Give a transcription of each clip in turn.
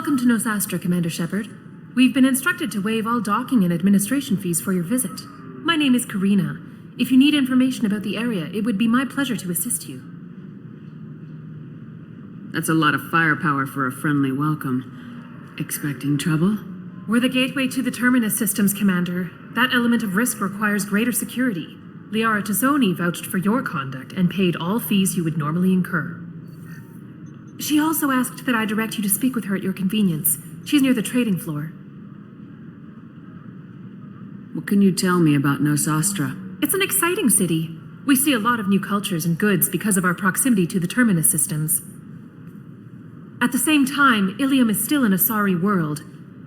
Welcome to Nosastra, Commander Shepard. We've been instructed to waive all docking and administration fees for your visit. My name is Karina. If you need information about the area, it would be my pleasure to assist you. That's a lot of firepower for a friendly welcome. Expecting trouble? We're the gateway to the Terminus systems, Commander. That element of risk requires greater security. Liara Tassoni vouched for your conduct and paid all fees you would normally incur. She also asked that I direct you to speak with her at your convenience. She's near the trading floor. What can you tell me about Nosastra? It's an exciting city. We see a lot of new cultures and goods because of our proximity to the Terminus systems. At the same time, Illium is still an Asari world.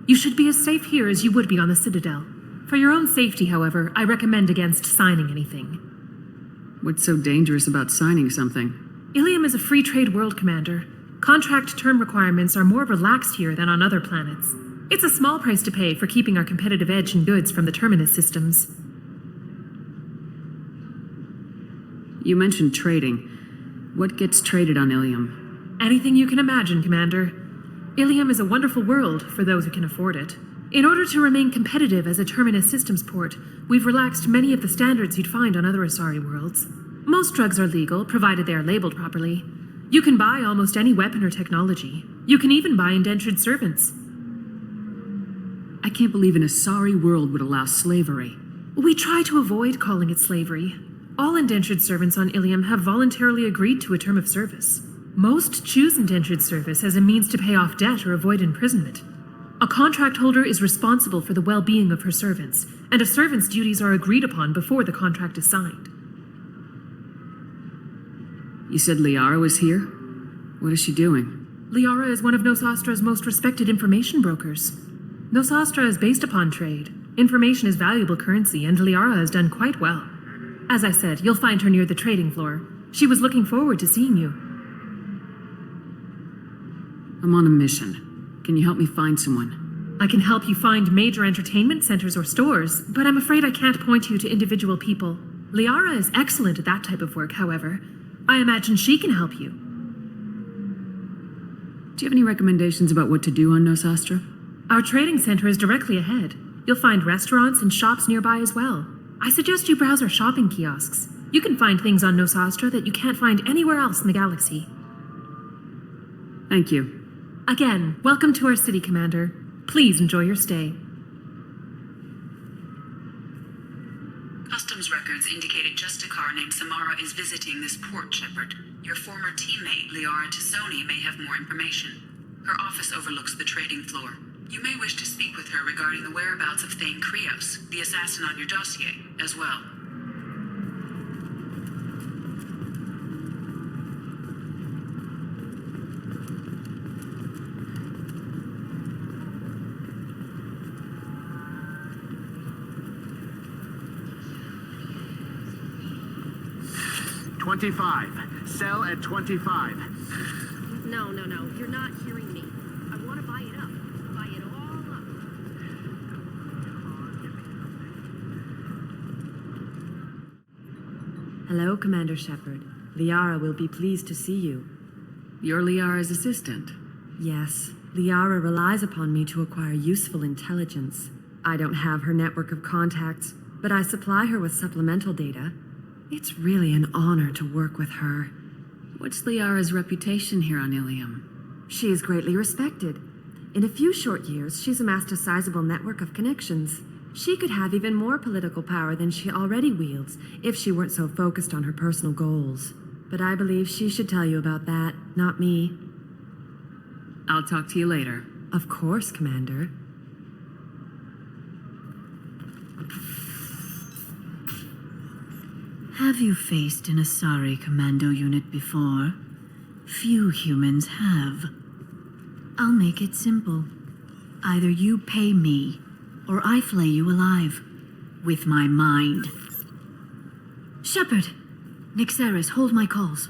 You should be as safe here as you would be on the Citadel. For your own safety, however, I recommend against signing anything. What's so dangerous about signing something? Illium is a free trade world, Commander. Contract term requirements are more relaxed here than on other planets. It's a small price to pay for keeping our competitive edge in goods from the Terminus systems. You mentioned trading. What gets traded on Illium? Anything you can imagine, Commander. Illium is a wonderful world for those who can afford it. In order to remain competitive as a Terminus systems port, we've relaxed many of the standards you'd find on other Asari worlds. Most drugs are legal, provided they are labeled properly. You can buy almost any weapon or technology. You can even buy indentured servants. I can't believe an Asari world would allow slavery. We try to avoid calling it slavery. All indentured servants on Illium have voluntarily agreed to a term of service. Most choose indentured service as a means to pay off debt or avoid imprisonment. A contract holder is responsible for the well-being of her servants, and a servant's duties are agreed upon before the contract is signed. You said Liara was here? What is she doing? Liara is one of Nosastra's most respected information brokers. Nosastra is based upon trade. Information is valuable currency, and Liara has done quite well. As I said, you'll find her near the trading floor. She was looking forward to seeing you. I'm on a mission. Can you help me find someone? I can help you find major entertainment centers or stores, but I'm afraid I can't point you to individual people. Liara is excellent at that type of work, however. I imagine she can help you. Do you have any recommendations about what to do on Nosastra? Our trading center is directly ahead. You'll find restaurants and shops nearby as well. I suggest you browse our shopping kiosks. You can find things on Nosastra that you can't find anywhere else in the galaxy. Thank you. Again, welcome to our city, Commander. Please enjoy your stay. Customs records indicated just a car named Samara is visiting this port, Shepard. Your former teammate, Liara Tassoni, may have more information. Her office overlooks the trading floor. You may wish to speak with her regarding the whereabouts of Thane Krios, the assassin on your dossier, as well. Sell at 25. No, you're not hearing me. I want to buy it up. Buy it all up. Hello, Commander Shepard. Liara will be pleased to see you. You're Liara's assistant. Yes, Liara relies upon me to acquire useful intelligence. I don't have her network of contacts, but I supply her with supplemental data. It's really an honor to work with her. What's Liara's reputation here on Illium? She is greatly respected. In a few short years, she's amassed a sizable network of connections. She could have even more political power than she already wields if she weren't so focused on her personal goals. But I believe she should tell you about that, not me. I'll talk to you later. Of course, Commander. Have you faced an Asari commando unit before? Few humans have. I'll make it simple. Either you pay me, or I flay you alive. With my mind. Shepard! Nixeris, hold my calls.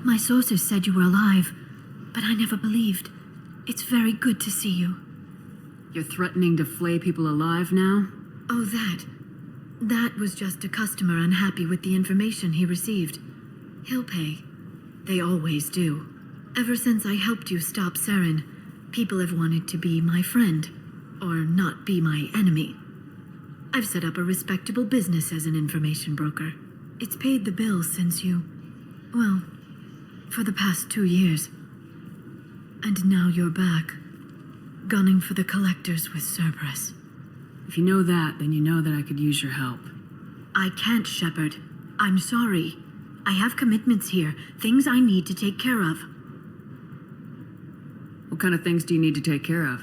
My sources said you were alive, but I never believed. It's very good to see you. You're threatening to flay people alive now? Oh, that. That was just a customer unhappy with the information he received. He'll pay. They always do. Ever since I helped you stop Saren, people have wanted to be my friend, or not be my enemy. I've set up a respectable business as an information broker. It's paid the bills since you... well, for the past 2 years. And now you're back, gunning for the collectors with Cerberus. If you know that, then you know that I could use your help. I can't, Shepard. I'm sorry. I have commitments here, things I need to take care of. What kind of things do you need to take care of?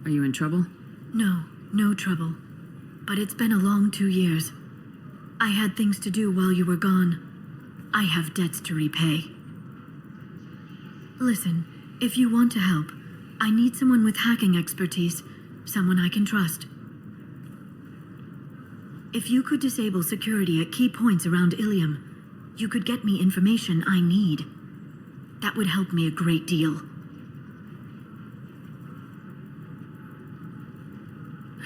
Are you in trouble? No trouble. But it's been a long 2 years. I had things to do while you were gone. I have debts to repay. Listen, if you want to help, I need someone with hacking expertise, someone I can trust. If you could disable security at key points around Illium, you could get me information I need. That would help me a great deal.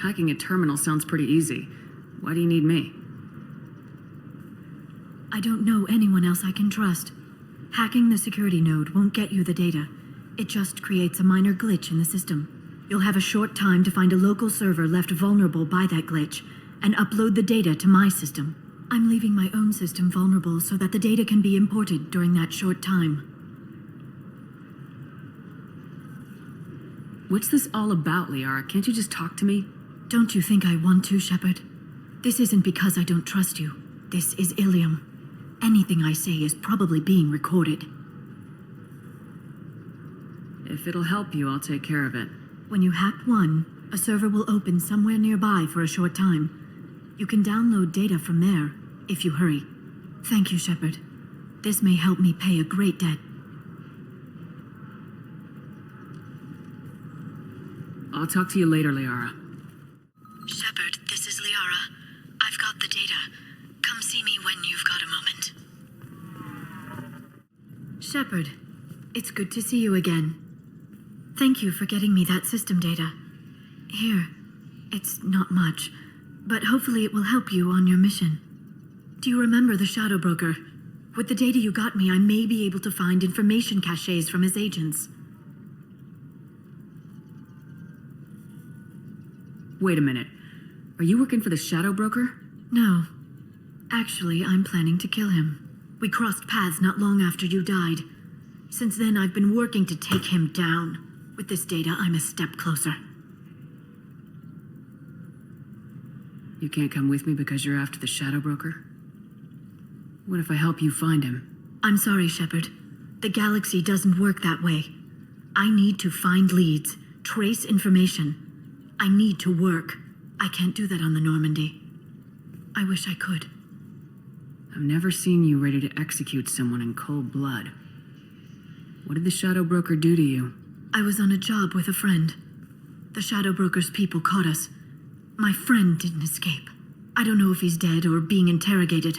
Hacking a terminal sounds pretty easy. Why do you need me? I don't know anyone else I can trust. Hacking the security node won't get you the data. It just creates a minor glitch in the system. You'll have a short time to find a local server left vulnerable by that glitch, and upload the data to my system. I'm leaving my own system vulnerable so that the data can be imported during that short time. What's this all about, Liara? Can't you just talk to me? Don't you think I want to, Shepard? This isn't because I don't trust you. This is Illium. Anything I say is probably being recorded. If it'll help you, I'll take care of it. When you hack one, a server will open somewhere nearby for a short time. You can download data from there, if you hurry. Thank you, Shepard. This may help me pay a great debt. I'll talk to you later, Liara. Shepard, this is Liara. I've got the data. Come see me when you've got a moment. Shepard, it's good to see you again. Thank you for getting me that system data. Here, it's not much, but hopefully it will help you on your mission. Do you remember the Shadow Broker? With the data you got me, I may be able to find information caches from his agents. Wait a minute. Are you working for the Shadow Broker? No. Actually, I'm planning to kill him. We crossed paths not long after you died. Since then, I've been working to take him down. With this data, I'm a step closer. You can't come with me because you're after the Shadow Broker? What if I help you find him? I'm sorry, Shepard. The galaxy doesn't work that way. I need to find leads, trace information. I need to work. I can't do that on the Normandy. I wish I could. I've never seen you ready to execute someone in cold blood. What did the Shadow Broker do to you? I was on a job with a friend. The Shadow Broker's people caught us. My friend didn't escape. I don't know if he's dead or being interrogated.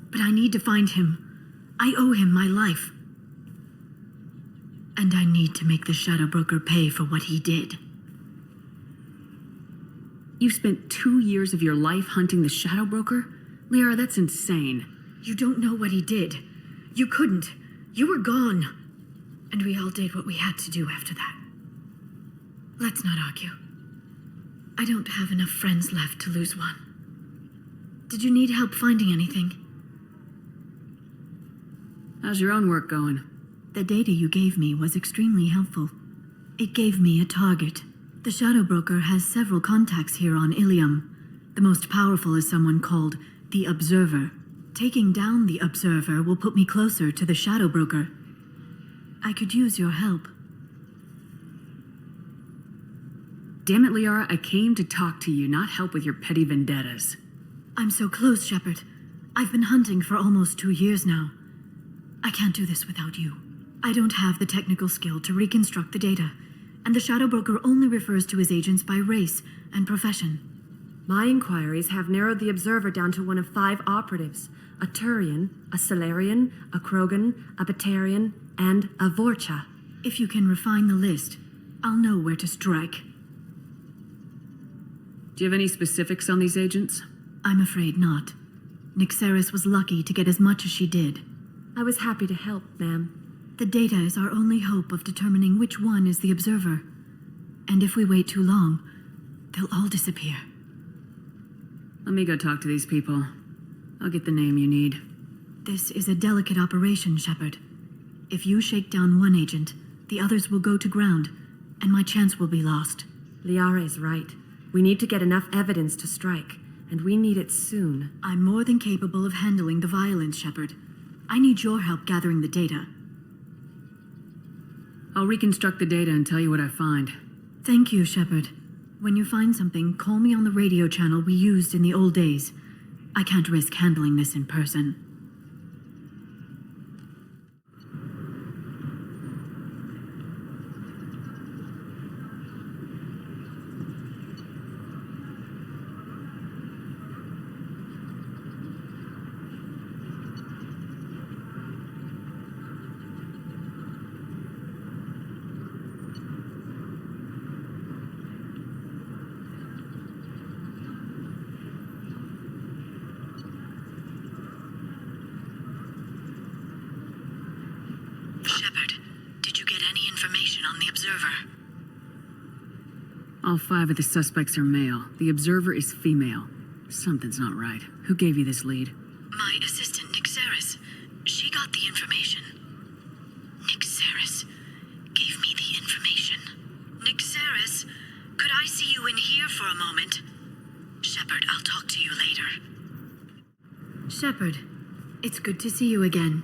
But I need to find him. I owe him my life. And I need to make the Shadow Broker pay for what he did. You spent 2 years of your life hunting the Shadow Broker? Liara, that's insane. You don't know what he did. You couldn't. You were gone. And we all did what we had to do after that. Let's not argue. I don't have enough friends left to lose one. Did you need help finding anything? How's your own work going? The data you gave me was extremely helpful. It gave me a target. The Shadow Broker has several contacts here on Illium. The most powerful is someone called the Observer. Taking down the Observer will put me closer to the Shadow Broker. I could use your help. Damn it, Liara, I came to talk to you, not help with your petty vendettas. I'm so close, Shepard. I've been hunting for almost 2 years now. I can't do this without you. I don't have the technical skill to reconstruct the data, and the Shadow Broker only refers to his agents by race and profession. My inquiries have narrowed the Observer down to one of 5 operatives: a Turian, a Solarian, a Krogan, a Batarian, and a Vorcha. If you can refine the list, I'll know where to strike. Do you have any specifics on these agents? I'm afraid not. Nyxeris was lucky to get as much as she did. I was happy to help, ma'am. The data is our only hope of determining which one is the Observer. And if we wait too long, they'll all disappear. Let me go talk to these people. I'll get the name you need. This is a delicate operation, Shepard. If you shake down one agent, the others will go to ground, and my chance will be lost. Liara is right. We need to get enough evidence to strike, and we need it soon. I'm more than capable of handling the violence, Shepard. I need your help gathering the data. I'll reconstruct the data and tell you what I find. Thank you, Shepard. When you find something, call me on the radio channel we used in the old days. I can't risk handling this in person. Shepard, did you get any information on the Observer? All 5 of the suspects are male. The Observer is female. Something's not right. Who gave you this lead? My assistant, Nyxeris. She got the information. Nyxeris gave me the information. Nyxeris, could I see you in here for a moment? Shepard, I'll talk to you later. Shepard, it's good to see you again.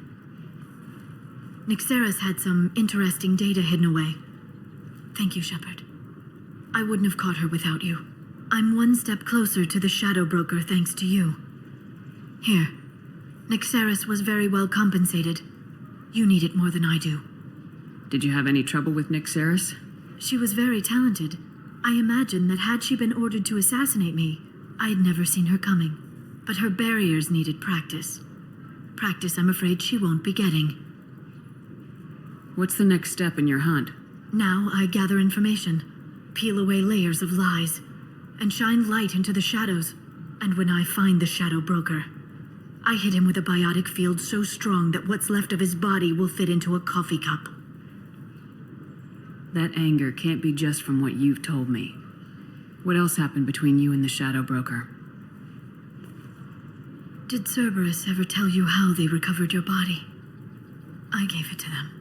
Nyxeris had some interesting data hidden away. Thank you, Shepard. I wouldn't have caught her without you. I'm one step closer to the Shadow Broker thanks to you. Here, Nyxeris was very well compensated. You need it more than I do. Did you have any trouble with Nyxeris? She was very talented. I imagine that had she been ordered to assassinate me, I'd never seen her coming. But her barriers needed practice. Practice I'm afraid she won't be getting. What's the next step in your hunt? Now I gather information, peel away layers of lies, and shine light into the shadows. And when I find the Shadow Broker, I hit him with a biotic field so strong that what's left of his body will fit into a coffee cup. That anger can't be just from what you've told me. What else happened between you and the Shadow Broker? Did Cerberus ever tell you how they recovered your body? I gave it to them.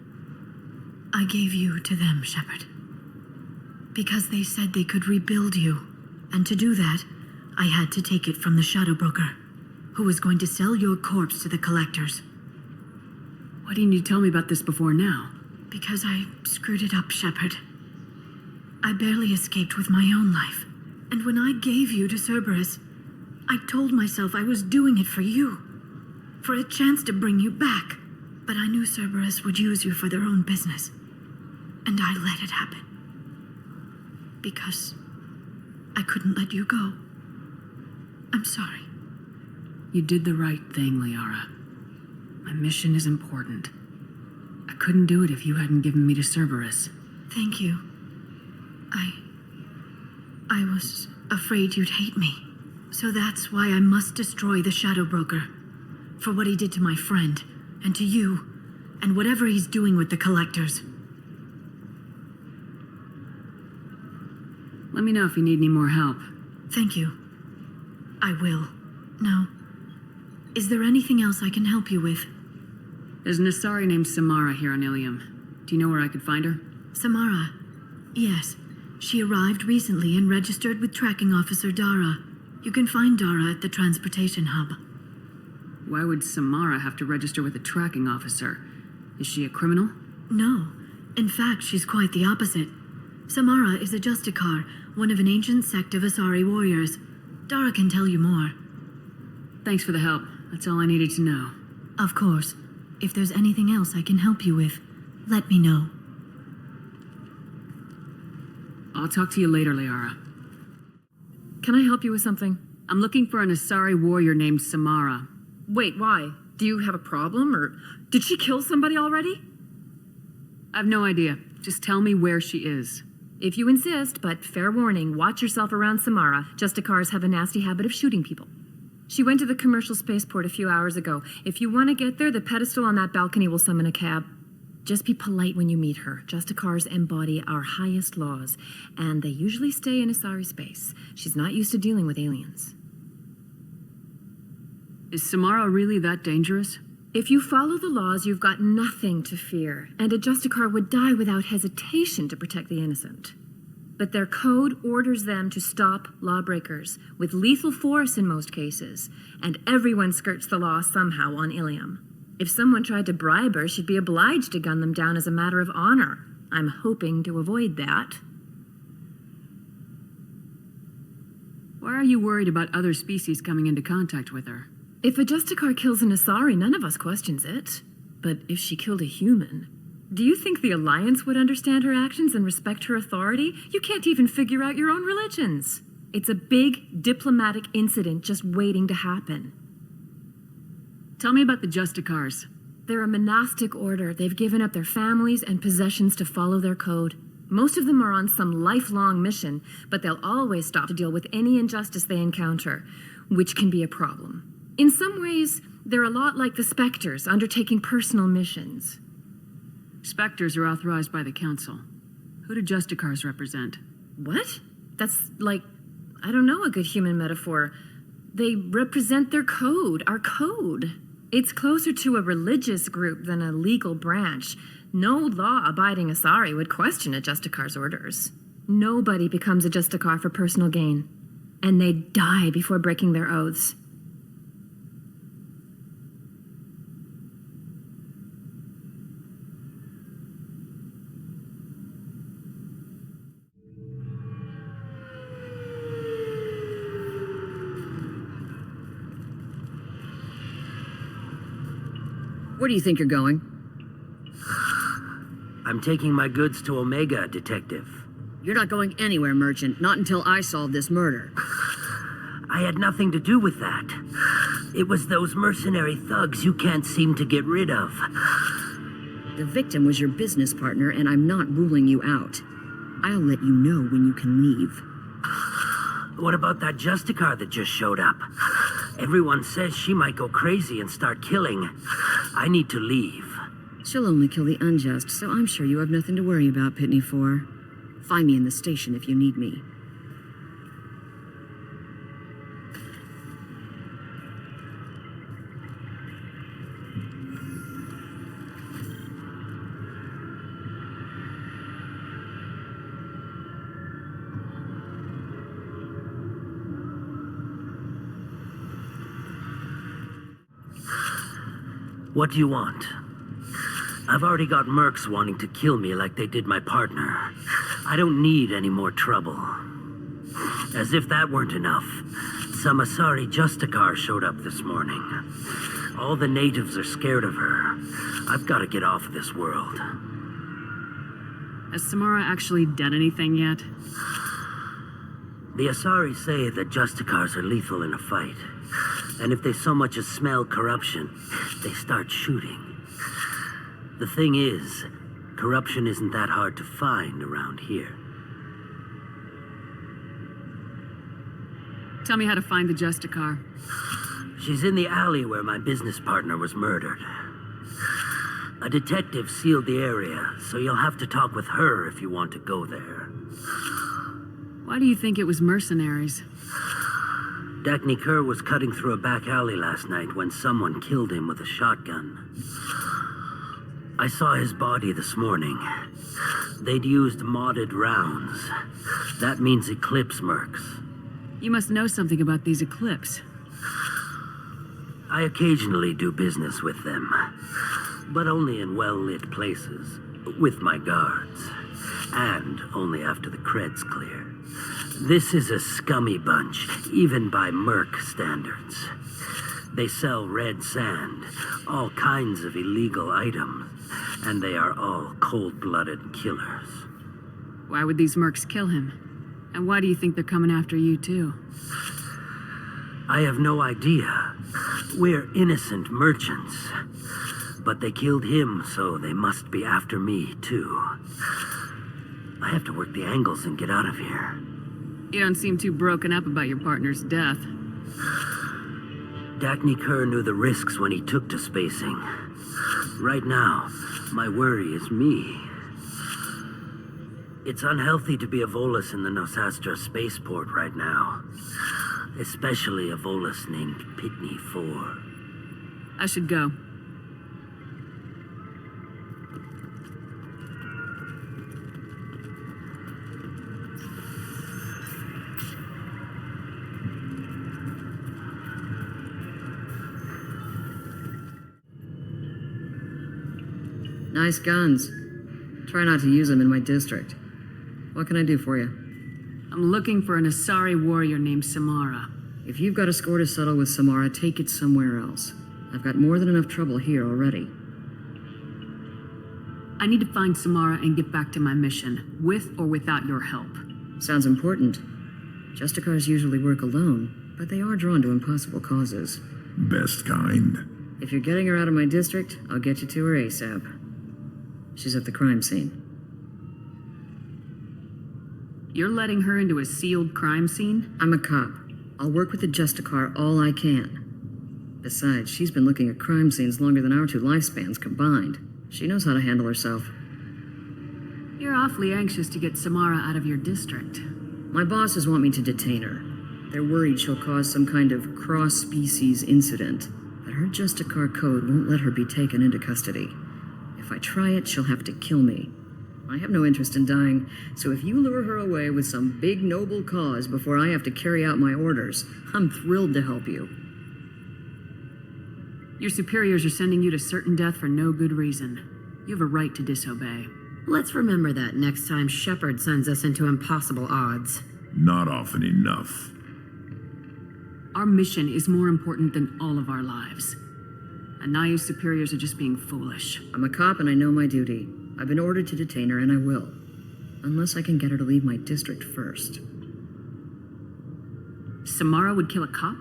I gave you to them, Shepard. Because they said they could rebuild you. And to do that, I had to take it from the Shadow Broker, who was going to sell your corpse to the collectors. Why didn't you tell me about this before now? Because I screwed it up, Shepard. I barely escaped with my own life. And when I gave you to Cerberus, I told myself I was doing it for you. For a chance to bring you back. But I knew Cerberus would use you for their own business. And I let it happen. Because I couldn't let you go. I'm sorry. You did the right thing, Liara. My mission is important. I couldn't do it if you hadn't given me to Cerberus. Thank you. I was afraid you'd hate me. So that's why I must destroy the Shadow Broker. For what he did to my friend, and to you, and whatever he's doing with the collectors. Let me know if you need any more help. Thank you. I will. Now, is there anything else I can help you with? There's an Asari named Samara here on Illium. Do you know where I could find her? Samara? Yes. She arrived recently and registered with Tracking Officer Dara. You can find Dara at the transportation hub. Why would Samara have to register with a tracking officer? Is she a criminal? No. In fact, she's quite the opposite. Samara is a Justicar, one of an ancient sect of Asari warriors. Dara can tell you more. Thanks for the help. That's all I needed to know. Of course. If there's anything else I can help you with, let me know. I'll talk to you later, Liara. Can I help you with something? I'm looking for an Asari warrior named Samara. Wait, why? Do you have a problem, or did she kill somebody already? I've no idea. Just tell me where she is. If you insist, but fair warning, watch yourself around Samara. Justicars have a nasty habit of shooting people. She went to the commercial spaceport a few hours ago. If you want to get there, the pedestal on that balcony will summon a cab. Just be polite when you meet her. Justicars embody our highest laws, and they usually stay in Asari space. She's not used to dealing with aliens. Is Samara really that dangerous? If you follow the laws, you've got nothing to fear, and a Justicar would die without hesitation to protect the innocent. But their code orders them to stop lawbreakers, with lethal force in most cases, and everyone skirts the law somehow on Illium. If someone tried to bribe her, she'd be obliged to gun them down as a matter of honor. I'm hoping to avoid that. Why are you worried about other species coming into contact with her? If a Justicar kills an Asari, none of us questions it. But if she killed a human, do you think the Alliance would understand her actions and respect her authority? You can't even figure out your own religions. It's a big diplomatic incident just waiting to happen. Tell me about the Justicars. They're a monastic order. They've given up their families and possessions to follow their code. Most of them are on some lifelong mission, but they'll always stop to deal with any injustice they encounter, which can be a problem. In some ways, they're a lot like the Spectres, undertaking personal missions. Spectres are authorized by the Council. Who do Justicars represent? What? That's like, I don't know, a good human metaphor. They represent their code, our code. It's closer to a religious group than a legal branch. No law-abiding Asari would question a Justicar's orders. Nobody becomes a Justicar for personal gain. And they die before breaking their oaths. Where do you think you're going? I'm taking my goods to Omega, Detective. You're not going anywhere, Merchant. Not until I solve this murder. I had nothing to do with that. It was those mercenary thugs you can't seem to get rid of. The victim was your business partner, and I'm not ruling you out. I'll let you know when you can leave. What about that Justicar that just showed up? Everyone says she might go crazy and start killing. I need to leave. She'll only kill the unjust, so I'm sure you have nothing to worry about, Pitney 4. Find me in the station if you need me. What do you want? I've already got mercs wanting to kill me like they did my partner. I don't need any more trouble. As if that weren't enough, some Asari Justicar showed up this morning. All the natives are scared of her. I've got to get off of this world. Has Samara actually done anything yet? The Asari say that Justicars are lethal in a fight. And if they so much as smell corruption, they start shooting. The thing is, corruption isn't that hard to find around here. Tell me how to find the Justicar. She's in the alley where my business partner was murdered. A detective sealed the area, so you'll have to talk with her if you want to go there. Why do you think it was mercenaries? Dagny Kerr was cutting through a back alley last night when someone killed him with a shotgun. I saw his body this morning. They'd used modded rounds. That means Eclipse mercs. You must know something about these Eclipse. I occasionally do business with them, but only in well-lit places, with my guards, and only after the cred's clear. This is a scummy bunch, even by merc standards. They sell red sand, all kinds of illegal items, and they are all cold-blooded killers. Why would these mercs kill him? And why do you think they're coming after you, too? I have no idea. We're innocent merchants. But they killed him, so they must be after me, too. I have to work the angles and get out of here. You don't seem too broken up about your partner's death. Dagny Kerr knew the risks when he took to spacing. Right now, my worry is me. It's unhealthy to be a Volus in the Nosastra spaceport right now. Especially a Volus named Pitney 4. I should go. Nice guns. Try not to use them in my district. What can I do for you? I'm looking for an Asari warrior named Samara. If you've got a score to settle with Samara, take it somewhere else. I've got more than enough trouble here already. I need to find Samara and get back to my mission, with or without your help. Sounds important. Justicars usually work alone, but they are drawn to impossible causes. Best kind. If you're getting her out of my district, I'll get you to her ASAP. She's at the crime scene. You're letting her into a sealed crime scene? I'm a cop. I'll work with the Justicar all I can. Besides, she's been looking at crime scenes longer than our two lifespans combined. She knows how to handle herself. You're awfully anxious to get Samara out of your district. My bosses want me to detain her. They're worried she'll cause some kind of cross-species incident, but her Justicar code won't let her be taken into custody. If I try it, she'll have to kill me. I have no interest in dying, so if you lure her away with some big noble cause before I have to carry out my orders, I'm thrilled to help you. Your superiors are sending you to certain death for no good reason. You have a right to disobey. Let's remember that next time Shepard sends us into impossible odds. Not often enough. Our mission is more important than all of our lives. Anaya's superiors are just being foolish. I'm a cop and I know my duty. I've been ordered to detain her and I will. Unless I can get her to leave my district first. Samara would kill a cop?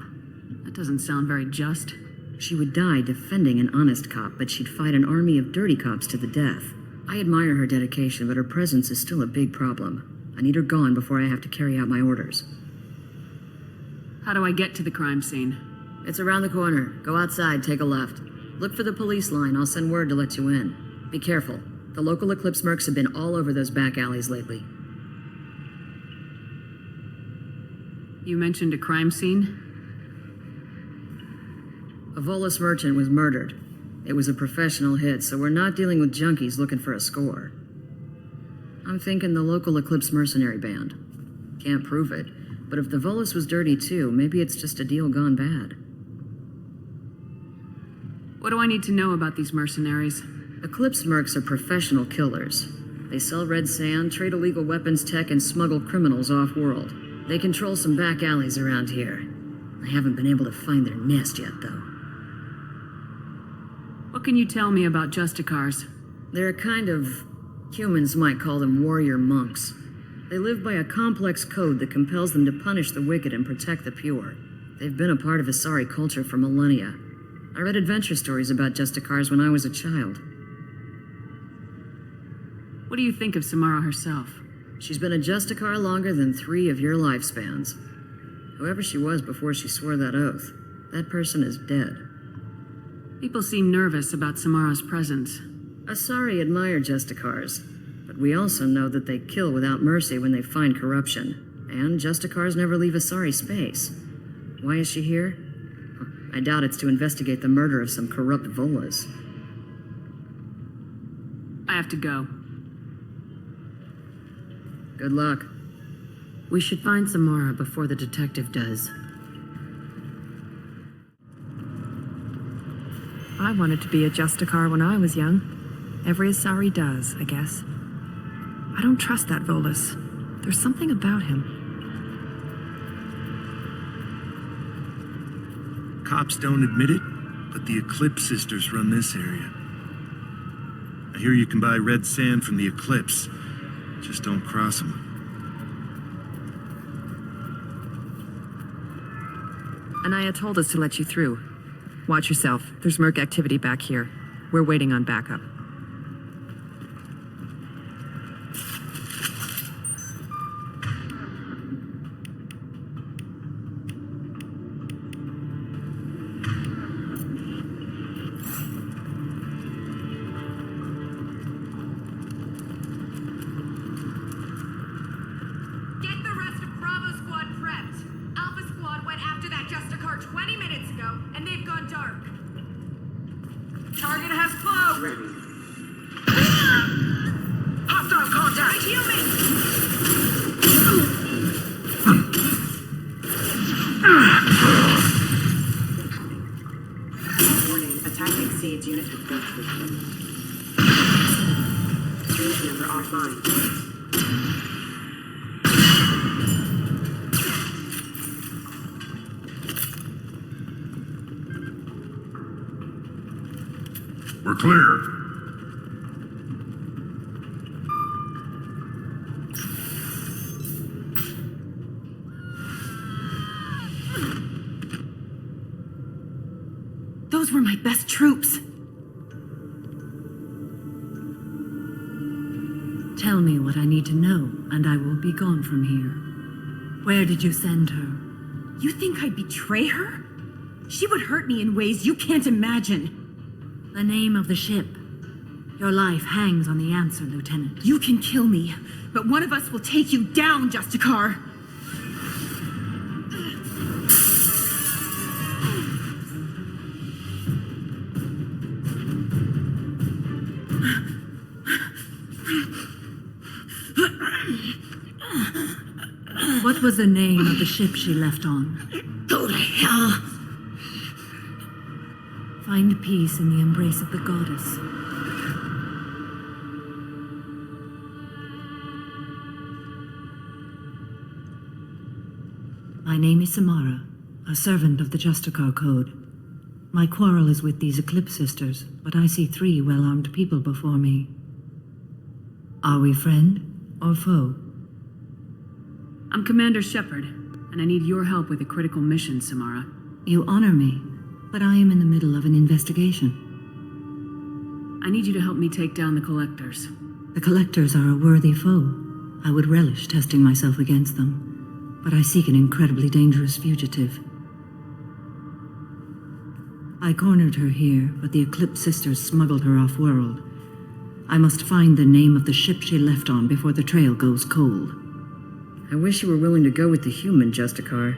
That doesn't sound very just. She would die defending an honest cop, but she'd fight an army of dirty cops to the death. I admire her dedication, but her presence is still a big problem. I need her gone before I have to carry out my orders. How do I get to the crime scene? It's around the corner. Go outside, take a left. Look for the police line. I'll send word to let you in. Be careful. The local Eclipse mercs have been all over those back alleys lately. You mentioned a crime scene? A Volus merchant was murdered. It was a professional hit, so we're not dealing with junkies looking for a score. I'm thinking the local Eclipse mercenary band. Can't prove it, but if the Volus was dirty too, maybe it's just a deal gone bad. What do I need to know about these mercenaries? Eclipse mercs are professional killers. They sell red sand, trade illegal weapons tech, and smuggle criminals off-world. They control some back alleys around here. I haven't been able to find their nest yet, though. What can you tell me about Justicars? They're a kind of... humans might call them warrior monks. They live by a complex code that compels them to punish the wicked and protect the pure. They've been a part of Asari culture for millennia. I read adventure stories about Justicars when I was a child. What do you think of Samara herself? She's been a Justicar longer than 3 of your lifespans. Whoever she was before she swore that oath, that person is dead. People seem nervous about Samara's presence. Asari admire Justicars, but we also know that they kill without mercy when they find corruption. And Justicars never leave Asari space. Why is she here? I doubt it's to investigate the murder of some corrupt Volas. I have to go. Good luck. We should find Samara before the detective does. I wanted to be a Justicar when I was young. Every Asari does, I guess. I don't trust that Volus. There's something about him. Cops don't admit it, but the Eclipse sisters run this area. I hear you can buy red sand from the Eclipse. Just don't cross them. Anaya told us to let you through. Watch yourself. There's Merc activity back here. We're waiting on backup. Get the rest of Bravo Squad prepped. Alpha Squad went after that Justicar 20 minutes ago, and they've gone dark. Target has flow. Hostile contact. Heal me. Warning, attack exceeds unit approach. Unit member offline. We're clear. Those were my best troops. Tell me what I need to know, and I will be gone from here. Where did you send her? You think I'd betray her? She would hurt me in ways you can't imagine. The name of the ship. Your life hangs on the answer, Lieutenant. You can kill me, but one of us will take you down, Justicar. What was the name of the ship she left on? Go to hell. Find peace in the embrace of the goddess. My name is Samara, a servant of the Justicar Code. My quarrel is with these Eclipse Sisters, but I see 3 well-armed people before me. Are we friend or foe? I'm Commander Shepard, and I need your help with a critical mission, Samara. You honor me, but I am in the middle of an investigation. I need you to help me take down the Collectors. The Collectors are a worthy foe. I would relish testing myself against them, but I seek an incredibly dangerous fugitive. I cornered her here, but the Eclipse Sisters smuggled her off-world. I must find the name of the ship she left on before the trail goes cold. I wish you were willing to go with the human, Justicar.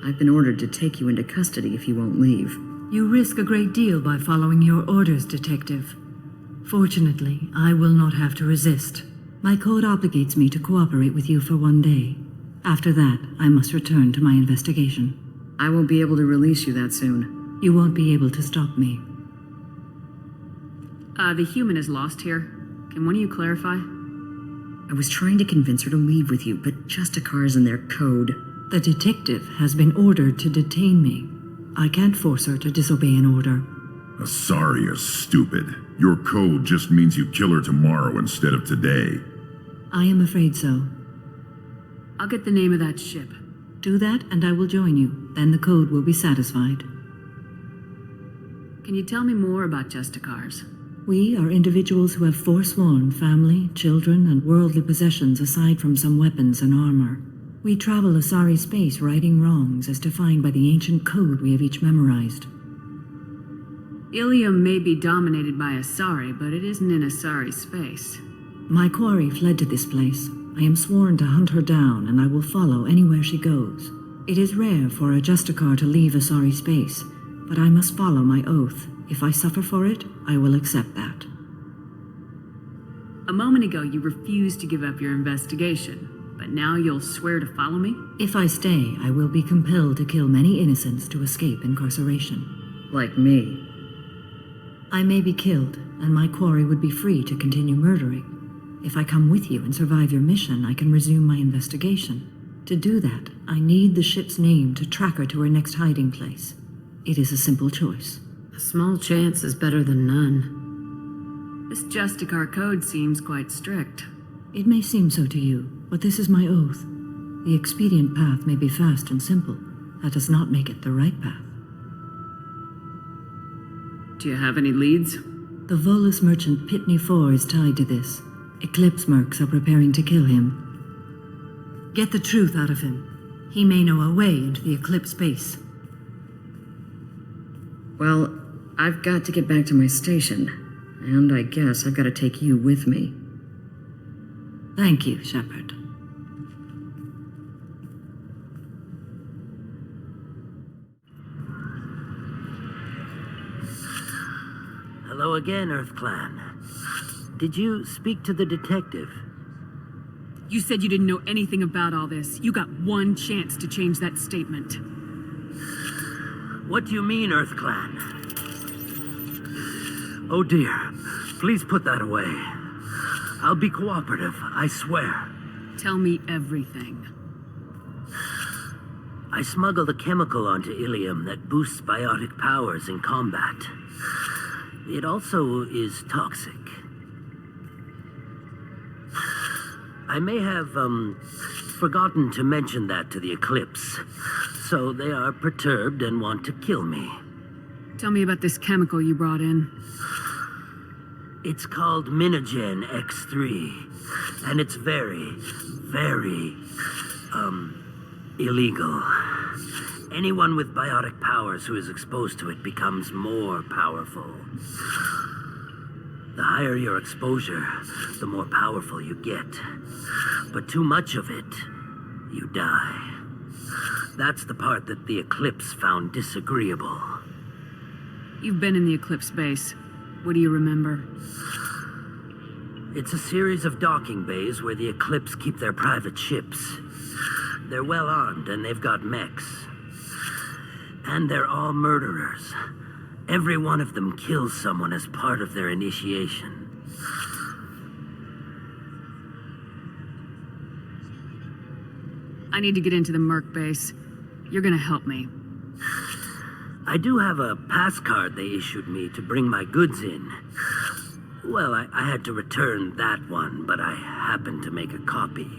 I've been ordered to take you into custody if you won't leave. You risk a great deal by following your orders, Detective. Fortunately, I will not have to resist. My code obligates me to cooperate with you for 1 day. After that, I must return to my investigation. I won't be able to release you that soon. You won't be able to stop me. The human is lost here. Can one of you clarify? I was trying to convince her to leave with you, but Justicar's in their code. The detective has been ordered to detain me. I can't force her to disobey an order. Asari is stupid. Your code just means you kill her tomorrow instead of today. I am afraid so. I'll get the name of that ship. Do that and I will join you. Then the code will be satisfied. Can you tell me more about Justicars? We are individuals who have forsworn family, children, and worldly possessions aside from some weapons and armor. We travel Asari space righting wrongs as defined by the ancient code we have each memorized. Illium may be dominated by Asari, but it isn't in Asari space. My quarry fled to this place. I am sworn to hunt her down, and I will follow anywhere she goes. It is rare for a Justicar to leave Asari space, but I must follow my oath. If I suffer for it, I will accept that. A moment ago, you refused to give up your investigation, but now you'll swear to follow me? If I stay, I will be compelled to kill many innocents to escape incarceration. Like me. I may be killed, and my quarry would be free to continue murdering. If I come with you and survive your mission, I can resume my investigation. To do that, I need the ship's name to track her to her next hiding place. It is a simple choice. A small chance is better than none. This Justicar code seems quite strict. It may seem so to you, but this is my oath. The expedient path may be fast and simple, that does not make it the right path. Do you have any leads? The Volus merchant Pitney 4 is tied to this. Eclipse mercs are preparing to kill him. Get the truth out of him. He may know a way into the Eclipse base. Well, I've got to get back to my station. And I guess I've got to take you with me. Thank you, Shepard. Hello again, Earth Clan. Did you speak to the detective? You said you didn't know anything about all this. You got one chance to change that statement. What do you mean, Earth Clan? Oh dear. Please put that away. I'll be cooperative, I swear. Tell me everything. I smuggled a chemical onto Illium that boosts biotic powers in combat. It also is toxic. I may have, forgotten to mention that to the Eclipse, so they are perturbed and want to kill me. Tell me about this chemical you brought in. It's called Minogen X3, and it's very, very, illegal. Anyone with biotic powers who is exposed to it becomes more powerful. The higher your exposure, the more powerful you get. But too much of it, you die. That's the part that the Eclipse found disagreeable. You've been in the Eclipse base. What do you remember? It's a series of docking bays where the Eclipse keep their private ships. They're well armed and they've got mechs. And they're all murderers. Every one of them kills someone as part of their initiation. I need to get into the Merc base. You're gonna help me. I do have a pass card they issued me to bring my goods in. Well, I had to return that one, but I happened to make a copy.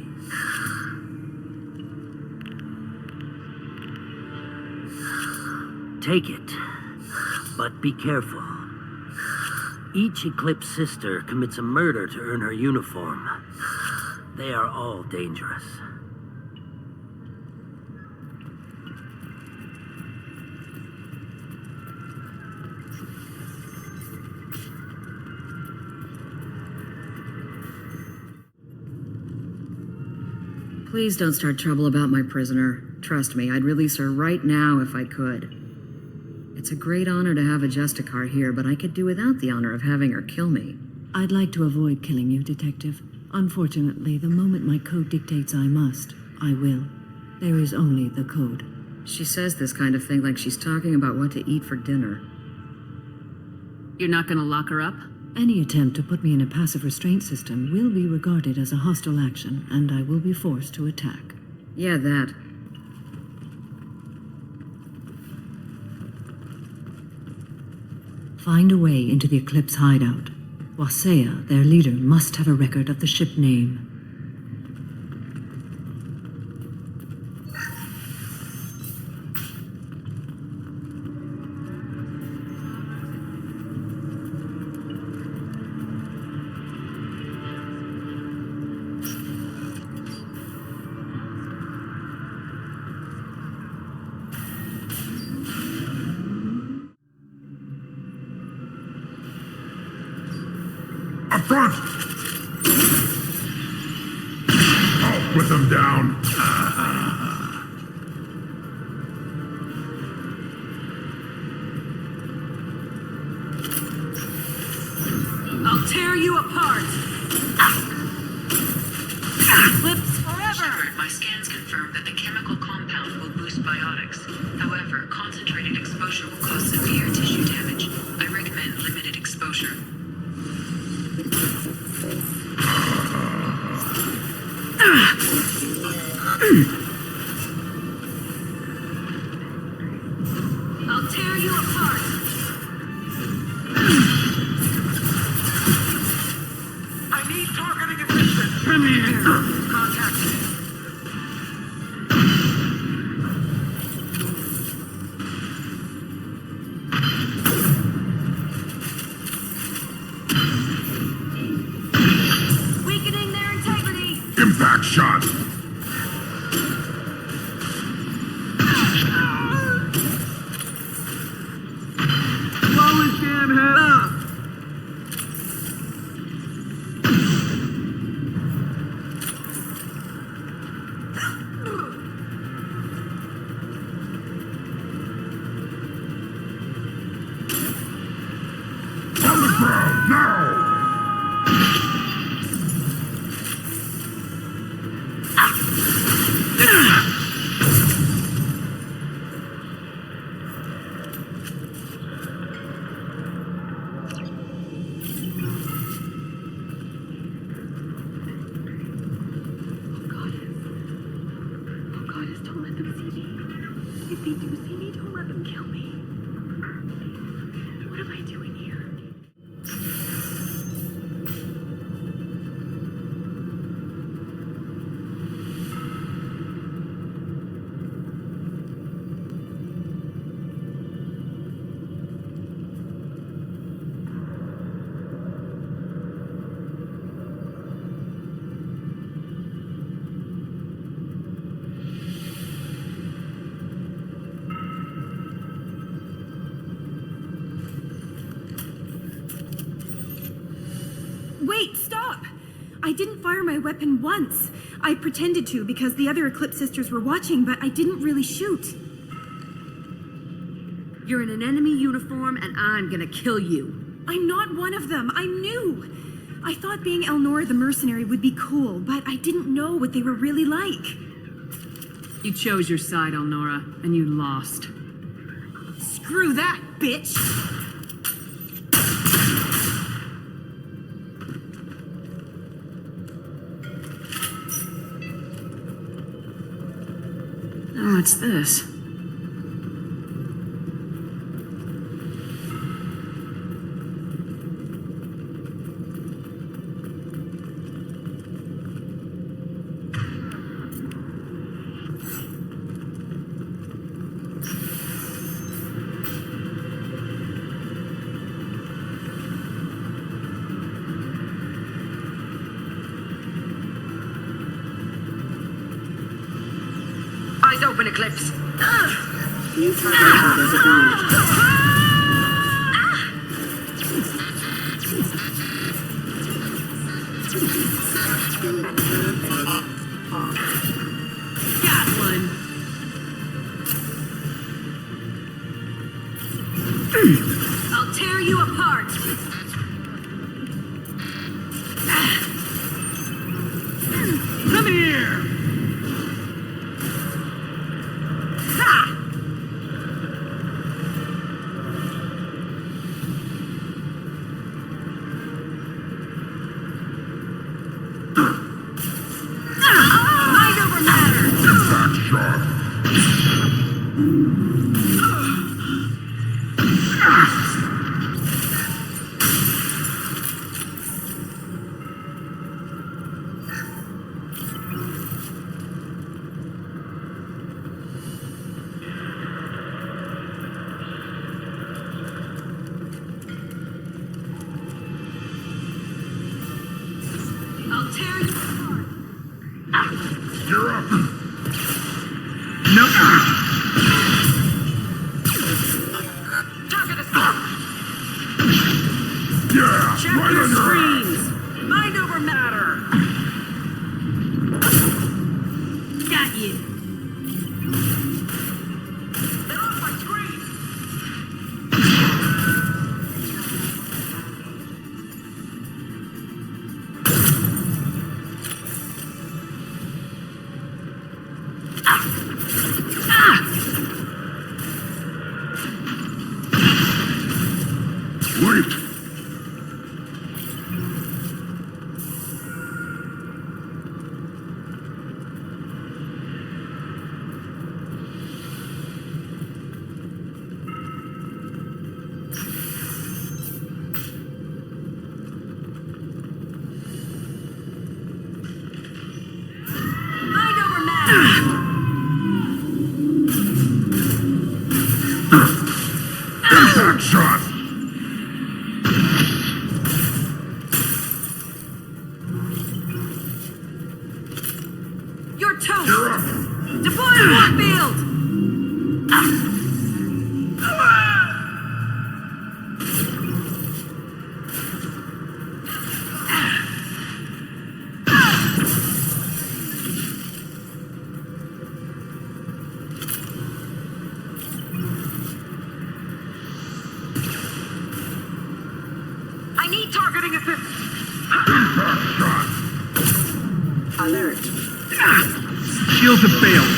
Take it, but be careful. Each Eclipse sister commits a murder to earn her uniform. They are all dangerous. Please don't start trouble about my prisoner. Trust me, I'd release her right now if I could. It's a great honor to have a Justicar here, but I could do without the honor of having her kill me. I'd like to avoid killing you, Detective. Unfortunately, the moment my code dictates I must, I will. There is only the code. She says this kind of thing like she's talking about what to eat for dinner. You're not gonna lock her up? Any attempt to put me in a passive restraint system will be regarded as a hostile action, and I will be forced to attack. Yeah, that. Find a way into the Eclipse hideout. Wasea, their leader, must have a record of the ship name. Up front! I'll put them down. I'll tear you apart! Eclipse forever! Shepard, my scans confirm that the chemical compound will boost biotics. However, concentrated exposure will cause severe tissue damage. I recommend limited exposure. I'll tear you apart! I need targeting assistance. Come here. Contact. Impact shot! Blow his damn head up! On the ground, now! Wait, stop! I didn't fire my weapon once. I pretended to because the other Eclipse sisters were watching, but I didn't really shoot. You're in an enemy uniform, and I'm gonna kill you. I'm not one of them. I'm new. I thought being Elnora the mercenary would be cool, but I didn't know what they were really like. You chose your side, Elnora, and you lost. Screw that, bitch! Oh, what's this? Eyes open, Eclipse. You target as a guide. Got one. I'll tear you apart. Come here! Mind over matter. Impact shot! I'll tear you apart. You're up! Target assault. Yeah! Check Right your on your ass! screens. Mind over matter. Got you. They're off my screen. Wait! Mind over matter. Impact shot! I need targeting assistance! Alert. Shields have failed.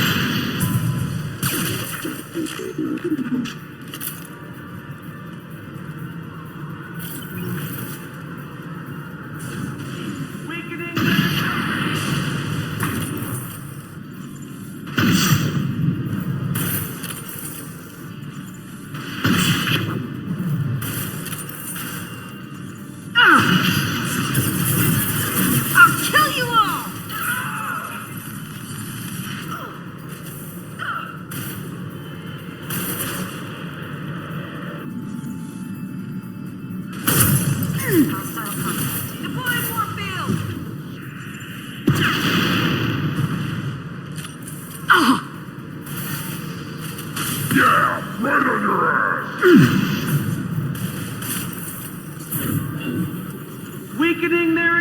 Weakening their...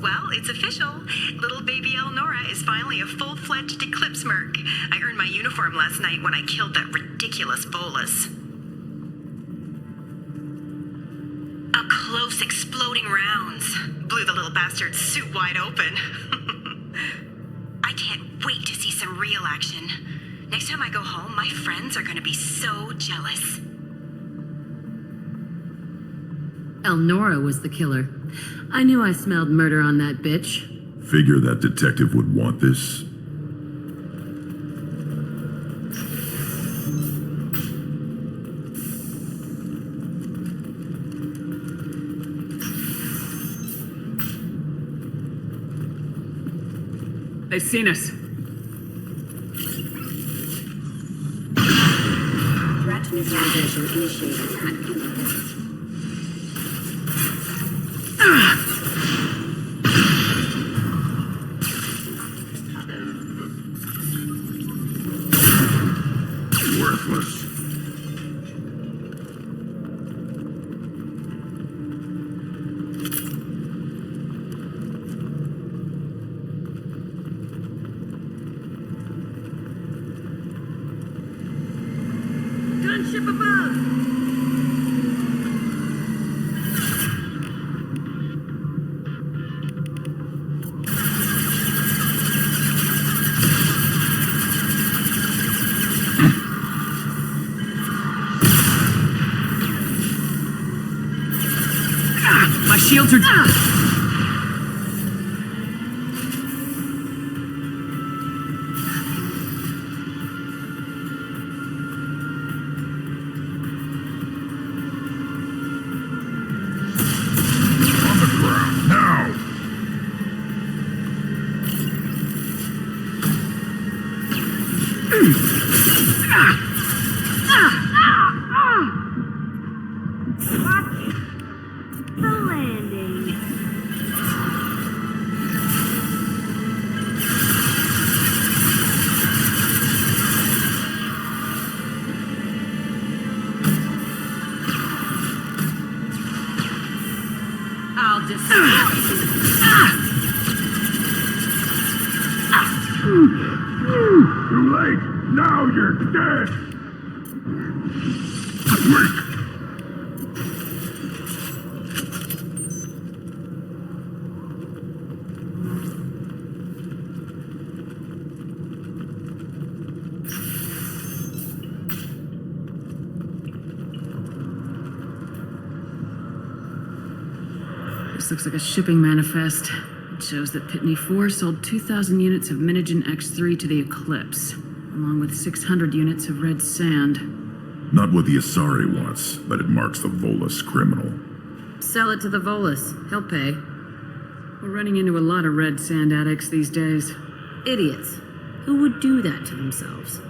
Well, it's official. Little baby Elnora is finally a full-fledged Eclipse Merc. I earned my uniform last night when I killed that ridiculous bolus. Up close, exploding rounds. Blew the little bastard's suit wide open. I can't wait to see some real action. Next time I go home, my friends are gonna be so jealous. Elnora was the killer. I knew I smelled murder on that bitch. Figure that detective would want this. They've seen us. Threat neutralization initiated. Worthless. Gunship above! My shields are... On the ground, now! The landing. I'll just... Too late! Now you're dead! Wait! This looks like a shipping manifest. It shows that Pitney 4 sold 2,000 units of Minigen X3 to the Eclipse, along with 600 units of red sand. Not what the Asari wants, but it marks the Volus criminal. Sell it to the Volus. He'll pay. We're running into a lot of red sand addicts these days. Idiots. Who would do that to themselves?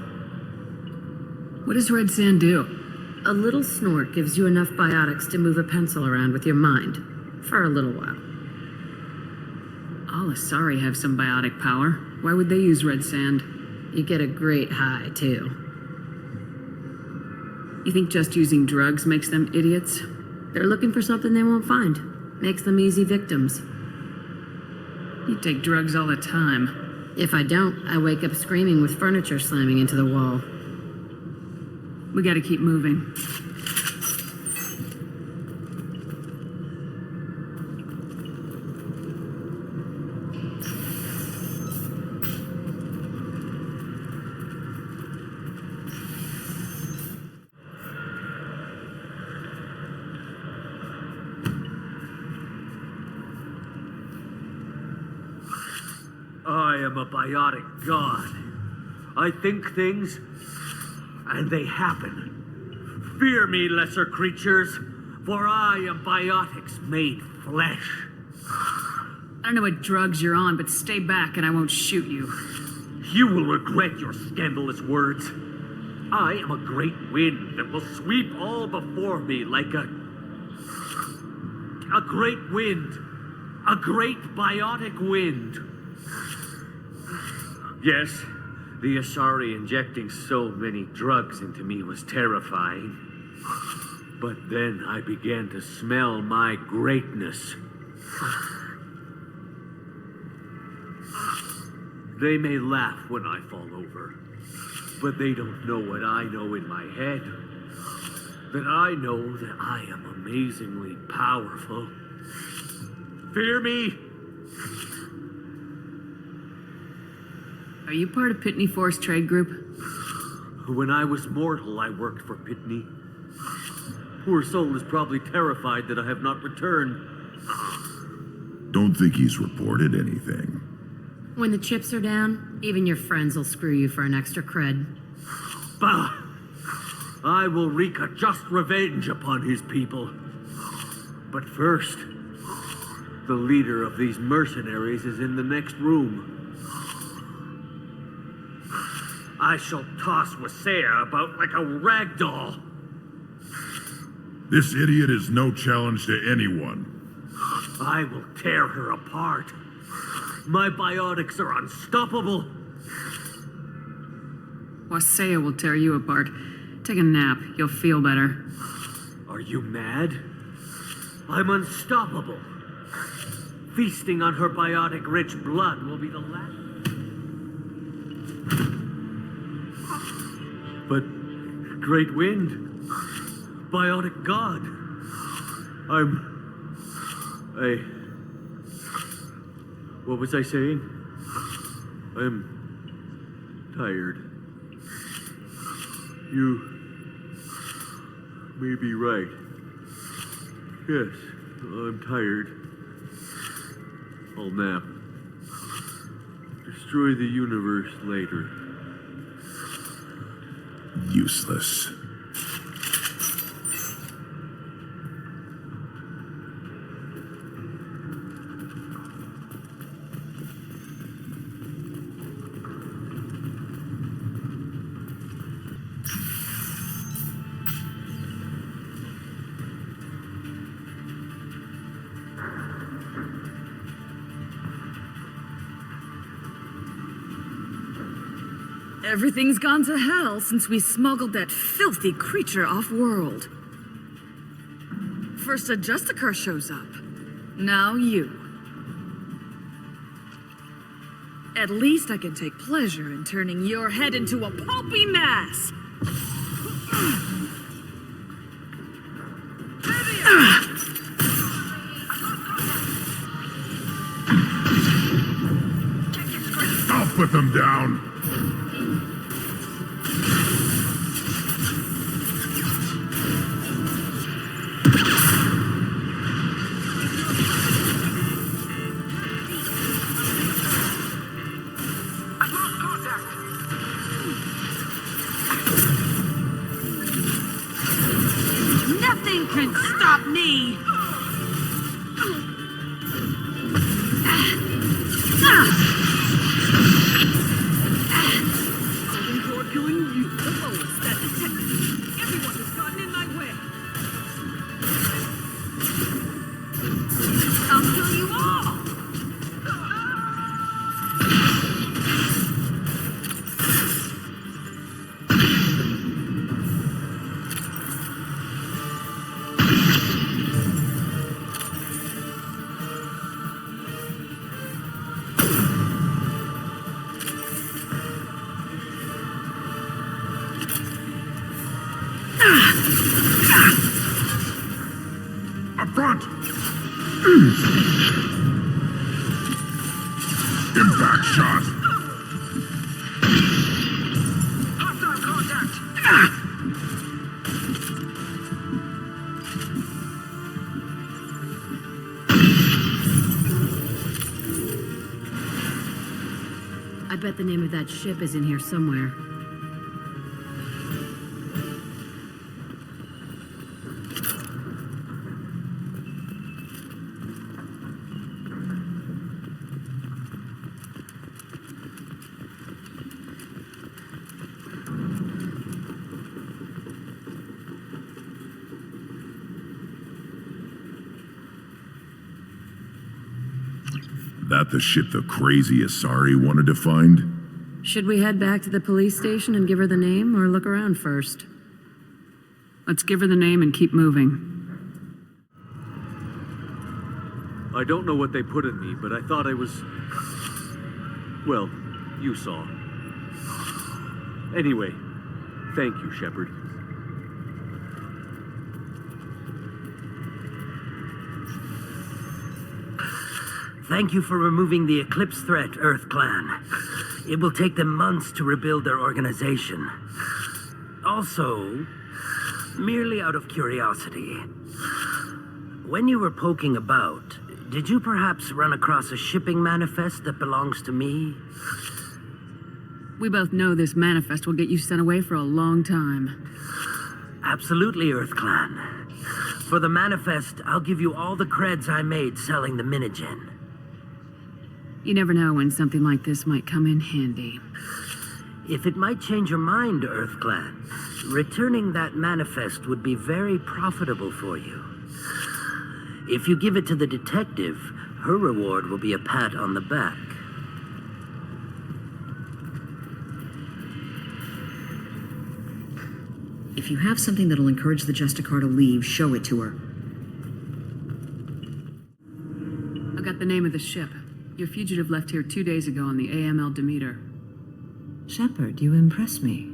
What does red sand do? A little snort gives you enough biotics to move a pencil around with your mind. For a little while. All Asari have some biotic power. Why would they use red sand? You get a great high, too. You think just using drugs makes them idiots? They're looking for something they won't find. Makes them easy victims. You take drugs all the time. If I don't, I wake up screaming with furniture slamming into the wall. We gotta keep moving. I am a biotic god. I think things, and they happen. Fear me, lesser creatures, for I am biotics made flesh. I don't know what drugs you're on, but stay back and I won't shoot you. You will regret your scandalous words. I am a great wind that will sweep all before me like a great wind. A great biotic wind. Yes, the Asari injecting so many drugs into me was terrifying. But then I began to smell my greatness. They may laugh when I fall over, but they don't know what I know in my head. That I know that I am amazingly powerful. Fear me? Are you part of Pitney Force Trade Group? When I was mortal, I worked for Pitney. Poor soul is probably terrified that I have not returned. Don't think he's reported anything. When the chips are down, even your friends will screw you for an extra cred. Bah! I will wreak a just revenge upon his people. But first, the leader of these mercenaries is in the next room. I shall toss Wasea about like a rag doll. This idiot is no challenge to anyone. I will tear her apart. My biotics are unstoppable. Wasea will tear you apart. Take a nap. You'll feel better. Are you mad? I'm unstoppable. Feasting on her biotic-rich blood will be the last. But, Great Wind, biotic god, what was I saying? I'm tired. You may be right. Yes, I'm tired. I'll nap. Destroy the universe later. Useless. Everything's gone to hell since we smuggled that filthy creature off-world. First a Justicar shows up. Now you. At least I can take pleasure in turning your head into a pulpy mass. I'll put them down. Nothing can stop me! Killing you, the lowest, that detective. Everyone has gotten in my way. I'll kill you all! Grunt! Impact shot! Hostile contact! I bet the name of that ship is in here somewhere. That the ship the crazy Asari wanted to find? Should we head back to the police station and give her the name, or look around first? Let's give her the name and keep moving. I don't know what they put in me, but I thought I was... Well, you saw. Anyway, thank you, Shepard. Thank you for removing the Eclipse threat, Earth Clan. It will take them months to rebuild their organization. Also, merely out of curiosity, when you were poking about, did you perhaps run across a shipping manifest that belongs to me? We both know this manifest will get you sent away for a long time. Absolutely, Earth Clan. For the manifest, I'll give you all the creds I made selling the Minigen. You never know when something like this might come in handy. If it might change your mind, Earth Clan, returning that manifest would be very profitable for you. If you give it to the detective, her reward will be a pat on the back. If you have something that'll encourage the Justicar to leave, show it to her. I got the name of the ship. Your fugitive left here 2 days ago on the AML Demeter. Shepard, you impress me.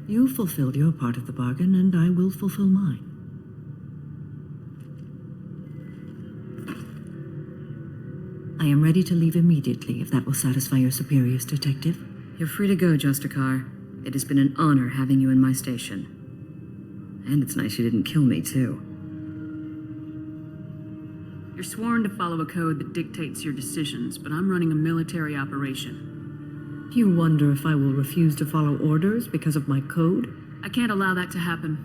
You fulfilled your part of the bargain, and I will fulfill mine. I am ready to leave immediately, if that will satisfy your superiors, Detective. You're free to go, Justicar. It has been an honor having you in my station. And it's nice you didn't kill me, too. You're sworn to follow a code that dictates your decisions, but I'm running a military operation. You wonder if I will refuse to follow orders because of my code? I can't allow that to happen.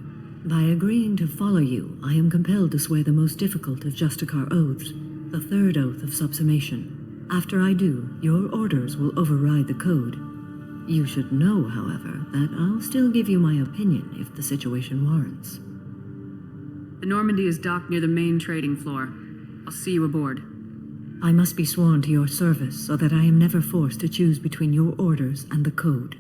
By agreeing to follow you, I am compelled to swear the most difficult of Justicar oaths, the third oath of subsumation. After I do, your orders will override the code. You should know, however, that I'll still give you my opinion if the situation warrants. The Normandy is docked near the main trading floor. I'll see you aboard. I must be sworn to your service so that I am never forced to choose between your orders and the code.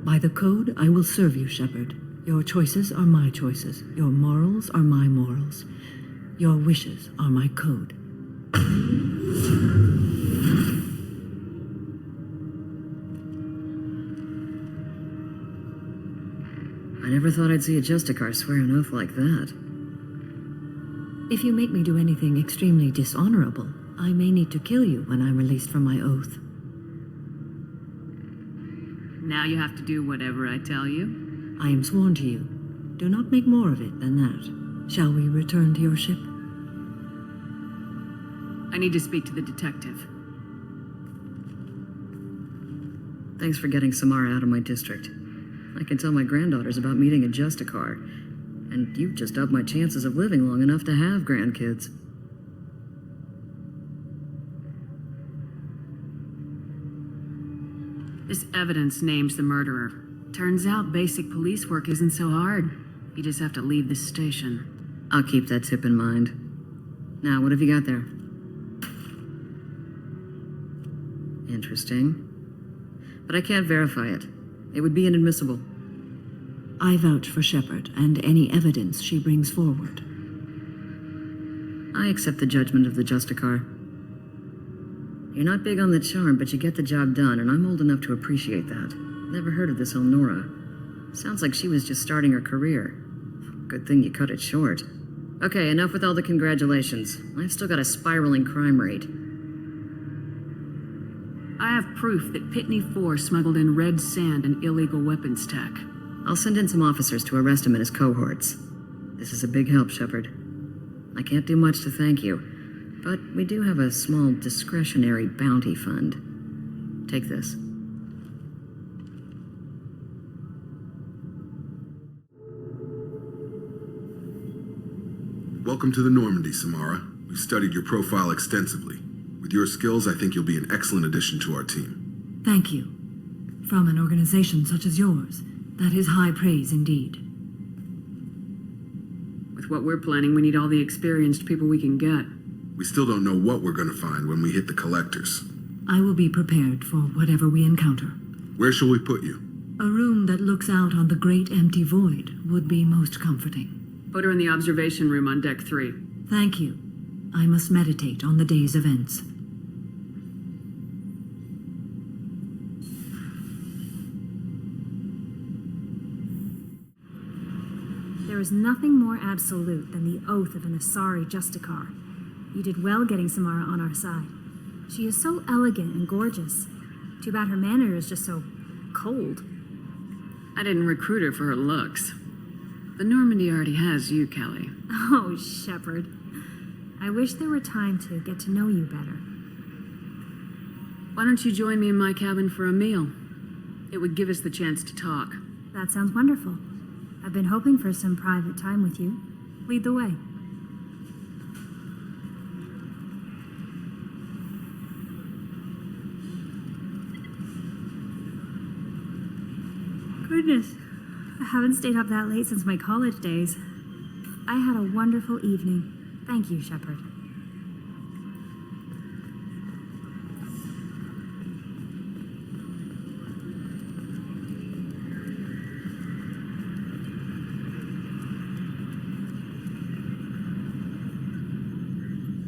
By the code, I will serve you, Shepard. Your choices are my choices. Your morals are my morals. Your wishes are my code. I never thought I'd see a Justicar swear an oath like that. If you make me do anything extremely dishonorable, I may need to kill you when I'm released from my oath. Now you have to do whatever I tell you. I am sworn to you. Do not make more of it than that. Shall we return to your ship? I need to speak to the detective. Thanks for getting Samara out of my district. I can tell my granddaughters about meeting a Justicar, and you've just upped my chances of living long enough to have grandkids. This evidence names the murderer. Turns out basic police work isn't so hard. You just have to leave this station. I'll keep that tip in mind. Now, what have you got there? Interesting. But I can't verify it. It would be inadmissible. I vouch for Shepard and any evidence she brings forward. I accept the judgment of the Justicar. You're not big on the charm, but you get the job done, and I'm old enough to appreciate that. Never heard of this Elnora. Sounds like she was just starting her career. Good thing you cut it short. Okay, enough with all the congratulations. I've still got a spiraling crime rate. I have proof that Pitney 4 smuggled in red sand and illegal weapons tech. I'll send in some officers to arrest him and his cohorts. This is a big help, Shepard. I can't do much to thank you, but we do have a small discretionary bounty fund. Take this. Welcome to the Normandy, Samara. We've studied your profile extensively. With your skills, I think you'll be an excellent addition to our team. Thank you. From an organization such as yours, that is high praise indeed. With what we're planning, we need all the experienced people we can get. We still don't know what we're going to find when we hit the collectors. I will be prepared for whatever we encounter. Where shall we put you? A room that looks out on the great empty void would be most comforting. Put her in the observation room on deck 3. Thank you. I must meditate on the day's events. There is nothing more absolute than the oath of an Asari Justicar. You did well getting Samara on our side. She is so elegant and gorgeous. Too bad her manner is just so cold. I didn't recruit her for her looks. The Normandy already has you, Kelly. Oh, Shepard. I wish there were time to get to know you better. Why don't you join me in my cabin for a meal? It would give us the chance to talk. That sounds wonderful. I've been hoping for some private time with you. Lead the way. Goodness, I haven't stayed up that late since my college days. I had a wonderful evening. Thank you, Shepard.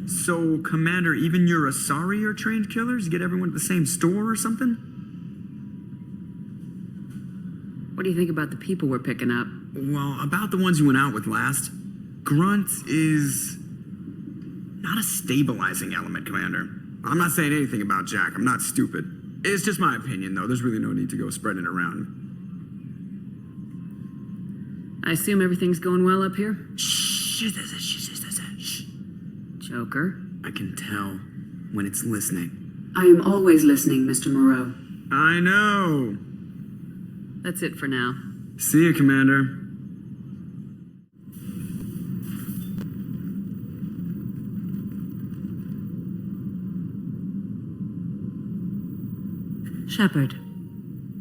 So, Commander, even your Asari are trained killers? You get everyone at the same store or something? What do you think about the people we're picking up? Well, about the ones you went out with last. Grunt is not a stabilizing element, Commander. I'm not saying anything about Jack. I'm not stupid. It's just my opinion, though. There's really no need to go spreading it around. I assume everything's going well up here? Shh. Joker. I can tell when it's listening. I am always listening, Mr. Moreau. I know. That's it for now. See you, Commander. Shepard.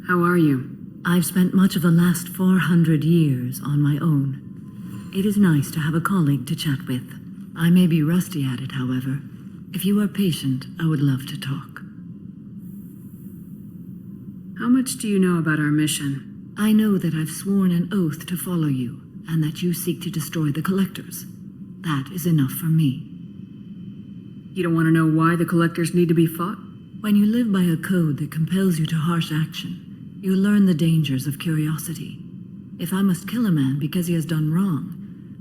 How are you? I've spent much of the last 400 years on my own. It is nice to have a colleague to chat with. I may be rusty at it, however. If you are patient, I would love to talk. How much do you know about our mission? I know that I've sworn an oath to follow you, and that you seek to destroy the Collectors. That is enough for me. You don't want to know why the Collectors need to be fought? When you live by a code that compels you to harsh action, you learn the dangers of curiosity. If I must kill a man because he has done wrong,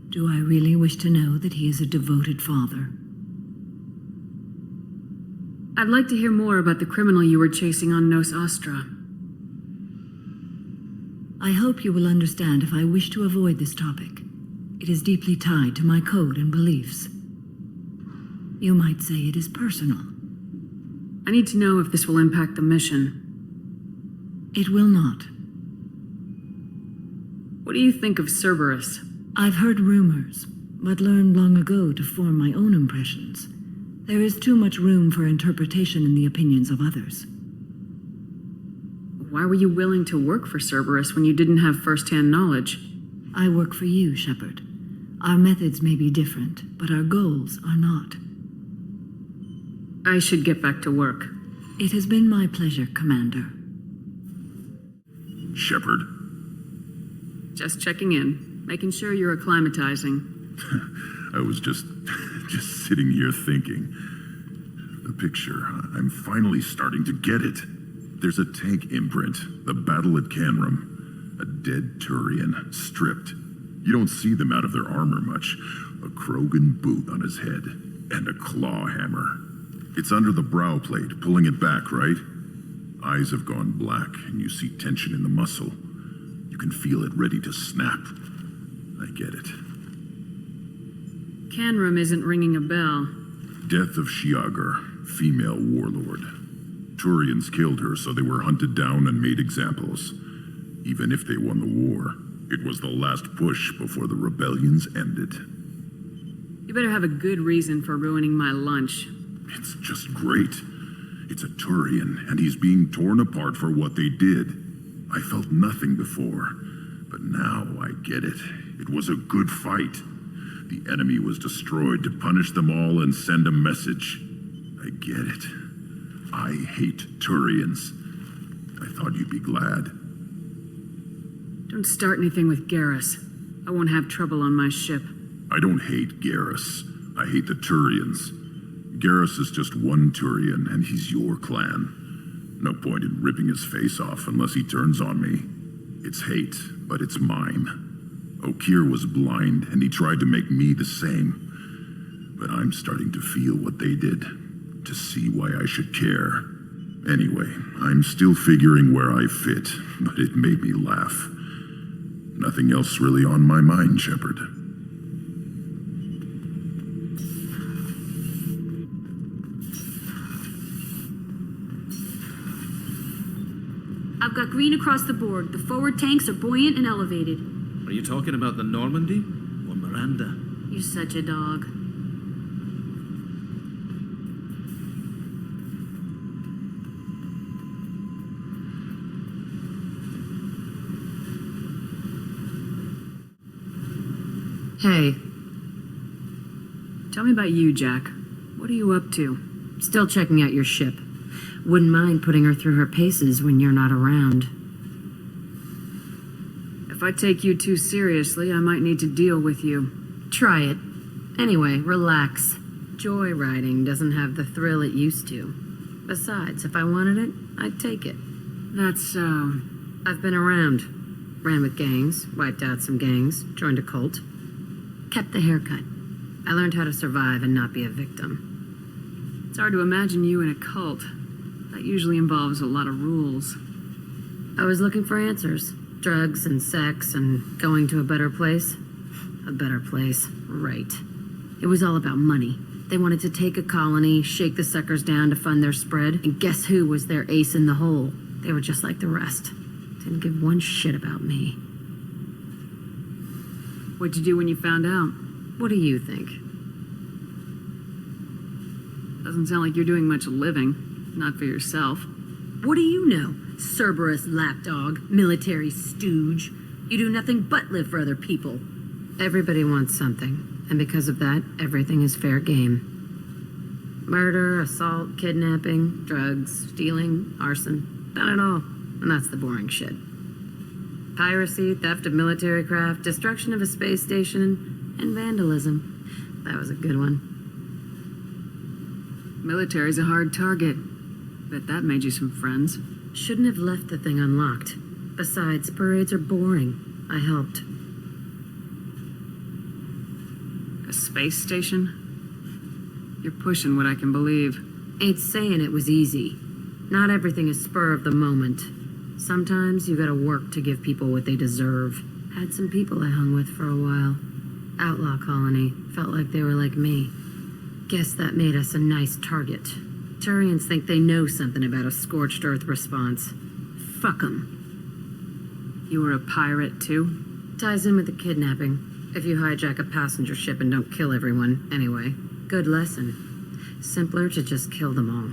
do I really wish to know that he is a devoted father? I'd like to hear more about the criminal you were chasing on Nos Astra. I hope you will understand if I wish to avoid this topic. It is deeply tied to my code and beliefs. You might say it is personal. I need to know if this will impact the mission. It will not. What do you think of Cerberus? I've heard rumors, but learned long ago to form my own impressions. There is too much room for interpretation in the opinions of others. Why were you willing to work for Cerberus when you didn't have first-hand knowledge? I work for you, Shepard. Our methods may be different, but our goals are not. I should get back to work. It has been my pleasure, Commander. Shepard? Just checking in, making sure you're acclimatizing. I was just just sitting here thinking. The picture, I'm finally starting to get it. There's a tank imprint, the battle at Canrum. A dead Turian, stripped. You don't see them out of their armor much. A Krogan boot on his head, and a claw hammer. It's under the brow plate, pulling it back, right? Eyes have gone black, and you see tension in the muscle. You can feel it ready to snap. I get it. Canrum isn't ringing a bell. Death of Shiagar, female warlord. Turians killed her, so they were hunted down and made examples. Even if they won the war, it was the last push before the rebellions ended. You better have a good reason for ruining my lunch. It's just great. It's a Turian, and he's being torn apart for what they did. I felt nothing before, but now I get it. It was a good fight. The enemy was destroyed to punish them all and send a message. I get it. I hate Turians. I thought you'd be glad. Don't start anything with Garrus. I won't have trouble on my ship. I don't hate Garrus. I hate the Turians. Garrus is just one Turian, and he's your clan. No point in ripping his face off unless he turns on me. It's hate, but it's mine. Okir was blind, and he tried to make me the same. But I'm starting to feel what they did, to see why I should care. Anyway, I'm still figuring where I fit, but it made me laugh. Nothing else really on my mind, Shepard. I've got green across the board. The forward tanks are buoyant and elevated. Are you talking about the Normandy or Miranda? You're such a dog. Hey. Tell me about you, Jack. What are you up to? Still checking out your ship. Wouldn't mind putting her through her paces when you're not around. If I take you too seriously, I might need to deal with you. Try it. Anyway, relax. Joyriding doesn't have the thrill it used to. Besides, if I wanted it, I'd take it. That's so... I've been around. Ran with gangs, wiped out some gangs, joined a cult. Kept the haircut. I learned how to survive and not be a victim. It's hard to imagine you in a cult. That usually involves a lot of rules. I was looking for answers. Drugs and sex and going to a better place. A better place, right. It was all about money. They wanted to take a colony, shake the suckers down to fund their spread, and guess who was their ace in the hole? They were just like the rest. Didn't give one shit about me. What'd you do when you found out? What do you think? Doesn't sound like you're doing much living. Not for yourself. What do you know? Cerberus lapdog, military stooge. You do nothing but live for other people. Everybody wants something, and because of that, everything is fair game. Murder, assault, kidnapping, drugs, stealing, arson. Done it all. And that's the boring shit. Piracy, theft of military craft, destruction of a space station, and vandalism. That was a good one. Military's a hard target. Bet that made you some friends. Shouldn't have left the thing unlocked. Besides, parades are boring. I helped. A space station? You're pushing what I can believe. Ain't saying it was easy. Not everything is spur of the moment. Sometimes you gotta work to give people what they deserve. Had some people I hung with for a while. Outlaw colony. Felt like they were like me. Guess that made us a nice target. Turians think they know something about a scorched earth response. Fuck 'em. You were a pirate, too? Ties in with the kidnapping. If you hijack a passenger ship and don't kill everyone, anyway. Good lesson. Simpler to just kill them all.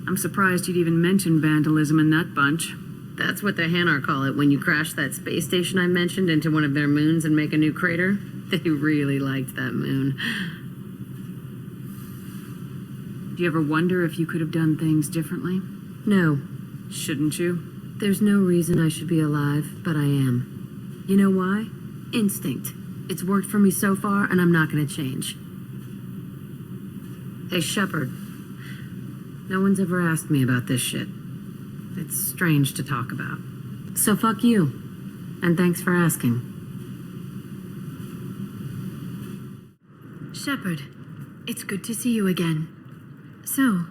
I'm surprised you'd even mention vandalism in that bunch. That's what the Hanar call it when you crash that space station I mentioned into one of their moons and make a new crater. They really liked that moon. Do you ever wonder if you could have done things differently? No. Shouldn't you? There's no reason I should be alive, but I am. You know why? Instinct. It's worked for me so far, and I'm not gonna change. Hey, Shepard. No one's ever asked me about this shit. It's strange to talk about. So fuck you. And thanks for asking. Shepard, it's good to see you again. So,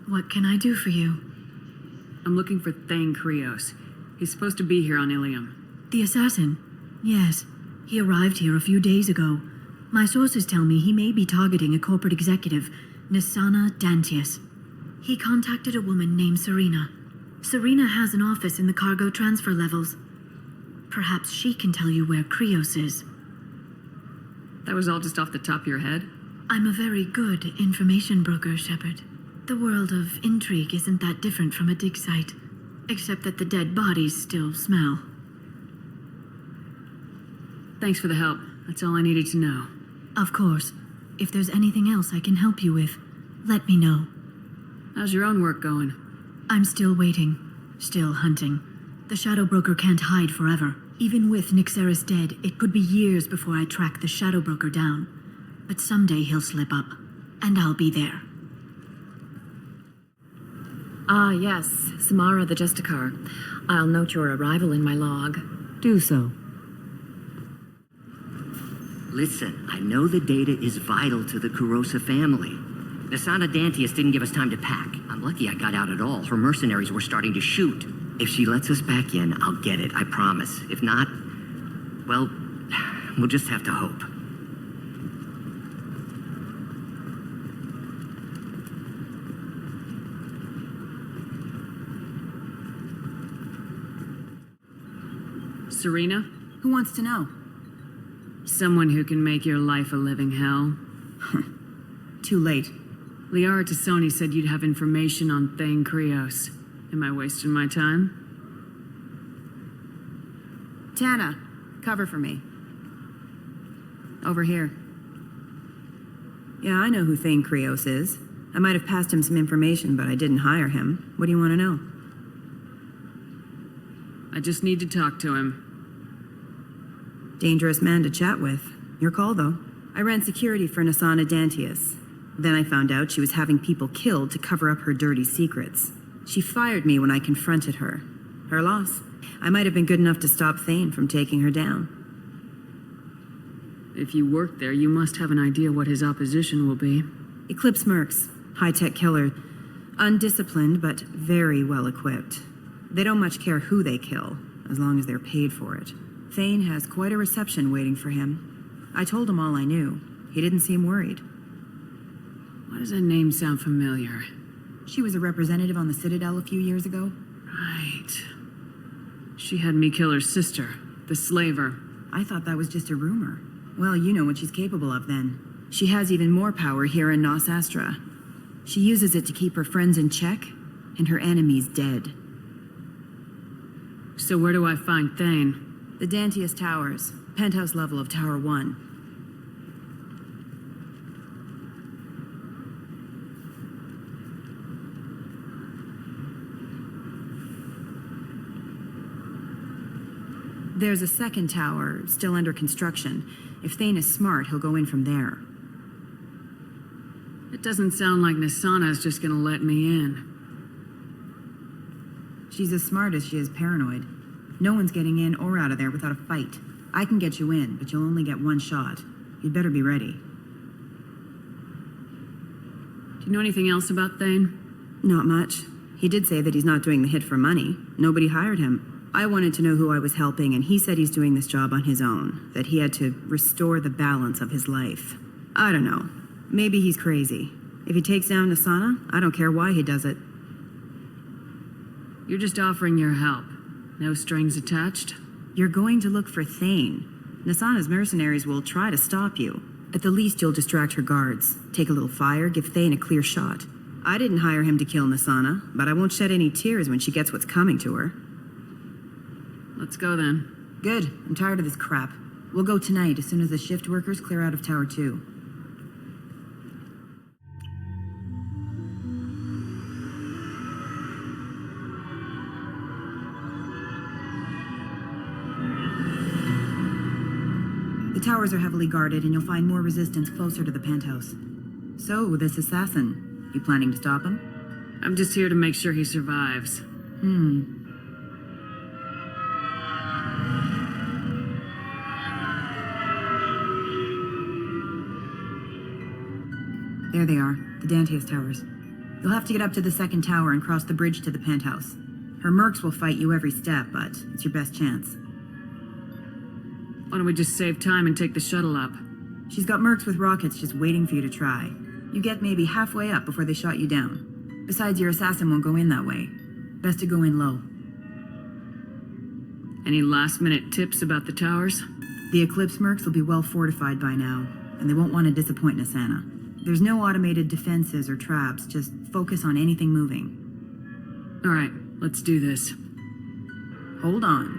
what can I do for you? I'm looking for Thane Krios. He's supposed to be here on Illium. The assassin? Yes. He arrived here a few days ago. My sources tell me he may be targeting a corporate executive, Nisana Dantius. He contacted a woman named Serena. Serena has an office in the cargo transfer levels. Perhaps she can tell you where Krios is. That was all just off the top of your head? I'm a very good information broker, Shepard. The world of intrigue isn't that different from a dig site, except that the dead bodies still smell. Thanks for the help. That's all I needed to know. Of course. If there's anything else I can help you with, let me know. How's your own work going? I'm still waiting. Still hunting. The Shadow Broker can't hide forever. Even with Nyxeris dead, it could be years before I track the Shadow Broker down. But someday he'll slip up, and I'll be there. Ah, yes, Samara the Justicar. I'll note your arrival in my log. Do so. Listen, I know the data is vital to the Kurosa family. Nisana Dantius didn't give us time to pack. I'm lucky I got out at all. Her mercenaries were starting to shoot. If she lets us back in, I'll get it, I promise. If not, well, we'll just have to hope. Serena? Who wants to know? Someone who can make your life a living hell. Too late. Liara Tassoni said you'd have information on Thane Krios. Am I wasting my time? Tana, cover for me. Over here. Yeah, I know who Thane Krios is. I might have passed him some information, but I didn't hire him. What do you want to know? I just need to talk to him. Dangerous man to chat with. Your call, though. I ran security for Nisana Dantius. Then I found out she was having people killed to cover up her dirty secrets. She fired me when I confronted her. Her loss. I might have been good enough to stop Thane from taking her down. If you work there, you must have an idea what his opposition will be. Eclipse mercs. High-tech killer. Undisciplined, but very well-equipped. They don't much care who they kill, as long as they're paid for it. Thane has quite a reception waiting for him. I told him all I knew. He didn't seem worried. Why does that name sound familiar? She was a representative on the Citadel a few years ago. Right. She had me kill her sister, the slaver. I thought that was just a rumor. Well, you know what she's capable of then. She has even more power here in Nos Astra. She uses it to keep her friends in check, and her enemies dead. So where do I find Thane? The Dantius Towers, penthouse level of Tower 1. There's a second tower, still under construction. If Thane is smart, he'll go in from there. It doesn't sound like Nisana's just gonna let me in. She's as smart as she is paranoid. No one's getting in or out of there without a fight. I can get you in, but you'll only get one shot. You'd better be ready. Do you know anything else about Thane? Not much. He did say that he's not doing the hit for money. Nobody hired him. I wanted to know who I was helping, and he said he's doing this job on his own, that he had to restore the balance of his life. I don't know. Maybe he's crazy. If he takes down Nisana, I don't care why he does it. You're just offering your help. No strings attached? You're going to look for Thane. Nisana's mercenaries will try to stop you. At the least, you'll distract her guards. Take a little fire, give Thane a clear shot. I didn't hire him to kill Nisana, but I won't shed any tears when she gets what's coming to her. Let's go then. Good. I'm tired of this crap. We'll go tonight as soon as the shift workers clear out of Tower 2. The towers are heavily guarded, and you'll find more resistance closer to the penthouse. So, this assassin, you planning to stop him? I'm just here to make sure he survives. There they are, the Dantius towers. You'll have to get up to the second tower and cross the bridge to the penthouse. Her mercs will fight you every step, but it's your best chance. Why don't we just save time and take the shuttle up? She's got mercs with rockets just waiting for you to try. You get maybe halfway up before they shot you down. Besides, your assassin won't go in that way. Best to go in low. Any last-minute tips about the towers? The Eclipse mercs will be well fortified by now, and they won't want to disappoint Nasana. There's no automated defenses or traps, just focus on anything moving. All right, let's do this. Hold on.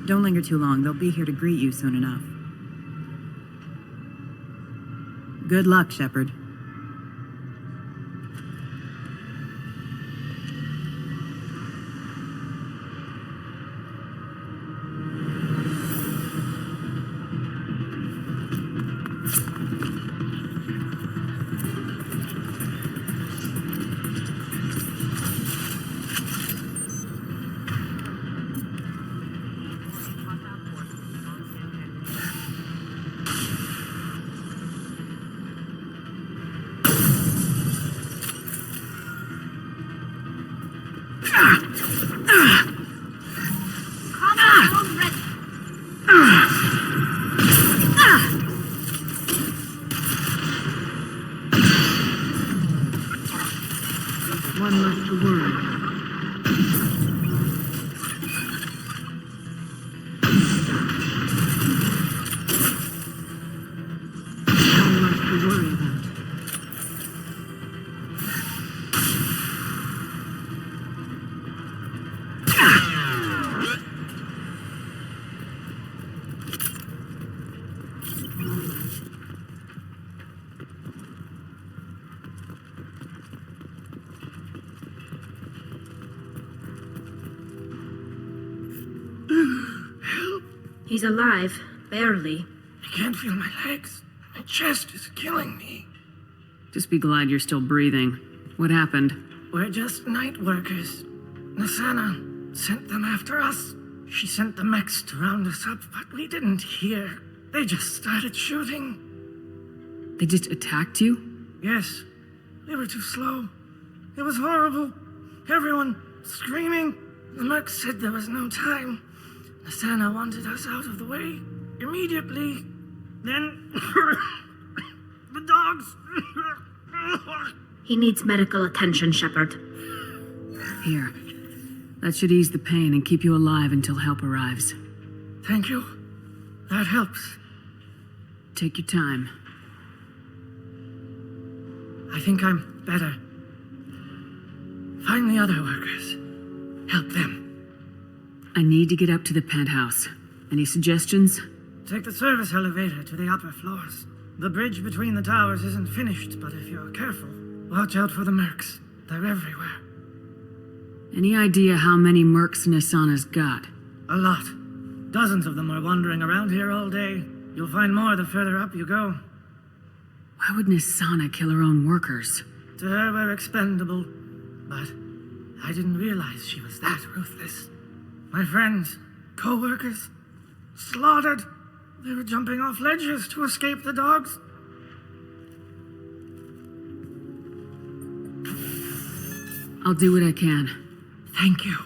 Don't linger too long. They'll be here to greet you soon enough. Good luck, Shepard. One left to worry. One left to worry about. He's alive, barely. I can't feel my legs. My chest is killing me. Just be glad you're still breathing. What happened? We're just night workers. Nasana sent them after us. She sent the mechs to round us up, but we didn't hear. They just started shooting. They just attacked you? Yes. We were too slow. It was horrible. Everyone screaming. The mechs said there was no time. Nasana wanted us out of the way immediately. Then the dogs. He needs medical attention, Shepard. Here. That should ease the pain and keep you alive until help arrives. Thank you. That helps. Take your time. I think I'm better. Find the other workers. Help them. I need to get up to the penthouse. Any suggestions? Take the service elevator to the upper floors. The bridge between the towers isn't finished, but if you're careful, watch out for the mercs. They're everywhere. Any idea how many mercs Nasana's got? A lot. Dozens of them are wandering around here all day. You'll find more the further up you go. Why would Nasana kill her own workers? To her, we're expendable. But I didn't realize she was that ruthless. My friends, co-workers, slaughtered. They were jumping off ledges to escape the dogs. I'll do what I can. Thank you.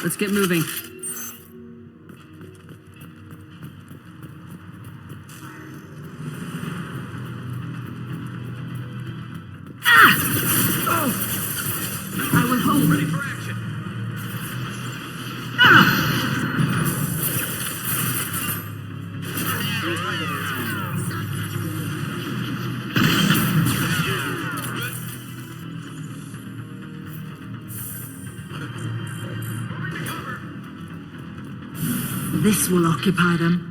Let's get moving. I was home. Ready for action. This will occupy them.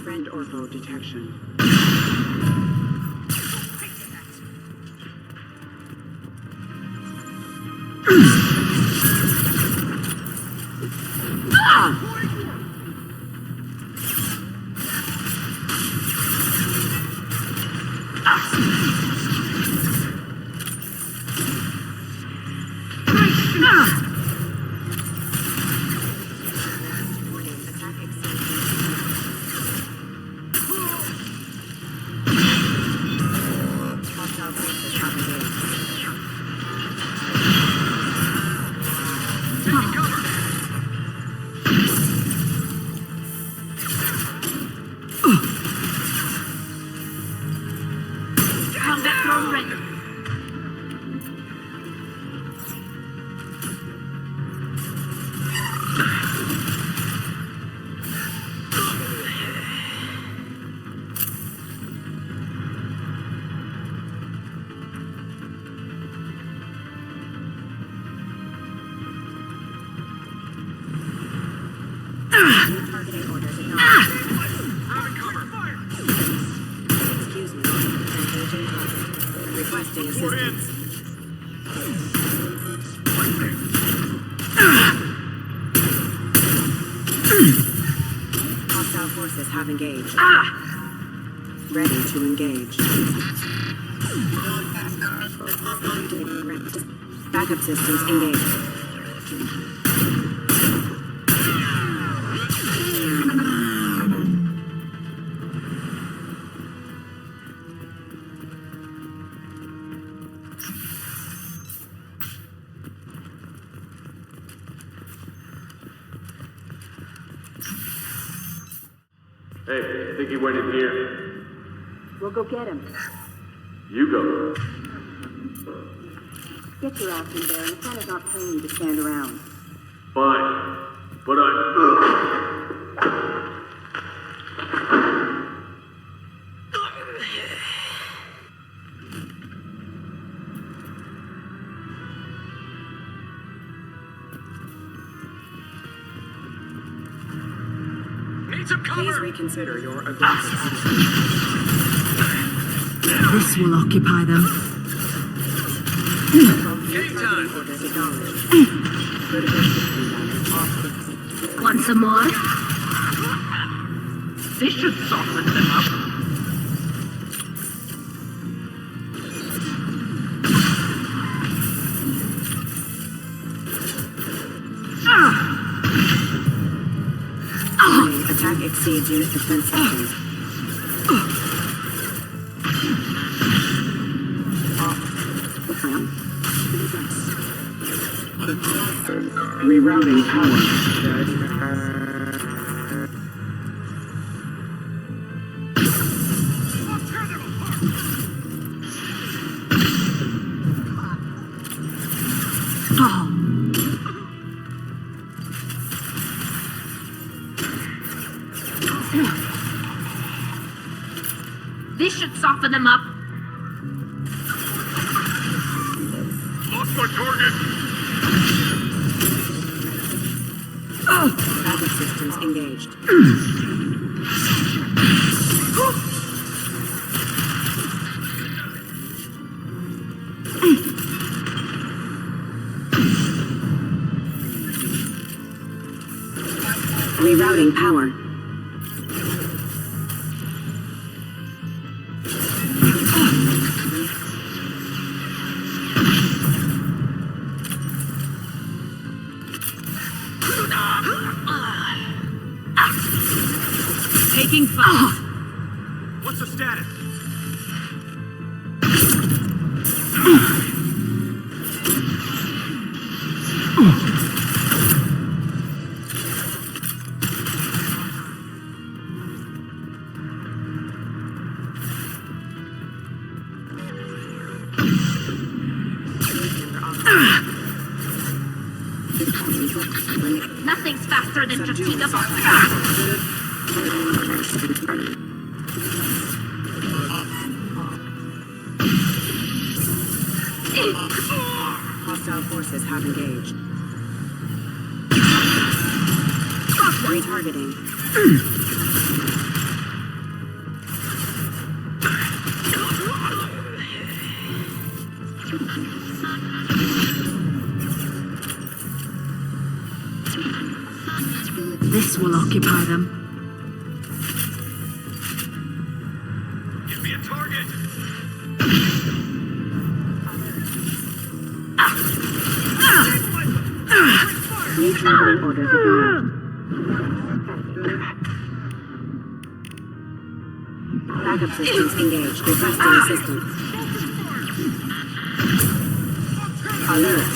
Friend or foe detection. Requesting assistance. Hostile forces have engaged. Ready to engage. Backup systems engaged. Hey, I think he went in here. We'll go get him. You go. Get your ass in there, and Santa's not paying you to stand around. Fine. But Please reconsider your aggressive attitude. This will occupy them. Game time. Orders acknowledged. Want some more? This should soften them up. Attack exceeds unit defense settings. Rerouting power. This should soften them up. lost my target. Backup systems engaged. Rerouting power. Taking fire. What's the status? Nothing's faster than just take a bomb. Hostile forces have engaged. Retargeting. This will occupy them. Give me a target! Backup systems engaged. Requesting assistance. Alert.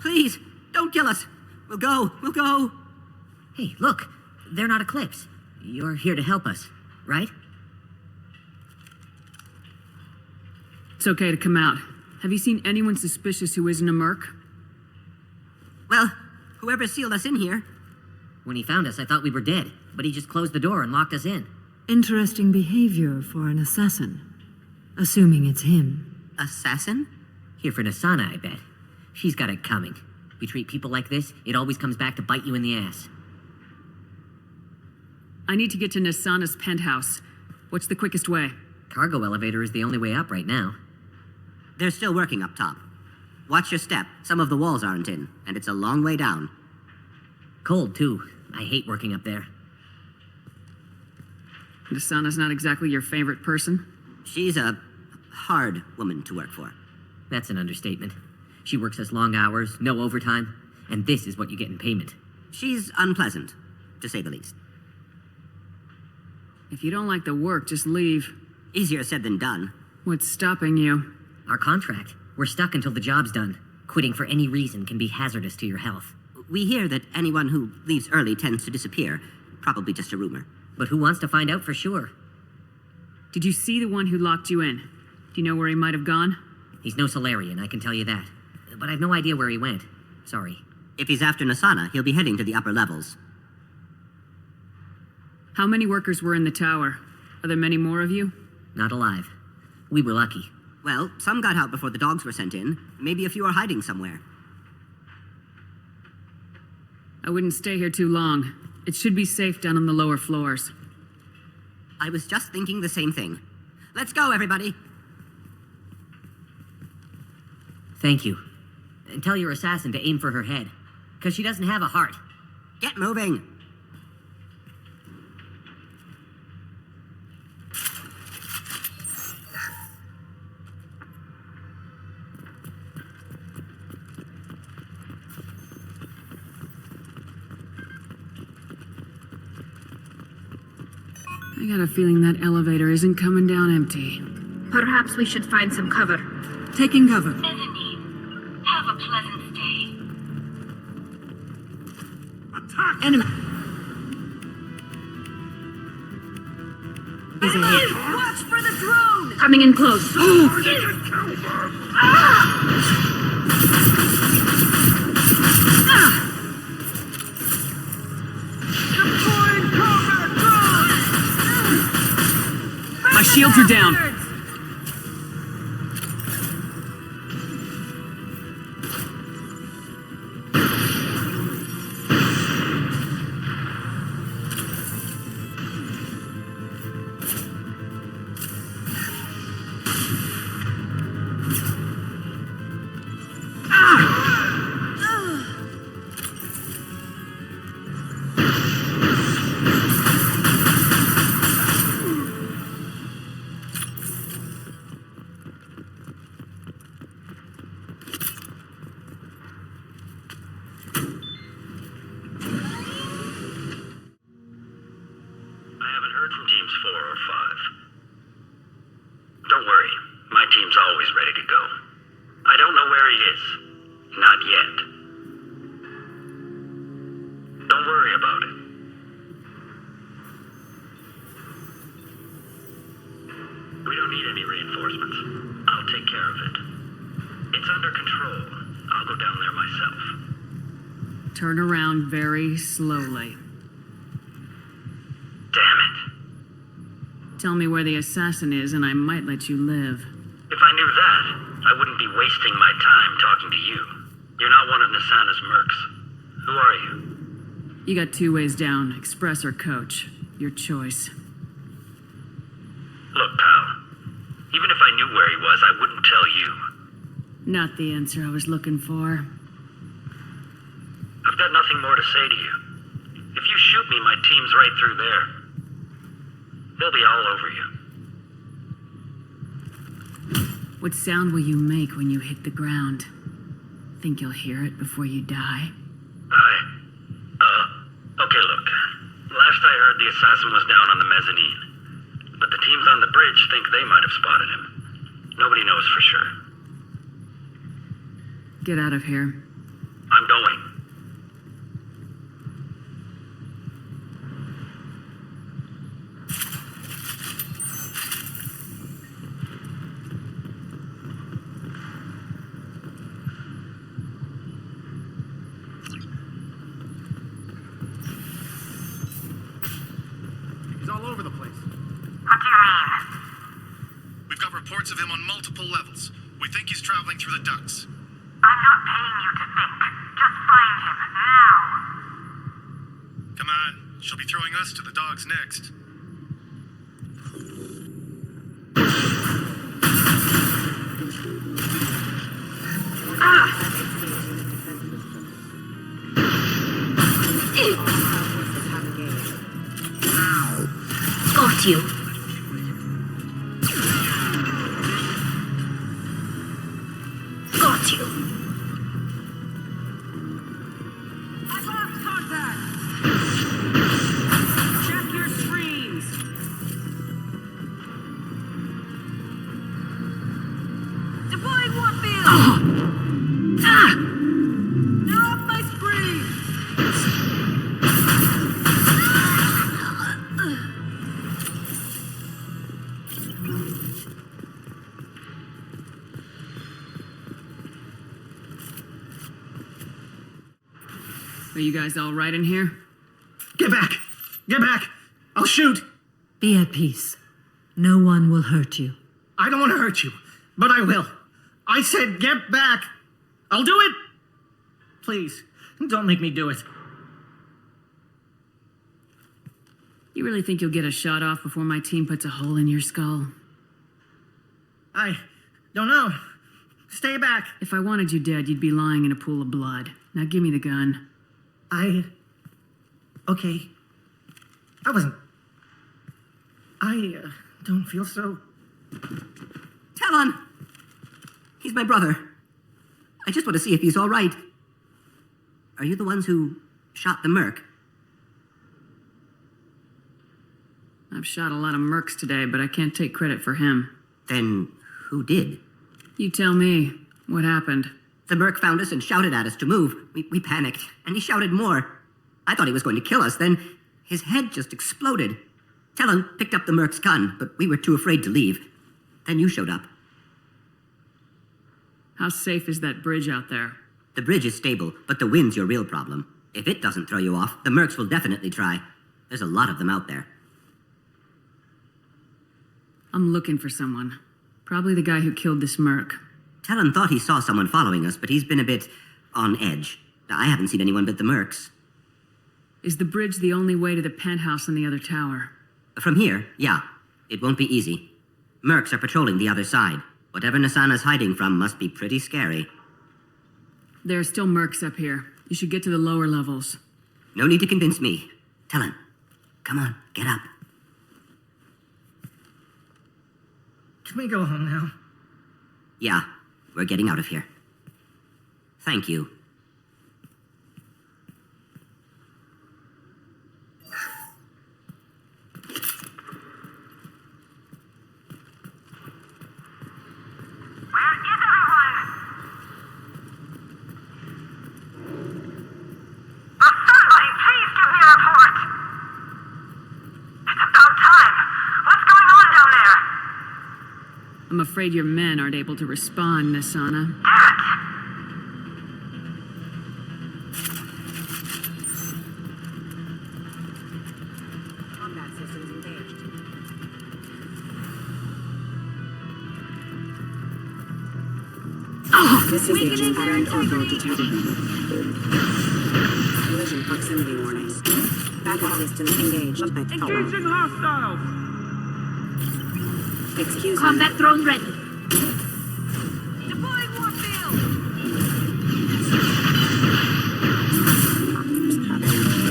Please, don't kill us. We'll go. Hey, look, they're not Eclipse. You're here to help us, right? It's okay to come out. Have you seen anyone suspicious who isn't a merc? Well, whoever sealed us in here. When he found us, I thought we were dead, but he just closed the door and locked us in. Interesting behavior for an assassin. Assuming it's him. Assassin? Here for Nasana, I bet. She's got it coming. You treat people like this, it always comes back to bite you in the ass. I need to get to Nasana's penthouse. What's the quickest way? Cargo elevator is the only way up right now. They're still working up top. Watch your step. Some of the walls aren't in, and it's a long way down. Cold, too. I hate working up there. Nasana's not exactly your favorite person? She's a hard woman to work for. That's an understatement. She works us long hours, no overtime, and this is what you get in payment. She's unpleasant, to say the least. If you don't like the work, just leave. Easier said than done. What's stopping you? Our contract. We're stuck until the job's done. Quitting for any reason can be hazardous to your health. We hear that anyone who leaves early tends to disappear. Probably just a rumor. But who wants to find out for sure? Did you see the one who locked you in? Do you know where he might have gone? He's no Solarian, I can tell you that. But I've no idea where he went. Sorry. If he's after Nasana, he'll be heading to the upper levels. How many workers were in the tower? Are there many more of you? Not alive. We were lucky. Well, some got out before the dogs were sent in. Maybe a few are hiding somewhere. I wouldn't stay here too long. It should be safe down on the lower floors. I was just thinking the same thing. Let's go, everybody! Thank you. And tell your assassin to aim for her head. Because she doesn't have a heart. Get moving! I got a feeling that elevator isn't coming down empty. Perhaps we should find some cover. Taking cover. Have a pleasant stay. Attack! Enemy. Watch for the drone! Coming in close. My shields are down. We don't need any reinforcements. I'll take care of it. It's under control. I'll go down there myself. Turn around very slowly. Damn it. Tell me where the assassin is and I might let you live. If I knew that, I wouldn't be wasting my time talking to you. You're not one of Nasana's mercs. Who are you? You got 2 ways down, express or coach. Your choice. Look, pal. Even if I knew where he was, I wouldn't tell you. Not the answer I was looking for. I've got nothing more to say to you. If you shoot me, my team's right through there. They'll be all over you. What sound will you make when you hit the ground? Think you'll hear it before you die? Okay, look. Last I heard, the assassin was down on the mezzanine. But the teams on the bridge think they might have spotted him. Nobody knows for sure. Get out of here. I'm going. He's all over the place. What do you mean? We've got reports of him on multiple levels. We think he's traveling through the ducts. I'm not paying you to think. Just find him, now. Come on, she'll be throwing us to the dogs next. Got you. Got you. I've lost contact! Check your screens! Deploying warfield! They're off my screen! Are you guys all right in here? Get back! Get back! I'll shoot! Be at peace. No one will hurt you. I don't want to hurt you, but I will. I said get back! I'll do it! Please, don't make me do it. You really think you'll get a shot off before my team puts a hole in your skull? I don't know. Stay back. If I wanted you dead, you'd be lying in a pool of blood. Now give me the gun. Okay. I wasn't... I don't feel so... Talon! He's my brother. I just want to see if he's all right. Are you the ones who shot the merc? I've shot a lot of mercs today, but I can't take credit for him. Then who did? You tell me. What happened? The merc found us and shouted at us to move. We panicked, and he shouted more. I thought he was going to kill us. Then his head just exploded. Talon picked up the merc's gun, but we were too afraid to leave. Then you showed up. How safe is that bridge out there? The bridge is stable, but the wind's your real problem. If it doesn't throw you off, the mercs will definitely try. There's a lot of them out there. I'm looking for someone. Probably the guy who killed this merc. Talon thought he saw someone following us, but he's been a bit on edge. I haven't seen anyone but the mercs. Is the bridge the only way to the penthouse in the other tower? From here, yeah. It won't be easy. Mercs are patrolling the other side. Whatever Nasana's hiding from must be pretty scary. There are still mercs up here. You should get to the lower levels. No need to convince me. Talon, come on, get up. Can we go home now? Yeah, we're getting out of here. Thank you. I'm afraid your men aren't able to respond, Nisana. Combat systems engaged. Disengaging parent orbital detected. Collision proximity warnings. Backup systems engaged. Engaging hostiles! Excuse me. Combat drone ready. Deploying warfield!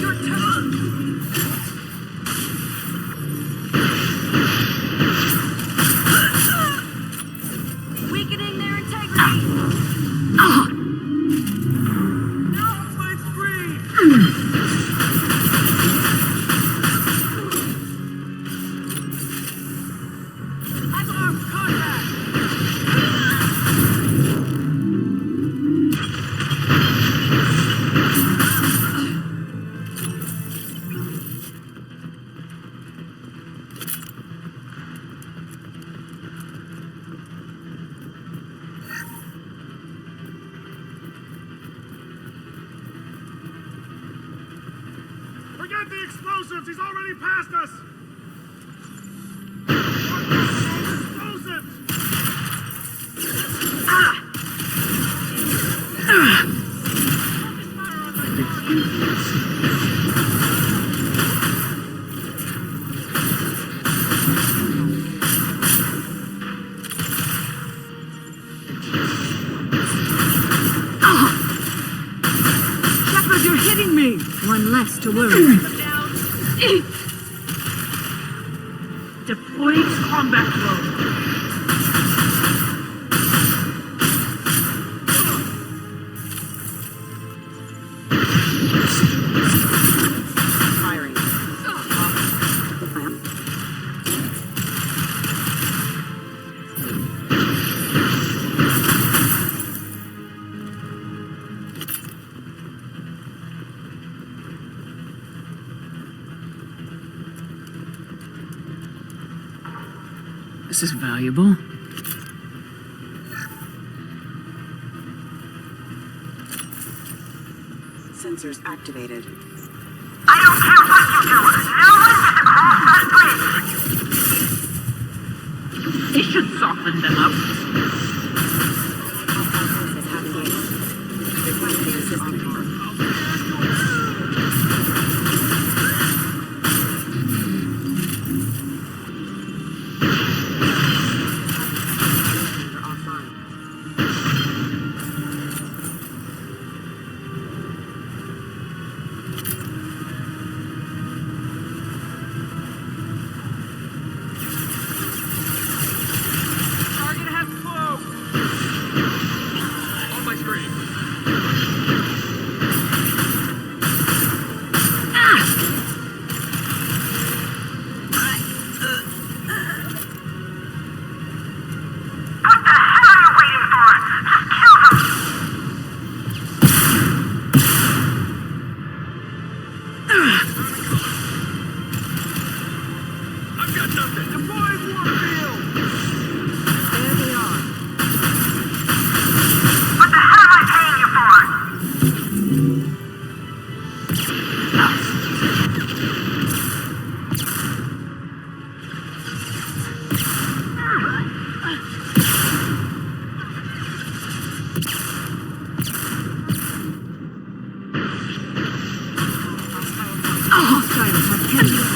Your turn! Weakening their integrity! Now off my screen! I've lost contact! Forget the explosives! He's already past us! Explosives! Shepard, you're hitting me! One less to worry. Deploying combat drone. Firing. Clamp. This is valuable. Sensors activated. I don't care what you do. No one gets across that bridge. This should soften them up. Process have engaged. Requesting system power. Target has closed! On my screen. What the hell are you waiting for? Just kill them. I've got nothing! Deploying warfield! There they are. What the hell am I paying you for? Hostiles have captured.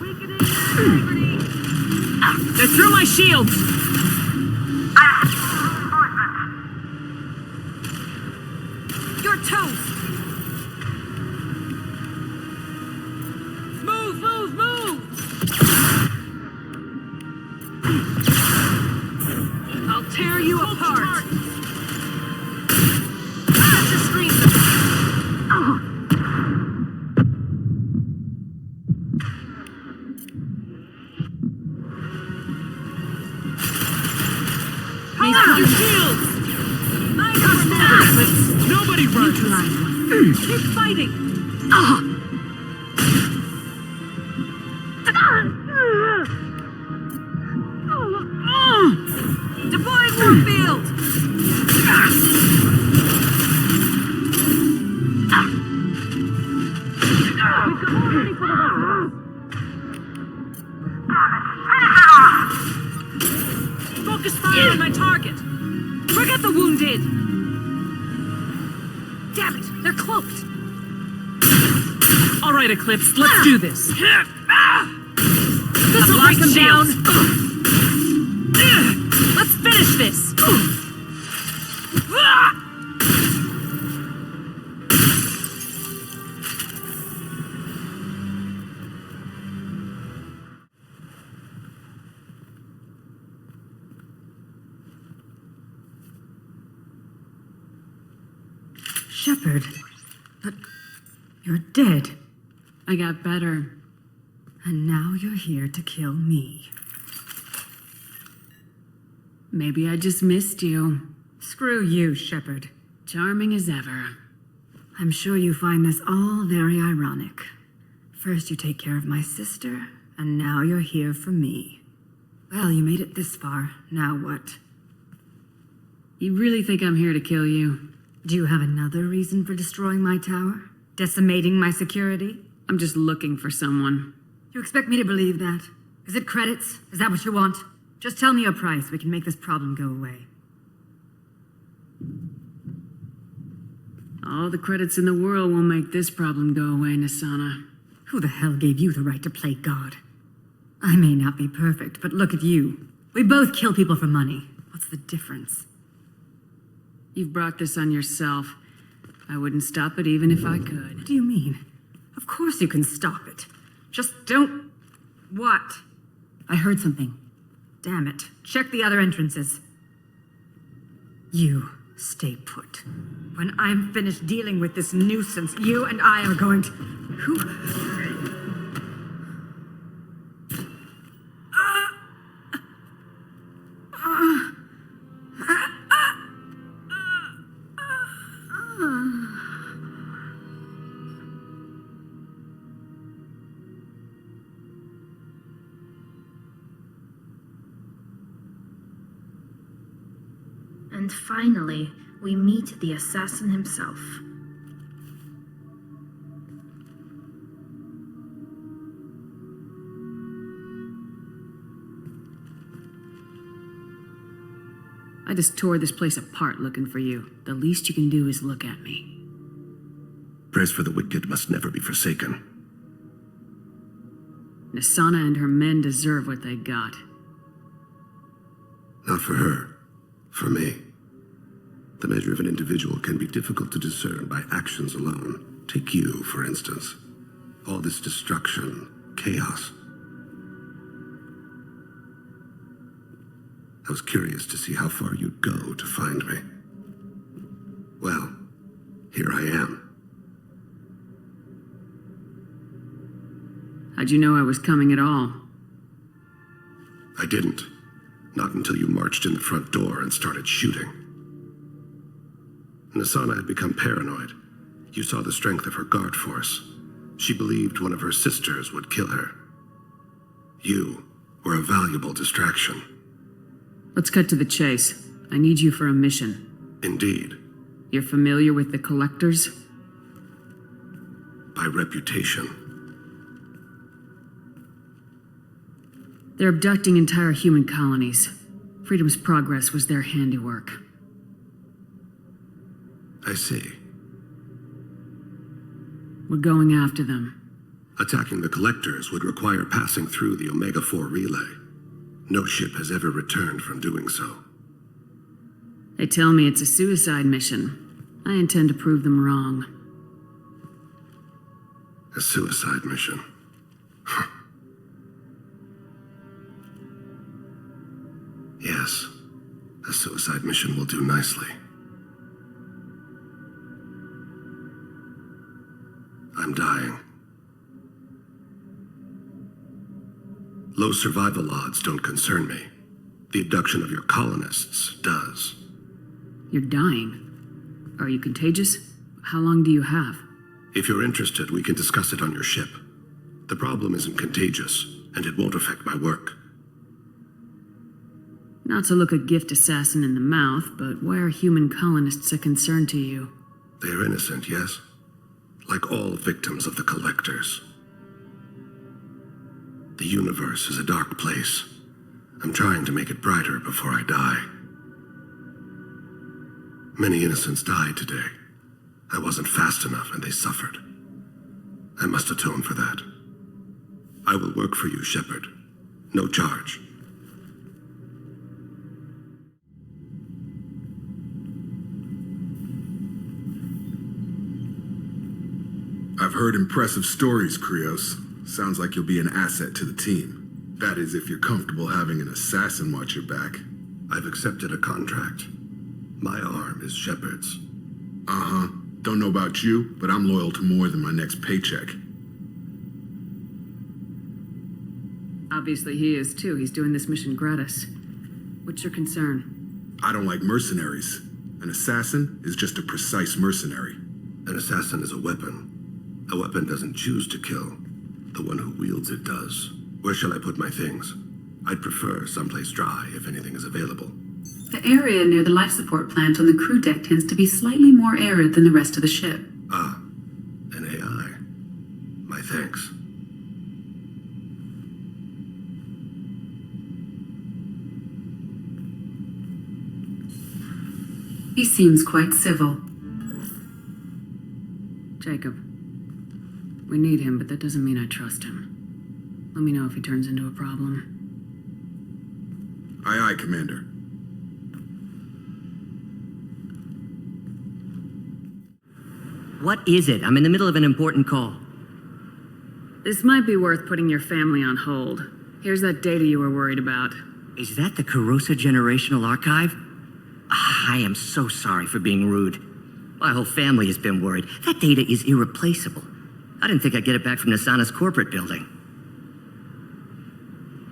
Weakening their integrity! They're through my shields! You're toast! Move, move, move! I'll tear you apart! Your shields! Nobody runs! Keep fighting! waiting for the rest of us. Focus fire on my target. Forget the wounded. Damn it, they're cloaked. All right, Eclipse, let's do this. This'll break them down. Let's finish this. Shepard, but you're dead. I got better. And now you're here to kill me. Maybe I just missed you. Screw you, Shepard. Charming as ever. I'm sure you find this all very ironic. First you take care of my sister, and now you're here for me. Well, you made it this far. Now what? You really think I'm here to kill you? Do you have another reason for destroying my tower? Decimating my security? I'm just looking for someone. You expect me to believe that? Is it credits? Is that what you want? Just tell me a price. We can make this problem go away. All the credits in the world won't make this problem go away, Nasana. Who the hell gave you the right to play God? I may not be perfect, but look at you. We both kill people for money. What's the difference? You've brought this on yourself. I wouldn't stop it even if I could. What do you mean? Of course you can stop it. Just don't... What? I heard something. Damn it. Check the other entrances. You stay put. When I'm finished dealing with this nuisance, you and I are going to... Who... And finally, we meet the assassin himself. I just tore this place apart looking for you. The least you can do is look at me. Prayers for the wicked must never be forsaken. Nasana and her men deserve what they got. Not for her. For me. The measure of an individual can be difficult to discern by actions alone. Take you, for instance. All this destruction, chaos. I was curious to see how far you'd go to find me. Well, here I am. How'd you know I was coming at all? I didn't. Not until you marched in the front door and started shooting. Nasana had become paranoid. You saw the strength of her guard force. She believed one of her sisters would kill her. You were a valuable distraction. Let's cut to the chase. I need you for a mission. Indeed. You're familiar with the Collectors? By reputation. They're abducting entire human colonies. Freedom's Progress was their handiwork. I see. We're going after them. Attacking the Collectors would require passing through the Omega-4 relay. No ship has ever returned from doing so. They tell me it's a suicide mission. I intend to prove them wrong. A suicide mission? Yes, a suicide mission will do nicely. I'm dying. Low survival odds don't concern me. The abduction of your colonists does. You're dying. Are you contagious? How long do you have? If you're interested, we can discuss it on your ship. The problem isn't contagious, and it won't affect my work. Not to look a gift assassin in the mouth, but why are human colonists a concern to you? They are innocent, yes? Like all victims of the Collectors. The universe is a dark place. I'm trying to make it brighter before I die. Many innocents died today. I wasn't fast enough and they suffered. I must atone for that. I will work for you, Shepard. No charge. I've heard impressive stories, Krios. Sounds like you'll be an asset to the team. That is, if you're comfortable having an assassin watch your back. I've accepted a contract. My arm is Shepard's. Uh-huh. Don't know about you, but I'm loyal to more than my next paycheck. Obviously he is too. He's doing this mission gratis. What's your concern? I don't like mercenaries. An assassin is just a precise mercenary. An assassin is a weapon. A weapon doesn't choose to kill. The one who wields it does. Where shall I put my things? I'd prefer someplace dry if anything is available. The area near the life support plant on the crew deck tends to be slightly more arid than the rest of the ship. Ah, an AI. My thanks. He seems quite civil. Jacob. We need him, but that doesn't mean I trust him. Let me know if he turns into a problem. Aye, aye, Commander. What is it? I'm in the middle of an important call. This might be worth putting your family on hold. Here's that data you were worried about. Is that the Carosa Generational Archive? I am so sorry for being rude. My whole family has been worried. That data is irreplaceable. I didn't think I'd get it back from Nasana's corporate building.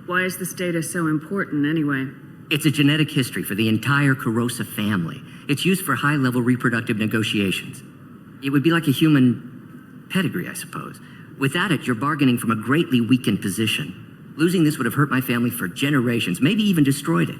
Why is this data so important anyway? It's a genetic history for the entire Carosa family. It's used for high-level reproductive negotiations. It would be like a human pedigree, I suppose. Without it, you're bargaining from a greatly weakened position. Losing this would have hurt my family for generations, maybe even destroyed it.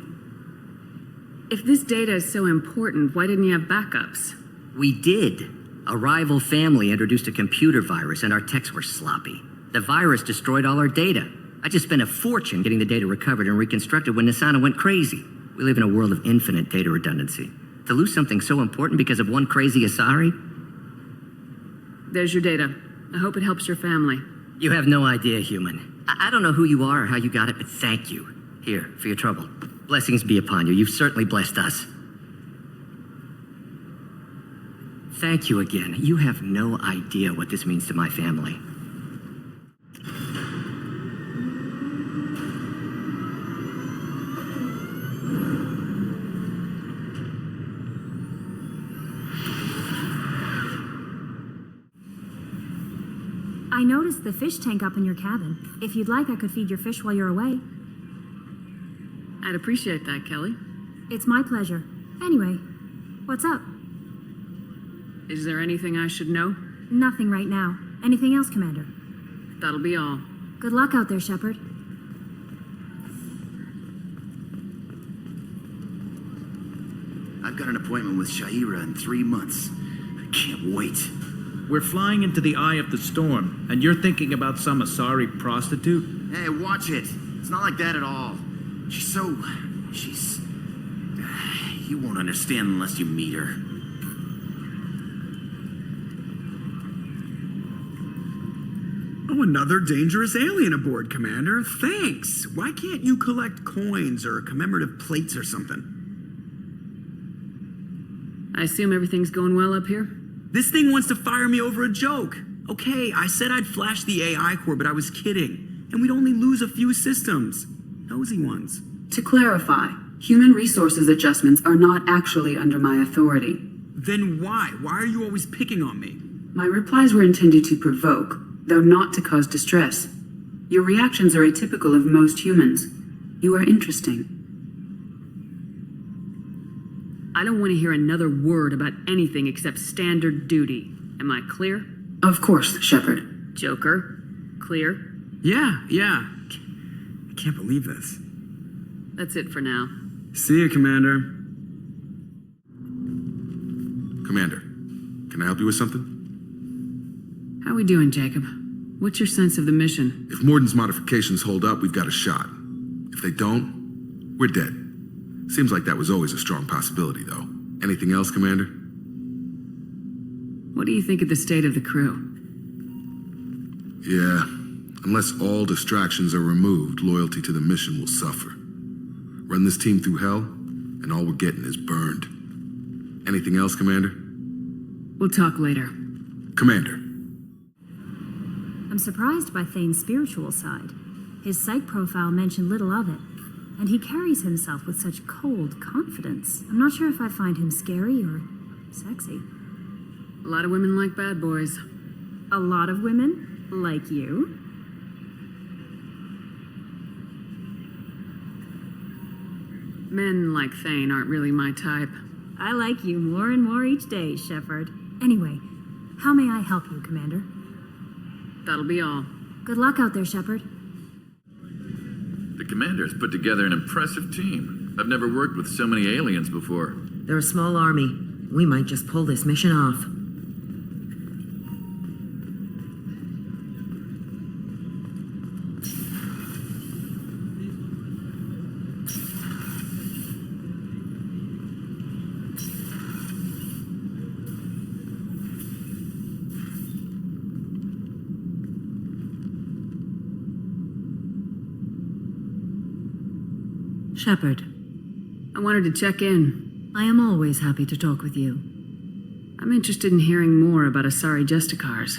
If this data is so important, why didn't you have backups? We did. A rival family introduced a computer virus and our techs were sloppy. The virus destroyed all our data. I just spent a fortune getting the data recovered and reconstructed when Nasana went crazy. We live in a world of infinite data redundancy. To lose something so important because of one crazy Asari? There's your data. I hope it helps your family. You have no idea, human. I don't know who you are or how you got it, but thank you. Here, for your trouble. Blessings be upon you. You've certainly blessed us. Thank you again. You have no idea what this means to my family. I noticed the fish tank up in your cabin. If you'd like, I could feed your fish while you're away. I'd appreciate that, Kelly. It's my pleasure. Anyway, what's up? Is there anything I should know? Nothing right now. Anything else, Commander? That'll be all. Good luck out there, Shepard. I've got an appointment with Shaira in 3 months. I can't wait. We're flying into the eye of the storm, and you're thinking about some Asari prostitute? Hey, watch it. It's not like that at all. She's... You won't understand unless you meet her. Oh, another dangerous alien aboard, Commander. Thanks. Why can't you collect coins or commemorative plates or something? I assume everything's going well up here? This thing wants to fire me over a joke. Okay, I said I'd flash the AI core, but I was kidding. And we'd only lose a few systems. Nosy ones. To clarify, human resources adjustments are not actually under my authority. Then why? Why are you always picking on me? My replies were intended to provoke, though not to cause distress. Your reactions are atypical of most humans. You are interesting. I don't want to hear another word about anything except standard duty. Am I clear? Of course, Shepard. Joker. Clear? Yeah. I can't believe this. That's it for now. See you, Commander. Commander, can I help you with something? How we doing, Jacob? What's your sense of the mission? If Mordin's modifications hold up, we've got a shot. If they don't, we're dead. Seems like that was always a strong possibility, though. Anything else, Commander? What do you think of the state of the crew? Yeah, unless all distractions are removed, loyalty to the mission will suffer. Run this team through hell, and all we're getting is burned. Anything else, Commander? We'll talk later. Commander. I'm surprised by Thane's spiritual side. His psych profile mentioned little of it, and he carries himself with such cold confidence. I'm not sure if I find him scary or sexy. A lot of women like bad boys. A lot of women? Like you? Men like Thane aren't really my type. I like you more and more each day, Shepard. Anyway, how may I help you, Commander? That'll be all. Good luck out there, Shepard. The commander's put together an impressive team. I've never worked with so many aliens before. They're a small army. We might just pull this mission off. Shepard. I wanted to check in. I am always happy to talk with you. I'm interested in hearing more about Asari Justicars.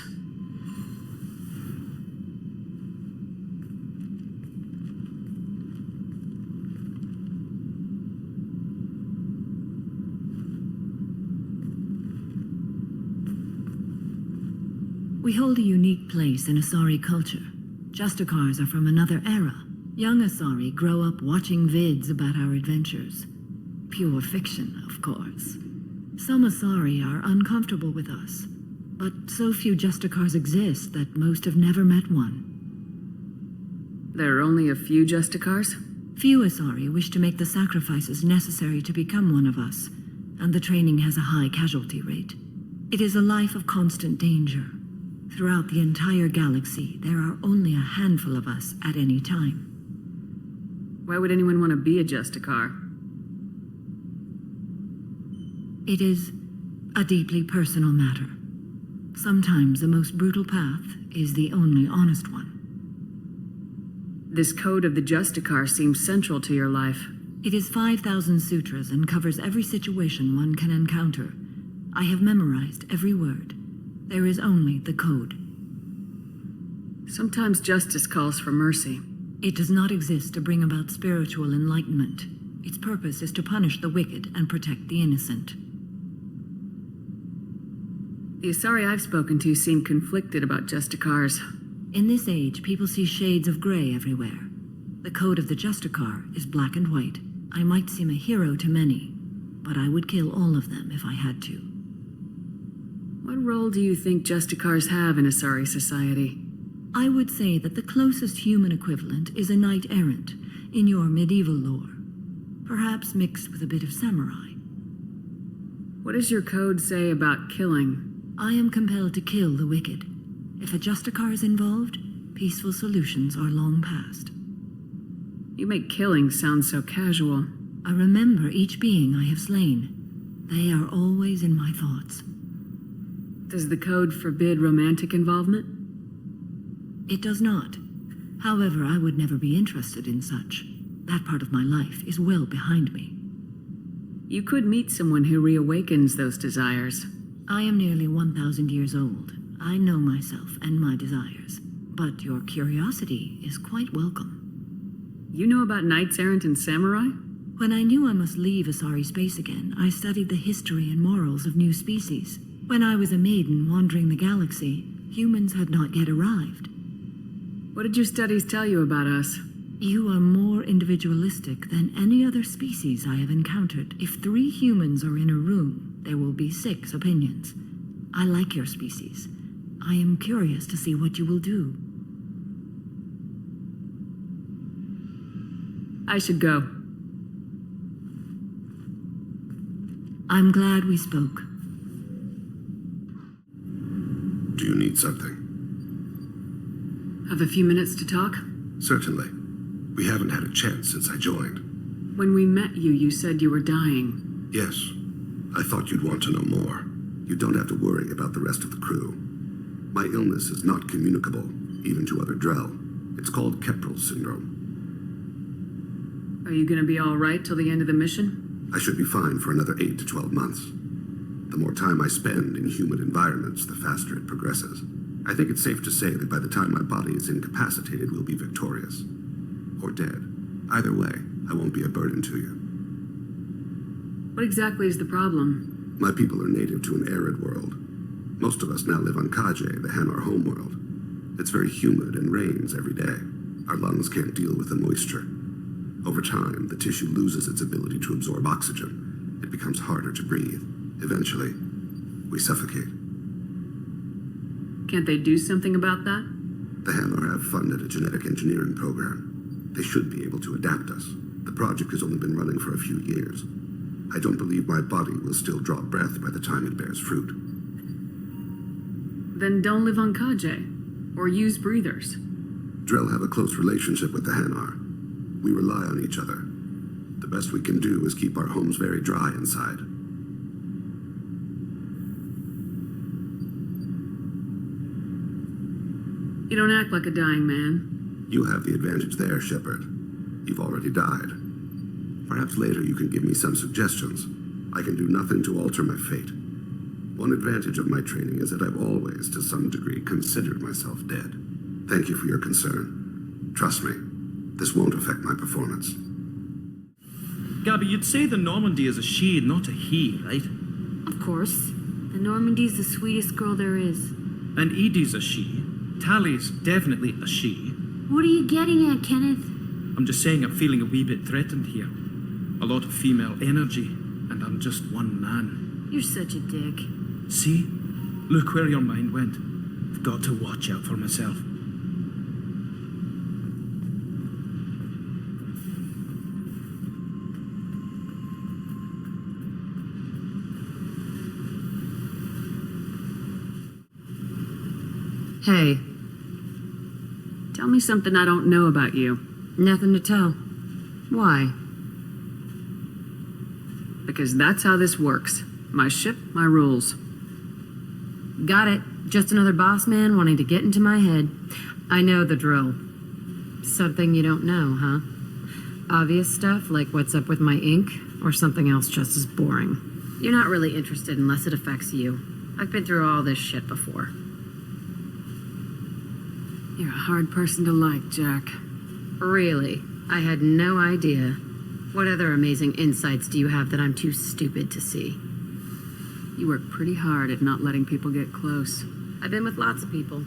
We hold a unique place in Asari culture. Justicars are from another era. Young Asari grow up watching vids about our adventures. Pure fiction, of course. Some Asari are uncomfortable with us, but so few Justicars exist that most have never met one. There are only a few Justicars? Few Asari wish to make the sacrifices necessary to become one of us, and the training has a high casualty rate. It is a life of constant danger. Throughout the entire galaxy, there are only a handful of us at any time. Why would anyone want to be a Justicar? It is a deeply personal matter. Sometimes the most brutal path is the only honest one. This code of the Justicar seems central to your life. It is 5,000 sutras and covers every situation one can encounter. I have memorized every word. There is only the code. Sometimes justice calls for mercy. It does not exist to bring about spiritual enlightenment. Its purpose is to punish the wicked and protect the innocent. The Asari I've spoken to seem conflicted about Justicars. In this age, people see shades of gray everywhere. The code of the Justicar is black and white. I might seem a hero to many, but I would kill all of them if I had to. What role do you think Justicars have in Asari society? I would say that the closest human equivalent is a knight-errant in your medieval lore, perhaps mixed with a bit of samurai. What does your code say about killing? I am compelled to kill the wicked. If a Justicar is involved, peaceful solutions are long past. You make killing sound so casual. I remember each being I have slain. They are always in my thoughts. Does the code forbid romantic involvement? It does not. However, I would never be interested in such. That part of my life is well behind me. You could meet someone who reawakens those desires. I am nearly 1,000 years old. I know myself and my desires. But your curiosity is quite welcome. You know about knights errant and samurai? When I knew I must leave Asari space again, I studied the history and morals of new species. When I was a maiden wandering the galaxy, humans had not yet arrived. What did your studies tell you about us? You are more individualistic than any other species I have encountered. If 3 humans are in a room, there will be 6 opinions. I like your species. I am curious to see what you will do. I should go. I'm glad we spoke. Do you need something? Have a few minutes to talk? Certainly. We haven't had a chance since I joined. When we met you, you said you were dying. Yes. I thought you'd want to know more. You don't have to worry about the rest of the crew. My illness is not communicable, even to other Drell. It's called Keprel syndrome. Are you gonna be alright till the end of the mission? I should be fine for another 8 to 12 months. The more time I spend in humid environments, the faster it progresses. I think it's safe to say that by the time my body is incapacitated, we'll be victorious. Or dead. Either way, I won't be a burden to you. What exactly is the problem? My people are native to an arid world. Most of us now live on Kaje, the Hanar homeworld. It's very humid and rains every day. Our lungs can't deal with the moisture. Over time, the tissue loses its ability to absorb oxygen. It becomes harder to breathe. Eventually, we suffocate. Can't they do something about that? The Hanar have funded a genetic engineering program. They should be able to adapt us. The project has only been running for a few years. I don't believe my body will still draw breath by the time it bears fruit. Then don't live on Kaje. Or use breathers. Drell have a close relationship with the Hanar. We rely on each other. The best we can do is keep our homes very dry inside. You don't act like a dying man. You have the advantage there, Shepard. You've already died. Perhaps later you can give me some suggestions. I can do nothing to alter my fate. One advantage of my training is that I've always, to some degree, considered myself dead. Thank you for your concern. Trust me, this won't affect my performance. Gabby, you'd say the Normandy is a she, not a he, right? Of course. The Normandy's the sweetest girl there is. And Edie's a she. Tally's definitely a she. What are you getting at, Kenneth? I'm just saying I'm feeling a wee bit threatened here. A lot of female energy, and I'm just one man. You're such a dick. See? Look where your mind went. I've got to watch out for myself. Hey. Tell me something I don't know about you. Nothing to tell. Why? Because that's how this works. My ship, my rules. Got it. Just another boss man wanting to get into my head. I know the drill. Something you don't know, huh? Obvious stuff like what's up with my ink, or something else just as boring. You're not really interested unless it affects you. I've been through all this shit before. You're a hard person to like, Jack. Really? I had no idea. What other amazing insights do you have that I'm too stupid to see? You work pretty hard at not letting people get close. I've been with lots of people.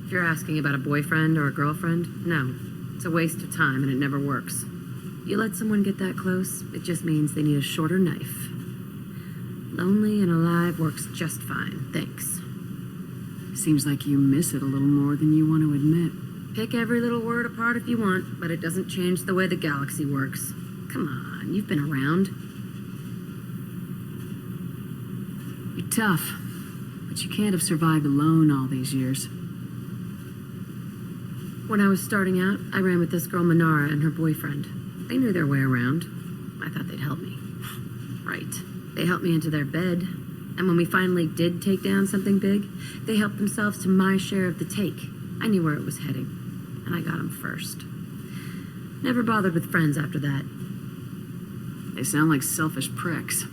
If you're asking about a boyfriend or a girlfriend, no. It's a waste of time and it never works. You let someone get that close, it just means they need a shorter knife. Lonely and alive works just fine, thanks. Seems like you miss it a little more than you want to admit. Pick every little word apart if you want, but it doesn't change the way the galaxy works. Come on, you've been around. You're tough, but you can't have survived alone all these years. When I was starting out, I ran with this girl Manara and her boyfriend. They knew their way around. I thought they'd help me. Right. They helped me into their bed. And when we finally did take down something big, they helped themselves to my share of the take. I knew where it was heading. And I got them first. Never bothered with friends after that. They sound like selfish pricks.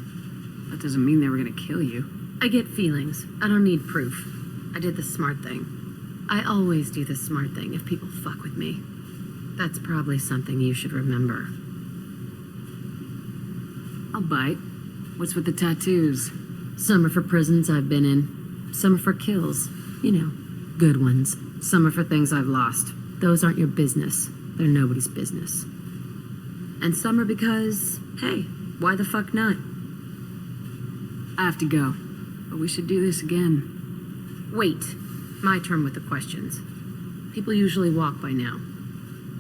That doesn't mean they were gonna kill you. I get feelings. I don't need proof. I did the smart thing. I always do the smart thing if people fuck with me. That's probably something you should remember. I'll bite. What's with the tattoos? Some are for prisons I've been in. Some are for kills. You know, good ones. Some are for things I've lost. Those aren't your business. They're nobody's business. And some are because, hey, why the fuck not? I have to go, but we should do this again. Wait. My turn with the questions. People usually walk by now.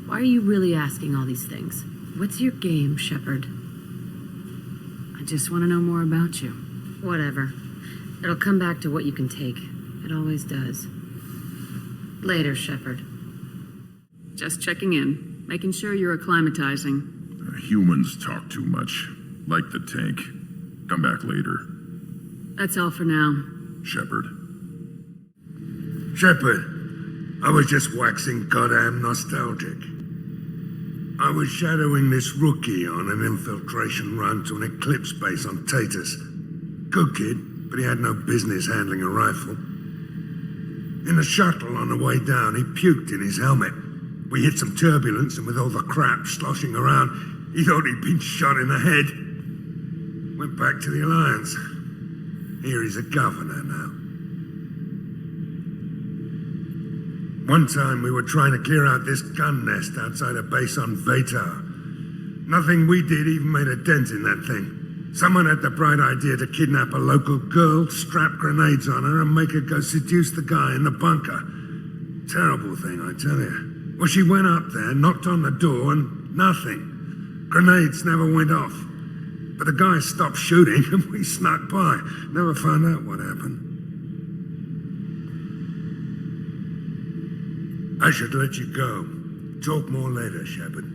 Why are you really asking all these things? What's your game, Shepard? I just want to know more about you. Whatever. It'll come back to what you can take. It always does. Later, Shepard. Just checking in, making sure you're acclimatizing. Humans talk too much. Like the tank. Come back later. That's all for now. Shepard. Shepard, I was just waxing goddamn nostalgic. I was shadowing this rookie on an infiltration run to an Eclipse base on Tatus. Good kid, but he had no business handling a rifle. In the shuttle on the way down, he puked in his helmet. We hit some turbulence, and with all the crap sloshing around, he thought he'd been shot in the head. Went back to the Alliance. Here he's a governor now. One time we were trying to clear out this gun nest outside a base on Vatar. Nothing we did even made a dent in that thing. Someone had the bright idea to kidnap a local girl, strap grenades on her, and make her go seduce the guy in the bunker. Terrible thing, I tell you. Well, she went up there, knocked on the door, and nothing. Grenades never went off. But the guy stopped shooting, and we snuck by. Never found out what happened. I should let you go. Talk more later, Shepard.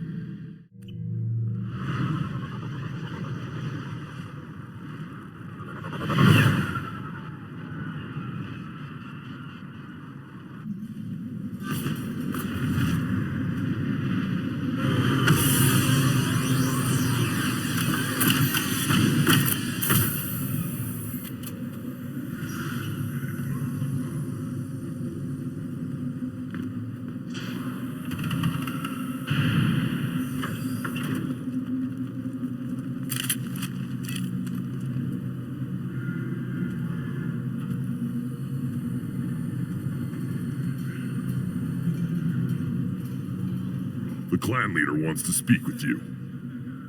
The clan leader wants to speak with you.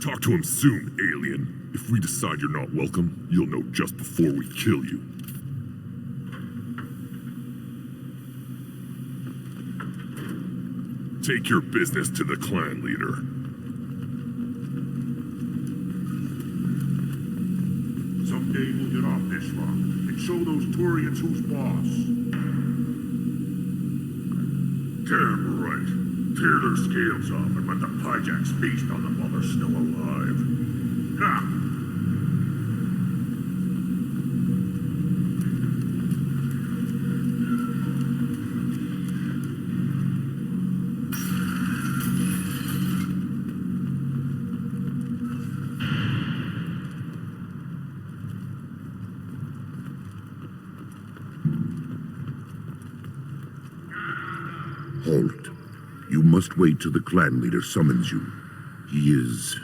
Talk to him soon, alien. If we decide you're not welcome, you'll know just before we kill you. Take your business to the clan leader. Someday we'll get off this rock and show those Turians who's boss. Damn right. Tear their scales off and let the Pyjaks feast on them while they're still alive. Ha! Halt. You must wait till the clan leader summons you. He is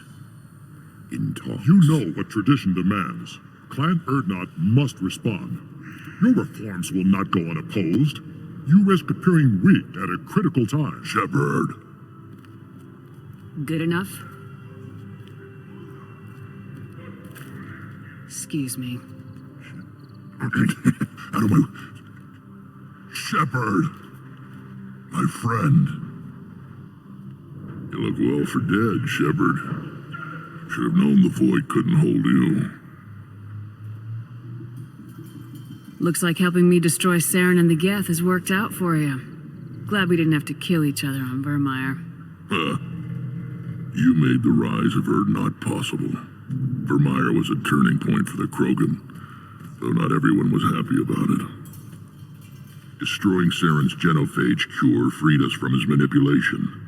in talks. You know what tradition demands. Clan Urdnot must respond. Your reforms will not go unopposed. You risk appearing weak at a critical time. Shepard. Good enough? Excuse me. Out of my... Shepard. My friend. You look well for dead, Shepard. Should have known the void couldn't hold you. Looks like helping me destroy Saren and the Geth has worked out for you. Glad we didn't have to kill each other on Vermeer. Huh. You made the rise of Urdnot possible. Vermeer was a turning point for the Krogan, though not everyone was happy about it. Destroying Saren's genophage cure freed us from his manipulation.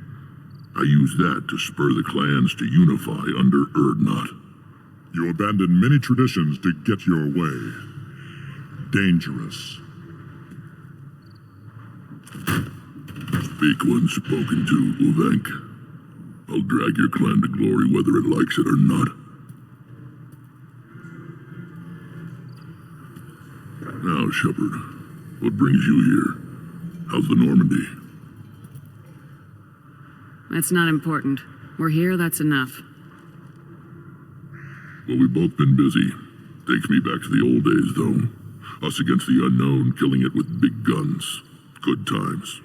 I used that to spur the clans to unify under Urdnot. You abandoned many traditions to get your way. Dangerous. Speak when spoken to, Uvenk. I'll drag your clan to glory whether it likes it or not. Now, Shepard, what brings you here? How's the Normandy? That's not important. We're here, that's enough. Well, we've both been busy. Takes me back to the old days, though. Us against the unknown, killing it with big guns. Good times.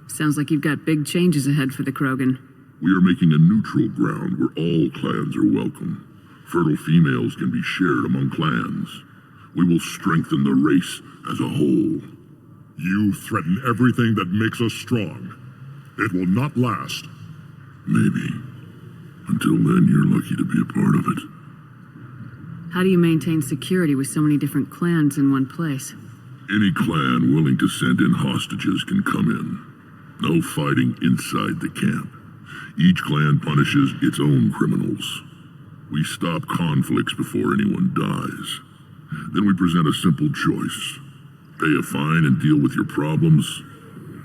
Sounds like you've got big changes ahead for the Krogan. We are making a neutral ground where all clans are welcome. Fertile females can be shared among clans. We will strengthen the race as a whole. You threaten everything that makes us strong. It will not last. Maybe. Until then, you're lucky to be a part of it. How do you maintain security with so many different clans in one place? Any clan willing to send in hostages can come in. No fighting inside the camp. Each clan punishes its own criminals. We stop conflicts before anyone dies. Then we present a simple choice. Pay a fine and deal with your problems,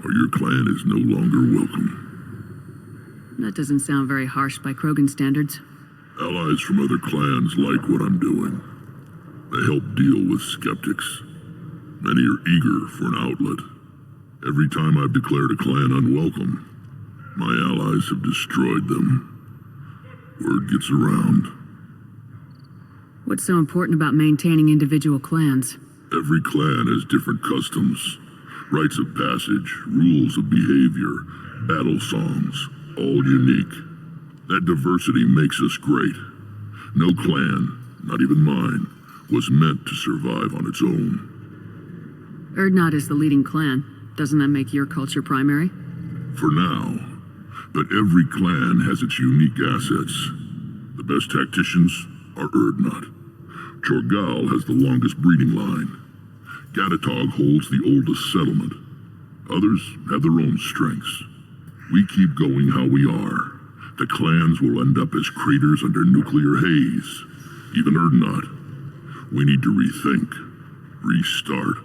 or your clan is no longer welcome. That doesn't sound very harsh by Krogan standards. Allies from other clans like what I'm doing. They help deal with skeptics. Many are eager for an outlet. Every time I've declared a clan unwelcome, my allies have destroyed them. Word gets around. What's so important about maintaining individual clans? Every clan has different customs, rites of passage, rules of behavior, battle songs, all unique. That diversity makes us great. No clan, not even mine, was meant to survive on its own. Urdnot is the leading clan. Doesn't that make your culture primary? For now. But every clan has its unique assets. The best tacticians are Urdnot. Chorgal has the longest breeding line. Gatatog holds the oldest settlement. Others have their own strengths. We keep going how we are. The clans will end up as craters under nuclear haze. Even Urdnot. We need to rethink. Restart.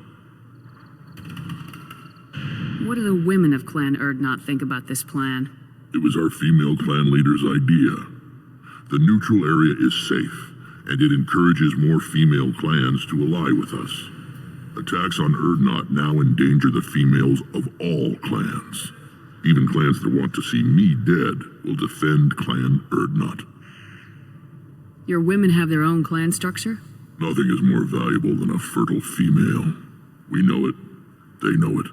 What do the women of Clan Urdnot think about this plan? It was our female clan leader's idea. The neutral area is safe, and it encourages more female clans to ally with us. Attacks on Urdnot now endanger the females of all clans. Even clans that want to see me dead will defend Clan Urdnot. Your women have their own clan structure? Nothing is more valuable than a fertile female. We know it. They know it.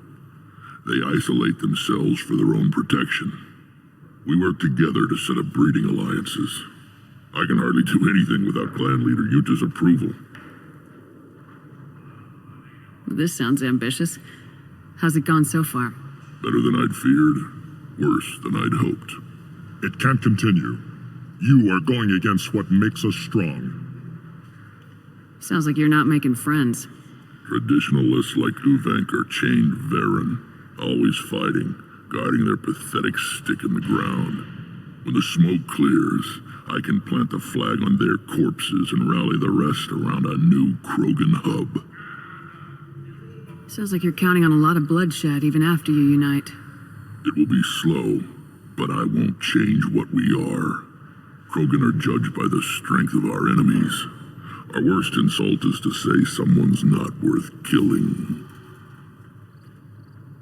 They isolate themselves for their own protection. We work together to set up breeding alliances. I can hardly do anything without clan leader Yuta's approval. This sounds ambitious. How's it gone so far? Better than I'd feared. Worse than I'd hoped. It can't continue. You are going against what makes us strong. Sounds like you're not making friends. Traditionalists like Uvank are chained Varen, always fighting, guarding their pathetic stick in the ground. When the smoke clears, I can plant the flag on their corpses and rally the rest around a new Krogan hub. Sounds like you're counting on a lot of bloodshed even after you unite. It will be slow, but I won't change what we are. Krogan are judged by the strength of our enemies. Our worst insult is to say someone's not worth killing.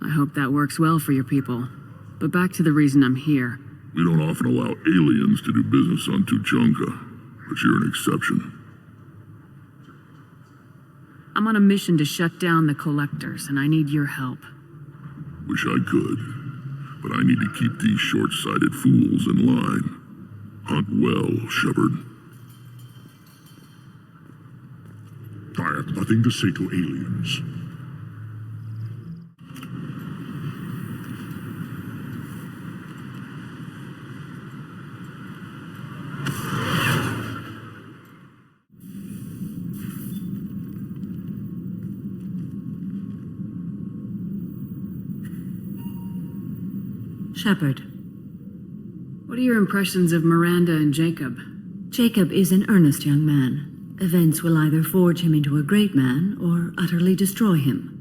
I hope that works well for your people. But back to the reason I'm here. We don't often allow aliens to do business on Tuchanka, but you're an exception. I'm on a mission to shut down the Collectors, and I need your help. Wish I could, but I need to keep these short-sighted fools in line. Hunt well, Shepard. I have nothing to say to aliens. Shepard. What are your impressions of Miranda and Jacob? Jacob is an earnest young man. Events will either forge him into a great man or utterly destroy him.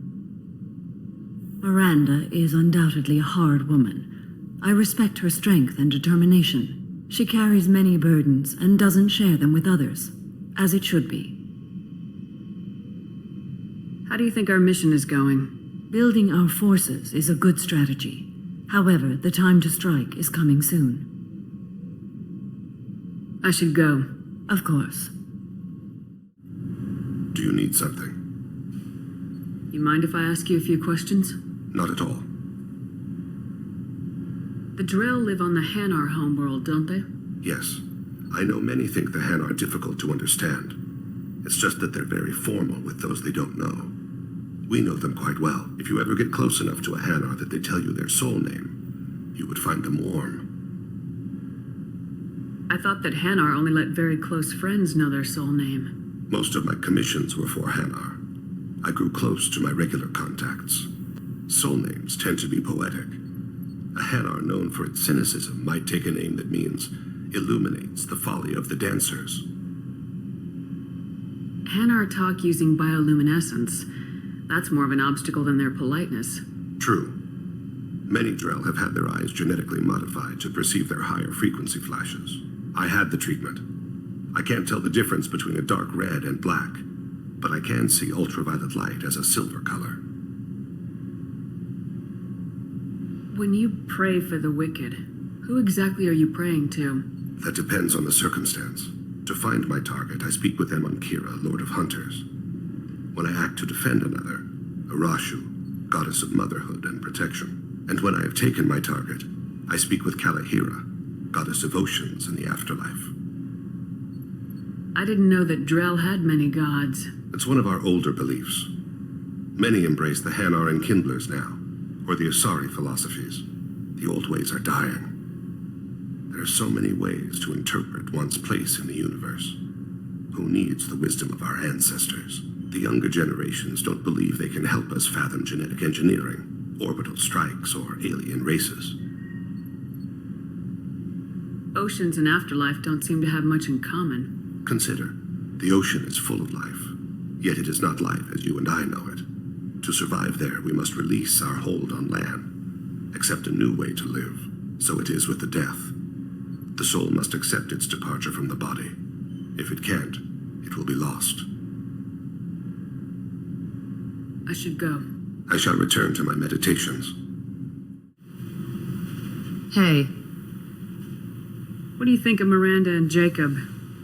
Miranda is undoubtedly a hard woman. I respect her strength and determination. She carries many burdens and doesn't share them with others, as it should be. How do you think our mission is going? Building our forces is a good strategy. However, the time to strike is coming soon. I should go. Of course. Do you need something? You mind if I ask you a few questions? Not at all. The Drell live on the Hanar homeworld, don't they? Yes. I know many think the Han are difficult to understand. It's just that they're very formal with those they don't know. We know them quite well. If you ever get close enough to a Hanar that they tell you their soul name, you would find them warm. I thought that Hanar only let very close friends know their soul name. Most of my commissions were for Hanar. I grew close to my regular contacts. Soul names tend to be poetic. A Hanar known for its cynicism might take a name that means illuminates the folly of the dancers. Hanar talk using bioluminescence. That's more of an obstacle than their politeness. True. Many Drell have had their eyes genetically modified to perceive their higher frequency flashes. I had the treatment. I can't tell the difference between a dark red and black, but I can see ultraviolet light as a silver color. When you pray for the wicked, who exactly are you praying to? That depends on the circumstance. To find my target, I speak with them on Kira, Lord of Hunters. When I act to defend another, Arashu, goddess of motherhood and protection. And when I have taken my target, I speak with Kalahira, goddess of oceans and the afterlife. I didn't know that Drell had many gods. It's one of our older beliefs. Many embrace the Hanar and Kindlers now, or the Asari philosophies. The old ways are dying. There are so many ways to interpret one's place in the universe. Who needs the wisdom of our ancestors? The younger generations don't believe they can help us fathom genetic engineering, orbital strikes, or alien races. Oceans and afterlife don't seem to have much in common. Consider, the ocean is full of life, yet it is not life as you and I know it. To survive there, we must release our hold on land, accept a new way to live. So it is with the death. The soul must accept its departure from the body. If it can't, it will be lost. I should go. I shall return to my meditations. Hey. What do you think of Miranda and Jacob?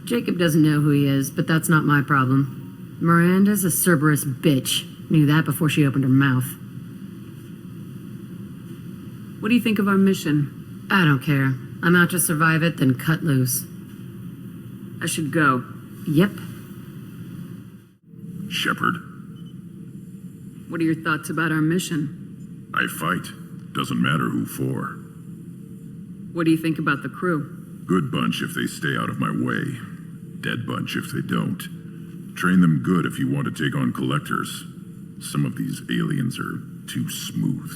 Jacob doesn't know who he is, but that's not my problem. Miranda's a Cerberus bitch. Knew that before she opened her mouth. What do you think of our mission? I don't care. I'm out to survive it, then cut loose. I should go. Yep. Shepard, What are your thoughts about our mission? I fight. Doesn't matter who for. What do you think about the crew? Good bunch if they stay out of my way. Dead bunch if they don't. Train them good if you want to take on collectors. Some of these aliens are too smooth.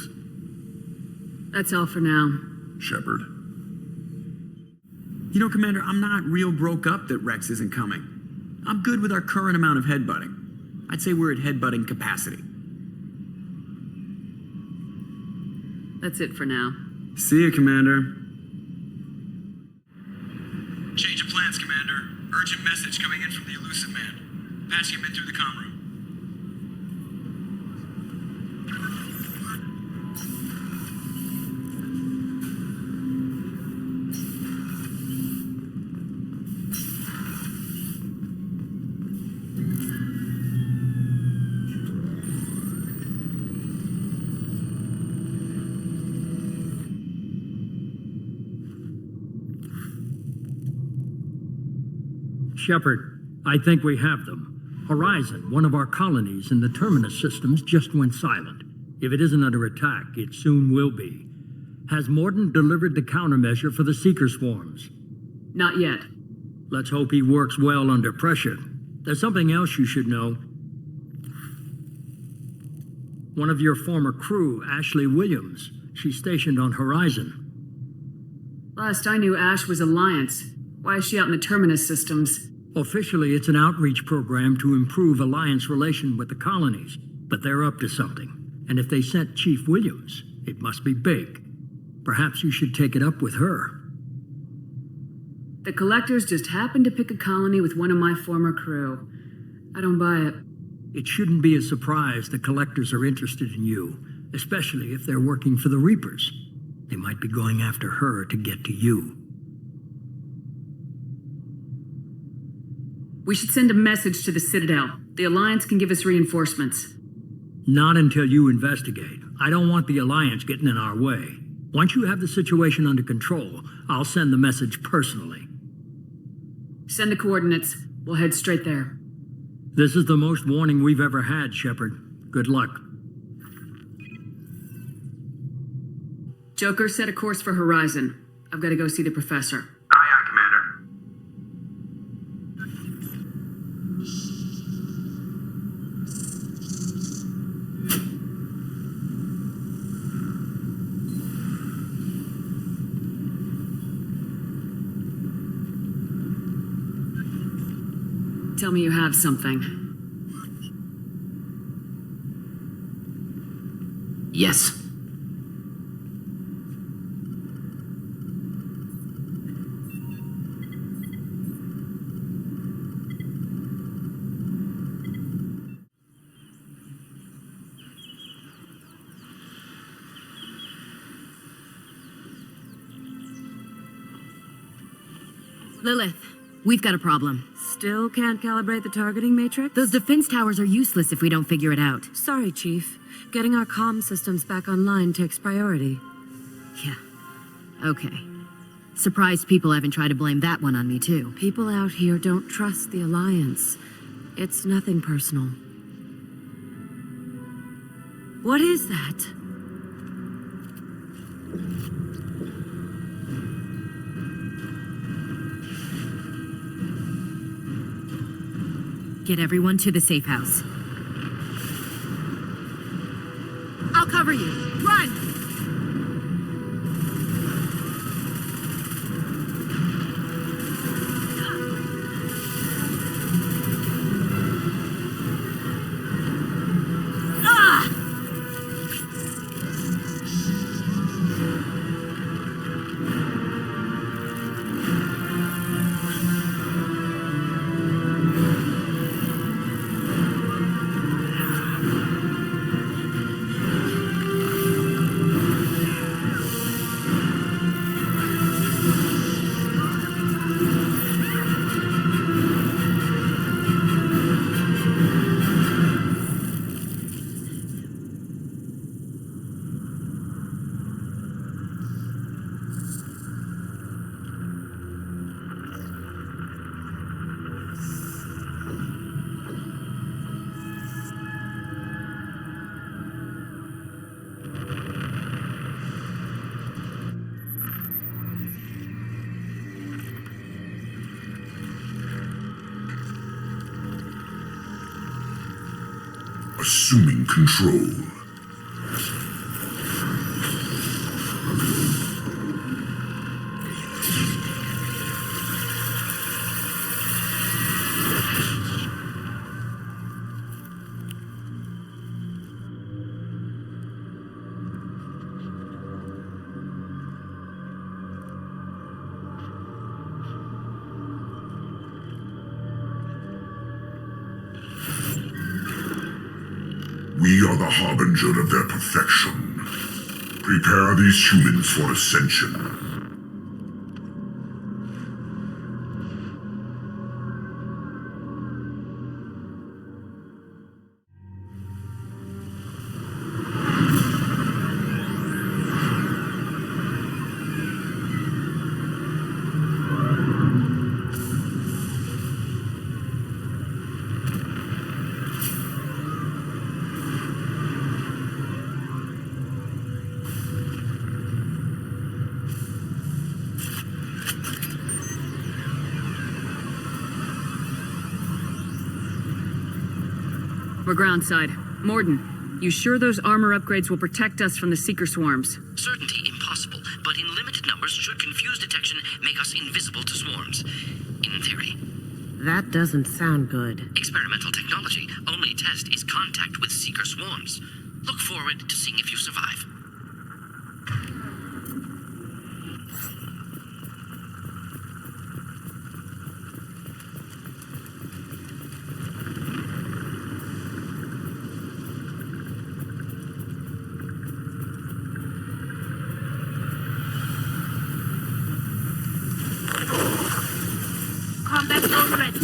That's all for now. Shepard. You know, Commander, I'm not real broke up that Wrex isn't coming. I'm good with our current amount of headbutting. I'd say we're at headbutting capacity. That's it for now. See you, Commander. Change of plans, Commander. Urgent message coming in from the elusive man. Patching him in through the comm room. Shepard, I think we have them. Horizon, one of our colonies in the Terminus systems, just went silent. If it isn't under attack, it soon will be. Has Mordin delivered the countermeasure for the Seeker swarms? Not yet. Let's hope he works well under pressure. There's something else you should know. One of your former crew, Ashley Williams, she's stationed on Horizon. Last I knew, Ash was Alliance. Why is she out in the Terminus systems? Officially, it's an outreach program to improve Alliance relation with the colonies, but they're up to something. And if they sent Chief Williams, it must be big. Perhaps you should take it up with her. The Collectors just happened to pick a colony with one of my former crew. I don't buy it. It shouldn't be a surprise the Collectors are interested in you, especially if they're working for the Reapers. They might be going after her to get to you. We should send a message to the Citadel. The Alliance can give us reinforcements. Not until you investigate. I don't want the Alliance getting in our way. Once you have the situation under control, I'll send the message personally. Send the coordinates. We'll head straight there. This is the most warning we've ever had, Shepard. Good luck. Joker, set a course for Horizon. I've got to go see the professor. Aye, aye, Commander. Tell me you have something. Yes. Lilith, we've got a problem. Still can't calibrate the targeting matrix? Those defense towers are useless if we don't figure it out. Sorry, Chief. Getting our comm systems back online takes priority. Yeah. Okay. Surprised people haven't tried to blame that one on me, too. People out here don't trust the Alliance. It's nothing personal. What is that? Get everyone to the safe house. I'll cover you. Run! Assuming control. We are the harbinger of their perfection. Prepare these humans for ascension. We're groundside. Mordin, you sure those armor upgrades will protect us from the Seeker swarms? Certainty impossible, but in limited numbers should confuse detection make us invisible to swarms. In theory. That doesn't sound good. Experimental technology. Only test is contact with Seeker swarms. Look forward to seeing if you survive. Combat zone ready.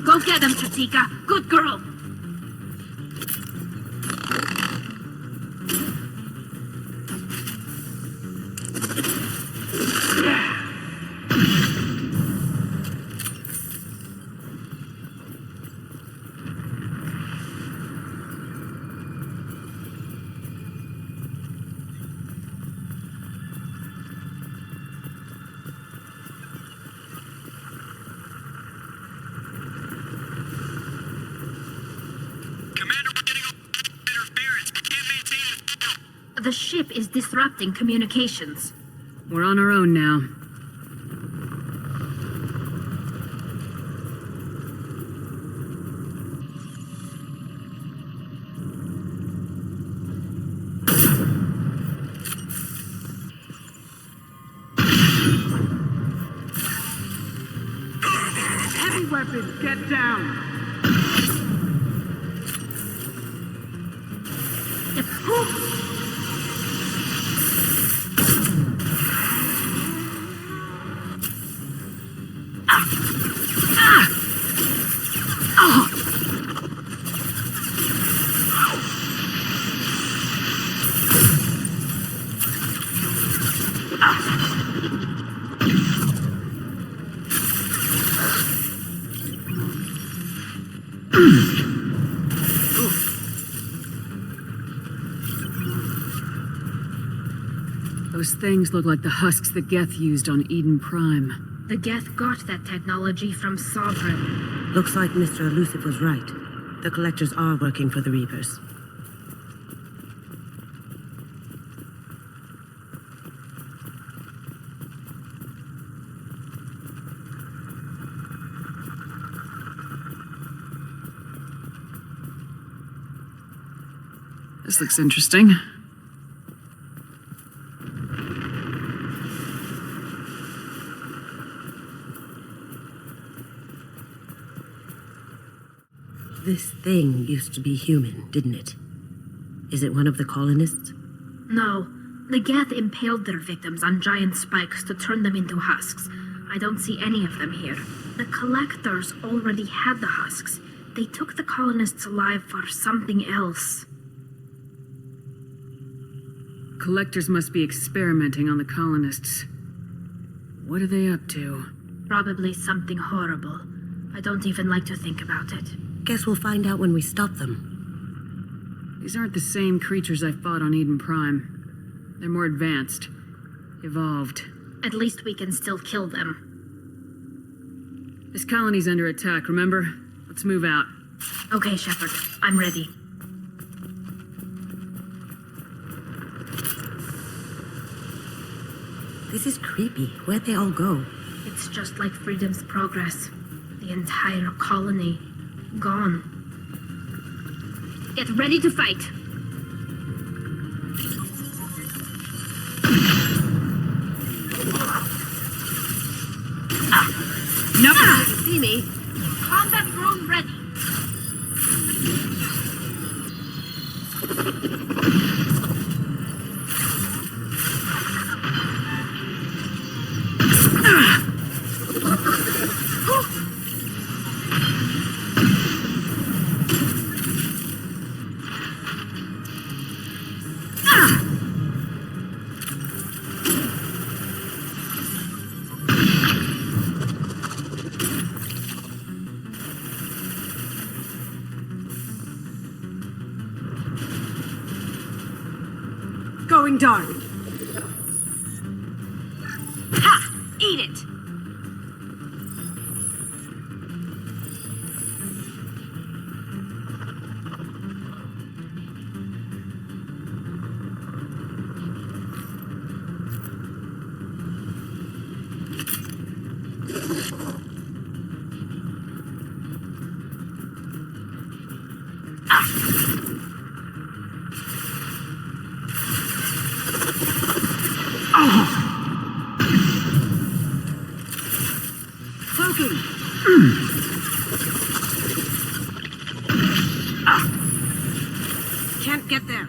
Go get him, Katika. Good girl. The ship is disrupting communications. We're on our own now. Heavy weapons, get down! Those things look like the husks that Geth used on Eden Prime. The Geth got that technology from Sovereign. Looks like Mr. Elusive was right. The collectors are working for the Reapers. This looks interesting. This thing used to be human, didn't it? Is it one of the colonists? No. The Geth impaled their victims on giant spikes to turn them into husks. I don't see any of them here. The collectors already had the husks. They took the colonists alive for something else. Collectors must be experimenting on the colonists. What are they up to? Probably something horrible. I don't even like to think about it. Guess we'll find out when we stop them. These aren't the same creatures I fought on Eden Prime. They're more advanced. Evolved. At least we can still kill them. This colony's under attack, remember? Let's move out. Okay, Shepard. I'm ready. This is creepy. Where'd they all go? It's just like Freedom's Progress. The entire colony. Gone. Get ready to fight. No! See me? Combat drone ready. Going dark. Ha! Eat it! Cloaking! can't get there.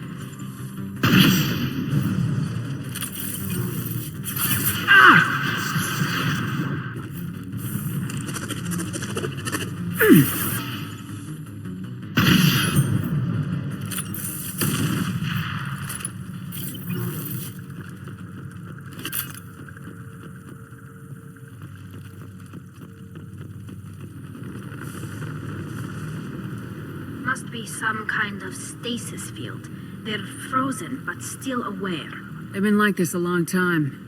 Must be some kind of stasis field. They're frozen, but still aware. They've been like this a long time.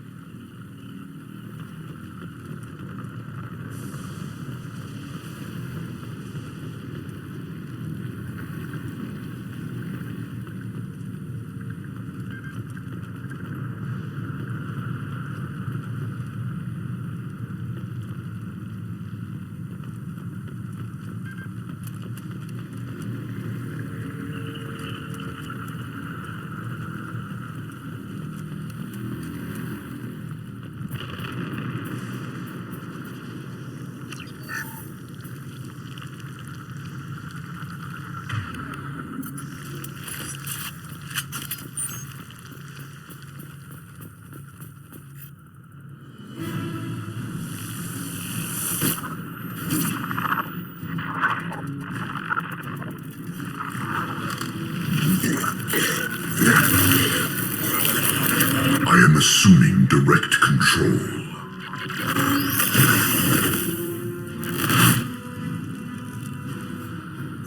I am assuming direct control.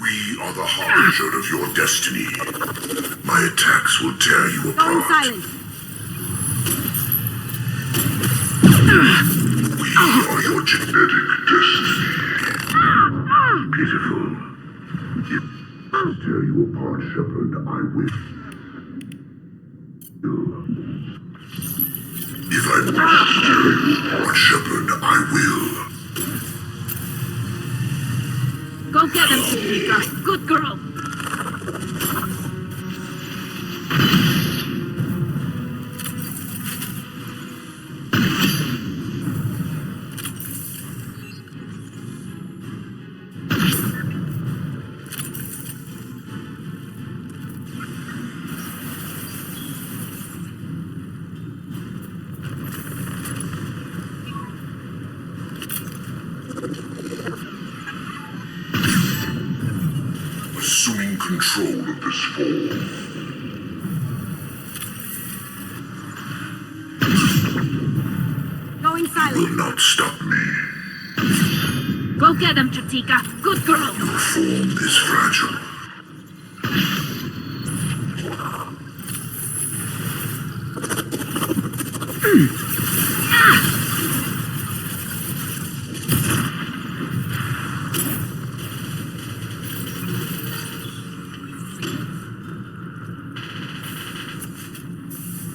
We are the harbinger of your destiny. My attacks will tear you apart. Going silent. We are your genetic destiny. Pitiful. I'll tear you apart, Shepard. I will. If I must tear you apart, Shepard, I will. Go get him, Chica. Good girl. Assuming control of this form. Going silent. Will not stop me. Go get him, Chatika. Good girl. Your form is fragile.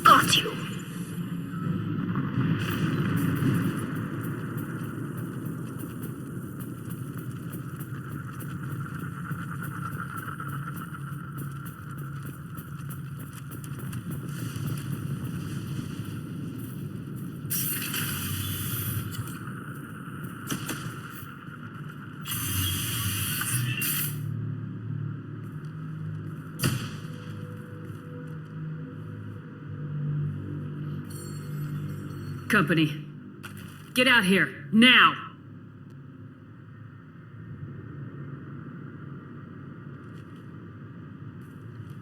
Got you. Company. Get out here, now!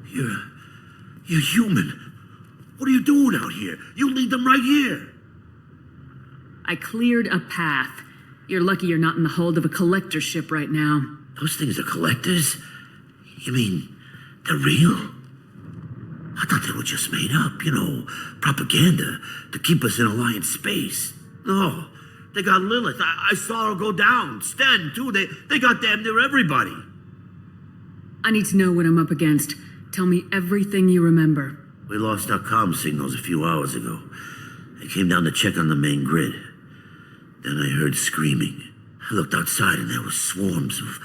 You're human. What are you doing out here? You lead them right here. I cleared a path. You're lucky you're not in the hold of a collector ship right now. Those things are collectors? You mean, they're real? I thought they were just made up, propaganda to keep us in Alliance space. No, they got Lilith. I saw her go down. Sten, too. They got damn near everybody. I need to know what I'm up against. Tell me everything you remember. We lost our comm signals a few hours ago. I came down to check on the main grid. Then I heard screaming. I looked outside and there were swarms of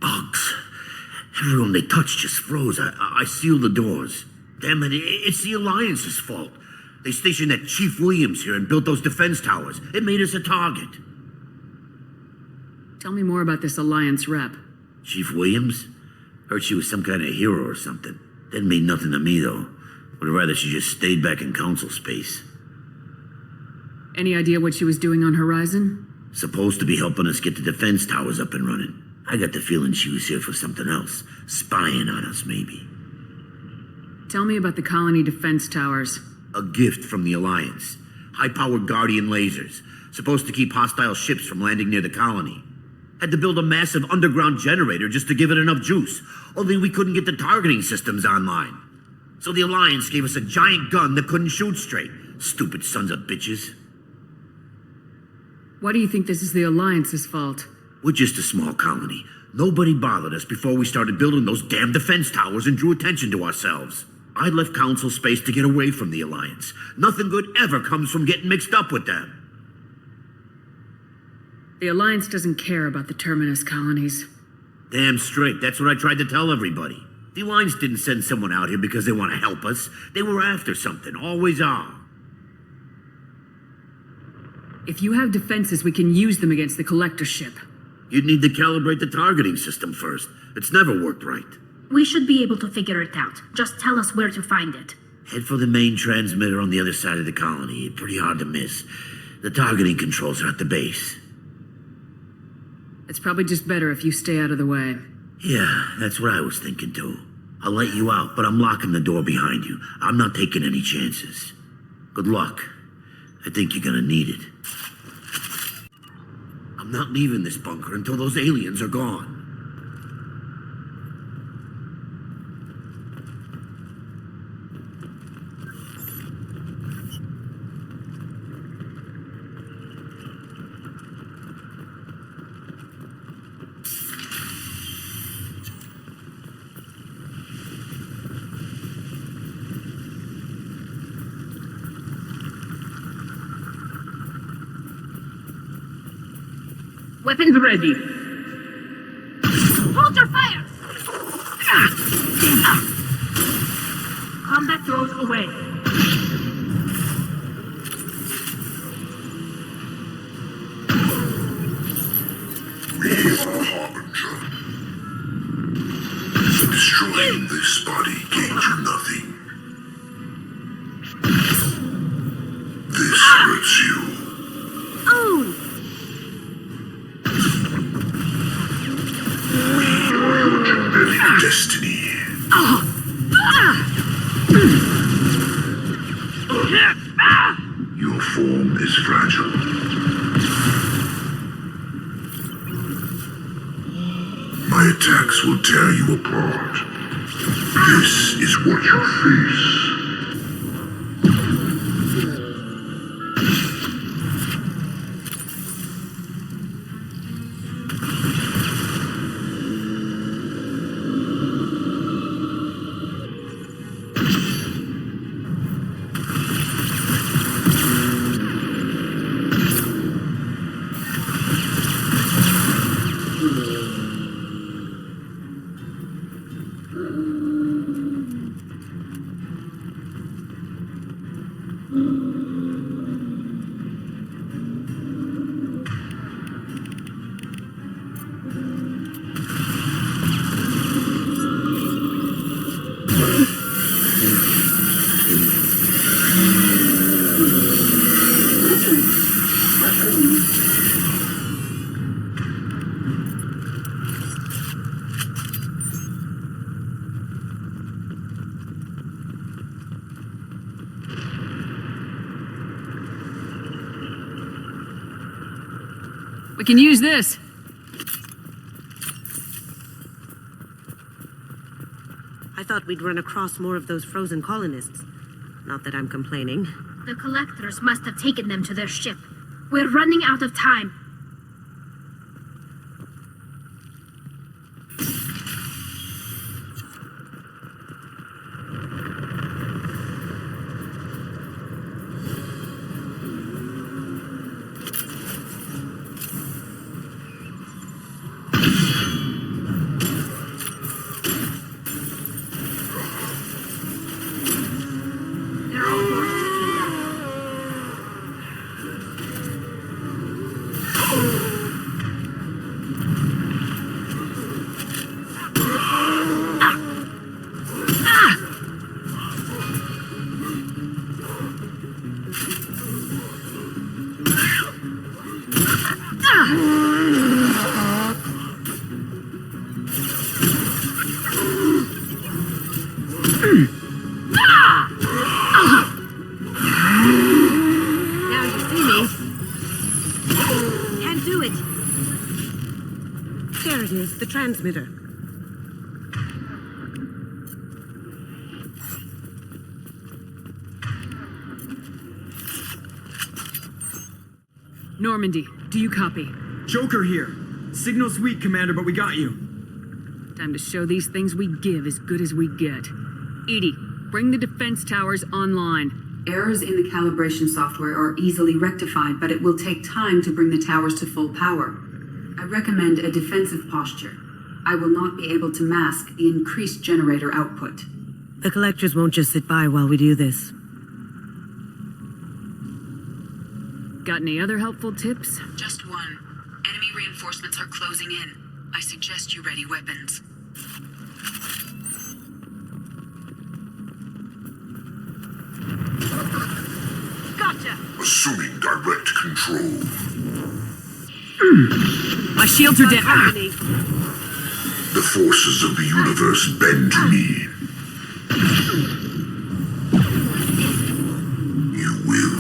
bugs. Everyone they touched just froze. I sealed the doors. Damn it, it's the Alliance's fault. They stationed that Chief Williams here and built those defense towers. It made us a target. Tell me more about this Alliance rep. Chief Williams? Heard she was some kind of hero or something. Didn't mean nothing to me, though. Would have rather she just stayed back in council space. Any idea what she was doing on Horizon? Supposed to be helping us get the defense towers up and running. I got the feeling she was here for something else. Spying on us, maybe. Tell me about the colony defense towers. A gift from the Alliance. High-powered Guardian lasers. Supposed to keep hostile ships from landing near the colony. Had to build a massive underground generator just to give it enough juice. Only we couldn't get the targeting systems online. So the Alliance gave us a giant gun that couldn't shoot straight. Stupid sons of bitches. Why do you think this is the Alliance's fault? We're just a small colony. Nobody bothered us before we started building those damn defense towers and drew attention to ourselves. I left council space to get away from the Alliance. Nothing good ever comes from getting mixed up with them. The Alliance doesn't care about the Terminus colonies. Damn straight. That's what I tried to tell everybody. The Alliance didn't send someone out here because they want to help us. They were after something. Always are. If you have defenses, we can use them against the Collector ship. You'd need to calibrate the targeting system first. It's never worked right. We should be able to figure it out. Just tell us where to find it. Head for the main transmitter on the other side of the colony. Pretty hard to miss. The targeting controls are at the base. It's probably just better if you stay out of the way. Yeah, that's what I was thinking too. I'll let you out, but I'm locking the door behind you. I'm not taking any chances. Good luck. I think you're gonna need it. I'm not leaving this bunker until those aliens are gone. Weapons ready. Hold your fire! Combat drones away. We are Harbinger. Destroying this body gains you nothing. This hurts you. Oh! Genetic destiny. Your form is fragile. My attacks will tear you apart. This is what you face. We can use this. I thought we'd run across more of those frozen colonists. Not that I'm complaining. The collectors must have taken them to their ship. We're running out of time. Now you see me. Can't do it. There it is, the transmitter. Normandy, do you copy? Joker here. Signal's weak, Commander, but we got you. Time to show these things we give as good as we get. Edie, bring the defense towers online. Errors in the calibration software are easily rectified, but it will take time to bring the towers to full power. I recommend a defensive posture. I will not be able to mask the increased generator output. The collectors won't just sit by while we do this. Got any other helpful tips? Just one. Enemy reinforcements are closing in. I suggest you ready weapons. Gotcha! Assuming direct control. My shields are down. The forces of the universe bend to me. You will.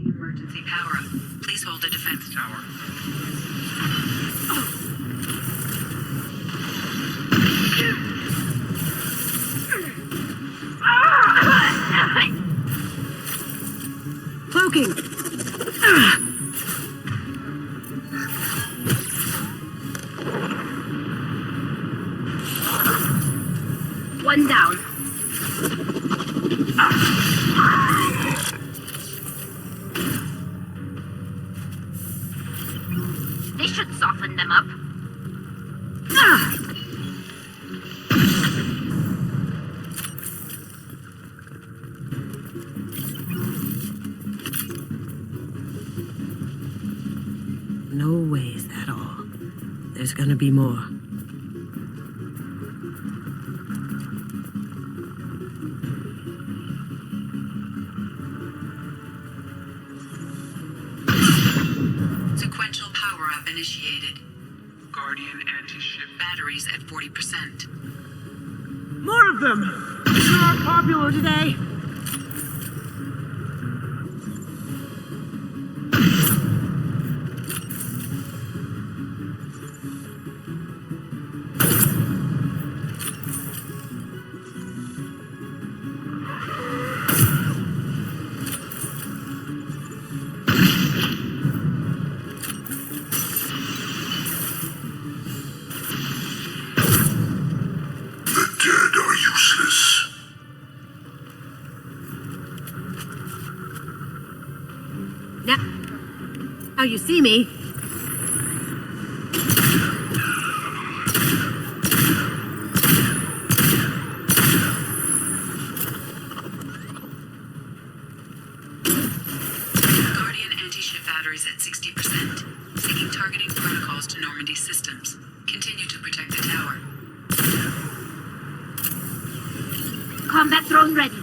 Emergency power-up. Please hold the defense tower. Cloaking! One down. They should soften them up. No way is that all. There's gonna be more. Sequential power-up initiated. Guardian anti-ship. Batteries at 40%. More of them! Sure are popular today. Now you see me. Guardian anti-ship batteries at 60%. Seeking targeting protocols to Normandy systems. Continue to protect the tower. Combat drone ready.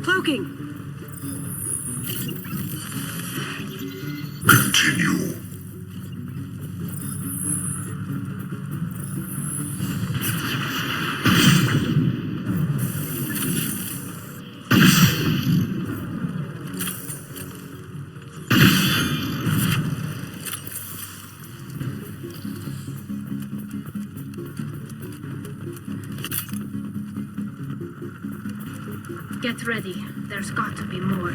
Cloaking! Continue. Get ready. There's got to be more.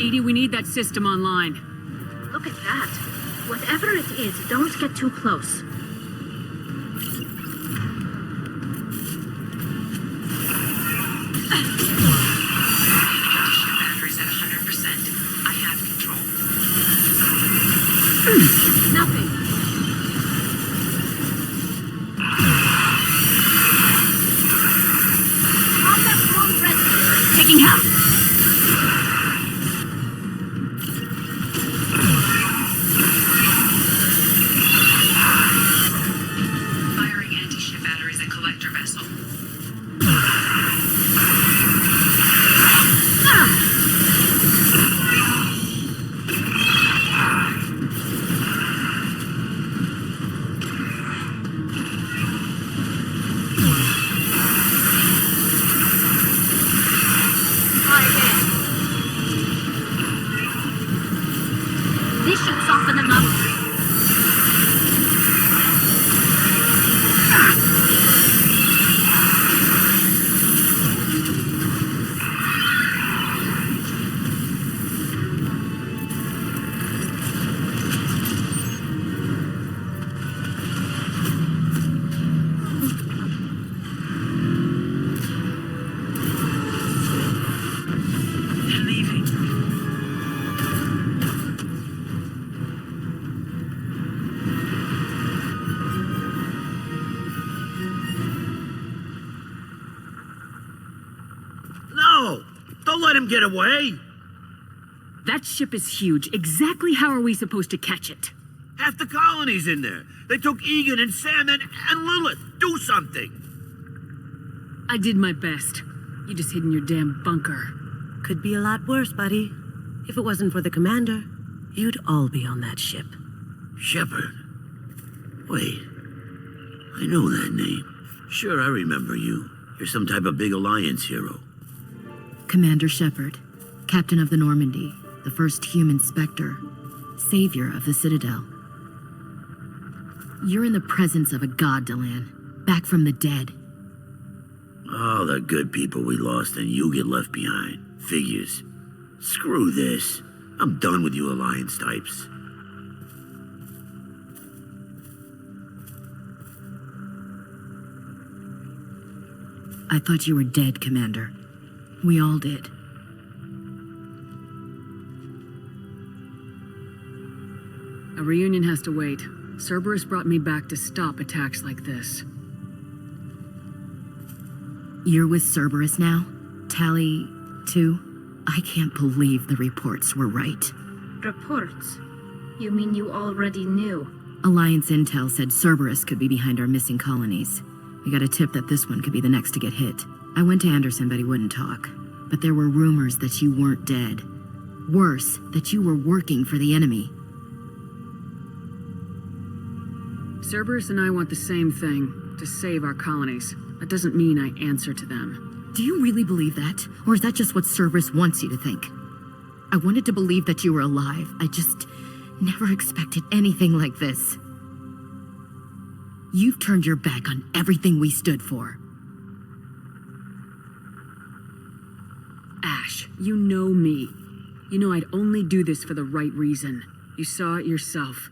Edie, we need that system online. Look at that. Whatever it is, don't get too close. Battery's at 100%. I have control. Nothing. Combat drone ready. Taking half. Firing anti-ship batteries at collector vessel. Try again. This should soften them up. They're leaving. No! Don't let him get away! That ship is huge. Exactly how are we supposed to catch it? Half the colony's in there. They took Egan and Sam and Lilith. Do something! I did my best. You just hid in your damn bunker. Could be a lot worse, buddy. If it wasn't for the commander, you'd all be on that ship. Shepard. Wait. I know that name. Sure, I remember you. You're some type of big Alliance hero. Commander Shepard, Captain of the Normandy, the first human Spectre, savior of the Citadel. You're in the presence of a god, Delan, back from the dead. All the good people we lost and you get left behind. Figures. Screw this. I'm done with you Alliance types. I thought you were dead, Commander. We all did. A reunion has to wait. Cerberus brought me back to stop attacks like this. You're with Cerberus now? Tally 2? I can't believe the reports were right. Reports? You mean you already knew? Alliance intel said Cerberus could be behind our missing colonies. We got a tip that this one could be the next to get hit. I went to Anderson, but he wouldn't talk. But there were rumors that you weren't dead. Worse, that you were working for the enemy. Cerberus and I want the same thing, to save our colonies. That doesn't mean I answer to them. Do you really believe that? Or is that just what Cerberus wants you to think? I wanted to believe that you were alive. I just never expected anything like this. You've turned your back on everything we stood for. Ash, you know me. You know I'd only do this for the right reason. You saw it yourself.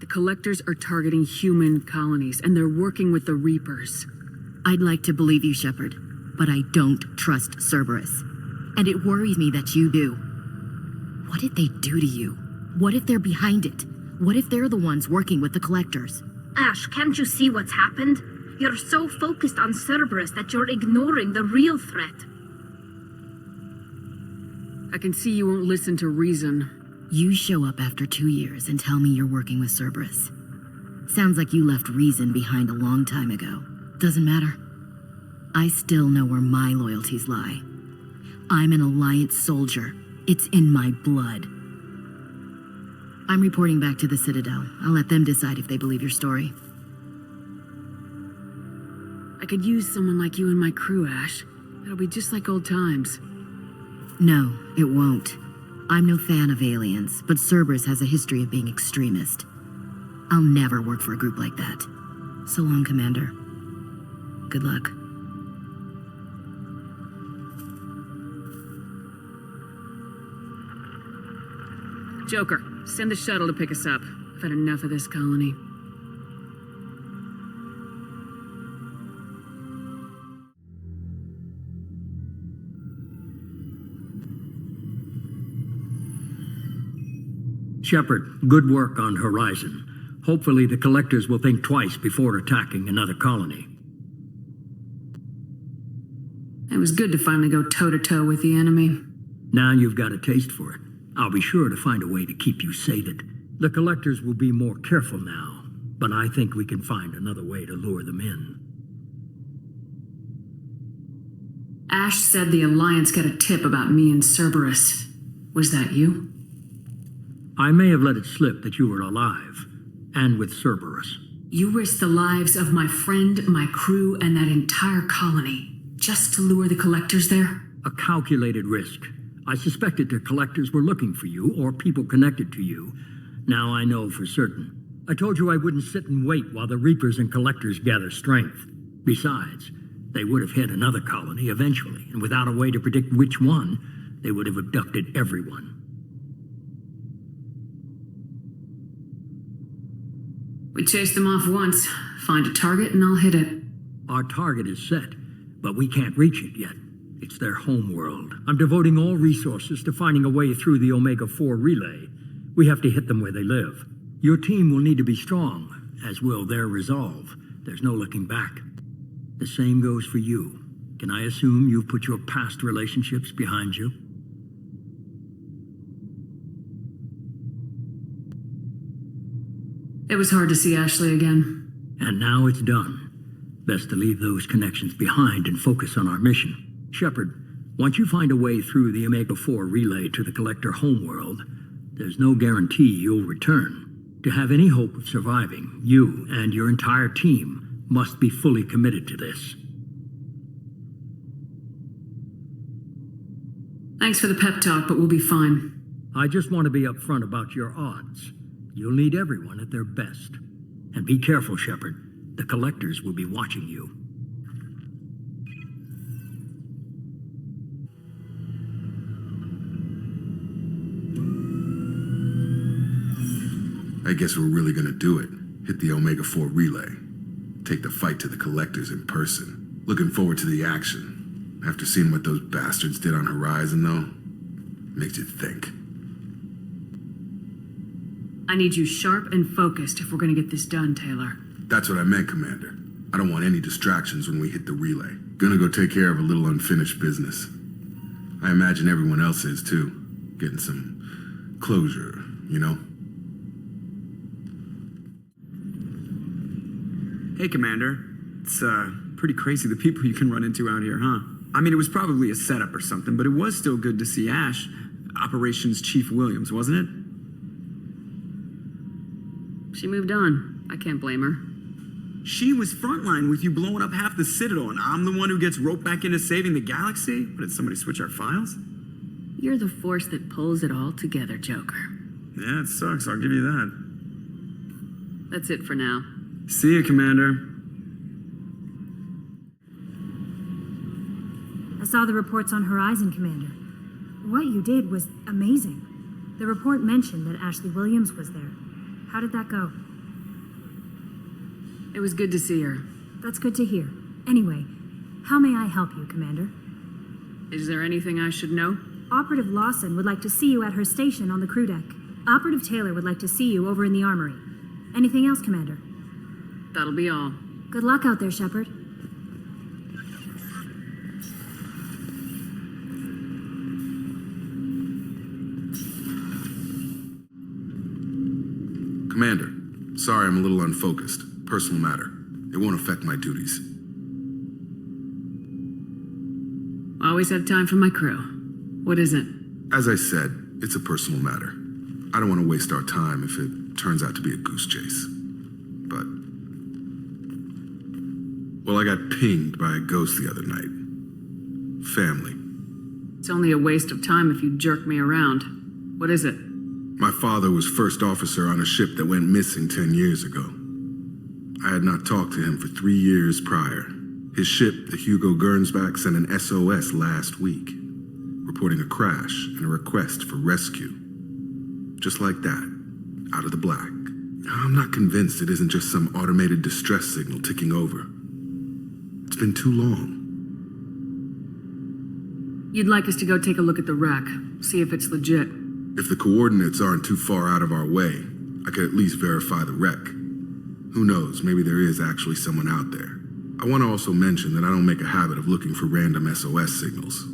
The Collectors are targeting human colonies, and they're working with the Reapers. I'd like to believe you, Shepard, but I don't trust Cerberus. And it worries me that you do. What did they do to you? What if they're behind it? What if they're the ones working with the Collectors? Ash, can't you see what's happened? You're so focused on Cerberus that you're ignoring the real threat. I can see you won't listen to reason. You show up after 2 years and tell me you're working with Cerberus. Sounds like you left reason behind a long time ago. Doesn't matter. I still know where my loyalties lie. I'm an Alliance soldier. It's in my blood. I'm reporting back to the Citadel. I'll let them decide if they believe your story. I could use someone like you in my crew, Ash. It'll be just like old times. No, it won't. I'm no fan of aliens, but Cerberus has a history of being extremist. I'll never work for a group like that. So long, Commander. Good luck. Joker, send the shuttle to pick us up. I've had enough of this colony. Shepard, good work on Horizon. Hopefully the Collectors will think twice before attacking another colony. It was good to finally go toe-to-toe with the enemy. Now you've got a taste for it. I'll be sure to find a way to keep you sated. The Collectors will be more careful now, but I think we can find another way to lure them in. Ash said the Alliance got a tip about me and Cerberus. Was that you? I may have let it slip that you were alive, and with Cerberus. You risked the lives of my friend, my crew, and that entire colony, just to lure the Collectors there? A calculated risk. I suspected the Collectors were looking for you, or people connected to you. Now I know for certain. I told you I wouldn't sit and wait while the Reapers and Collectors gather strength. Besides, they would have hit another colony eventually, and without a way to predict which one, they would have abducted everyone. We chase them off once, find a target, and I'll hit it. Our target is set, but we can't reach it yet. It's their home world. I'm devoting all resources to finding a way through the Omega-4 relay. We have to hit them where they live. Your team will need to be strong, as will their resolve. There's no looking back. The same goes for you. Can I assume you've put your past relationships behind you? It was hard to see Ashley again. And now it's done. Best to leave those connections behind and focus on our mission. Shepard, once you find a way through the Omega-4 relay to the Collector homeworld, there's no guarantee you'll return. To have any hope of surviving, you and your entire team must be fully committed to this. Thanks for the pep talk, but we'll be fine. I just want to be upfront about your odds. You'll need everyone at their best. And be careful, Shepard. The Collectors will be watching you. I guess we're really gonna do it. Hit the Omega-4 relay. Take the fight to the Collectors in person. Looking forward to the action. After seeing what those bastards did on Horizon, though, makes you think. I need you sharp and focused if we're gonna get this done, Taylor. That's what I meant, Commander. I don't want any distractions when we hit the relay. Gonna go take care of a little unfinished business. I imagine everyone else is, too. Getting some closure, you know? Hey, Commander. It's, pretty crazy the people you can run into out here, huh? I mean, it was probably a setup or something, but it was still good to see Ash. Operations Chief Williams, wasn't it? She moved on. I can't blame her. She was frontline with you blowing up half the Citadel, and I'm the one who gets roped back into saving the galaxy? But did somebody switch our files? You're the force that pulls it all together, Joker. Yeah, it sucks, I'll give you that. That's it for now. See you, Commander. I saw the reports on Horizon, Commander. What you did was amazing. The report mentioned that Ashley Williams was there. How did that go? It was good to see her. That's good to hear. Anyway, how may I help you, Commander? Is there anything I should know? Operative Lawson would like to see you at her station on the crew deck. Operative Taylor would like to see you over in the armory. Anything else, Commander? That'll be all. Good luck out there, Shepard. Commander, sorry I'm a little unfocused. Personal matter. It won't affect my duties. Always have time for my crew. What is it? As I said, it's a personal matter. I don't want to waste our time if it turns out to be a goose chase. But... well, I got pinged by a ghost the other night. Family. It's only a waste of time if you jerk me around. What is it? My father was first officer on a ship that went missing 10 years ago. I had not talked to him for 3 years prior. His ship, the Hugo Gernsback, sent an SOS last week, reporting a crash and a request for rescue. Just like that. Out of the black. I'm not convinced it isn't just some automated distress signal ticking over. It's been too long. You'd like us to go take a look at the wreck, see if it's legit. If the coordinates aren't too far out of our way, I could at least verify the wreck. Who knows, maybe there is actually someone out there. I want to also mention that I don't make a habit of looking for random SOS signals.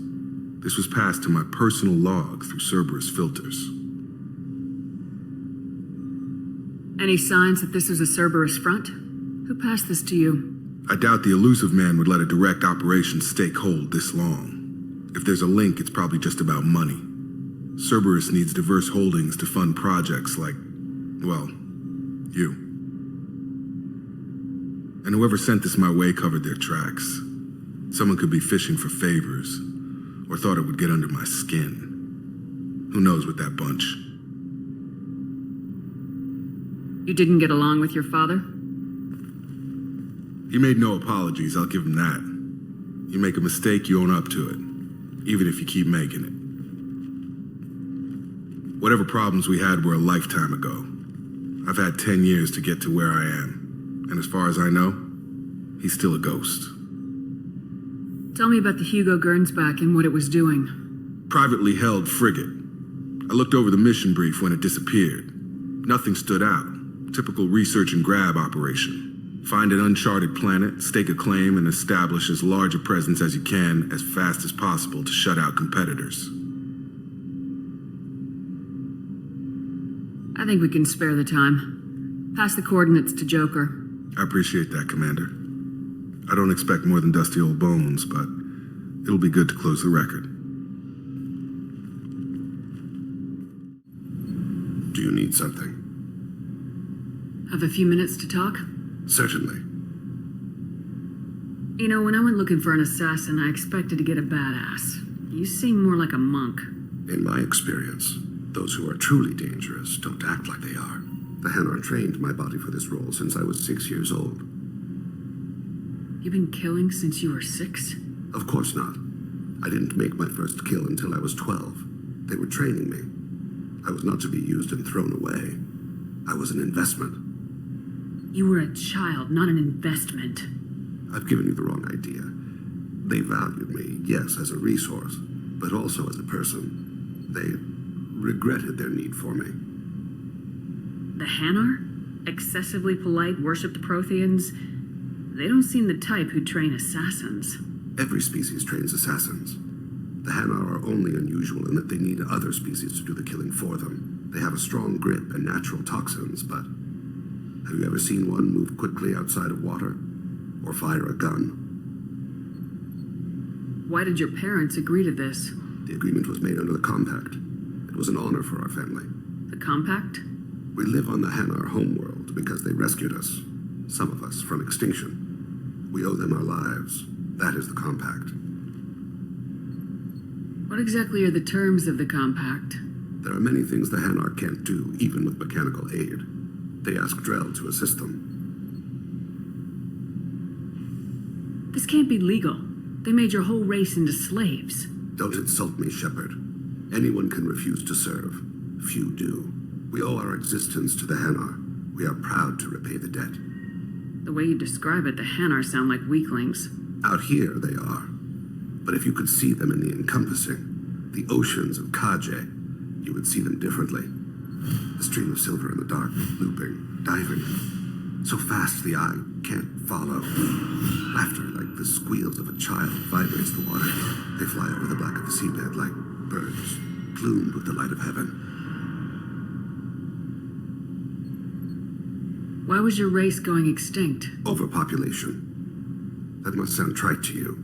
This was passed to my personal log through Cerberus filters. Any signs that this is a Cerberus front? Who passed this to you? I doubt the elusive man would let a direct operation stake hold this long. If there's a link, it's probably just about money. Cerberus needs diverse holdings to fund projects like, well, you. And whoever sent this my way covered their tracks. Someone could be fishing for favors, or thought it would get under my skin. Who knows with that bunch? You didn't get along with your father? He made no apologies, I'll give him that. You make a mistake, you own up to it, even if you keep making it. Whatever problems we had were a lifetime ago. I've had 10 years to get to where I am, and as far as I know, he's still a ghost. Tell me about the Hugo Gernsback and what it was doing. Privately held frigate. I looked over the mission brief when it disappeared. Nothing stood out. Typical research and grab operation. Find an uncharted planet, stake a claim, and establish as large a presence as you can as fast as possible to shut out competitors. I think we can spare the time. Pass the coordinates to Joker. I appreciate that, Commander. I don't expect more than dusty old bones, but it'll be good to close the record. Do you need something? Have a few minutes to talk? Certainly. You know, when I went looking for an assassin, I expected to get a badass. You seem more like a monk. In my experience, those who are truly dangerous don't act like they are. The Hanar trained my body for this role since I was 6 years old. You've been killing since you were 6? Of course not. I didn't make my first kill until I was 12. They were training me. I was not to be used and thrown away. I was an investment. You were a child, not an investment. I've given you the wrong idea. They valued me, yes, as a resource, but also as a person. They regretted their need for me. The Hanar? Excessively polite, worshipped Protheans? They don't seem the type who train assassins. Every species trains assassins. The Hanar are only unusual in that they need other species to do the killing for them. They have a strong grip and natural toxins, but have you ever seen one move quickly outside of water? Or fire a gun? Why did your parents agree to this? The agreement was made under the Compact. It was an honor for our family. The Compact? We live on the Hanar homeworld because they rescued us. Some of us from extinction. We owe them our lives. That is the Compact. What exactly are the terms of the Compact? There are many things the Hanar can't do, even with mechanical aid. They ask Drell to assist them. This can't be legal. They made your whole race into slaves. Don't insult me, Shepard. Anyone can refuse to serve. Few do. We owe our existence to the Hanar. We are proud to repay the debt. The way you describe it, the Hanar sound like weaklings. Out here, they are. But if you could see them in the encompassing, the oceans of Kaje, you would see them differently. A stream of silver in the dark, looping, diving. So fast the eye can't follow. Laughter like the squeals of a child vibrates the water. They fly over the black of the seabed like birds, plumed with the light of heaven. Why was your race going extinct? Overpopulation. That must sound trite to you.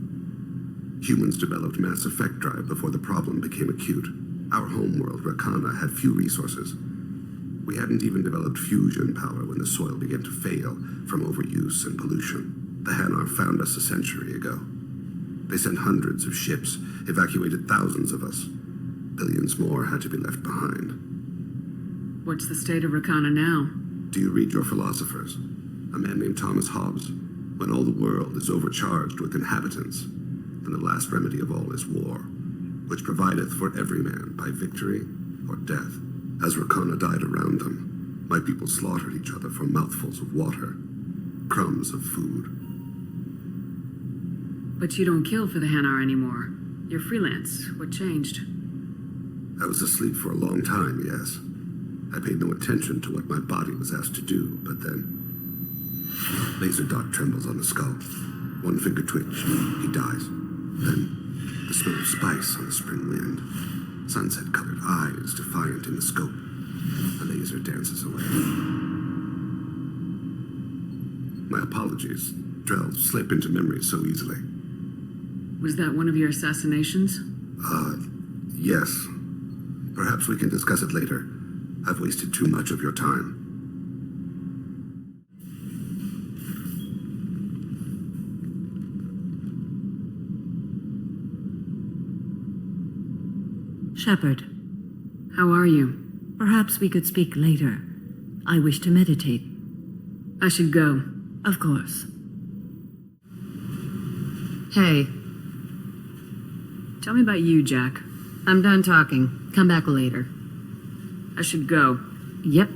Humans developed mass effect drive before the problem became acute. Our homeworld, Rakana, had few resources. We hadn't even developed fusion power when the soil began to fail from overuse and pollution. The Hanar found us a century ago. They sent hundreds of ships, evacuated thousands of us. Billions more had to be left behind. What's the state of Rakana now? Do you read your philosophers? A man named Thomas Hobbes? When all the world is overcharged with inhabitants, then the last remedy of all is war, which provideth for every man by victory or death. As Rakana died around them, my people slaughtered each other for mouthfuls of water, crumbs of food. But you don't kill for the Hanar anymore. You're freelance. What changed? I was asleep for a long time, yes. I paid no attention to what my body was asked to do, but then... Laser dot trembles on the skull. One finger twitch. He dies. Then, the smell of spice on the spring wind. Sunset-colored eyes defiant in the scope. The laser dances away. My apologies. Drells slip into memory so easily. Was that one of your assassinations? Yes. Perhaps we can discuss it later. I've wasted too much of your time. Shepard. How are you? Perhaps we could speak later. I wish to meditate. I should go. Of course. Hey, Tell me about you, Jack. I'm done talking. Come back later. I should go. Yep.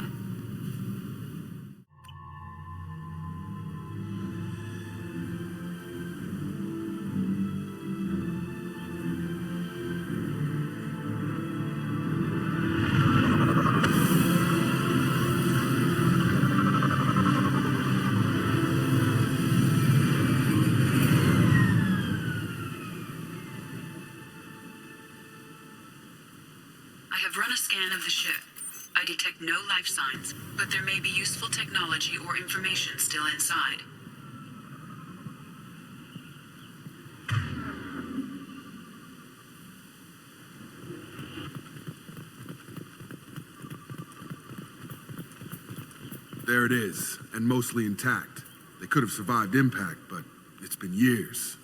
I have run a scan of the ship. I detect no life signs, but there may be useful technology or information still inside. There it is, and mostly intact. They could have survived impact, but it's been years.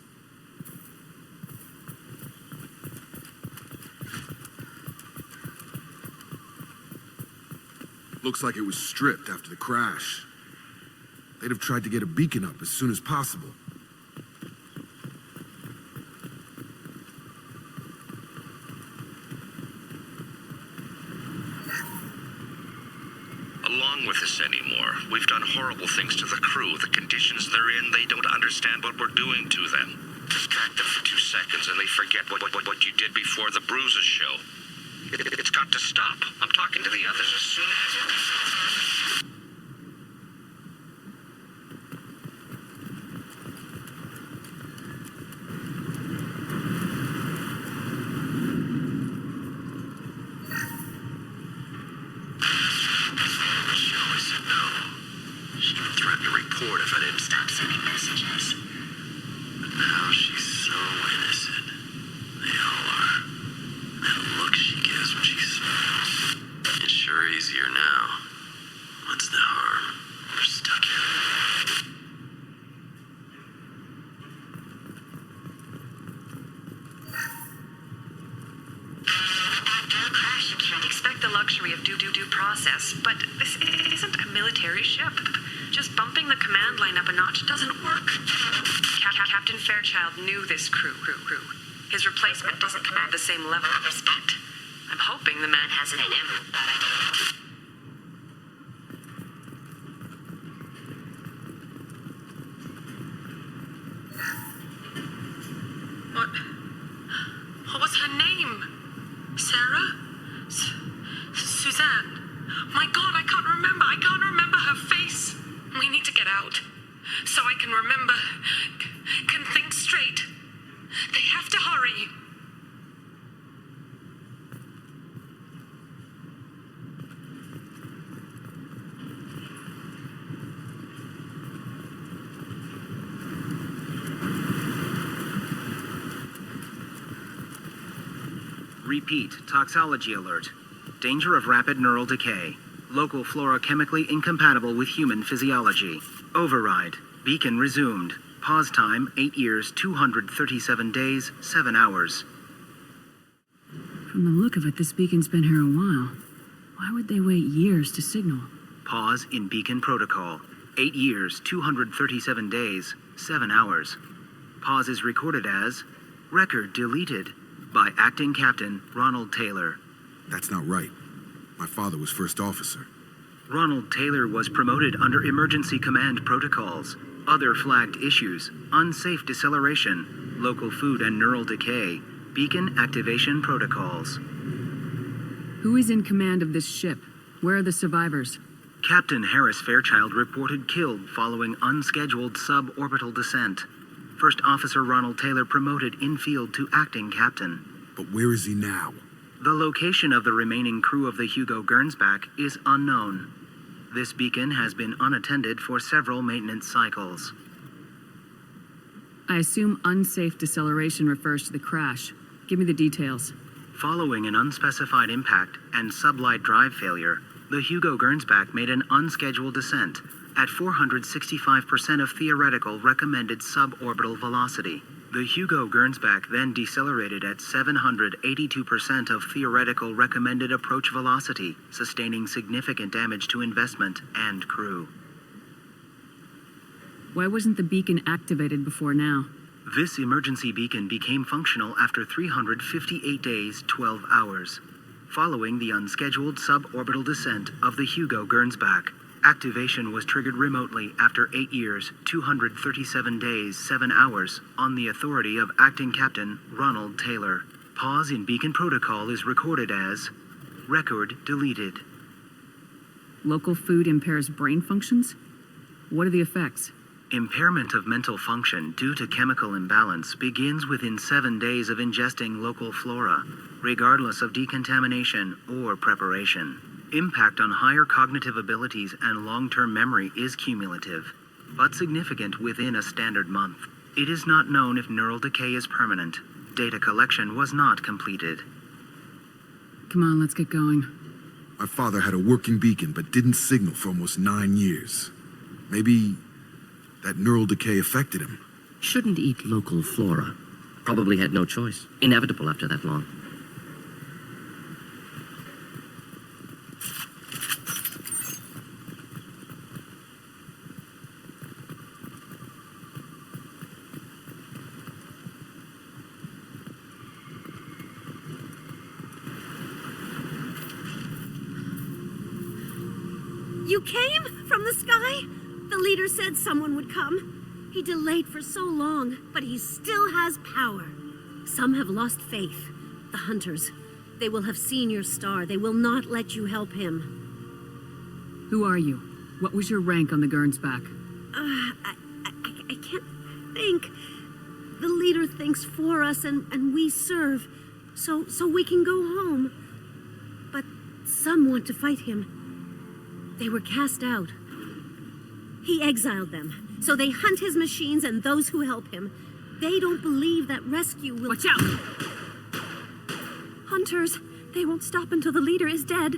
Looks like it was stripped after the crash. They'd have tried to get a beacon up as soon as possible. Along with this anymore. We've done horrible things to the crew. The conditions they're in, they don't understand what we're doing to them. Distract them for 2 seconds and they forget what you did before the bruises show. It's got to stop. I'm talking to the others as soon as... She always said no. She even threatened to report if I didn't stop sending messages. But now she's so innocent. They all are. That look she gives when she smiles. It's sure easier now. What's the harm? We're stuck here. You'd expect the luxury of due process, but this isn't a military ship. Just bumping the command line up a notch doesn't work. Captain Fairchild knew this crew. His replacement doesn't command the same level of respect. I'm hoping the man has it in him. What was her name? Sarah? Suzanne? My God, I can't remember her face. We need to get out. So I can remember, can think straight. They have to hurry. Repeat, toxology alert. Danger of rapid neural decay. Local flora chemically incompatible with human physiology. Override. Beacon resumed. Pause time 8 years, 237 days, 7 hours. From the look of it, this beacon's been here a while. Why would they wait years to signal? Pause in beacon protocol. 8 years, 237 days, 7 hours. Pause is recorded as record deleted by Acting Captain Ronald Taylor. That's not right. My father was first officer. Ronald Taylor was promoted under emergency command protocols. Other flagged issues: unsafe deceleration, local food and neural decay, beacon activation protocols. Who is in command of this ship? Where are the survivors? Captain Harris Fairchild reported killed following unscheduled suborbital descent. First Officer Ronald Taylor promoted in-field to acting captain. But where is he now? The location of the remaining crew of the Hugo Gernsback is unknown. This beacon has been unattended for several maintenance cycles. I assume unsafe deceleration refers to the crash. Give me the details. Following an unspecified impact and sublight drive failure, the Hugo Gernsback made an unscheduled descent at 465% of theoretical recommended suborbital velocity. The Hugo Gernsback then decelerated at 782% of theoretical recommended approach velocity, sustaining significant damage to investment and crew. Why wasn't the beacon activated before now? This emergency beacon became functional after 358 days, 12 hours. Following the unscheduled suborbital descent of the Hugo Gernsback, activation was triggered remotely after 8 years, 237 days, 7 hours, on the authority of Acting Captain Ronald Taylor. Pause in beacon protocol is recorded as record deleted. Local food impairs brain functions? What are the effects? Impairment of mental function due to chemical imbalance begins within 7 days of ingesting local flora, regardless of decontamination or preparation. Impact on higher cognitive abilities and long-term memory is cumulative, but significant within a standard month. It is not known if neural decay is permanent. Data collection was not completed. Come on, let's get going. My father had a working beacon but didn't signal for almost 9 years. Maybe that neural decay affected him. Shouldn't eat local flora. Probably had no choice. Inevitable after that long. You came from the sky? The leader said someone would come. He delayed for so long, but he still has power. Some have lost faith. The hunters. They will have seen your star. They will not let you help him. Who are you? What was your rank on the Gernsback? I can't think. The leader thinks for us and we serve. So we can go home. But some want to fight him. They were cast out. He exiled them, so they hunt his machines and those who help him. They don't believe that rescue will— Watch out! Hunters, they won't stop until the leader is dead.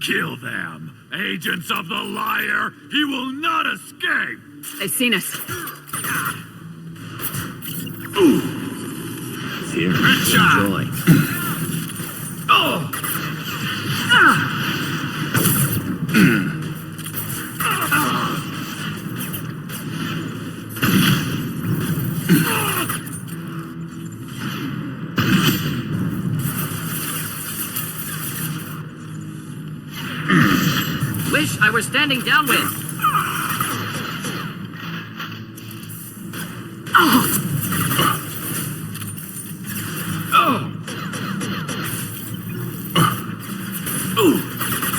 Kill them! Agents of the liar! He will not escape! They've seen us. Fear and joy. Oh! Wish I were standing downwind.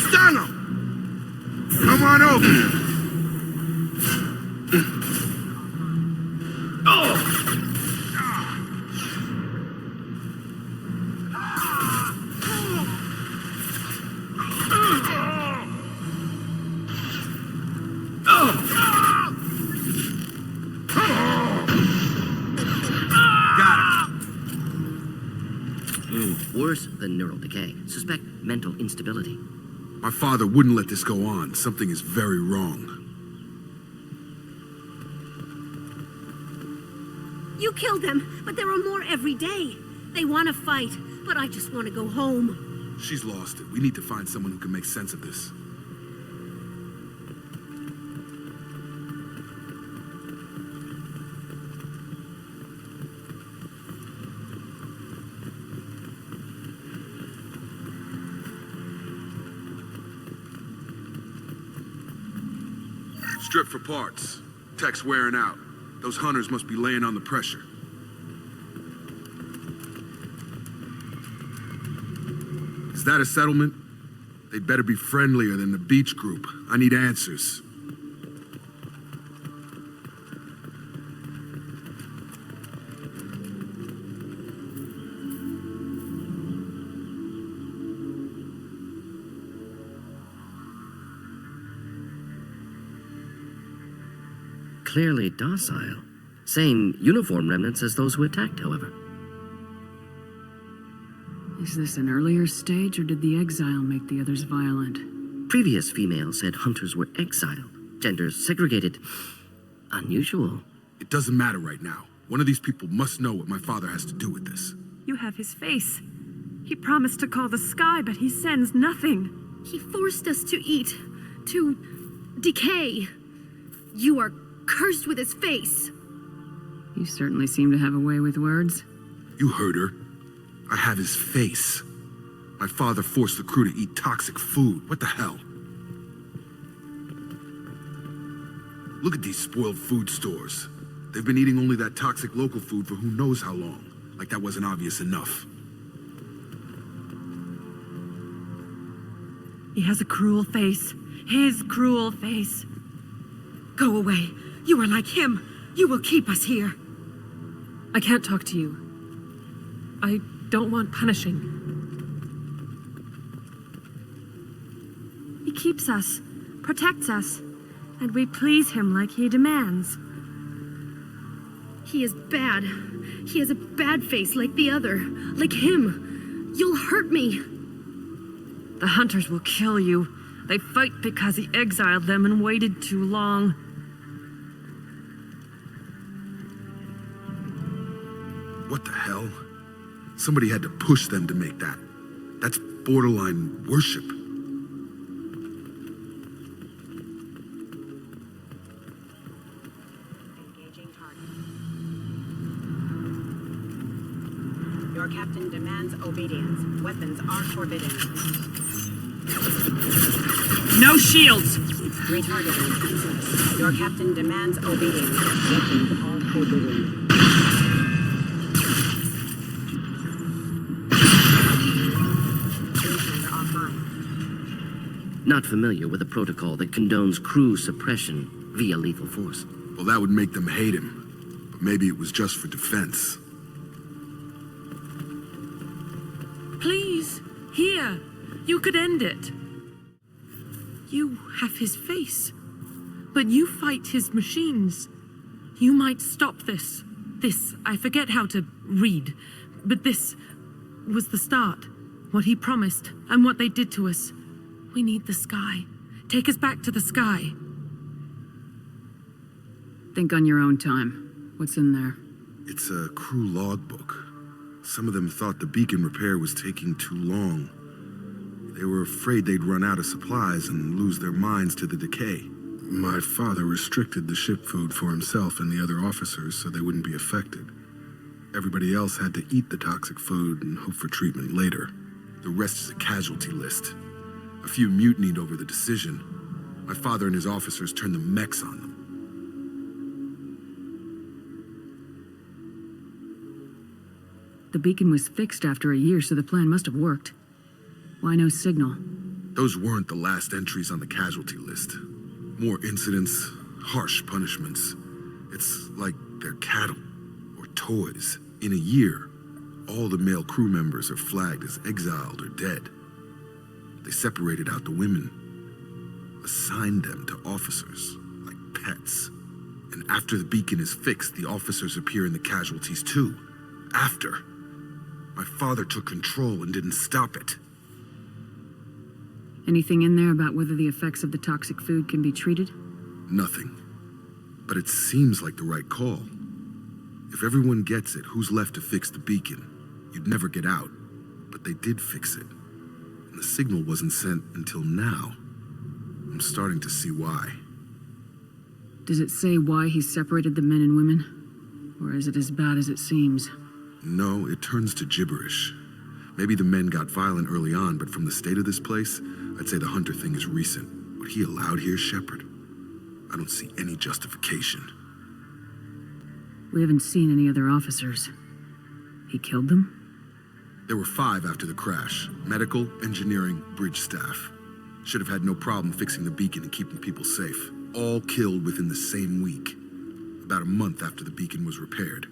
Stun him! Come on over! Worse than neural decay. Suspect mental instability. My father wouldn't let this go on. Something is very wrong. You killed them, but there are more every day. They want to fight, but I just want to go home. She's lost it. We need to find someone who can make sense of this. Strip for parts. Tech's wearing out. Those hunters must be laying on the pressure. Is that a settlement? They'd better be friendlier than the beach group. I need answers. Clearly docile. Same uniform remnants as those who attacked, however. Is this an earlier stage, or did the exile make the others violent? Previous females said hunters were exiled, genders segregated. Unusual. It doesn't matter right now. One of these people must know what my father has to do with this. You have his face. He promised to call the sky, but he sends nothing. He forced us to eat, to decay. You are cursed with his face. You certainly seem to have a way with words. You heard her. I have his face. My father forced the crew to eat toxic food. What the hell? Look at these spoiled food stores. They've been eating only that toxic local food for who knows how long. Like that wasn't obvious enough. He has a cruel face. His cruel face. Go away. You are like him. You will keep us here. I can't talk to you. I don't want punishing. He keeps us, protects us, and we please him like he demands. He is bad. He has a bad face like the other. Like him. You'll hurt me. The hunters will kill you. They fight because he exiled them and waited too long. What the hell? Somebody had to push them to make that. That's borderline worship. Your captain demands obedience. Weapons are forbidden. No shields! Retargeting. Your captain demands obedience. Weapons are forbidden. Not familiar with a protocol that condones crew suppression via lethal force. Well, that would make them hate him. But maybe it was just for defense. Please, here. You could end it. You have his face, but you fight his machines. You might stop this. This, I forget how to read, but this was the start. What he promised, and what they did to us. We need the sky. Take us back to the sky. Think on your own time. What's in there? It's a crew logbook. Some of them thought the beacon repair was taking too long. They were afraid they'd run out of supplies and lose their minds to the decay. My father restricted the ship food for himself and the other officers so they wouldn't be affected. Everybody else had to eat the toxic food and hope for treatment later. The rest is a casualty list. A few mutinied over the decision. My father and his officers turned the mechs on them. The beacon was fixed after a year, so the plan must have worked. Why no signal? Those weren't the last entries on the casualty list. More incidents, harsh punishments. It's like they're cattle or toys. In a year, all the male crew members are flagged as exiled or dead. They separated out the women, assigned them to officers, like pets. And after the beacon is fixed, the officers appear in the casualties too. After. My father took control and didn't stop it. Anything in there about whether the effects of the toxic food can be treated? Nothing. But it seems like the right call. If everyone gets it, who's left to fix the beacon? You'd never get out. But they did fix it. And the signal wasn't sent until now. I'm starting to see why. Does it say why he separated the men and women? Or is it as bad as it seems? No, it turns to gibberish. Maybe the men got violent early on, but from the state of this place, I'd say the hunter thing is recent. What he allowed here, Shepard. I don't see any justification. We haven't seen any other officers. He killed them? There were 5 after the crash. Medical, engineering, bridge staff. Should have had no problem fixing the beacon and keeping people safe. All killed within the same week. About a month after the beacon was repaired.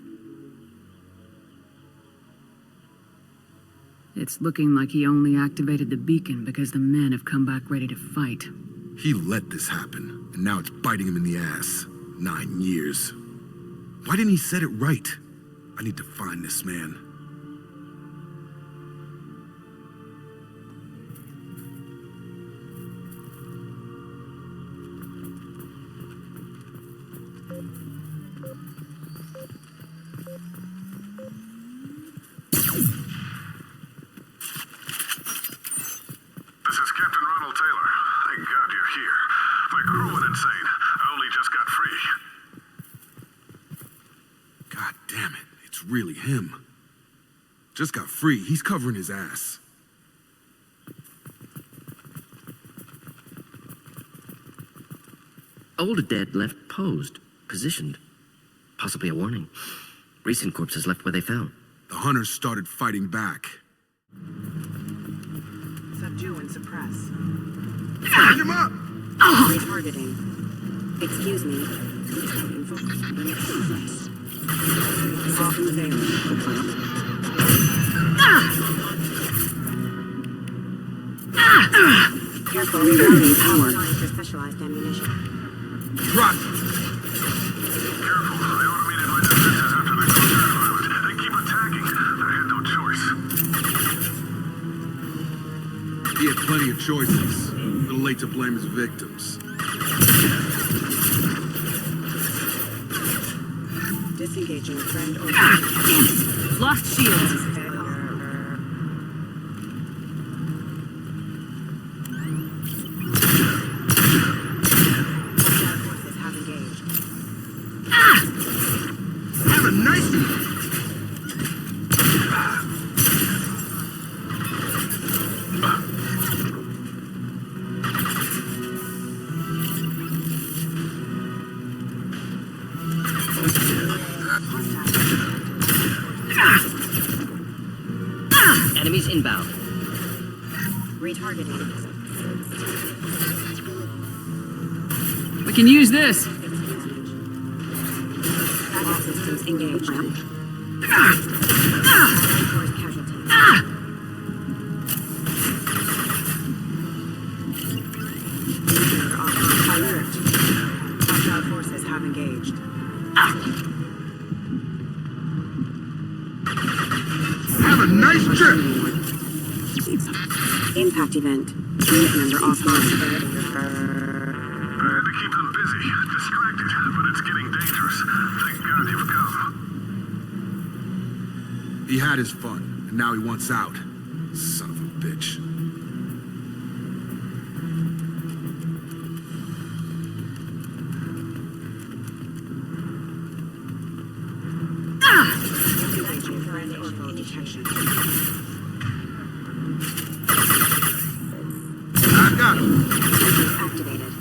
It's looking like he only activated the beacon because the men have come back ready to fight. He let this happen, and now it's biting him in the ass. 9 years. Why didn't he set it right? I need to find this man. This is Captain Ronald Taylor. Thank God you're here. My crew went insane. I only just got free. God damn it, it's really him. Just got free, he's covering his ass. Older dead left posed, positioned. Possibly a warning. Recent corpses left where they fell. The hunters started fighting back. Subdue and suppress. Charge him up! Retargeting. Excuse me. Off failing. Careful, rerouting power. For specialized ammunition. Drop! Careful, I automated my defenses after the close environment. They keep attacking. I had no choice. He had plenty of choices. A little late to blame his victims. Disengaging friend or Damn it! Lost shields. Have a nice one! Enemies inbound. retargeting. We can use this. All systems engaged. Casualty. Alert. Hostile forces have engaged. Have a nice trip! Impact event. Unit member offline. I had to keep them busy, distracted, but it's getting dangerous. Thank God you've come. He had his fun, and now he wants out. Son of a bitch. I got him. Activated.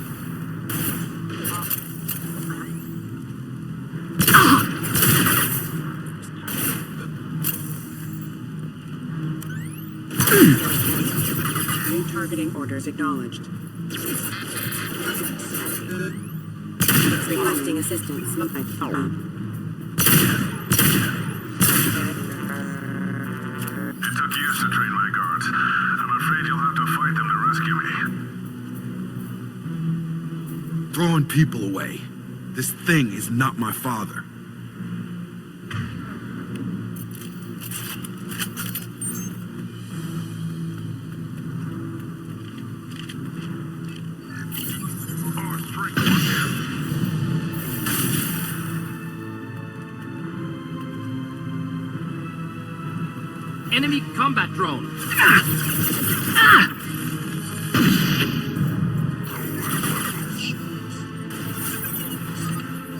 New targeting orders acknowledged. Requesting assistance. It took years to train my guards. I'm afraid you'll have to fight them to rescue me. Throwing people away. This thing is not my father. Enemy combat drone.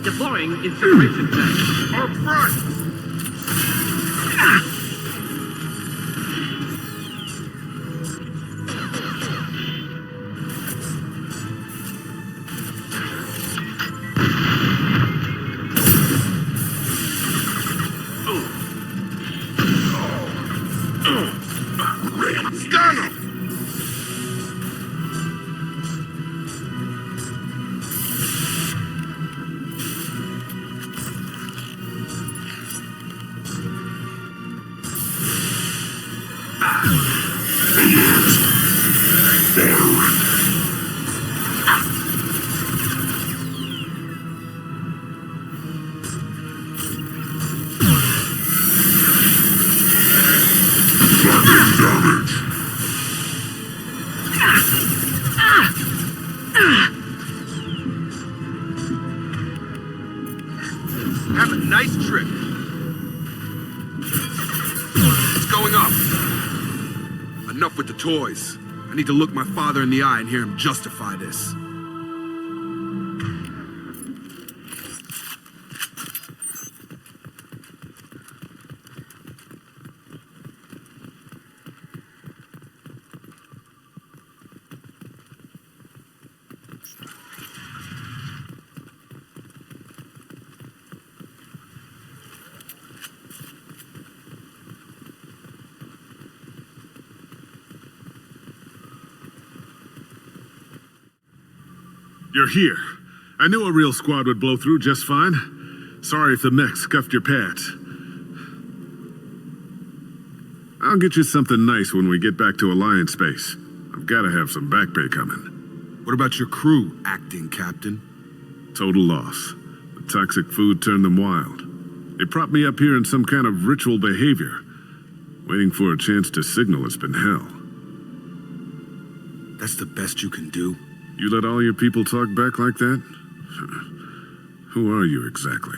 Deploying incineration tank. Up front! Stun him! Have a nice trip. It's going up. Enough with the toys. I need to look my father in the eye and hear him justify this. You're here. I knew a real squad would blow through just fine. Sorry if the mech scuffed your pads. I'll get you something nice when we get back to Alliance space. I've got to have some back pay coming. What about your crew, acting captain? Total loss. The toxic food turned them wild. They propped me up here in some kind of ritual behavior. Waiting for a chance to signal has been hell. That's the best you can do? You let all your people talk back like that? Who are you exactly?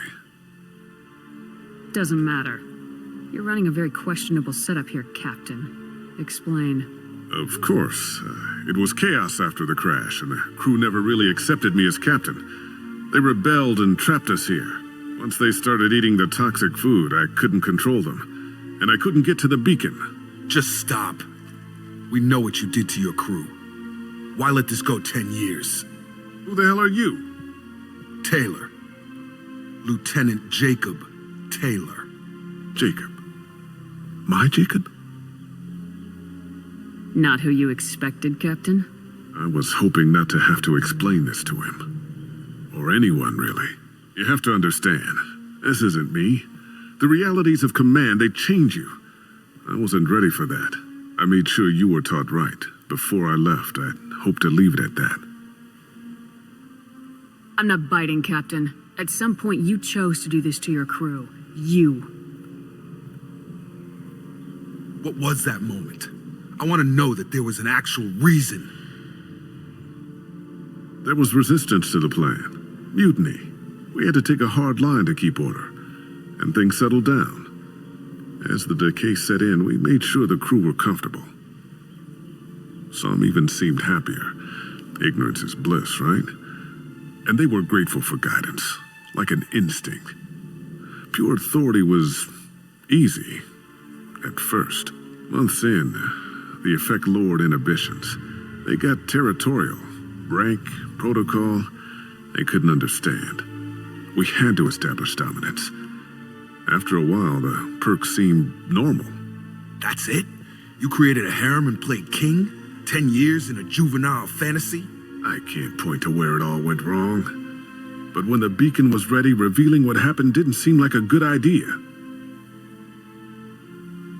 Doesn't matter. You're running a very questionable setup here, Captain. Explain. Of course. It was chaos after the crash, and the crew never really accepted me as captain. They rebelled and trapped us here. Once they started eating the toxic food, I couldn't control them. And I couldn't get to the beacon. Just stop. We know what you did to your crew. Why let this go 10 years? Who the hell are you? Taylor. Lieutenant Jacob Taylor. Jacob? My Jacob? Not who you expected, Captain? I was hoping not to have to explain this to him. Or anyone, really. You have to understand, this isn't me. The realities of command, they change you. I wasn't ready for that. I made sure you were taught right. Before I left, I hope to leave it at that. I'm not biting, Captain. At some point, you chose to do this to your crew. You. What was that moment? I want to know that there was an actual reason. There was resistance to the plan. Mutiny. We had to take a hard line to keep order. And things settled down. As the decay set in, we made sure the crew were comfortable. Some even seemed happier. Ignorance is bliss, right? And they were grateful for guidance, like an instinct. Pure authority was easy, at first. Months in, the effect lowered inhibitions. They got territorial. Rank, protocol, they couldn't understand. We had to establish dominance. After a while, the perks seemed normal. That's it? You created a harem and played king? 10 years in a juvenile fantasy? I can't point to where it all went wrong. But when the beacon was ready, revealing what happened didn't seem like a good idea.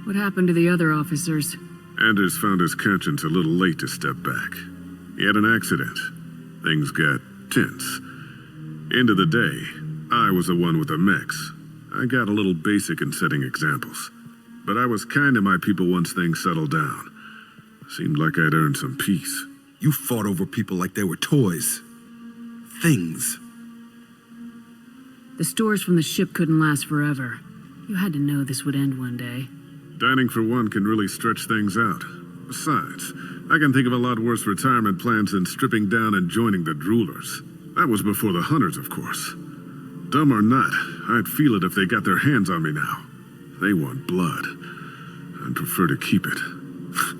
What happened to the other officers? Anders found his conscience a little late to step back. He had an accident. Things got tense. End of the day, I was the one with the mechs. I got a little basic in setting examples. But I was kind to my people once things settled down. Seemed like I'd earned some peace. You fought over people like they were toys. Things. The stores from the ship couldn't last forever. You had to know this would end one day. Dining for one can really stretch things out. Besides, I can think of a lot worse retirement plans than stripping down and joining the droolers. That was before the hunters, of course. Dumb or not, I'd feel it if they got their hands on me now. They want blood. I'd prefer to keep it.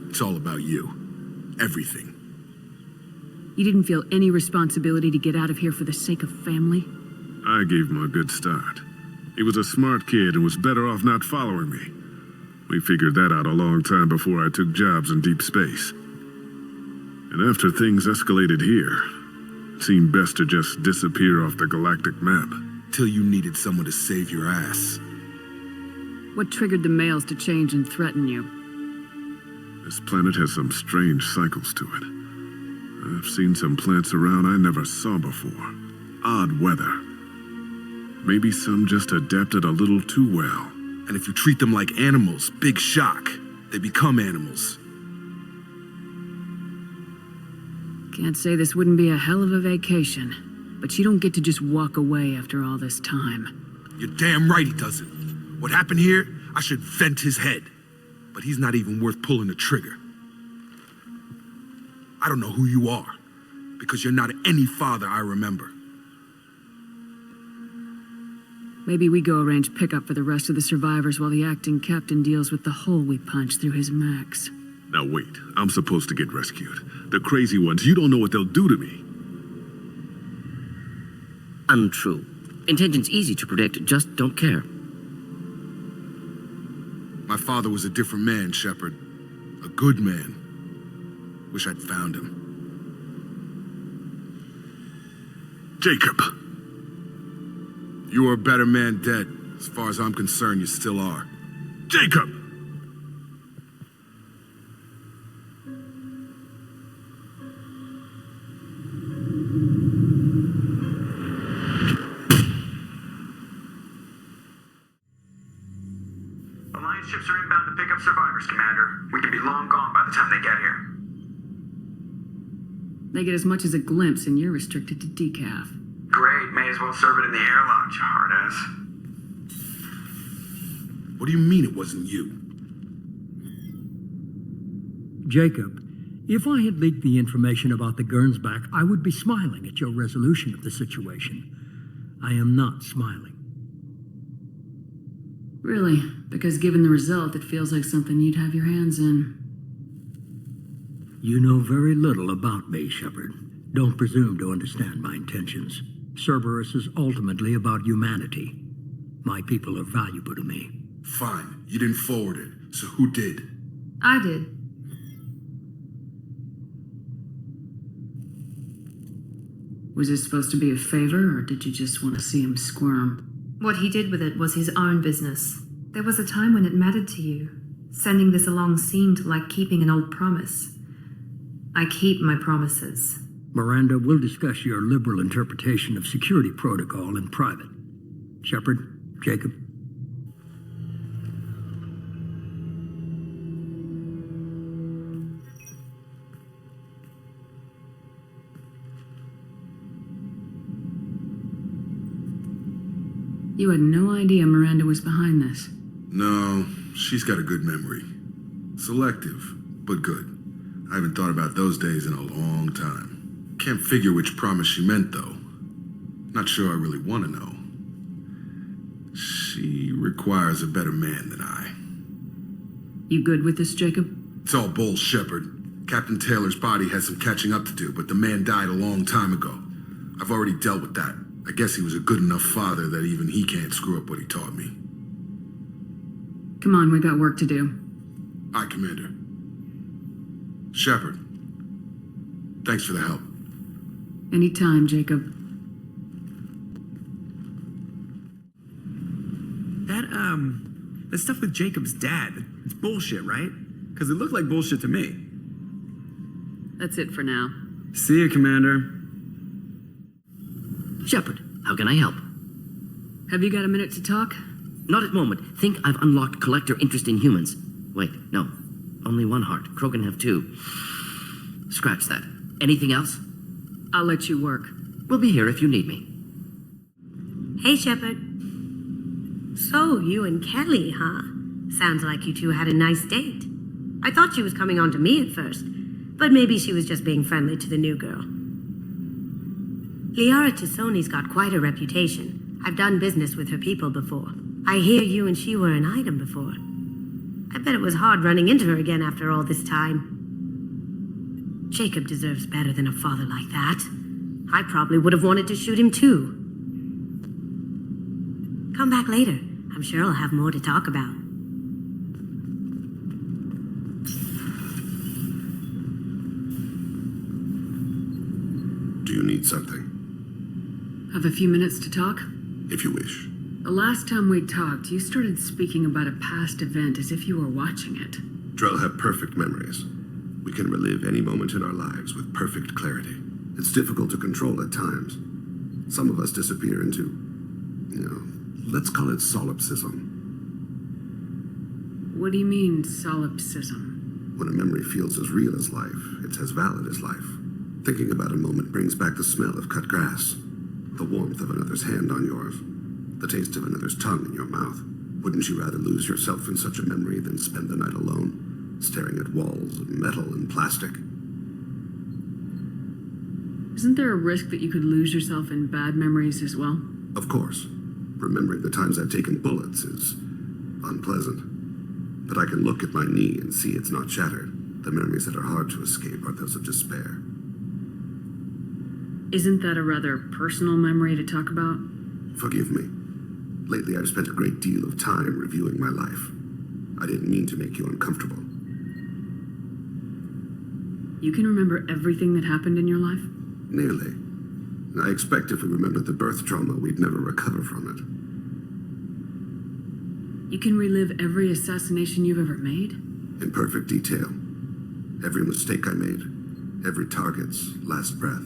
It's all about you. Everything. You didn't feel any responsibility to get out of here for the sake of family? I gave him a good start. He was a smart kid and was better off not following me. We figured that out a long time before I took jobs in deep space. And after things escalated here, it seemed best to just disappear off the galactic map. Till you needed someone to save your ass. What triggered the males to change and threaten you? This planet has some strange cycles to it. I've seen some plants around I never saw before. Odd weather. Maybe some just adapted a little too well. And if you treat them like animals, big shock. They become animals. Can't say this wouldn't be a hell of a vacation, but you don't get to just walk away after all this time. You're damn right he doesn't. What happened here, I should vent his head. But he's not even worth pulling the trigger. I don't know who you are, because you're not any father I remember. Maybe we go arrange pickup for the rest of the survivors while the acting captain deals with the hole we punched through his max. Now wait, I'm supposed to get rescued. The crazy ones, you don't know what they'll do to me. Untrue. Intention's easy to predict, just don't care. My father was a different man, Shepard. A good man. Wish I'd found him. Jacob! You were a better man dead. As far as I'm concerned, you still are. Jacob! Alliance ships are inbound to pick up survivors, Commander. We can be long gone by the time they get here. They get as much as a glimpse, and you're restricted to decaf. Great, may as well serve it in the airlock, you hard ass. What do you mean it wasn't you? Jacob, if I had leaked the information about the Gernsback, I would be smiling at your resolution of the situation. I am not smiling. Really? Because given the result, it feels like something you'd have your hands in. You know very little about me, Shepard. Don't presume to understand my intentions. Cerberus is ultimately about humanity. My people are valuable to me. Fine. You didn't forward it. So who did? I did. Was this supposed to be a favor, or did you just want to see him squirm? What he did with it was his own business. There was a time when it mattered to you. Sending this along seemed like keeping an old promise. I keep my promises. Miranda, we'll discuss your liberal interpretation of security protocol in private. Shepard, Jacob. You had no idea Miranda was behind this. No, she's got a good memory. Selective, but good. I haven't thought about those days in a long time. Can't figure which promise she meant, though. Not sure I really want to know. She requires a better man than I. You good with this, Jacob? It's all bull, Shepard. Captain Taylor's body has some catching up to do, but the man died a long time ago. I've already dealt with that. I guess he was a good enough father that even he can't screw up what he taught me. Come on, we got work to do. Aye, Commander. Shepard, thanks for the help. Anytime, Jacob. That stuff with Jacob's dad, it's bullshit, right? Because it looked like bullshit to me. That's it for now. See you, Commander. Shepard, how can I help? Have you got a minute to talk? Not at the moment. Think I've unlocked collector interest in humans. Wait, no. Only one heart. Krogan have two. Scratch that. Anything else? I'll let you work. We'll be here if you need me. Hey, Shepard. So, you and Kelly, huh? Sounds like you two had a nice date. I thought she was coming on to me at first, but maybe she was just being friendly to the new girl. Liara Tassoni's got quite a reputation. I've done business with her people before. I hear you and she were an item before. I bet it was hard running into her again after all this time. Jacob deserves better than a father like that. I probably would have wanted to shoot him too. Come back later. I'm sure I'll have more to talk about. do you need something? Have a few minutes to talk? If you wish. The last time we talked, you started speaking about a past event as if you were watching it. Drell have perfect memories. We can relive any moment in our lives with perfect clarity. It's difficult to control at times. Some of us disappear into, let's call it solipsism. What do you mean, solipsism? When a memory feels as real as life, it's as valid as life. Thinking about a moment brings back the smell of cut grass, the warmth of another's hand on yours, the taste of another's tongue in your mouth. Wouldn't you rather lose yourself in such a memory than spend the night alone, staring at walls of metal and plastic? Isn't there a risk that you could lose yourself in bad memories as well? Of course. Remembering the times I've taken bullets is unpleasant. But I can look at my knee and see it's not shattered. The memories that are hard to escape are those of despair. Isn't that a rather personal memory to talk about? Forgive me. Lately I've spent a great deal of time reviewing my life. I didn't mean to make you uncomfortable. You can remember everything that happened in your life? Nearly. I expect if we remembered the birth trauma, we'd never recover from it. You can relive every assassination you've ever made? In perfect detail. Every mistake I made. Every target's last breath.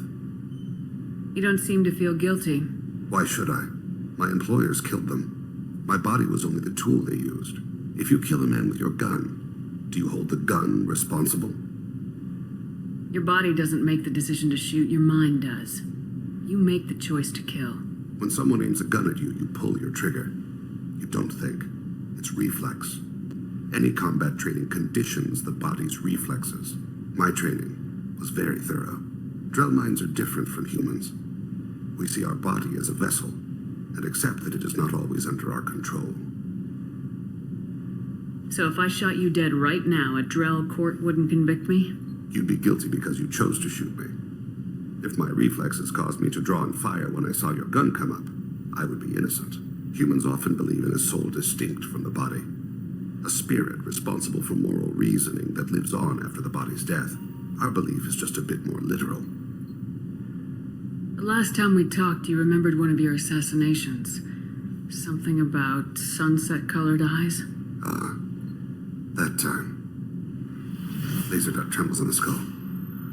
You don't seem to feel guilty. Why should I? My employers killed them. My body was only the tool they used. If you kill a man with your gun, do you hold the gun responsible? Your body doesn't make the decision to shoot, your mind does. You make the choice to kill. When someone aims a gun at you, you pull your trigger. You don't think. It's reflex. Any combat training conditions the body's reflexes. My training was very thorough. Drell minds are different from humans. We see our body as a vessel, and accept that it is not always under our control. So if I shot you dead right now, a Drell court wouldn't convict me? You'd be guilty because you chose to shoot me. If my reflexes caused me to draw and fire when I saw your gun come up, I would be innocent. Humans often believe in a soul distinct from the body. A spirit responsible for moral reasoning that lives on after the body's death. Our belief is just a bit more literal. The last time we talked, you remembered one of your assassinations. Something about sunset-colored eyes? That time. Laser dot trembles on the skull.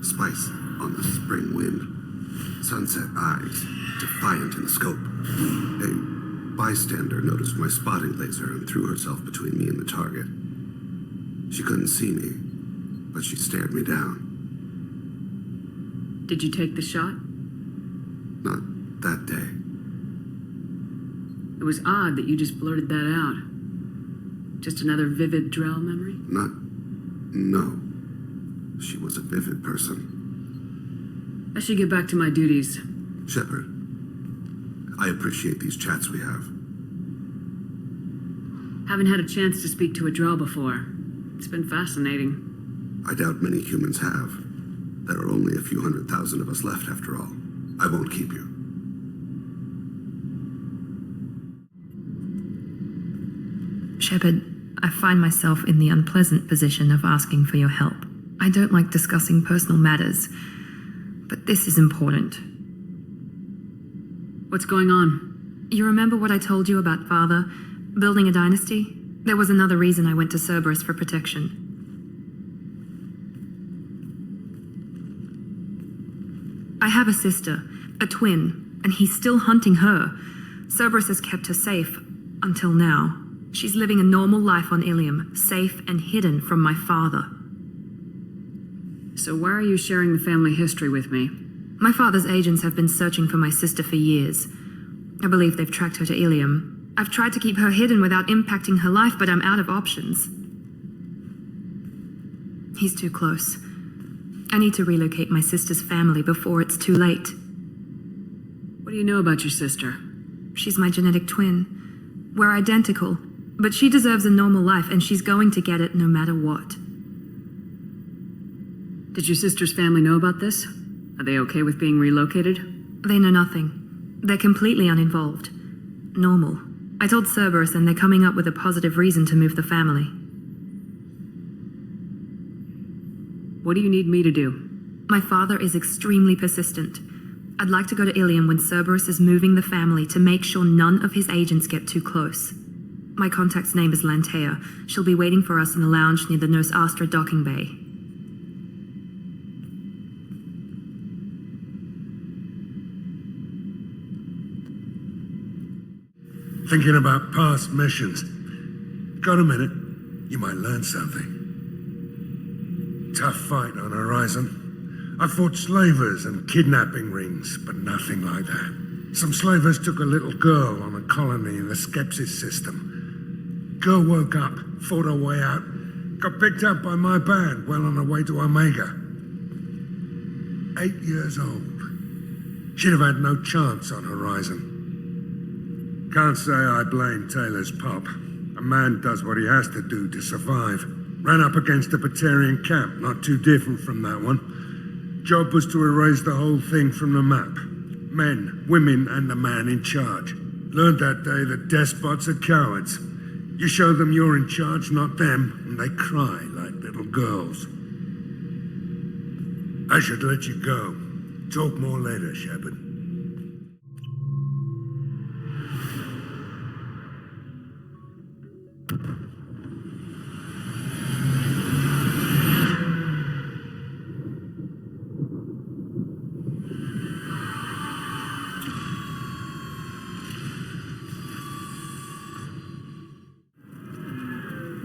Spice on the spring wind. Sunset eyes, defiant in the scope. A bystander noticed my spotting laser and threw herself between me and the target. She couldn't see me, but she stared me down. Did you take the shot? Not that day. It was odd that you just blurted that out. Just another vivid Drell memory? No. She was a vivid person. I should get back to my duties. Shepard, I appreciate these chats we have. Haven't had a chance to speak to a Drell before. It's been fascinating. I doubt many humans have. There are only a few 100,000 of us left after all. I won't keep you. Shepard, I find myself in the unpleasant position of asking for your help. I don't like discussing personal matters, but this is important. What's going on? You remember what I told you about Father, building a dynasty? There was another reason I went to Cerberus for protection. I have a sister, a twin, and he's still hunting her. Cerberus has kept her safe, until now. She's living a normal life on Illium, safe and hidden from my father. So why are you sharing the family history with me? My father's agents have been searching for my sister for years. I believe they've tracked her to Illium. I've tried to keep her hidden without impacting her life, but I'm out of options. He's too close. I need to relocate my sister's family before it's too late. What do you know about your sister? She's my genetic twin. We're identical, but she deserves a normal life, and she's going to get it no matter what. Did your sister's family know about this? Are they okay with being relocated? They know nothing. They're completely uninvolved. Normal. I told Cerberus, and they're coming up with a positive reason to move the family. What do you need me to do? My father is extremely persistent. I'd like to go to Illium when Cerberus is moving the family to make sure none of his agents get too close. My contact's name is Lantea. She'll be waiting for us in the lounge near the Nurse Astra docking bay. Thinking about past missions. Got a minute? You might learn something. Tough fight on Horizon. I fought slavers and kidnapping rings, but nothing like that. Some slavers took a little girl on a colony in the Skepsis system. Girl woke up, fought her way out, got picked up by my band well on her way to Omega. 8 years old. She'd have had no chance on Horizon. Can't say I blame Taylor's pop. A man does what he has to do to survive. Ran up against a Batarian camp, not too different from that one. Job was to erase the whole thing from the map. Men, women, and the man in charge. Learned that day that despots are cowards. You show them you're in charge, not them, and they cry like little girls. I should let you go. Talk more later, Shepard.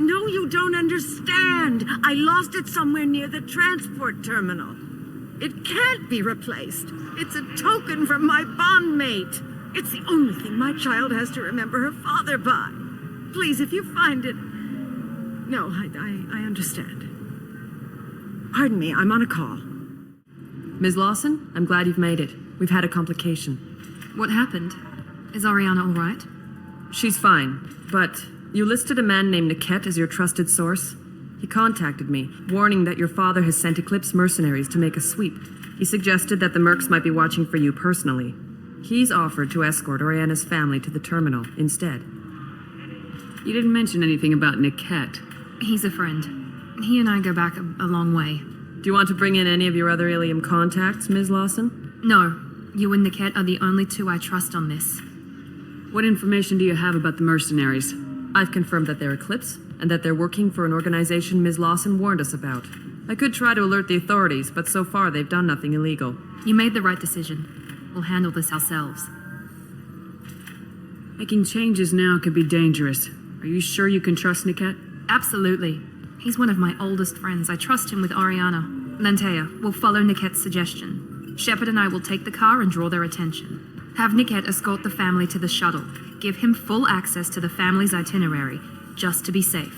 No, you don't understand. I lost it somewhere near the transport terminal. It can't be replaced. It's a token from my bondmate. It's the only thing my child has to remember her father by. Please, if you find it... No, I understand. Pardon me, I'm on a call. Ms. Lawson, I'm glad you've made it. We've had a complication. What happened? Is Ariana all right? She's fine, but you listed a man named Niket as your trusted source. He contacted me, warning that your father has sent Eclipse mercenaries to make a sweep. He suggested that the Mercs might be watching for you personally. He's offered to escort Oriana's family to the terminal instead. You didn't mention anything about Niket. He's a friend. He and I go back a long way. Do you want to bring in any of your other Illium contacts, Ms. Lawson? No. You and Niket are the only two I trust on this. What information do you have about the mercenaries? I've confirmed that they're Eclipse, and that they're working for an organization Ms. Lawson warned us about. I could try to alert the authorities, but so far they've done nothing illegal. You made the right decision. We'll handle this ourselves. Making changes now could be dangerous. Are you sure you can trust Niket? Absolutely. He's one of my oldest friends. I trust him with Ariana. Lantea, we'll follow Niket's suggestion. Shepard and I will take the car and draw their attention. Have Niket escort the family to the shuttle. Give him full access to the family's itinerary, just to be safe.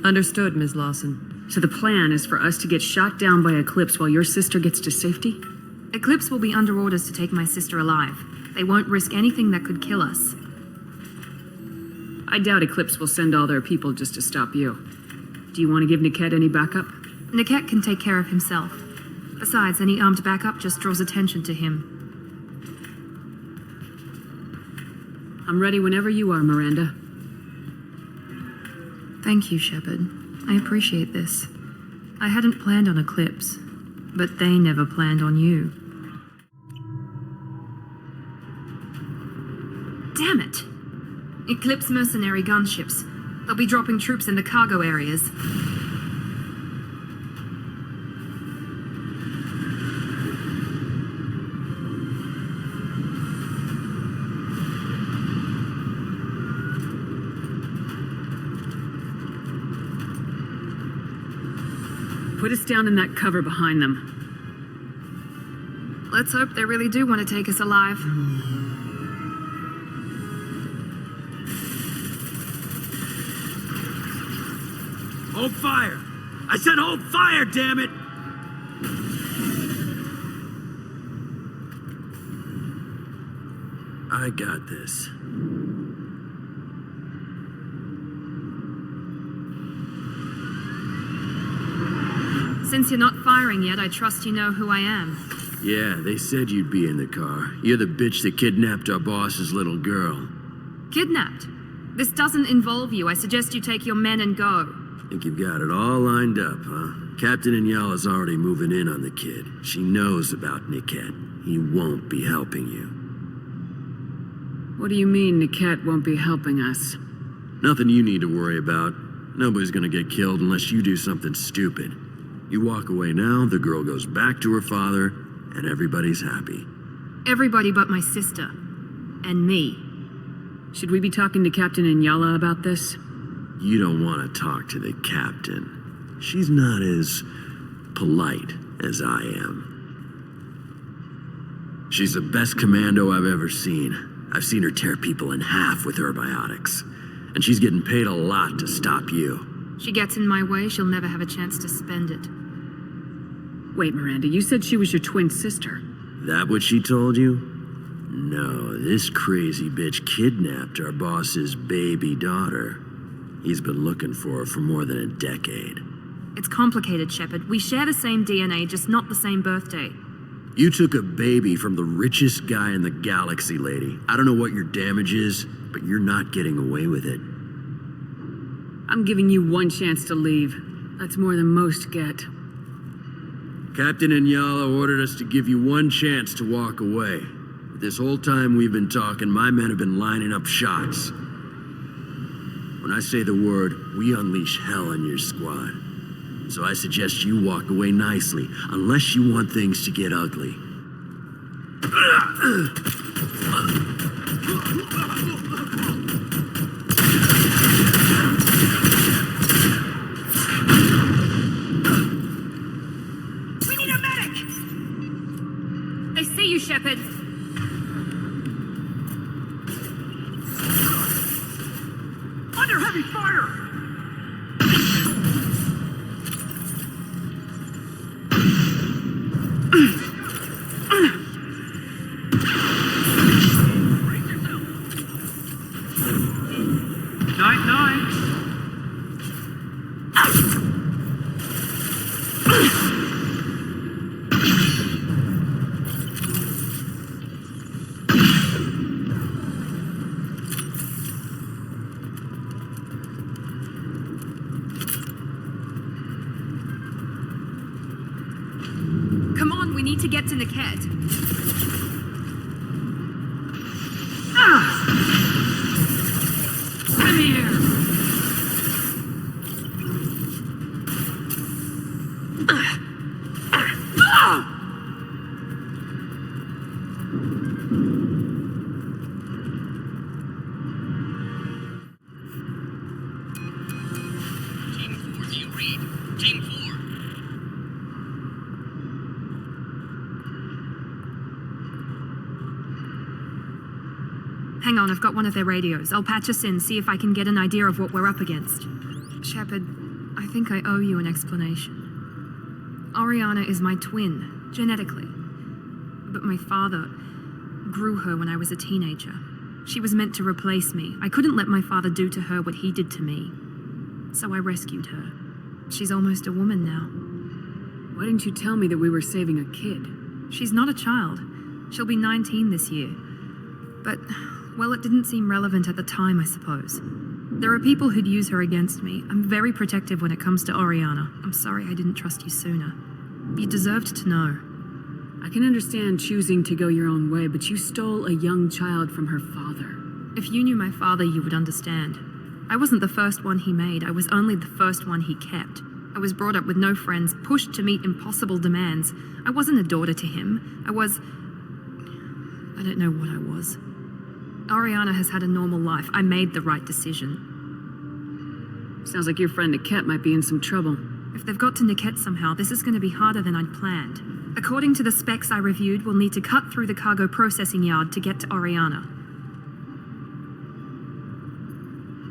Understood, Ms. Lawson. So the plan is for us to get shot down by Eclipse while your sister gets to safety? Eclipse will be under orders to take my sister alive. They won't risk anything that could kill us. I doubt Eclipse will send all their people just to stop you. Do you want to give Niket any backup? Niket can take care of himself. Besides, any armed backup just draws attention to him. I'm ready whenever you are, Miranda. Thank you, Shepard. I appreciate this. I hadn't planned on Eclipse, but they never planned on you. Damn it! Eclipse mercenary gunships. They'll be dropping troops in the cargo areas. Put us down in that cover behind them. Let's hope they really do want to take us alive. Hold fire! I said hold fire, damn it! I got this. Since you're not firing yet, I trust you know who I am. Yeah, they said you'd be in the car. You're the bitch that kidnapped our boss's little girl. Kidnapped? This doesn't involve you. I suggest you take your men and go. Think you've got it all lined up, huh? Captain Inyala's already moving in on the kid. She knows about Niket. he won't be helping you. What do you mean Niket won't be helping us? Nothing you need to worry about. Nobody's gonna get killed unless you do something stupid. You walk away now, the girl goes back to her father, and everybody's happy. Everybody but my sister. And me. Should we be talking to Captain Inyala about this? You don't want to talk to the captain. She's not as polite as I am. She's the best commando I've ever seen. I've seen her tear people in half with her biotics. And she's getting paid a lot to stop you. She gets in my way, she'll never have a chance to spend it. Wait, Miranda, you said she was your twin sister. That what she told you? No, this crazy bitch kidnapped our boss's baby daughter. He's been looking for her for more than a decade. It's complicated, Shepard. We share the same DNA, just not the same birthday. You took a baby from the richest guy in the galaxy, lady. I don't know what your damage is, but you're not getting away with it. I'm giving you one chance to leave. That's more than most get. Captain Inyala ordered us to give you one chance to walk away. This whole time we've been talking, my men have been lining up shots. When I say the word, we unleash hell on your squad. So I suggest you walk away nicely, unless you want things to get ugly. We need a medic! They see you, Shepard. Under heavy fire! Come on, we need to get to Niket. Come here! Team 4, do you read? Team 4. Hang on, I've got one of their radios. I'll patch us in, see if I can get an idea of what we're up against. Shepard, I think I owe you an explanation. Oriana is my twin, genetically. But my father grew her when I was a teenager. She was meant to replace me. I couldn't let my father do to her what he did to me. So I rescued her. She's almost a woman now. Why didn't you tell me that we were saving a kid? She's not a child. She'll be 19 this year. But, well, it didn't seem relevant at the time, I suppose. There are people who'd use her against me. I'm very protective when it comes to Oriana. I'm sorry I didn't trust you sooner. You deserved to know. I can understand choosing to go your own way, but you stole a young child from her father. If you knew my father, you would understand. I wasn't the first one he made. I was only the first one he kept. I was brought up with no friends, pushed to meet impossible demands. I wasn't a daughter to him. I don't know what I was. Oriana has had a normal life. I made the right decision. Sounds like your friend Niket might be in some trouble. If they've got to Niket somehow, this is going to be harder than I'd planned. According to the specs I reviewed, we'll need to cut through the cargo processing yard to get to Oriana.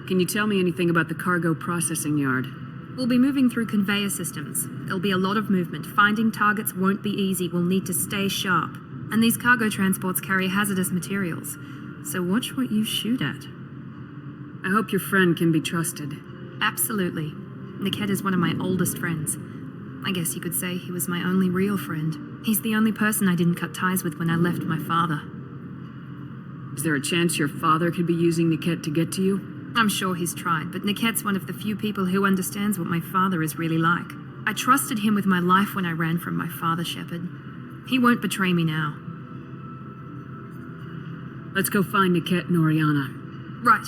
Can you tell me anything about the cargo processing yard? We'll be moving through conveyor systems. There'll be a lot of movement. Finding targets won't be easy. We'll need to stay sharp. And these cargo transports carry hazardous materials. So watch what you shoot at. I hope your friend can be trusted. Absolutely. Niket is one of my oldest friends. I guess you could say he was my only real friend. He's the only person I didn't cut ties with when I left my father. Is there a chance your father could be using Niket to get to you? I'm sure he's tried, but Niket's one of the few people who understands what my father is really like. I trusted him with my life when I ran from my father, Shepard. He won't betray me now. Let's go find Niket and Oriana. Right.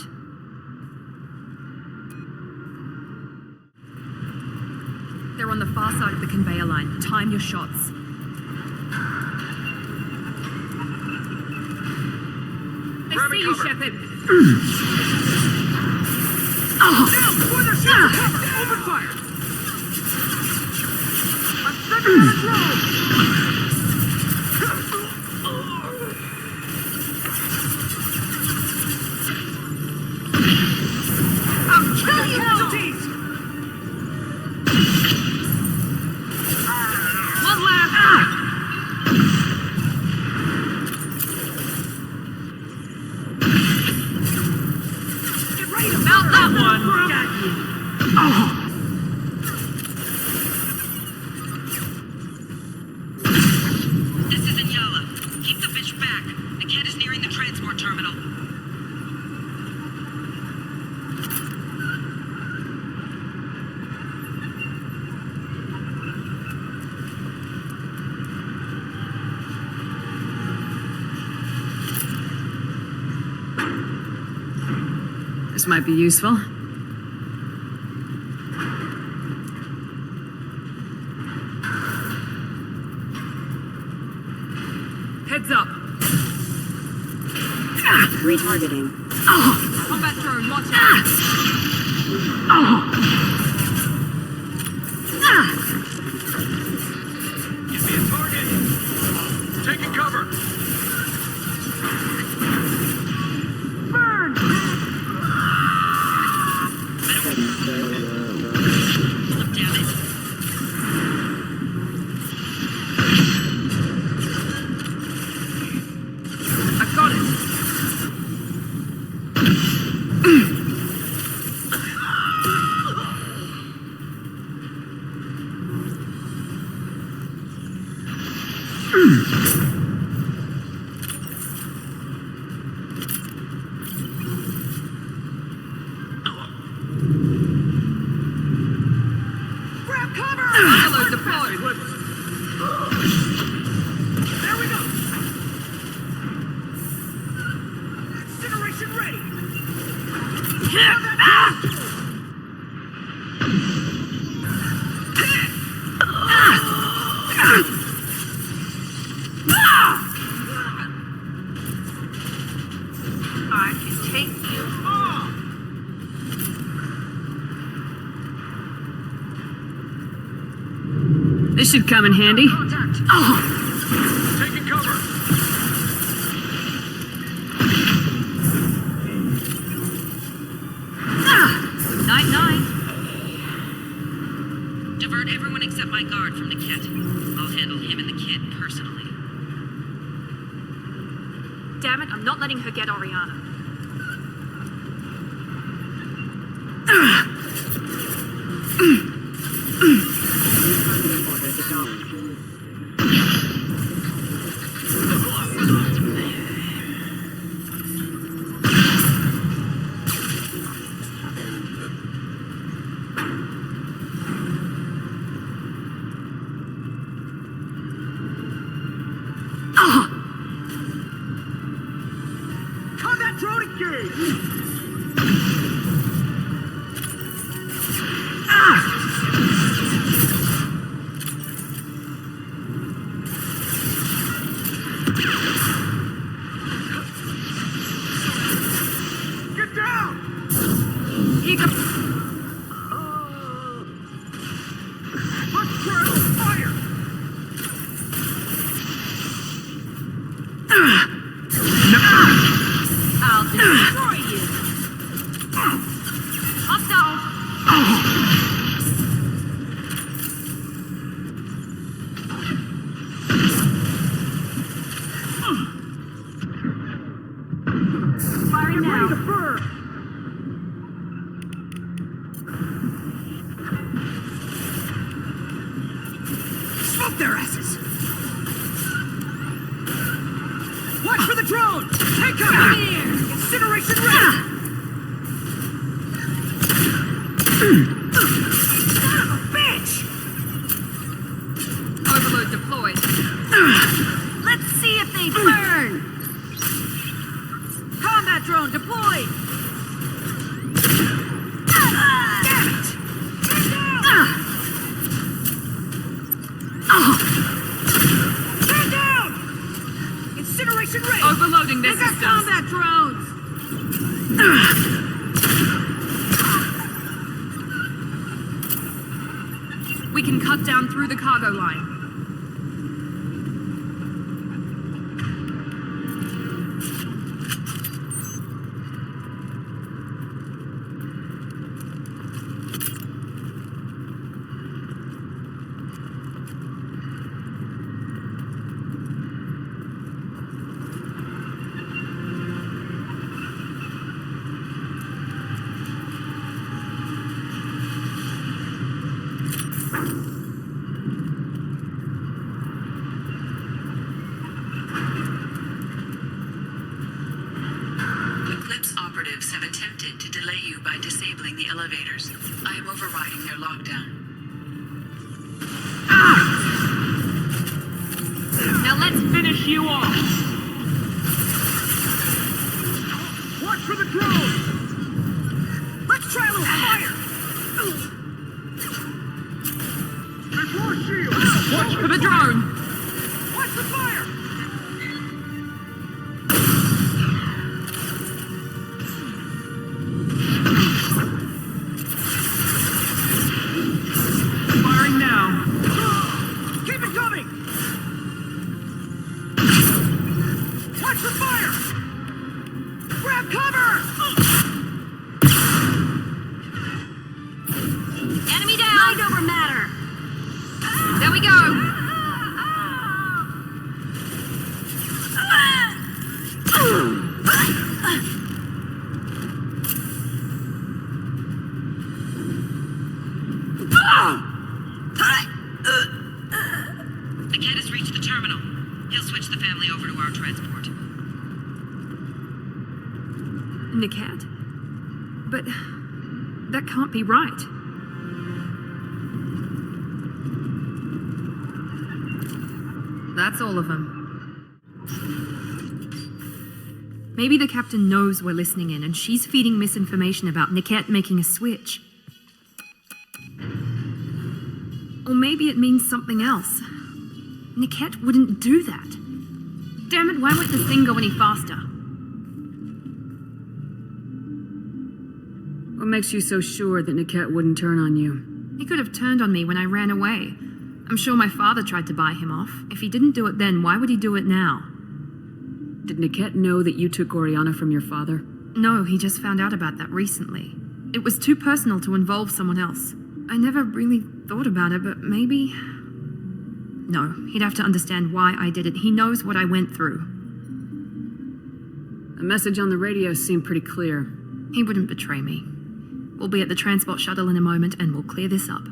They're on the far side of the conveyor line. Time your shots. They see you, Shepard. Down! Before their shields are covered! Open fire! I'm stepping on a drone! I'll kill you! Casualties! One last! Get ready to mount that one! Got you! Oh! This is Inyala. Keep the bitch back. Niket is nearing the transport terminal. This might be useful. Heads up. Retargeting. Combat drone, watch out. Give me a target! Taking cover! Burn! Damn it. I've got it. Grab cover! Payload deployed. There we go! Incineration ready! I can take you on. This should come in handy. Taking cover! Night-night. Divert everyone except my guard from Niket. I'll handle him and the kid personally. Damn it, I'm not letting her get Oriana. Combat drone engaged! Get down! Let's try to fire! I'll destroy you. Hostile. Firing now. Ready to burn! Smoke their asses! Watch for the drone! Take cover! Incineration ready! Son of a bitch! Overload deployed. Let's see if they burn. drone deployed! Stand down! Incineration rate! Overloading their They got systems. combat drones! We can cut down through the cargo line. Eclipse operatives have attempted to delay you by disabling the elevators. I am overriding their lockdown. Now let's finish you off! Watch for the drone! Let's try a little fire! There's more shields! Watch for the drone! Watch the fire! Firing now! Keep it coming! Watch the fire! Grab cover! Enemy down! Mind over matter! There we go! The kid has reached the terminal. He'll switch the family over to our transport. Niket? But that can't be right. That's all of them. Maybe the captain knows we're listening in and she's feeding misinformation about Niket making a switch. Or maybe it means something else. Niket wouldn't do that. Damn it, why won't this thing go any faster? What makes you so sure that Niket wouldn't turn on you? He could have turned on me when I ran away. I'm sure my father tried to buy him off. If he didn't do it then, why would he do it now? Did Niket know that you took Oriana from your father? No, he just found out about that recently. It was too personal to involve someone else. I never really thought about it, but maybe... No, he'd have to understand why I did it. He knows what I went through. The message on the radio seemed pretty clear. He wouldn't betray me. We'll be at the transport shuttle in a moment and we'll clear this up.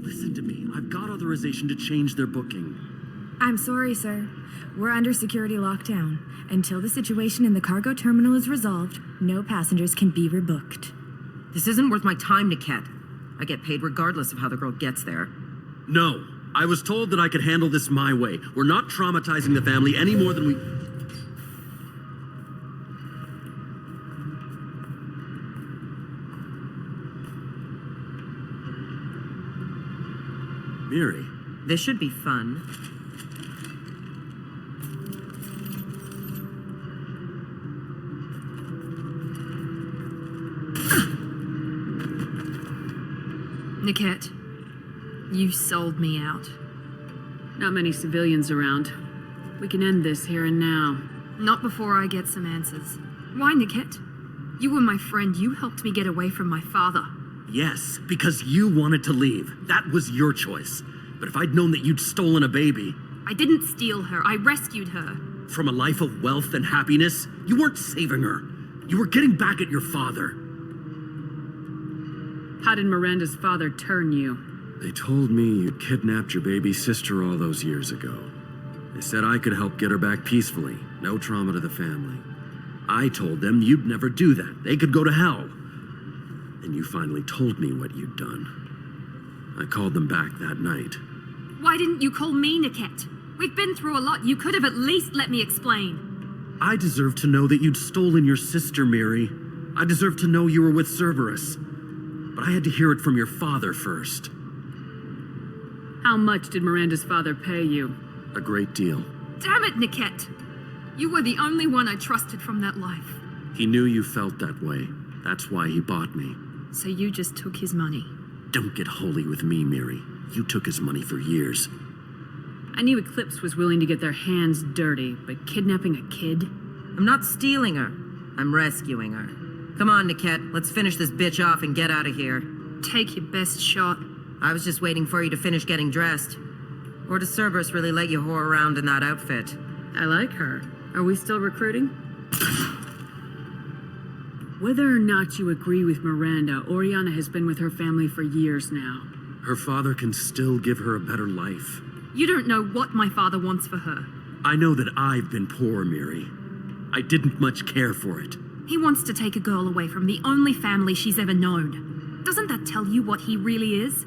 Listen to me. I've got authorization to change their booking. I'm sorry, sir. We're under security lockdown. Until the situation in the cargo terminal is resolved, no passengers can be rebooked. This isn't worth my time, Niket. I get paid regardless of how the girl gets there. No. I was told that I could handle this my way. We're not traumatizing the family any more than we... Miri. This should be fun. Niket, you sold me out. Not many civilians around. We can end this here and now. Not before I get some answers. Why, Niket? You were my friend. You helped me get away from my father. Yes, because you wanted to leave. That was your choice. But if I'd known that you'd stolen a baby... I didn't steal her. I rescued her. From a life of wealth and happiness, you weren't saving her. You were getting back at your father. How did Miranda's father turn you? They told me you kidnapped your baby sister all those years ago. They said I could help get her back peacefully. No trauma to the family. I told them you'd never do that. They could go to hell. And you finally told me what you'd done. I called them back that night. Why didn't you call me, Niket? We've been through a lot. You could have at least let me explain. I deserve to know that you'd stolen your sister, Miri. I deserve to know you were with Cerberus. But I had to hear it from your father first. How much did Miranda's father pay you? A great deal. Damn it, Niket! You were the only one I trusted from that life. He knew you felt that way. That's why he bought me. So you just took his money. Don't get holy with me, Miri. You took his money for years. I knew Eclipse was willing to get their hands dirty, but kidnapping a kid? I'm not stealing her. I'm rescuing her. Come on, Niket. Let's finish this bitch off and get out of here. Take your best shot. I was just waiting for you to finish getting dressed. Or does Cerberus really let you whore around in that outfit? I like her. Are we still recruiting? Whether or not you agree with Miranda, Oriana has been with her family for years now. Her father can still give her a better life. You don't know what my father wants for her. I know that I've been poor, Miri. I didn't much care for it. He wants to take a girl away from the only family she's ever known. Doesn't that tell you what he really is?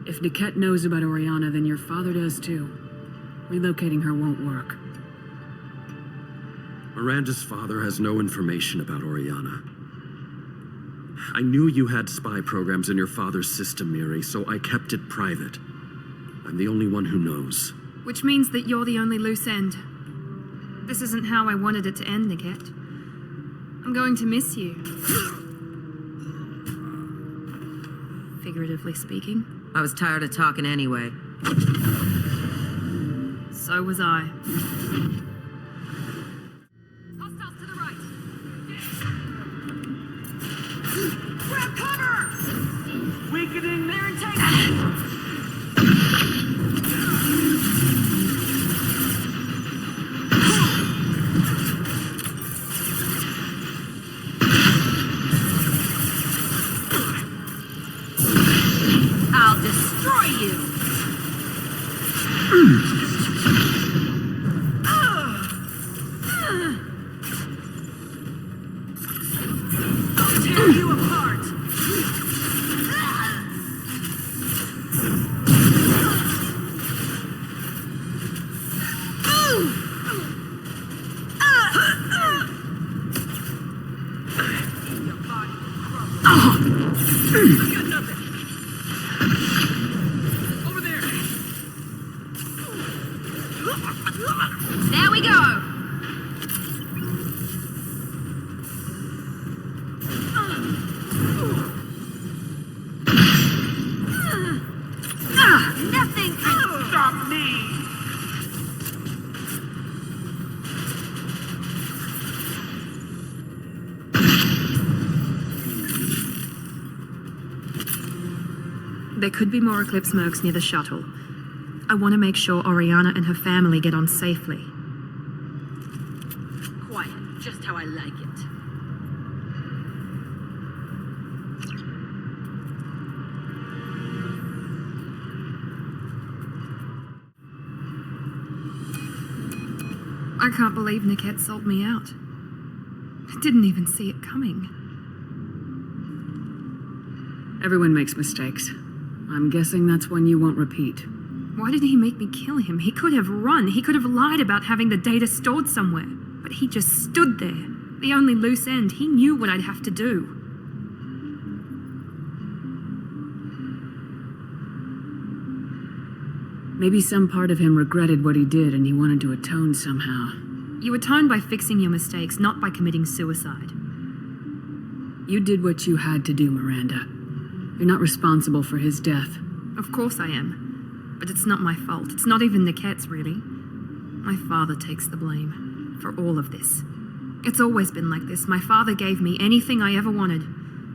If Niket knows about Oriana, then your father does too. Relocating her won't work. Miranda's father has no information about Oriana. I knew you had spy programs in your father's system, Miri, so I kept it private. I'm the only one who knows. Which means that you're the only loose end. This isn't how I wanted it to end, Niket. I'm going to miss you. Figuratively speaking. I was tired of talking anyway. So was I. Hostiles to the right. Grab cover! Weakening their entanglement. I'll destroy you! I'll tear you apart! I got nothing! Over there! There we go! Nothing can stop me! There could be more Eclipse mercs near the shuttle. I want to make sure Oriana and her family get on safely. Quiet, just how I like it. I can't believe Niket sold me out. I didn't even see it coming. Everyone makes mistakes. I'm guessing that's one you won't repeat. Why did he make me kill him? He could have run. He could have lied about having the data stored somewhere. But he just stood there. The only loose end. He knew what I'd have to do. Maybe some part of him regretted what he did and he wanted to atone somehow. You atone by fixing your mistakes, not by committing suicide. You did what you had to do, Miranda. You're not responsible for his death. Of course I am. But it's not my fault. It's not even Niket's, really. My father takes the blame for all of this. It's always been like this. My father gave me anything I ever wanted,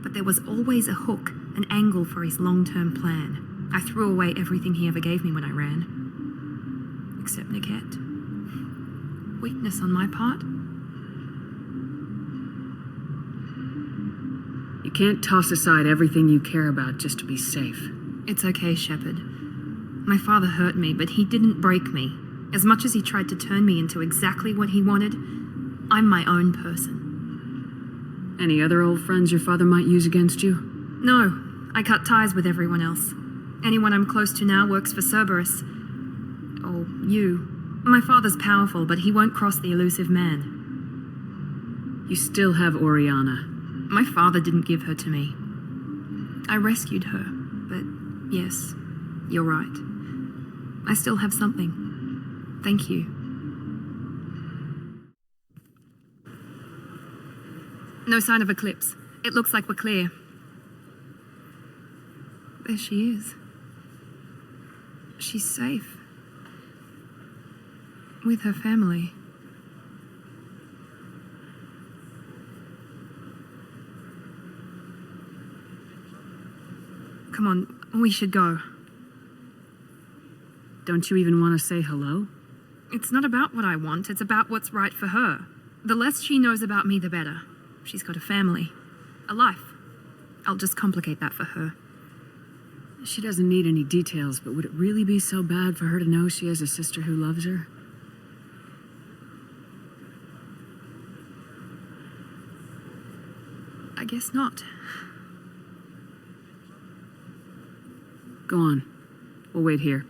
but there was always a hook, an angle for his long-term plan. I threw away everything he ever gave me when I ran. Except Niket. Weakness on my part. You can't toss aside everything you care about just to be safe. It's okay, Shepard. My father hurt me, but he didn't break me. As much as he tried to turn me into exactly what he wanted, I'm my own person. Any other old friends your father might use against you? No, I cut ties with everyone else. Anyone I'm close to now works for Cerberus. Or you. My father's powerful, but he won't cross the elusive man. You still have Oriana. My father didn't give her to me. I rescued her, but yes, you're right. I still have something. Thank you. No sign of eclipse. It looks like we're clear. There she is. She's safe. With her family. Come on, we should go. Don't you even want to say hello? It's not about what I want, it's about what's right for her. The less she knows about me, the better. She's got a family, a life. I'll just complicate that for her. She doesn't need any details, but would it really be so bad for her to know she has a sister who loves her? I guess not. Go on. We'll wait here.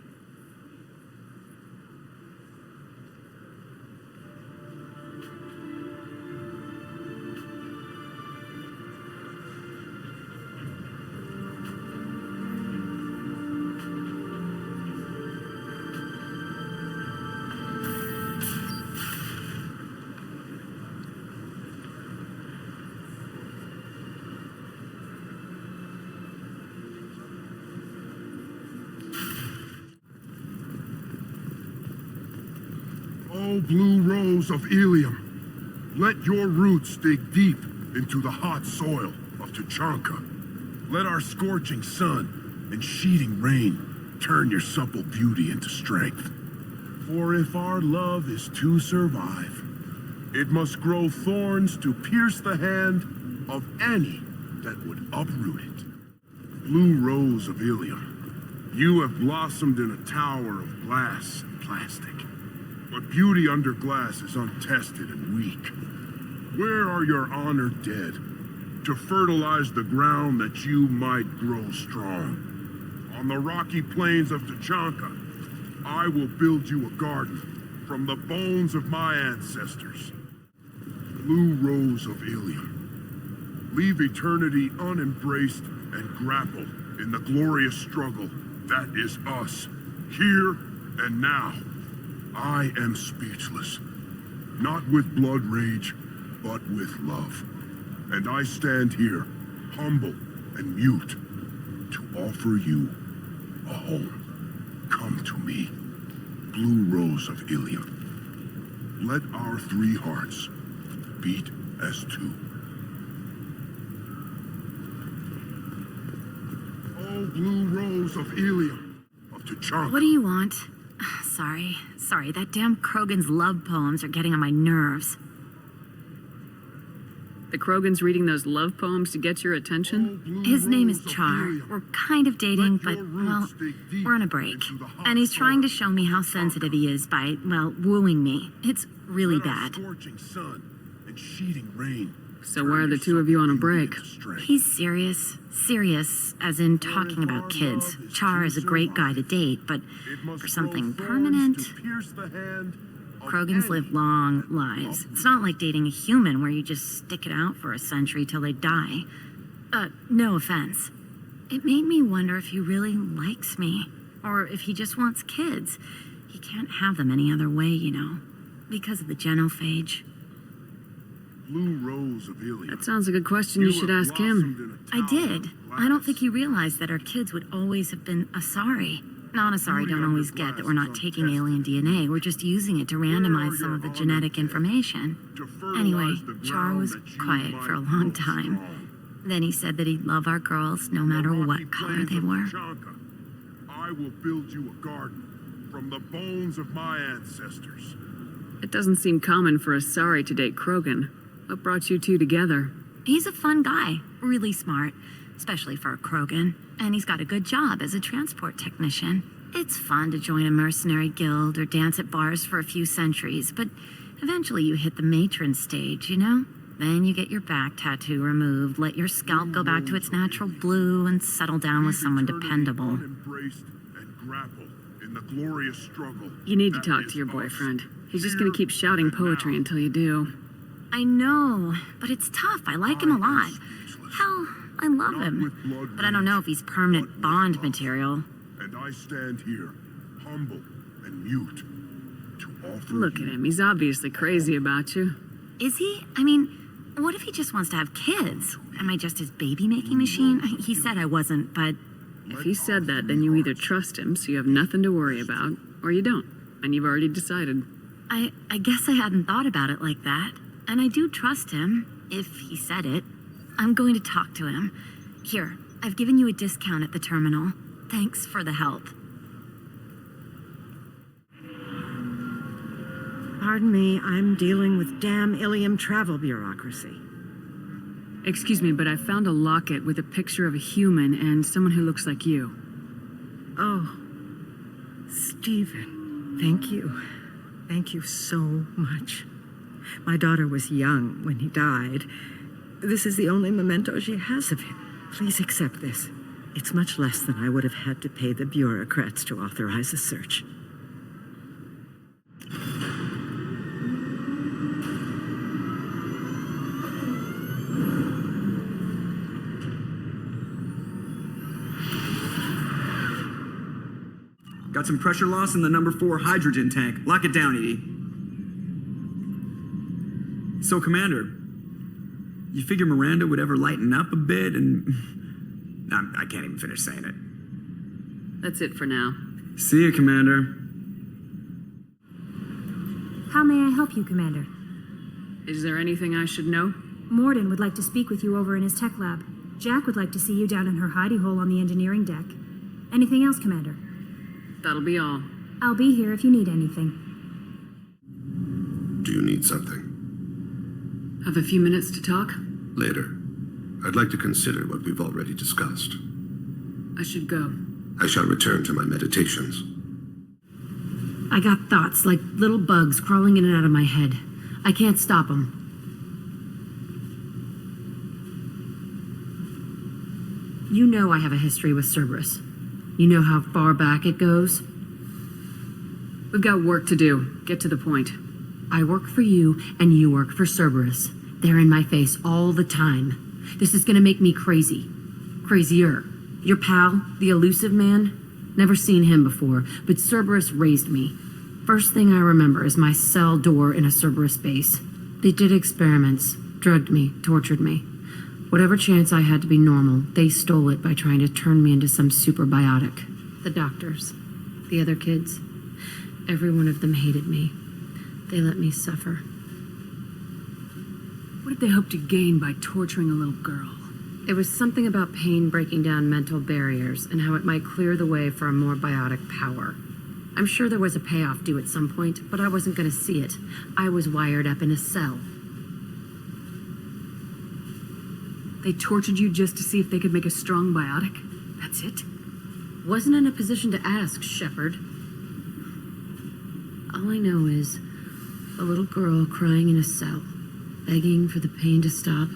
O blue rose of Illium, let your roots dig deep into the hot soil of Tuchanka. Let our scorching sun and sheeting rain turn your supple beauty into strength. For if our love is to survive, it must grow thorns to pierce the hand of any that would uproot it. Blue rose of Illium, you have blossomed in a tower of glass and plastic. But beauty under glass is untested and weak. Where are your honored dead to fertilize the ground that you might grow strong? On the rocky plains of Tuchanka, I will build you a garden from the bones of my ancestors. Blue rose of Illium, leave eternity unembraced and grapple in the glorious struggle that is us, here and now. I am speechless, not with blood rage, but with love. And I stand here, humble and mute, to offer you a home. Come to me, blue rose of Illium. Let our three hearts beat as two. Oh, blue rose of Illium, of Tuchanka. What do you want? Sorry, that damn Krogan's love poems are getting on my nerves. The Krogan's reading those love poems to get your attention? His name is Char. We're kind of dating, but, well, we're on a break. And he's trying to show me how sensitive he is by, well, wooing me. It's really bad. So why are the two of you on a break? He's serious. Serious, as in talking about kids. Char is a great guy to date, but for something permanent... Krogans live long lives. It's not like dating a human where you just stick it out for a century till they die. No offense. It made me wonder if he really likes me, or if he just wants kids. He can't have them any other way, you know, because of the genophage. Blue rose of Illium. That sounds like a question you should ask him. I did. I don't think he realized that our kids would always have been Asari. Non-Asari don't always get that we're not taking alien DNA. We're just using it to randomize some of the genetic information. Anyway, Char was quiet for a long time. Then he said that he'd love our girls no matter what color they were. I will build you a garden from the bones of my ancestors. It doesn't seem common for Asari to date Krogan. What brought you two together? He's a fun guy, really smart, especially for a Krogan. And he's got a good job as a transport technician. It's fun to join a mercenary guild or dance at bars for a few centuries, but eventually you hit the matron stage, you know? Then you get your back tattoo removed, let your scalp go back to its natural blue, and settle down with someone dependable. in the glorious struggle. You need to talk to your boyfriend. He's just gonna keep shouting poetry until you do. I know, but it's tough. I like him a lot. Hell, I love him. But I don't know if he's permanent Bond material. And I stand here, humble and mute, to offer Look at him. He's obviously crazy about you. Is he? I mean, what if he just wants to have kids? Am I just his baby-making machine? He said I wasn't, but... If he said that, then you either trust him, so you have nothing to worry about, or you don't, and you've already decided. I guess I hadn't thought about it like that. And I do trust him, if he said it. I'm going to talk to him. Here, I've given you a discount at the terminal. Thanks for the help. Pardon me, I'm dealing with damn Illium travel bureaucracy. Excuse me, but I found a locket with a picture of a human and someone who looks like you. Oh, Stephen, thank you. Thank you so much. My daughter was young when he died. This is the only memento she has of him. Please accept this. It's much less than I would have had to pay the bureaucrats to authorize a search. Got some pressure loss in the number 4 hydrogen tank. Lock it down, Edie. So, Commander, you figure Miranda would ever lighten up a bit and... I can't even finish saying it. That's it for now. See you, Commander. How may I help you, Commander? Is there anything I should know? Mordin would like to speak with you over in his tech lab. Jack would like to see you down in her hidey hole on the engineering deck. Anything else, Commander? That'll be all. I'll be here if you need anything. Do you need something? Have a few minutes to talk? Later. I'd like to consider what we've already discussed. I should go. I shall return to my meditations. I got thoughts like little bugs crawling in and out of my head. I can't stop them. You know I have a history with Cerberus. You know how far back it goes? We've got work to do. Get to the point. I work for you, and you work for Cerberus. They're in my face all the time. This is gonna make me crazy. Crazier. Your pal, the elusive man? Never seen him before, but Cerberus raised me. First thing I remember is my cell door in a Cerberus base. They did experiments, drugged me, tortured me. Whatever chance I had to be normal, they stole it by trying to turn me into some superbiotic. The doctors, the other kids, every one of them hated me. They let me suffer. What did they hope to gain by torturing a little girl? It was something about pain breaking down mental barriers and how it might clear the way for a more biotic power. I'm sure there was a payoff due at some point, but I wasn't going to see it. I was wired up in a cell. They tortured you just to see if they could make a strong biotic? That's it? Wasn't in a position to ask, Shepard. All I know is a little girl crying in a cell, begging for the pain to stop.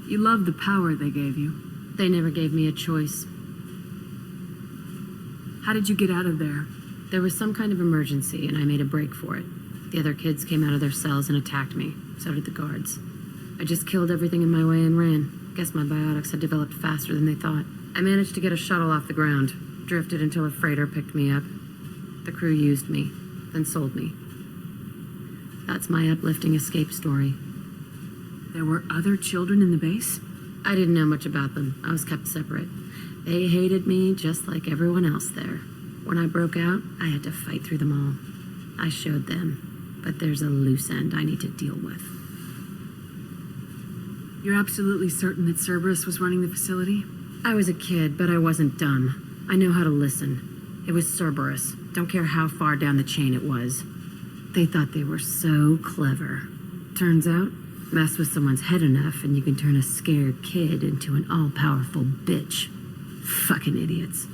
You love the power they gave you. They never gave me a choice. How did you get out of there? There was some kind of emergency, and I made a break for it. The other kids came out of their cells and attacked me. So did the guards. I just killed everything in my way and ran. Guess my biotics had developed faster than they thought. I managed to get a shuttle off the ground. Drifted until a freighter picked me up. The crew used me, then sold me. That's my uplifting escape story. There were other children in the base? I didn't know much about them. I was kept separate. They hated me just like everyone else there. When I broke out, I had to fight through them all. I showed them, but there's a loose end I need to deal with. You're absolutely certain that Cerberus was running the facility? I was a kid, but I wasn't dumb. I know how to listen. It was Cerberus. Don't care how far down the chain it was. They thought they were so clever. Turns out, mess with someone's head enough and you can turn a scared kid into an all-powerful bitch. Fucking idiots.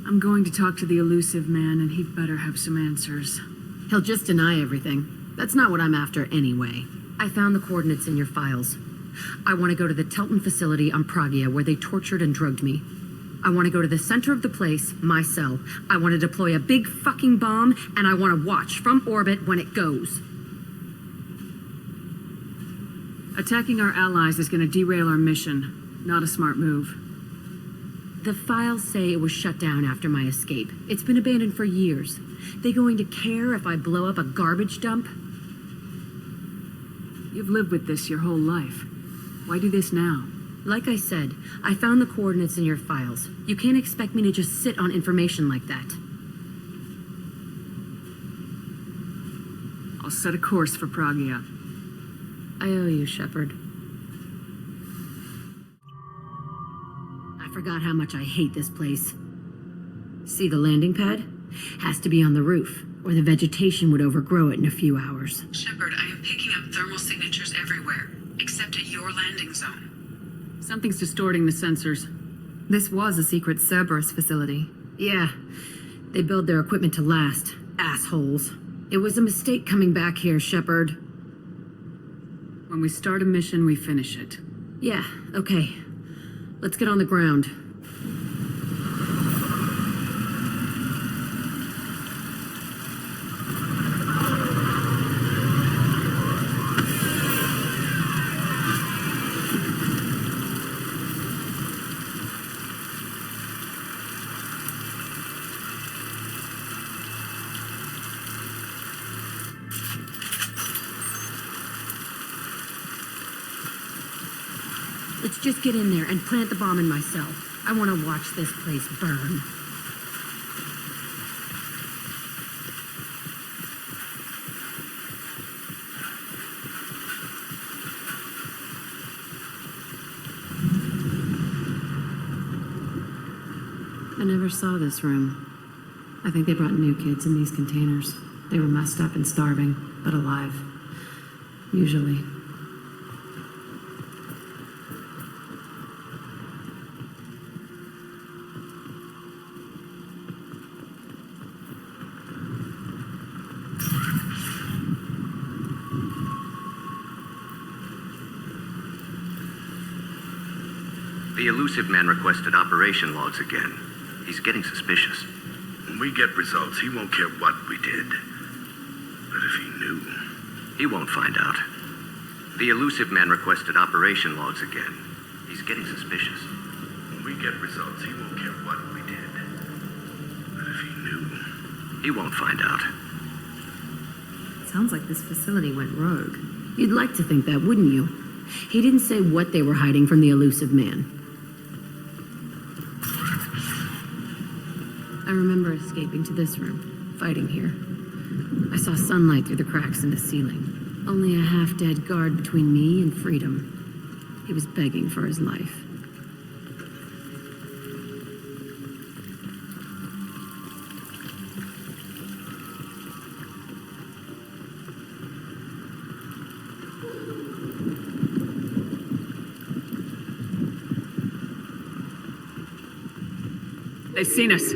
I'm going to talk to the elusive man, and he'd better have some answers. He'll just deny everything. That's not what I'm after anyway. I found the coordinates in your files. I want to go to the Telton facility on Pragia where they tortured and drugged me. I want to go to the center of the place, my cell. I want to deploy a big fucking bomb, and I want to watch from orbit when it goes. Attacking our allies is going to derail our mission. Not a smart move. The files say it was shut down after my escape. It's been abandoned for years. They going to care if I blow up a garbage dump? You've lived with this your whole life. Why do this now? Like I said, I found the coordinates in your files. You can't expect me to just sit on information like that. I'll set a course for Pragia. I owe you, Shepard. I forgot how much I hate this place. See the landing pad? Has to be on the roof, or the vegetation would overgrow it in a few hours. Shepard, I am picking up thermal signatures everywhere, except at your landing zone. Something's distorting the sensors. This was a secret Cerberus facility. Yeah, they build their equipment to last. Assholes. It was a mistake coming back here, Shepard. When we start a mission, we finish it. Yeah, okay. Let's get on the ground. Let's just get in there and plant the bomb in my cell. I want to watch this place burn. I never saw this room. I think they brought new kids in these containers. They were messed up and starving, but alive. Usually. The elusive man requested operation logs again. He's getting suspicious. When we get results, he won't care what we did. But if he knew... He won't find out. The elusive man requested operation logs again. He's getting suspicious. When we get results, he won't care what we did. But if he knew... He won't find out. Sounds like this facility went rogue. You'd like to think that, wouldn't you? He didn't say what they were hiding from the elusive man. I remember escaping to this room, fighting here. I saw sunlight through the cracks in the ceiling. Only a half-dead guard between me and freedom. He was begging for his life. They've seen us.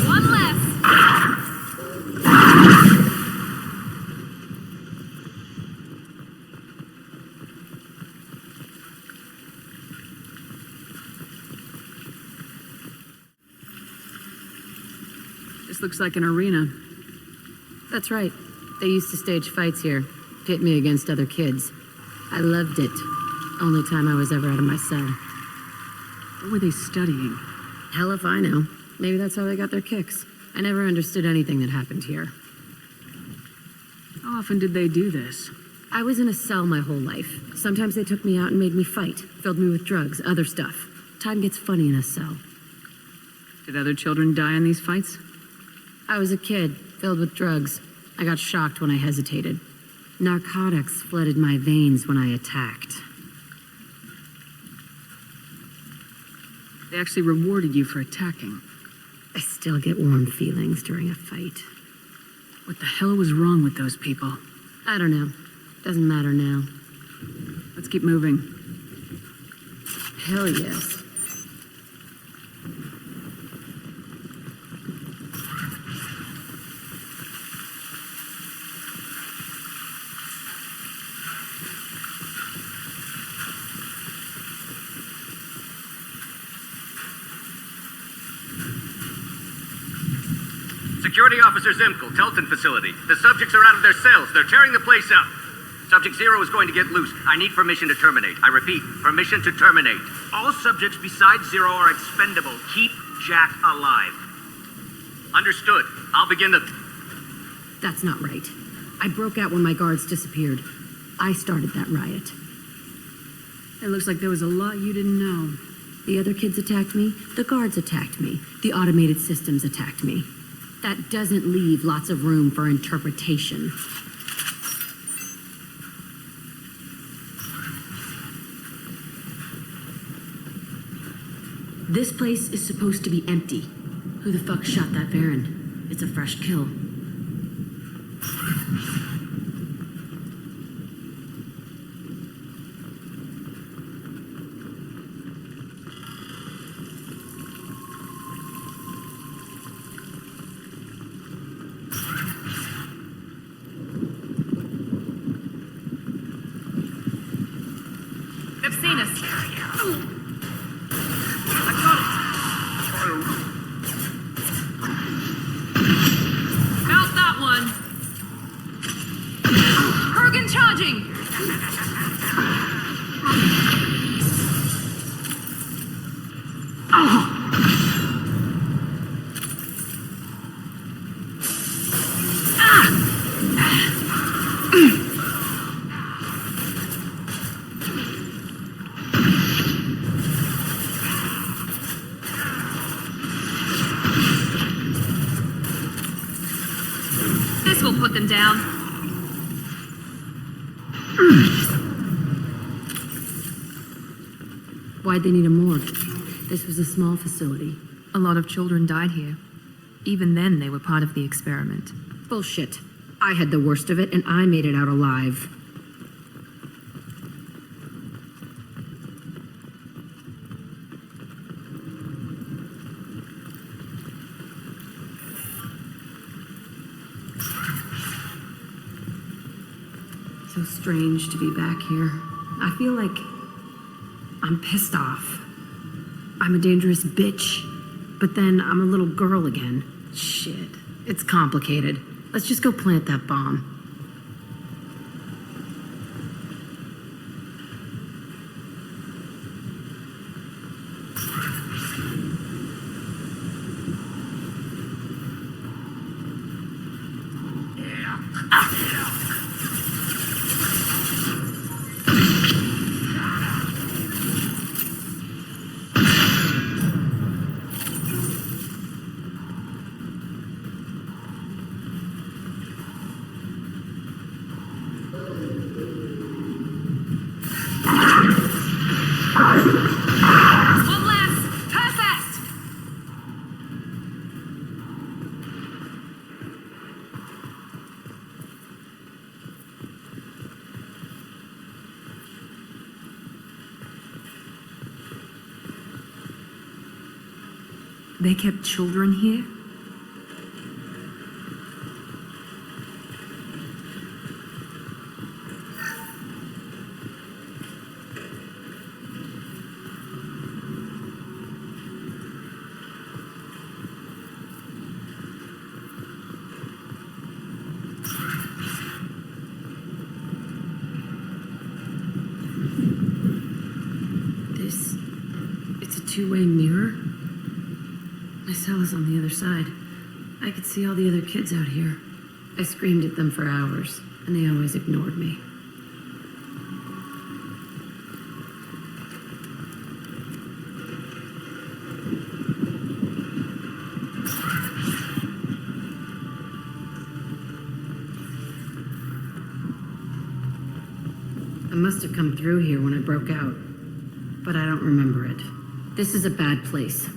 One less. This looks like an arena. That's right. They used to stage fights here, pit me against other kids. I loved it. Only time I was ever out of my cell. What were they studying? Hell if I know. Maybe that's how they got their kicks. I never understood anything that happened here. How often did they do this? I was in a cell my whole life. Sometimes they took me out and made me fight, filled me with drugs, other stuff. Time gets funny in a cell. Did other children die in these fights? I was a kid, filled with drugs. I got shocked when I hesitated. Narcotics flooded my veins when I attacked. They actually rewarded you for attacking. I still get warm feelings during a fight. What the hell was wrong with those people? I don't know. Doesn't matter now. Let's keep moving. Hell yes. Security Officer Zimkel, Telton facility. The subjects are out of their cells. They're tearing the place up. Subject 0 is going to get loose. I need permission to terminate. I repeat, permission to terminate. All subjects besides 0 are expendable. Keep Jack alive. Understood. I'll begin the... That's not right. I broke out when my guards disappeared. I started that riot. It looks like there was a lot you didn't know. The other kids attacked me. The guards attacked me. The automated systems attacked me. That doesn't leave lots of room for interpretation. This place is supposed to be empty. Who the fuck shot that Baron? It's a fresh kill. They've seen us. Mount that one. Kurgan charging. This will put them down. Why'd they need a morgue? This was a small facility. A lot of children died here. Even then, they were part of the experiment. Bullshit. I had the worst of it, and I made it out alive. So strange to be back here. I feel like I'm pissed off. I'm a dangerous bitch, but then I'm a little girl again. Shit. It's complicated. Let's just go plant that bomb. One less. Perfect. They kept children here? It's a two-way mirror. My cell is on the other side. I could see all the other kids out here. I screamed at them for hours, and they always ignored me. I must have come through here when I broke out, but I don't remember it. This is a bad place.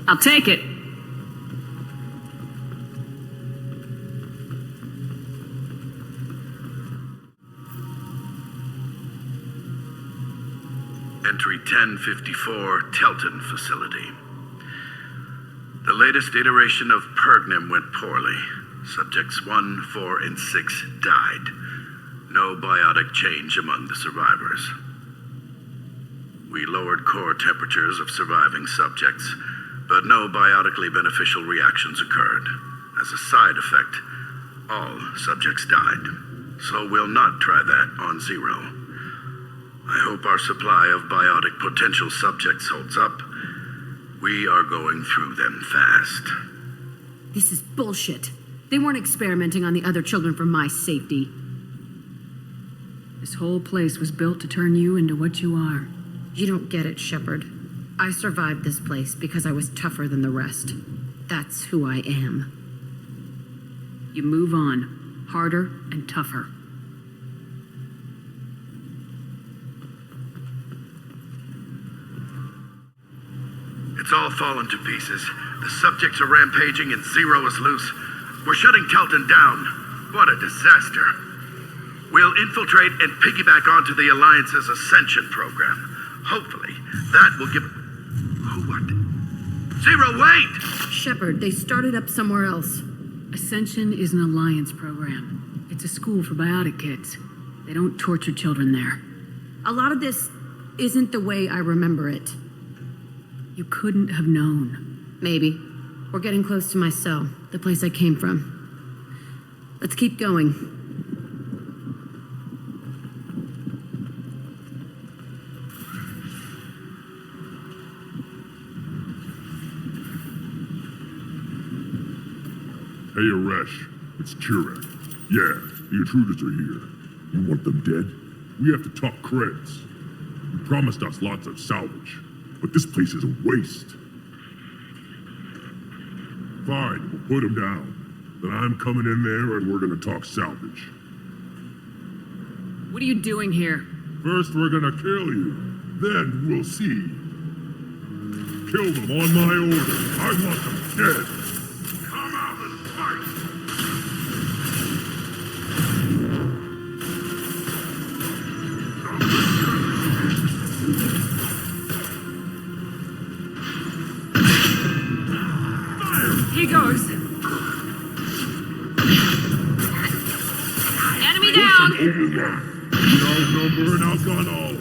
I'll take it. Entry 1054, Telton facility. The latest iteration of Pergnum went poorly. Subjects 1, 4, and 6 died. No biotic change among the survivors. We lowered core temperatures of surviving subjects, but no biotically beneficial reactions occurred. As a side effect, all subjects died. So we'll not try that on Zero. I hope our supply of biotic potential subjects holds up. We are going through them fast. This is bullshit. They weren't experimenting on the other children for my safety. This whole place was built to turn you into what you are. You don't get it, Shepard. I survived this place because I was tougher than the rest. That's who I am. You move on, harder and tougher. It's all fallen to pieces. The subjects are rampaging and Zero is loose. We're shutting Telton down. What a disaster. We'll infiltrate and piggyback onto the Alliance's Ascension program. Hopefully, that will give... What? Zero, wait! Shepard, they started up somewhere else. Ascension is an Alliance program. It's a school for biotic kids. They don't torture children there. A lot of this isn't the way I remember it. You couldn't have known. Maybe. We're getting close to my cell, the place I came from. Let's keep going. Hey, Aresh. It's Chirek. Yeah, the intruders are here. You want them dead? We have to talk credits. You promised us lots of salvage, but this place is a waste. Fine, we'll put them down. Then I'm coming in there and we're gonna talk salvage. What are you doing here? First, we're gonna kill you. Then we'll see. Kill them on my order. I want them dead. Come out and fight! He goes. Enemy down! We outnumber and outgun all.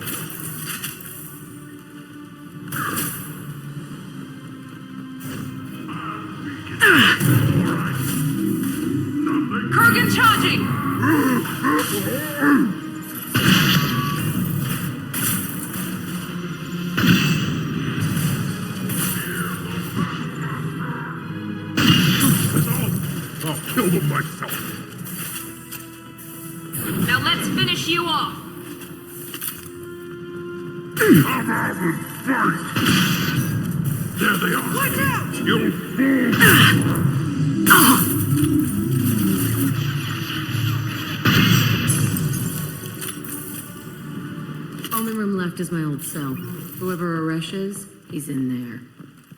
Kurgan charging! I'll kill them myself. Now let's finish you off. Come out and fight! There they are. Watch out! You fool! Only room left is my old cell. Whoever Aresh is, he's in there.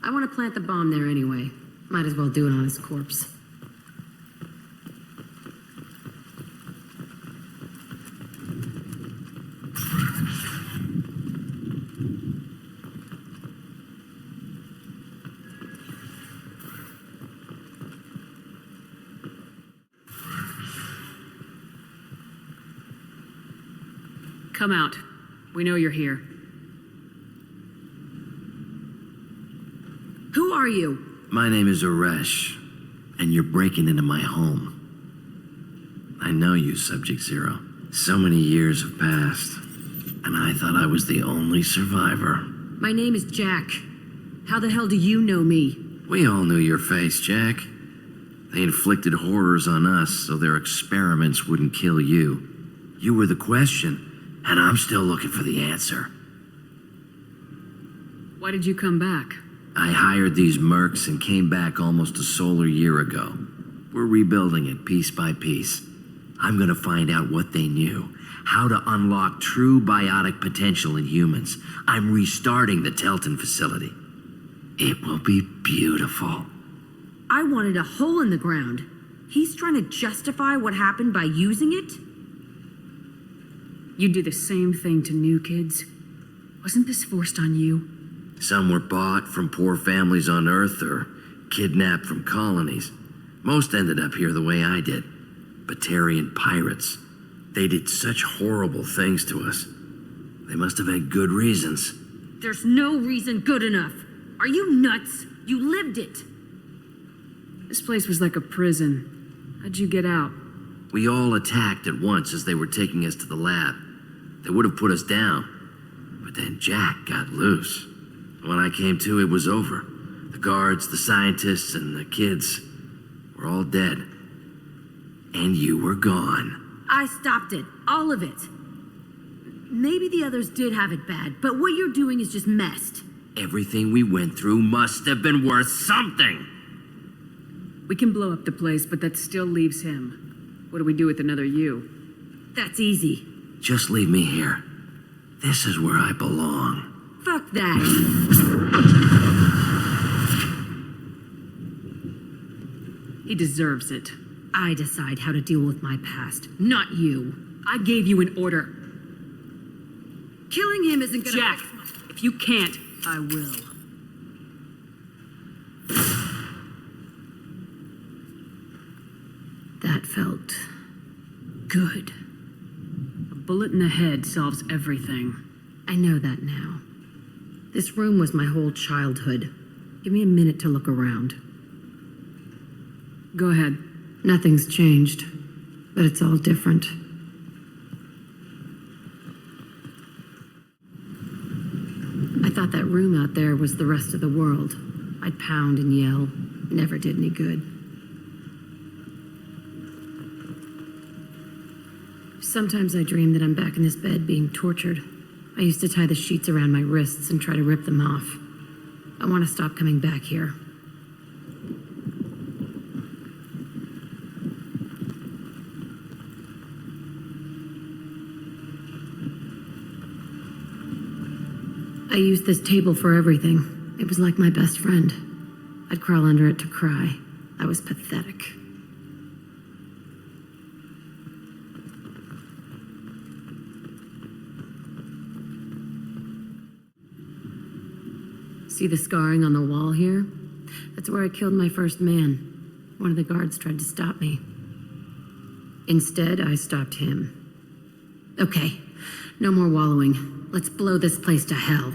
I want to plant the bomb there anyway. Might as well do it on his corpse. Come out. We know you're here. Who are you? My name is Aresh, and you're breaking into my home. I know you, Subject Zero. So many years have passed, and I thought I was the only survivor. My name is Jack. How the hell do you know me? We all knew your face, Jack. They inflicted horrors on us so their experiments wouldn't kill you. You were the question, and I'm still looking for the answer. Why did you come back? I hired these mercs and came back almost a solar year ago. We're rebuilding it piece by piece. I'm gonna find out what they knew, how to unlock true biotic potential in humans. I'm restarting the Telton facility. It will be beautiful. I wanted a hole in the ground. He's trying to justify what happened by using it? You do the same thing to new kids. Wasn't this forced on you? Some were bought from poor families on Earth or kidnapped from colonies. Most ended up here the way I did. Batarian pirates. They did such horrible things to us. They must have had good reasons. There's no reason good enough. Are you nuts? You lived it. This place was like a prison. How'd you get out? We all attacked at once as they were taking us to the lab. They would have put us down. But then Jack got loose. When I came to, it was over. The guards, the scientists, and the kids were all dead. And you were gone. I stopped it. All of it. Maybe the others did have it bad, but what you're doing is just messed. Everything we went through must have been worth something. We can blow up the place, but that still leaves him. What do we do with another you? That's easy. Just leave me here. This is where I belong. Fuck that. He deserves it. I decide how to deal with my past, not you. I gave you an order. Killing him isn't gonna... Jack, if you can't, I will. That felt good. A bullet in the head solves everything. I know that now. This room was my whole childhood. Give me a minute to look around. Go ahead. Nothing's changed, but it's all different. I thought that room out there was the rest of the world. I'd pound and yell. Never did any good. Sometimes I dream that I'm back in this bed being tortured. I used to tie the sheets around my wrists and try to rip them off. I want to stop coming back here. I used this table for everything. It was like my best friend. I'd crawl under it to cry. I was pathetic. See the scarring on the wall here? That's where I killed my first man. One of the guards tried to stop me. Instead, I stopped him. Okay, no more wallowing. Let's blow this place to hell.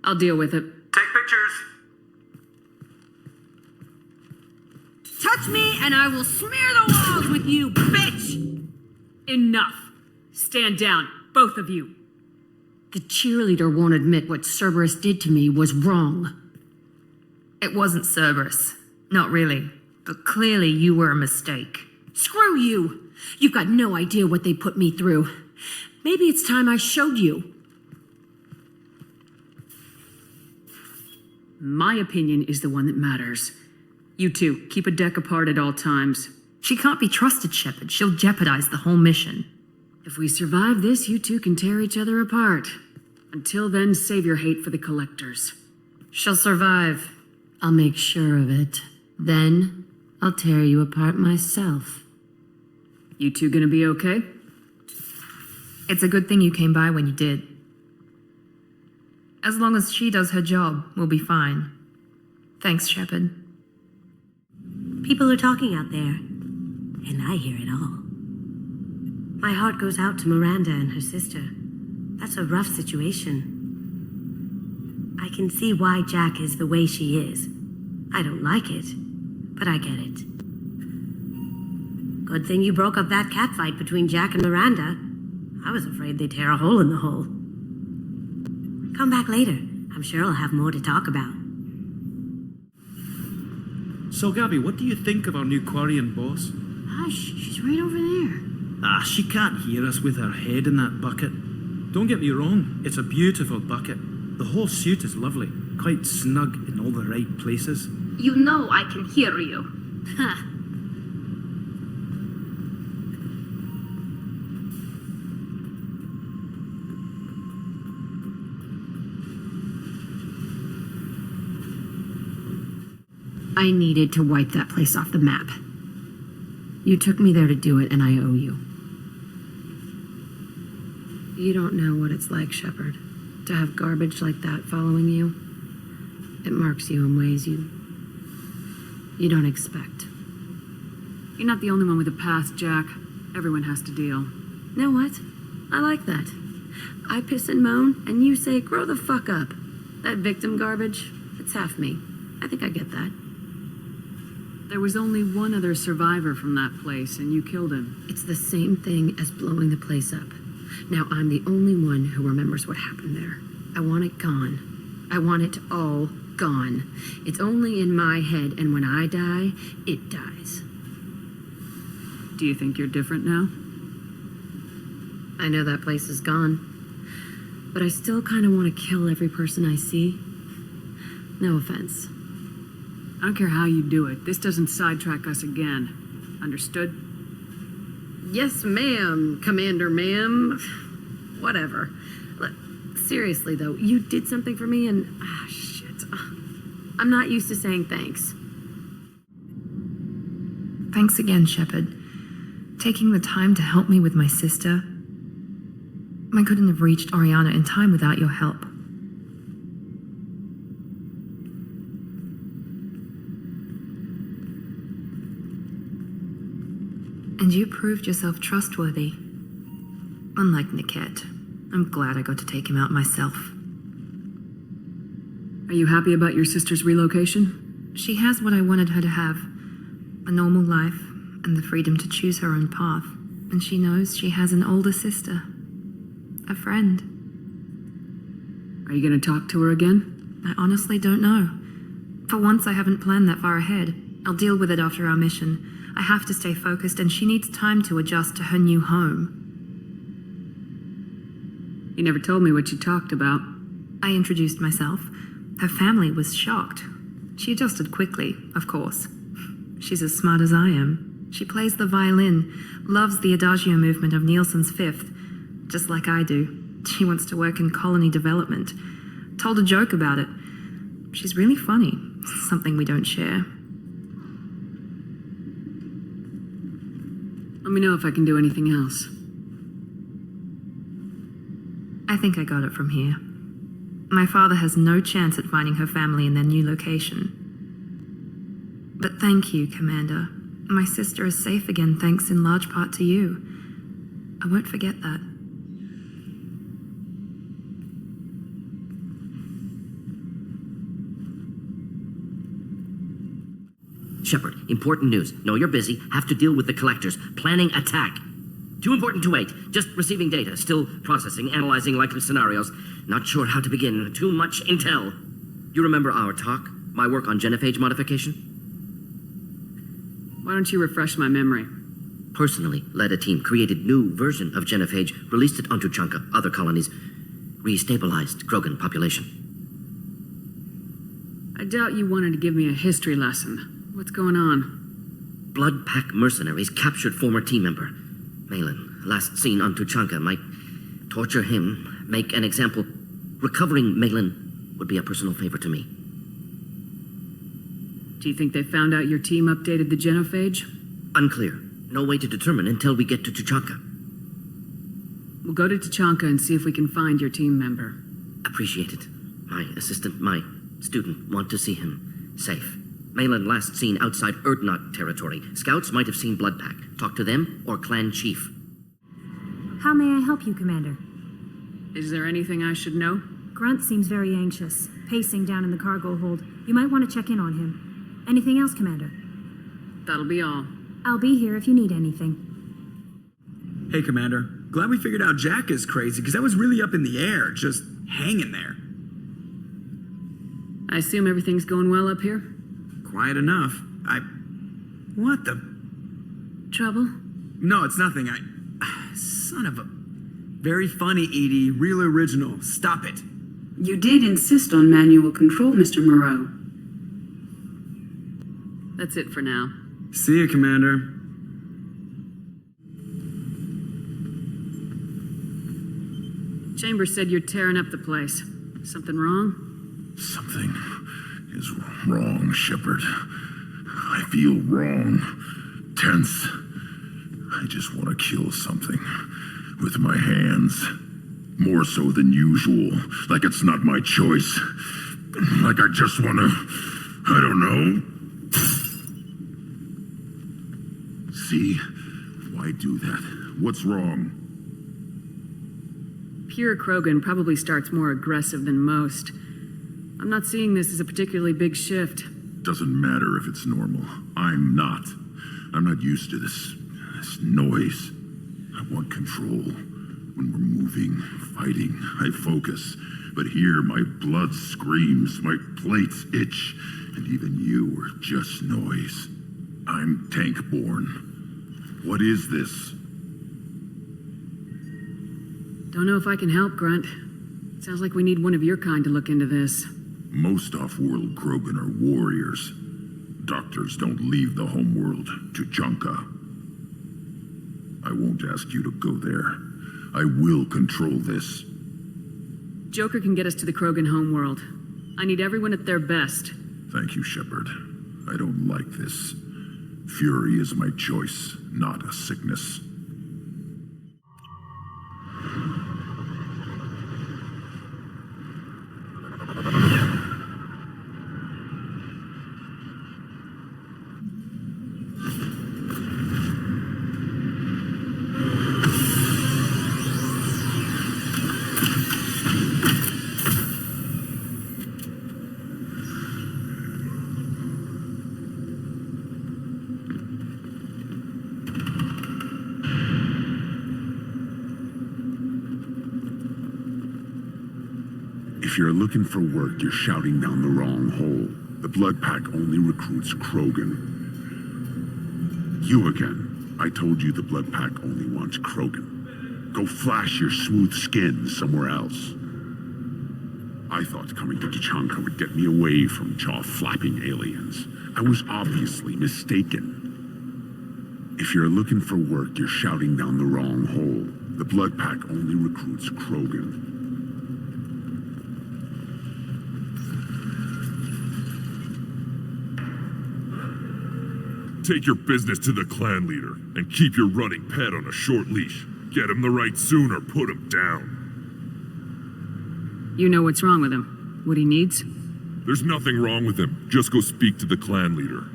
I'll deal with it. Take pictures. Touch me and I will smear the walls with you, bitch! Enough. Stand down, both of you. The cheerleader won't admit what Cerberus did to me was wrong. It wasn't Cerberus. Not really. But clearly you were a mistake. Screw you! You've got no idea what they put me through. Maybe it's time I showed you. My opinion is the one that matters. You two, keep a deck apart at all times. She can't be trusted, Shepard. She'll jeopardize the whole mission. If we survive this, you two can tear each other apart. Until then, save your hate for the collectors. She'll survive. I'll make sure of it. Then, I'll tear you apart myself. You two gonna be okay? It's a good thing you came by when you did. As long as she does her job, we'll be fine. Thanks, Shepard. People are talking out there, and I hear it all. My heart goes out to Miranda and her sister. That's a rough situation. I can see why Jack is the way she is. I don't like it, but I get it. Good thing you broke up that catfight between Jack and Miranda. I was afraid they'd tear a hole in the hull. Come back later. I'm sure I'll have more to talk about. So, Gabby, what do you think of our new Quarian boss? Hush, she's right over there. She can't hear us with her head in that bucket. Don't get me wrong, it's a beautiful bucket. The whole suit is lovely, quite snug in all the right places. You know I can hear you. Ha! I needed to wipe that place off the map. You took me there to do it, and I owe you. You don't know what it's like, Shepard, to have garbage like that following you. It marks you in ways you don't expect. You're not the only one with a past, Jack. Everyone has to deal. Know what? I like that. I piss and moan, and you say, grow the fuck up. That victim garbage, it's half me. I think I get that. There was only one other survivor from that place, and you killed him. It's the same thing as blowing the place up. Now I'm the only one who remembers what happened there. I want it gone. I want it all gone. It's only in my head, and when I die, it dies. Do you think you're different now? I know that place is gone, but I still kind of want to kill every person I see. No offense. I don't care how you do it. This doesn't sidetrack us again. Understood? Yes, ma'am, Commander ma'am. Whatever. Look, seriously, though, you did something for me and... shit. I'm not used to saying thanks. Thanks again, Shepard. Taking the time to help me with my sister. I couldn't have reached Oriana in time without your help. And you proved yourself trustworthy. Unlike Niket, I'm glad I got to take him out myself. Are you happy about your sister's relocation? She has what I wanted her to have. A normal life, and the freedom to choose her own path. And she knows she has an older sister. A friend. Are you going to talk to her again? I honestly don't know. For once, I haven't planned that far ahead. I'll deal with it after our mission. I have to stay focused, and she needs time to adjust to her new home. You never told me what you talked about. I introduced myself. Her family was shocked. She adjusted quickly, of course. She's as smart as I am. She plays the violin, loves the adagio movement of Nielsen's Fifth, just like I do. She wants to work in colony development. Told a joke about it. She's really funny, something we don't share. Let me know if I can do anything else. I think I got it from here. My father has no chance at finding her family in their new location. But thank you, Commander. My sister is safe again thanks in large part to you. I won't forget that. Shepard, important news. Know you're busy. Have to deal with the collectors. Planning attack. Too important to wait. Just receiving data. Still processing, analyzing likely scenarios. Not sure how to begin. Too much intel. You remember our talk? My work on genophage modification? Why don't you refresh my memory? Personally led a team, created new version of genophage, released it onto Chunka, other colonies, restabilized Krogan population. I doubt you wanted to give me a history lesson. What's going on? Blood Pack mercenaries captured former team member. Malin, last seen on Tuchanka, might torture him, make an example. Recovering Malin would be a personal favor to me. Do you think they found out your team updated the genophage? Unclear. No way to determine until we get to Tuchanka. We'll go to Tuchanka and see if we can find your team member. Appreciate it. My assistant, my student, want to see him safe. Malin last seen outside Erdnot territory. Scouts might have seen Blood Pack. Talk to them or clan chief. How may I help you, Commander? Is there anything I should know? Grunt seems very anxious, pacing down in the cargo hold. You might want to check in on him. Anything else, Commander? That'll be all. I'll be here if you need anything. Hey, Commander. Glad we figured out Jack is crazy, because that was really up in the air, just hanging there. I assume everything's going well up here? Quiet enough. What the... Trouble? No, it's nothing. Son of a... Very funny, Edie. Real original. Stop it. You did insist on manual control, Mr. Moreau. That's it for now. See you, Commander. Chambers said you're tearing up the place. Something wrong? Something is wrong, Shepard. I feel wrong. Tense. I just want to kill something. With my hands. More so than usual. Like it's not my choice. Like I just want to... I don't know. See? Why do that? What's wrong? Pure Krogan probably starts more aggressive than most. I'm not seeing this as a particularly big shift. Doesn't matter if it's normal. I'm not. I'm not used to this noise. I want control. When we're moving, fighting, I focus. But here, my blood screams, my plates itch, and even you are just noise. I'm tank-born. What is this? Don't know if I can help, Grunt. Sounds like we need one of your kind to look into this. Most off-world Krogan are warriors. Doctors don't leave the homeworld to Junka. I won't ask you to go there. I will control this. Joker can get us to the Krogan homeworld. I need everyone at their best. Thank you, Shepard. I don't like this. Fury is my choice, not a sickness. If you're looking for work, you're shouting down the wrong hole. The Blood Pack only recruits Krogan. You again. I told you the Blood Pack only wants Krogan. Go flash your smooth skin somewhere else. I thought coming to Tachanka would get me away from jaw-flapping aliens. I was obviously mistaken. If you're looking for work, you're shouting down the wrong hole. The Blood Pack only recruits Krogan. Take your business to the clan leader, and keep your running pet on a short leash. Get him the right soon or put him down. You know what's wrong with him? What he needs? There's nothing wrong with him. Just go speak to the clan leader.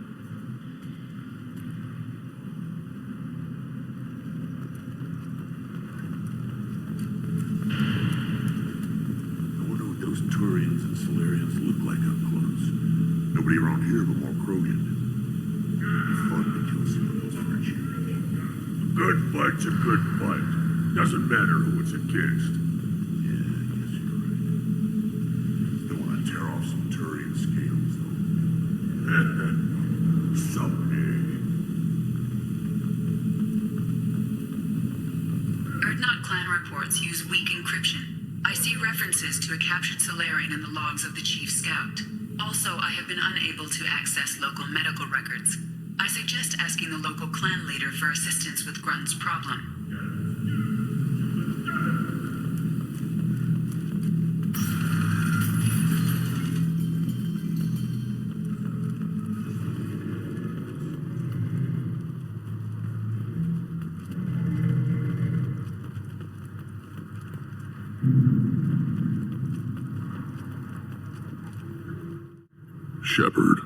I wonder what those Turians and Solarians look like up close. Nobody around here but more Krogan. Fun to kill some of those French. A good fight's a good fight. Doesn't matter who it's against. Yeah, I guess you're right. Don't want to tear off some Turian scales, though. Someday. Erdnot clan reports use weak encryption. I see references to a captured Solarian in the logs of the Chief Scout. Also, I have been unable to access local medical records. I suggest asking the local clan leader for assistance with Grunt's problem. Shepard,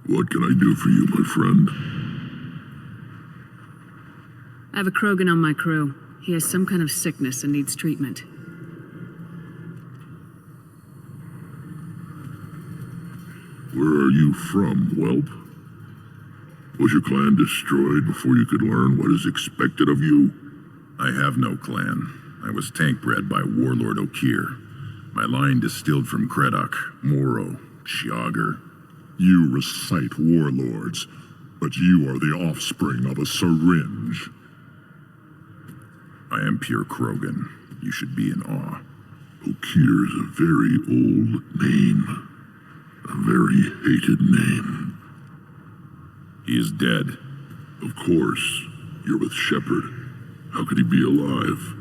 what can I do for you, my friend? I have a Krogan on my crew. He has some kind of sickness and needs treatment. Where are you from, whelp? Was your clan destroyed before you could learn what is expected of you? I have no clan. I was tank-bred by Warlord Okir. My line distilled from Kredok, Moro, Shiagar. You recite warlords, but you are the offspring of a syringe. I am pure Krogan. You should be in awe. Okir's a very old name. A very hated name. He is dead. Of course. You're with Shepard. How could he be alive?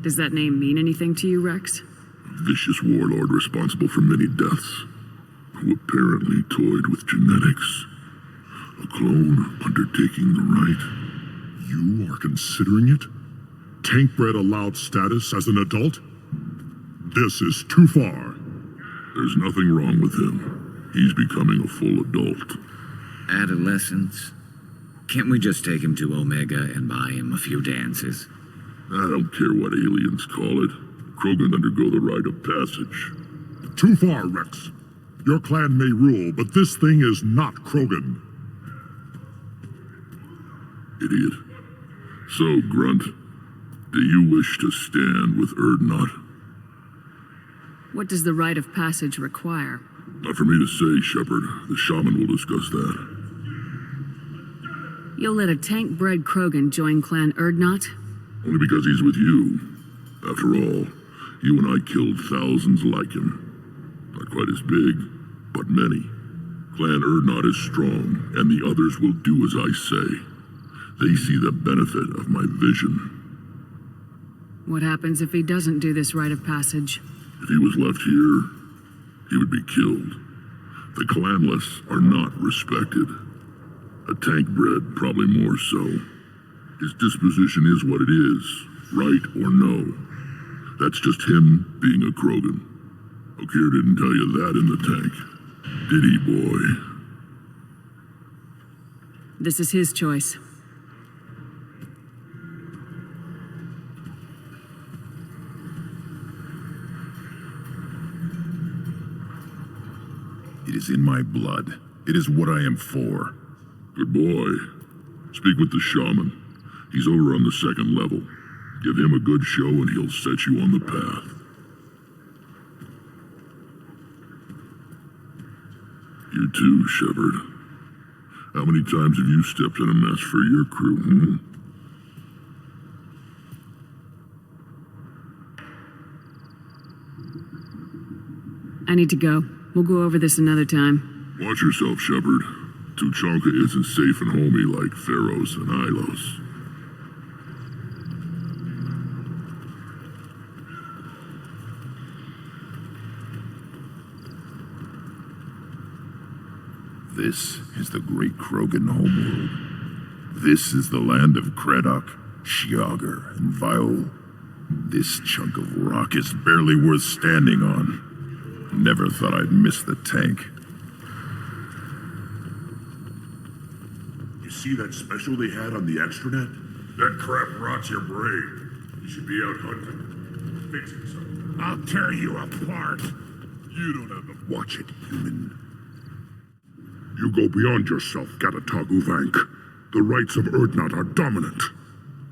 Does that name mean anything to you, Wrex? A vicious warlord responsible for many deaths, who apparently toyed with genetics. A clone undertaking the rite. You are considering it? Tankbred allowed status as an adult? This is too far. There's nothing wrong with him. He's becoming a full adult. Adolescence? Can't we just take him to Omega and buy him a few dances? I don't care what aliens call it. Krogan undergo the rite of passage. Too far, Wrex. Your clan may rule, but this thing is not Krogan. Idiot. So, Grunt, do you wish to stand with Urdnot? What does the rite of passage require? Not for me to say, Shepard. The shaman will discuss that. You'll let a tank-bred Krogan join Clan Urdnot? Only because he's with you. After all, you and I killed thousands like him. Not quite as big, but many. Clan Urdnot is strong, and the others will do as I say. They see the benefit of my vision. What happens if he doesn't do this rite of passage? If he was left here, he would be killed. The clanless are not respected. A tank-bred, probably more so. His disposition is what it is, right or no. That's just him being a Krogan. Okir didn't tell you that in the tank. Did he, boy? This is his choice. It is in my blood. It is what I am for. Good boy. Speak with the shaman. He's over on the second level. Give him a good show and he'll set you on the path. You too, Shepard. How many times have you stepped in a mess for your crew, I need to go. We'll go over this another time. Watch yourself, Shepard. Tuchanka isn't safe and homey like Theros and Ilos. This is the great Krogan homeworld. This is the land of Kredok, Shiagar, and Viol. This chunk of rock is barely worth standing on. Never thought I'd miss the tank. You see that special they had on the extranet? That crap rots your brain. You should be out hunting. Fixing something. I'll tear you apart. You don't have to watch it, human. You go beyond yourself, Gatatog Uvank. The rights of Urdnot are dominant.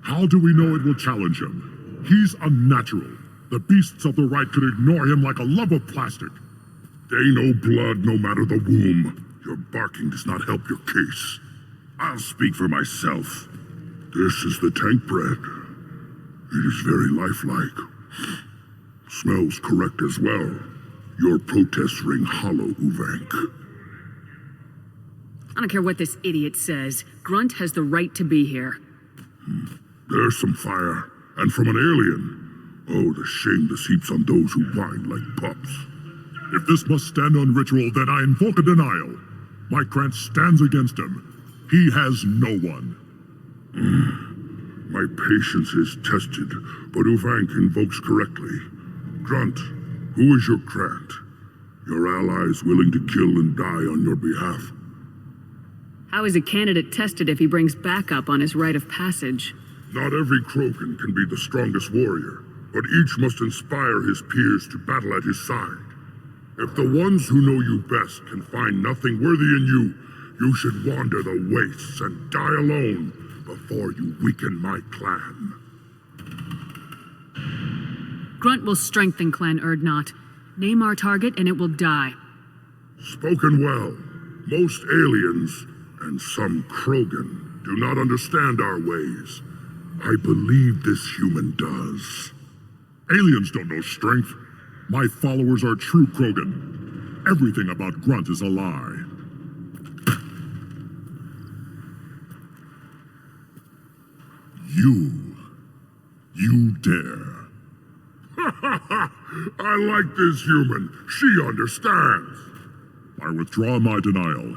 How do we know it will challenge him? He's unnatural. The beasts of the right could ignore him like a lump of plastic. They know blood no matter the womb. Your barking does not help your case. I'll speak for myself. This is the tank bread. It is very lifelike. Smells correct as well. Your protests ring hollow, Uvank. I don't care what this idiot says. Grunt has the right to be here. There's some fire, and from an alien. Oh, the shame this heaps on those who whine like pups. If this must stand on ritual, then I invoke a denial. My Grant stands against him. He has no one. My patience is tested, but Uvank invokes correctly. Grunt, who is your Grant? Your allies willing to kill and die on your behalf? How is a candidate tested if he brings backup on his rite of passage? Not every Krogan can be the strongest warrior, but each must inspire his peers to battle at his side. If the ones who know you best can find nothing worthy in you, you should wander the wastes and die alone before you weaken my clan. Grunt will strengthen Clan Urdnot. Name our target and it will die. Spoken well. Most aliens, and some Krogan, do not understand our ways. I believe this human does. Aliens don't know strength. My followers are true Krogan. Everything about Grunt is a lie. You dare. I like this human. She understands. I withdraw my denial.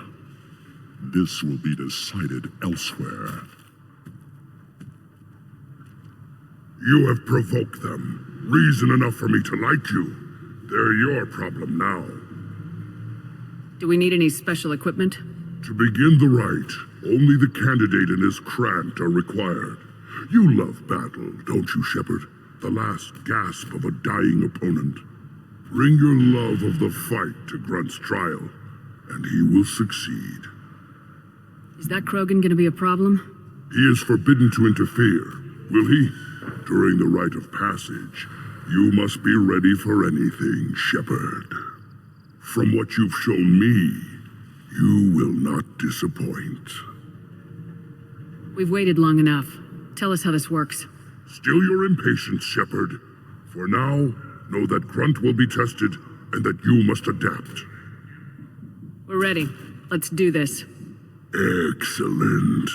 This will be decided elsewhere. You have provoked them. Reason enough for me to like you. They're your problem now. Do we need any special equipment? To begin the rite, only the candidate and his Krant are required. You love battle, don't you, Shepard? The last gasp of a dying opponent. Bring your love of the fight to Grunt's trial, and he will succeed. Is that Krogan gonna be a problem? He is forbidden to interfere, will he? During the rite of passage, you must be ready for anything, Shepard. From what you've shown me, you will not disappoint. We've waited long enough. Tell us how this works. Still your impatience, Shepard. For now, know that Grunt will be tested and that you must adapt. We're ready. Let's do this. Excellent.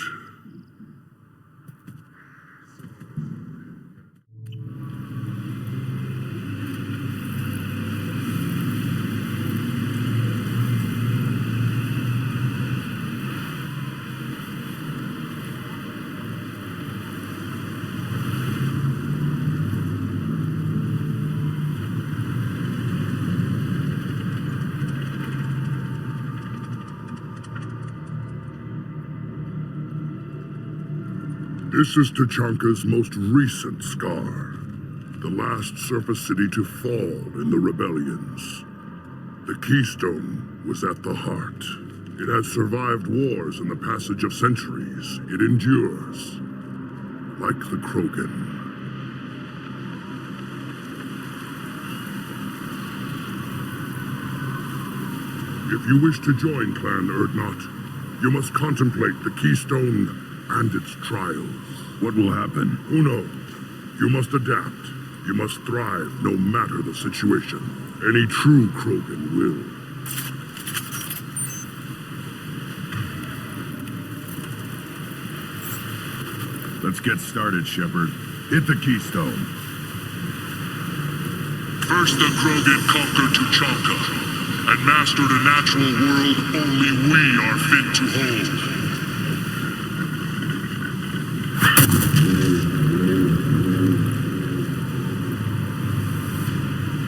This is Tachanka's most recent scar. The last surface city to fall in the rebellions. The Keystone was at the heart. It has survived wars and the passage of centuries. It endures. Like the Krogan. If you wish to join Clan Urdnot, you must contemplate the Keystone and its trials. What will happen? Who knows? You must adapt. You must thrive no matter the situation. Any true Krogan will. Let's get started, Shepard. Hit the Keystone. First the Krogan conquered Tuchanka and mastered a natural world only we are fit to hold.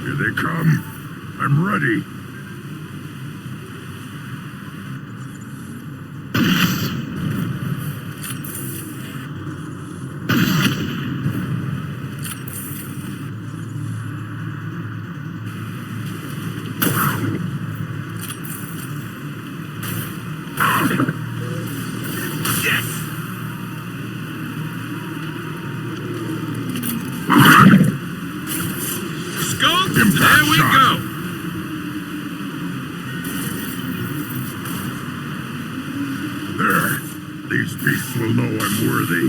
Here they come. I'm ready. Will know I'm worthy.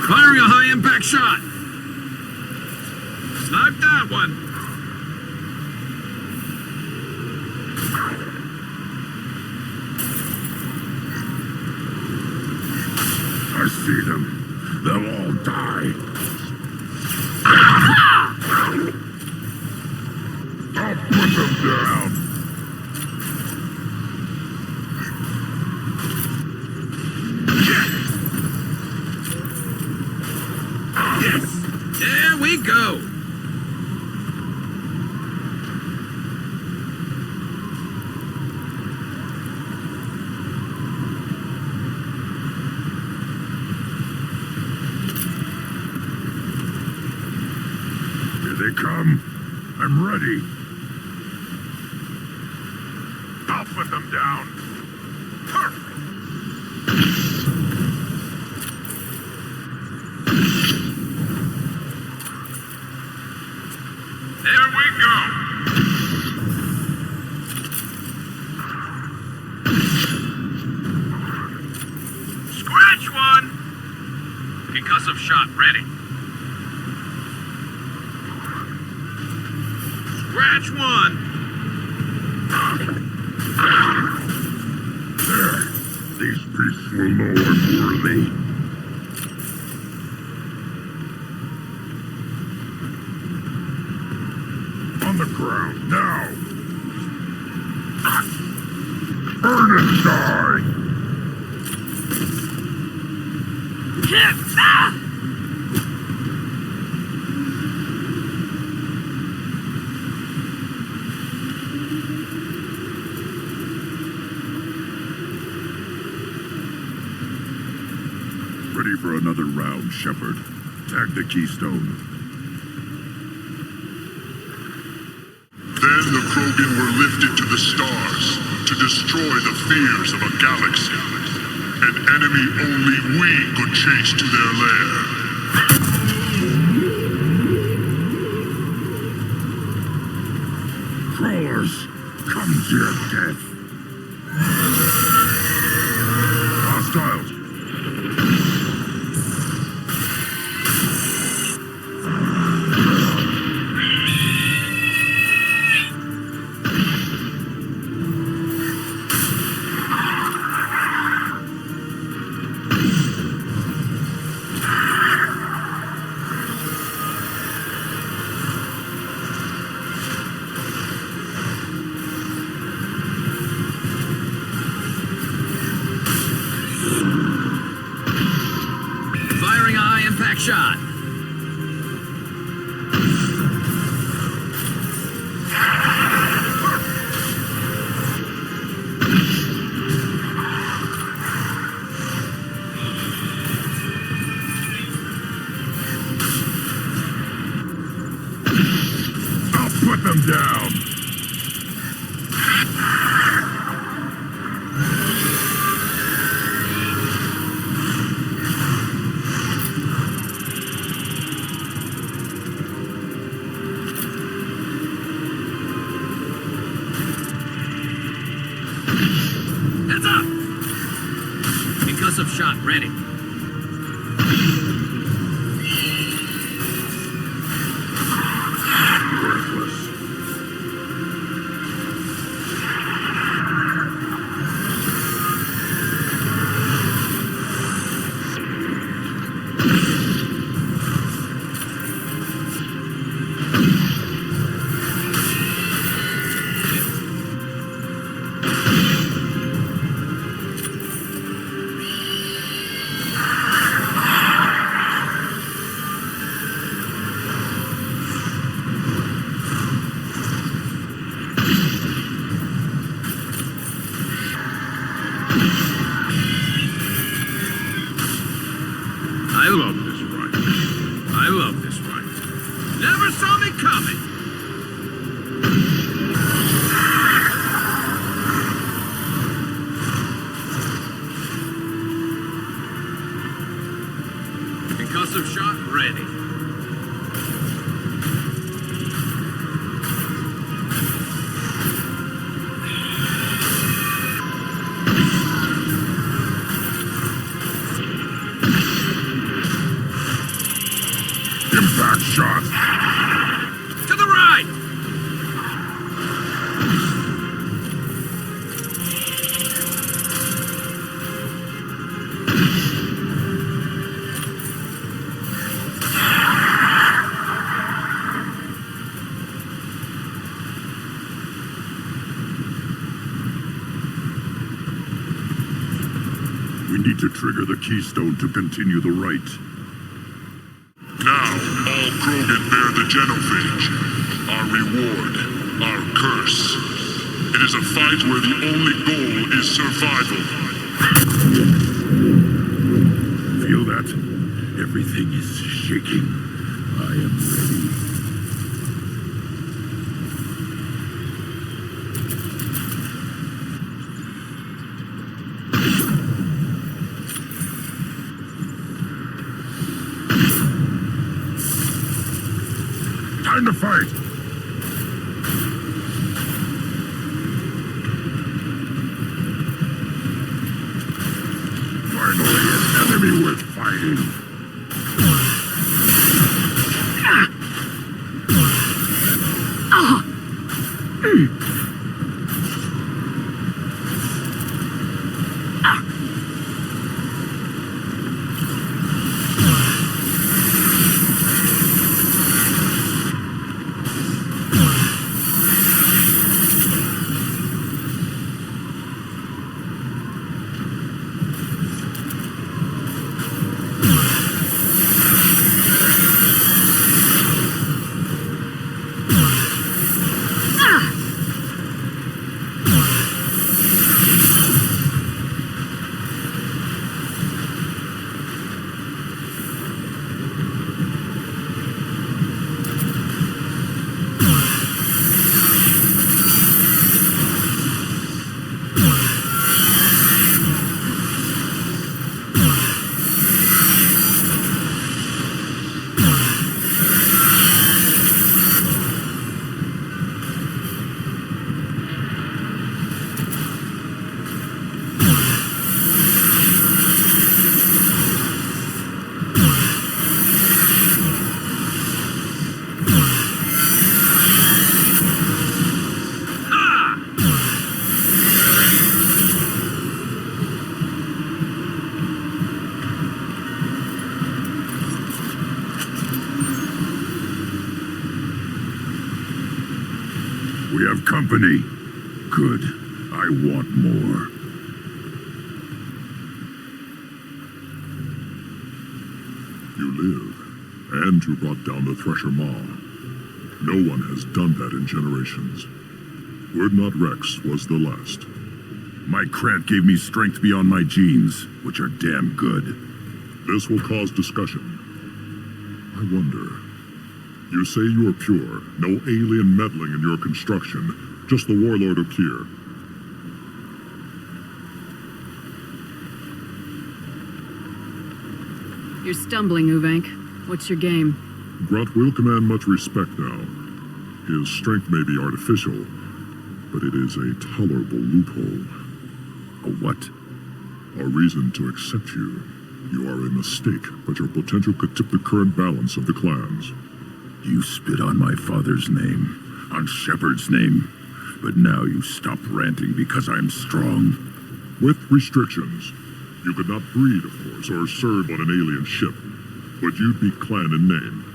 Firing a high-impact shot. Snipe that one. I see them. They'll all die. I'll put them down. Yes! There we go! I'm ready. I'll put them down. Scratch one. Concussive shot ready. Scratch one. There. These beasts will know I'm worthy. On the ground, now! Burn and die! Ready for another round, Shepard. Tag the keystone. Then the Krogan were lifted to the stars to destroy the fears of a galaxy. An enemy only we could chase to their lair. Crawlers, come to your death. Hostiles. Firing a high impact shot. I'll put them down. Heads up. Concussive shot ready. Worthless. I love this ride. I love this ride. Never saw me coming. Concussive shot ready. Impact shot. To the right. We need to trigger the keystone to continue the rite. Now, all Krogan bear the genophage. Our reward, our curse. It is a fight where the only goal is survival. Feel that? Everything is shaking. I am ready. Time to fight! Finally, an enemy! me with fighting. We have company. Good. I want more. You live, and you brought down the Thresher Maw. No one has done that in generations. Would not Wrex was the last. My Krant gave me strength beyond my genes, which are damn good. This will cause discussion. I wonder. You say you are pure, no alien meddling in your construction, just the warlord of Kier. You're stumbling, Uvank. What's your game? Grunt will command much respect now. His strength may be artificial, but it is a tolerable loophole. A what? A reason to accept you. You are a mistake, but your potential could tip the current balance of the clans. You spit on my father's name, on Shepard's name, but now you stop ranting because I'm strong. With restrictions. You could not breed, of course, or serve on an alien ship, but you'd be clan in name.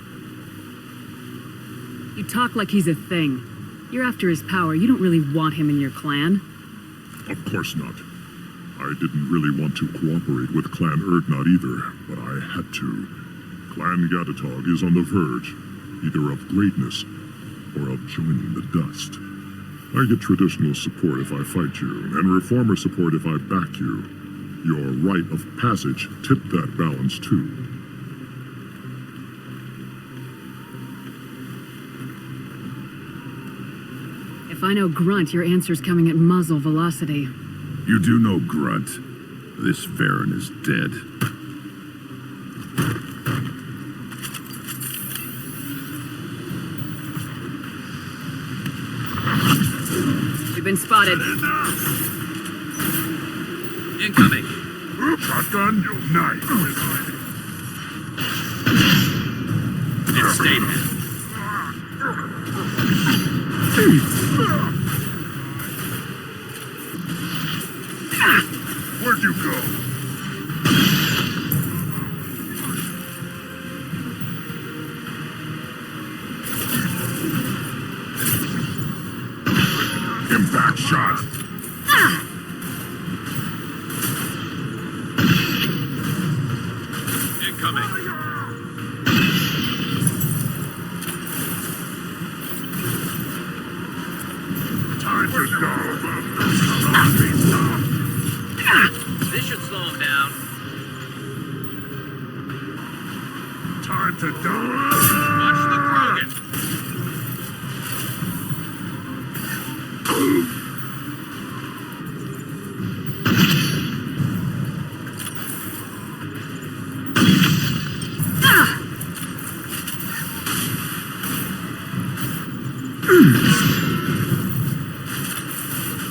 You talk like he's a thing. You're after his power. You don't really want him in your clan. Of course not. I didn't really want to cooperate with Clan Erdnot either, but I had to. Clan Gatatog is on the verge, either of greatness or of joining the dust. I get traditional support if I fight you, and reformer support if I back you. Your rite of passage tipped that balance too. If I know Grunt, your answer's coming at muzzle velocity. You do know Grunt. This Varen is dead. We've been spotted. Incoming. Shotgun, knife. It's stayed. Where'd you go? Impact shot. Incoming. Time to go. This should slow him down. Time to die. Watch the Krogan.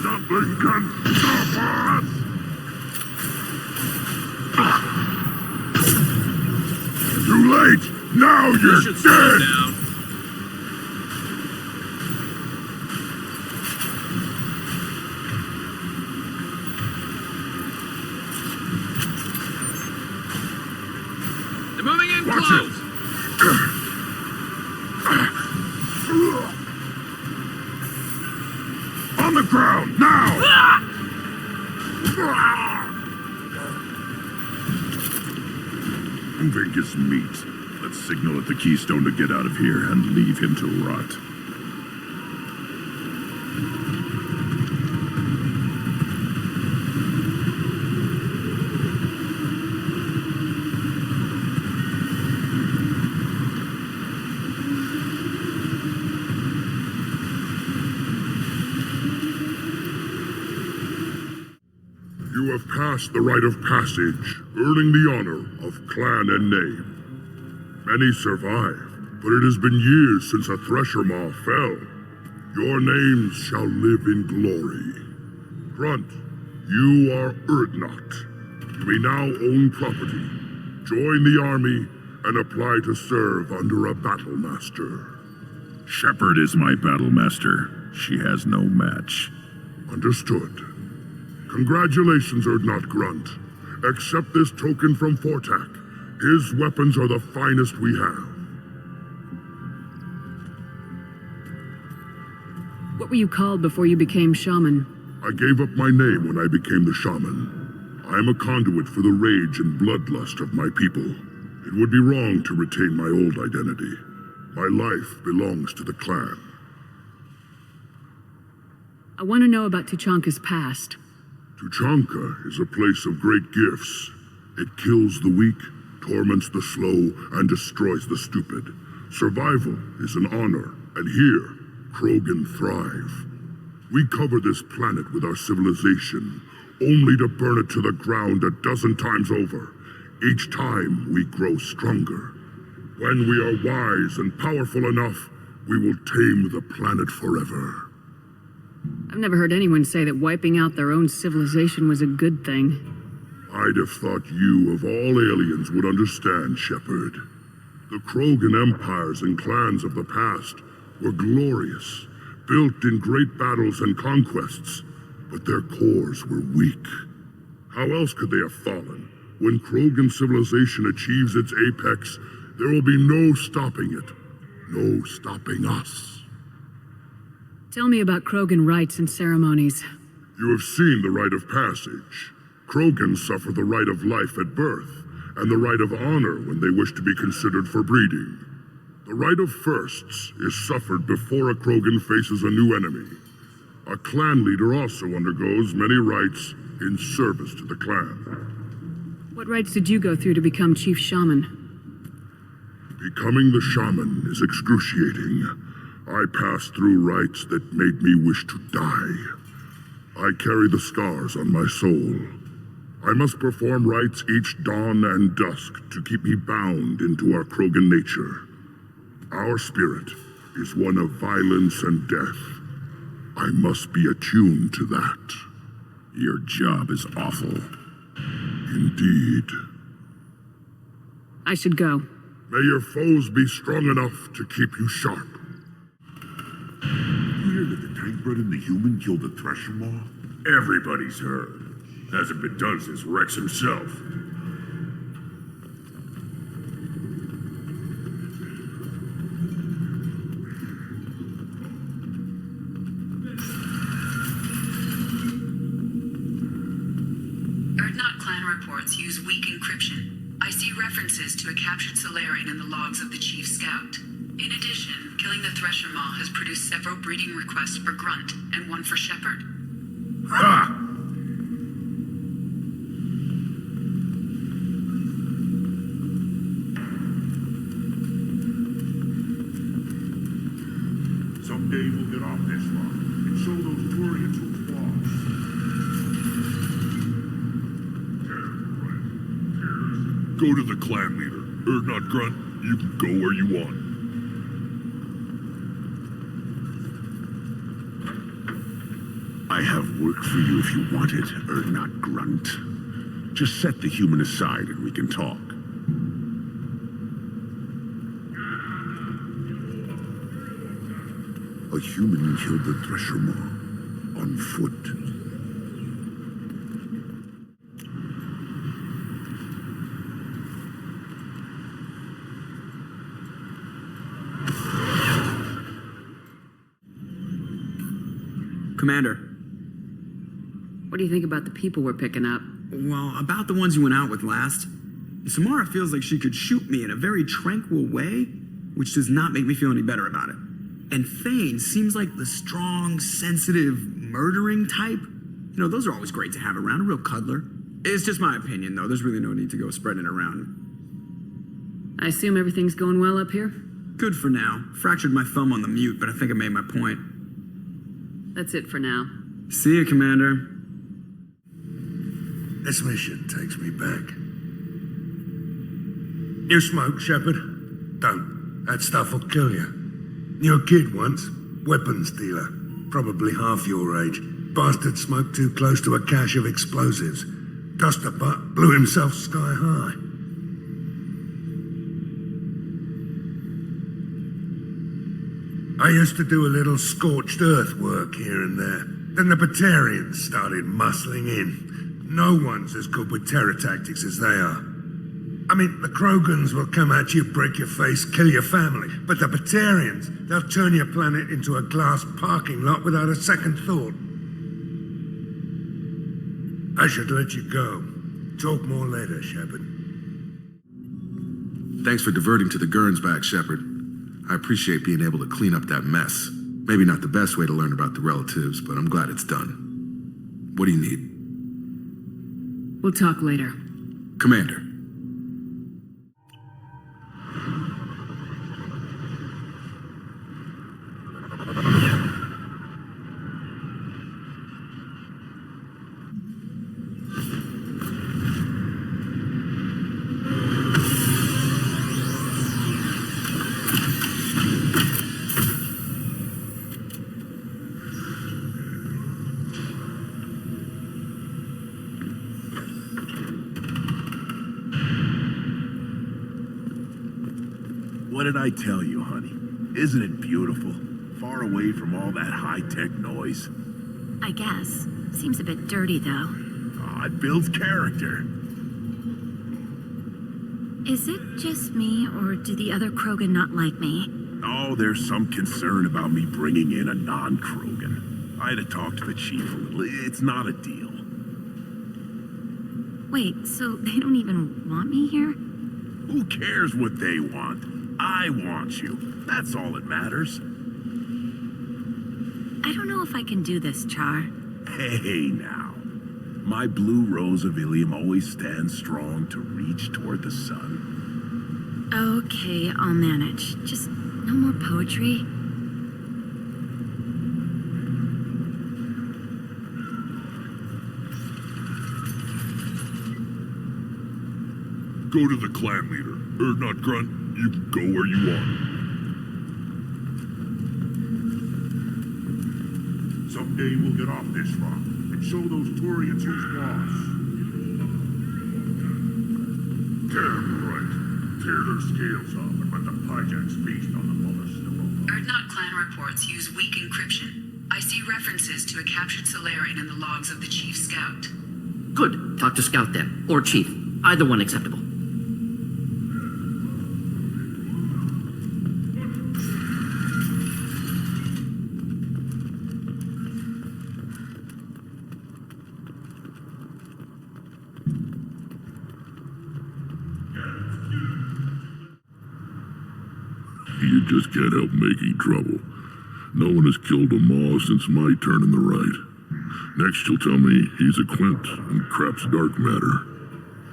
Dumpling can stop us! Now You you're should slow dead! down. They're moving in Watch close. On the ground, now! Moving is meat. Let's signal at the Keystone to get out of here and leave him to rot. You have passed the rite of passage, earning the honor of clan and name. Many survive, but it has been years since a Thresher Maw fell. Your names shall live in glory. Grunt, you are Urdnot. You may now own property, join the army, and apply to serve under a battle master. Shepard is my battle master. She has no match. Understood. Congratulations, Urdnot Grunt. Accept this token from Fortak. His weapons are the finest we have. What were you called before you became shaman? I gave up my name when I became the shaman. I am a conduit for the rage and bloodlust of my people. It would be wrong to retain my old identity. My life belongs to the clan. I want to know about Tuchanka's past. Tuchanka is a place of great gifts. It kills the weak, torments the slow, and destroys the stupid. Survival is an honor, and here, Krogan thrive. We cover this planet with our civilization, only to burn it to the ground 12 times over. Each time, we grow stronger. When we are wise and powerful enough, we will tame the planet forever. I've never heard anyone say that wiping out their own civilization was a good thing. I'd have thought you, of all aliens, would understand, Shepard. The Krogan empires and clans of the past were glorious, built in great battles and conquests, but their cores were weak. How else could they have fallen? When Krogan civilization achieves its apex, there will be no stopping it. No stopping us. Tell me about Krogan rites and ceremonies. You have seen the rite of passage. Krogans suffer the rite of life at birth, and the rite of honor when they wish to be considered for breeding. The rite of firsts is suffered before a Krogan faces a new enemy. A clan leader also undergoes many rites in service to the clan. What rites did you go through to become Chief Shaman? Becoming the shaman is excruciating. I passed through rites that made me wish to die. I carry the scars on my soul. I must perform rites each dawn and dusk to keep me bound into our Krogan nature. Our spirit is one of violence and death. I must be attuned to that. Your job is awful. Indeed. I should go. May your foes be strong enough to keep you sharp. You hear that the tank bred and the human killed the Thresher Maw? Everybody's heard. Hasn't been done since Wrex himself. Urdnot clan reports use weak encryption. I see references to a captured Solarian in the logs of the Chief Scout. In addition, killing the Thresher Maw has produced several breeding requests for Grunt and one for Shepard. Ha! Someday we'll get off this rock and show those Turians who's boss. Go to the clan leader. Urdnot Grunt, you can go where you want. I have work for you if you want it, Urdnot Grunt. Just set the human aside and we can talk. A human killed the Threshermaw on foot. Commander. What do you think about the people we're picking up? Well, about the ones you went out with last. Samara feels like she could shoot me in a very tranquil way, which does not make me feel any better about it. And Thane seems like the strong, sensitive, murdering type. You know, those are always great to have around, a real cuddler. It's just my opinion, though. There's really no need to go spreading it around. I assume everything's going well up here? Good for now. Fractured my thumb on the mute, but I think I made my point. That's it for now. See you, Commander. This mission takes me back. You smoke, Shepard? Don't. That stuff will kill you. You're a kid once. Weapons dealer. Probably half your age. Bastard smoked too close to a cache of explosives. Tossed a butt, blew himself sky high. I used to do a little scorched earth work here and there. Then the Batarians started muscling in. No one's as good with terror tactics as they are. I mean, the Krogans will come at you, break your face, kill your family. But the Batarians, they'll turn your planet into a glass parking lot without a second thought. I should let you go. Talk more later, Shepard. Thanks for diverting to the Gurns back, Shepard. I appreciate being able to clean up that mess. Maybe not the best way to learn about the relatives, but I'm glad it's done. What do you need? We'll talk later. Commander. What did I tell you, honey? Isn't it beautiful? Far away from all that high-tech noise. I guess. Seems a bit dirty, though. Oh, it builds character. Is it just me, or do the other Krogan not like me? Oh, there's some concern about me bringing in a non-Krogan. I had to talk to the chief a little. It's not a deal. Wait, so they don't even want me here? Who cares what they want? I want you. That's all that matters. I don't know if I can do this, Char. Hey, now. My blue rose of Illium always stands strong to reach toward the sun. Okay, I'll manage. Just no more poetry. Go to the clan leader. Not Grunt. You can go where you want. Someday we'll get off this rock and show those Turians who's boss. Tear them right. Tear their scales off and let the Pyjax feast on the fullest. Erdnot clan reports use weak encryption. I see references to a captured Solarian in the logs of the Chief Scout. Good. Talk to Scout then. Or Chief. Either one acceptable. You just can't help making trouble. No one has killed a Maw since my turn in the right. Next you'll tell me he's a Quint and crap's dark matter.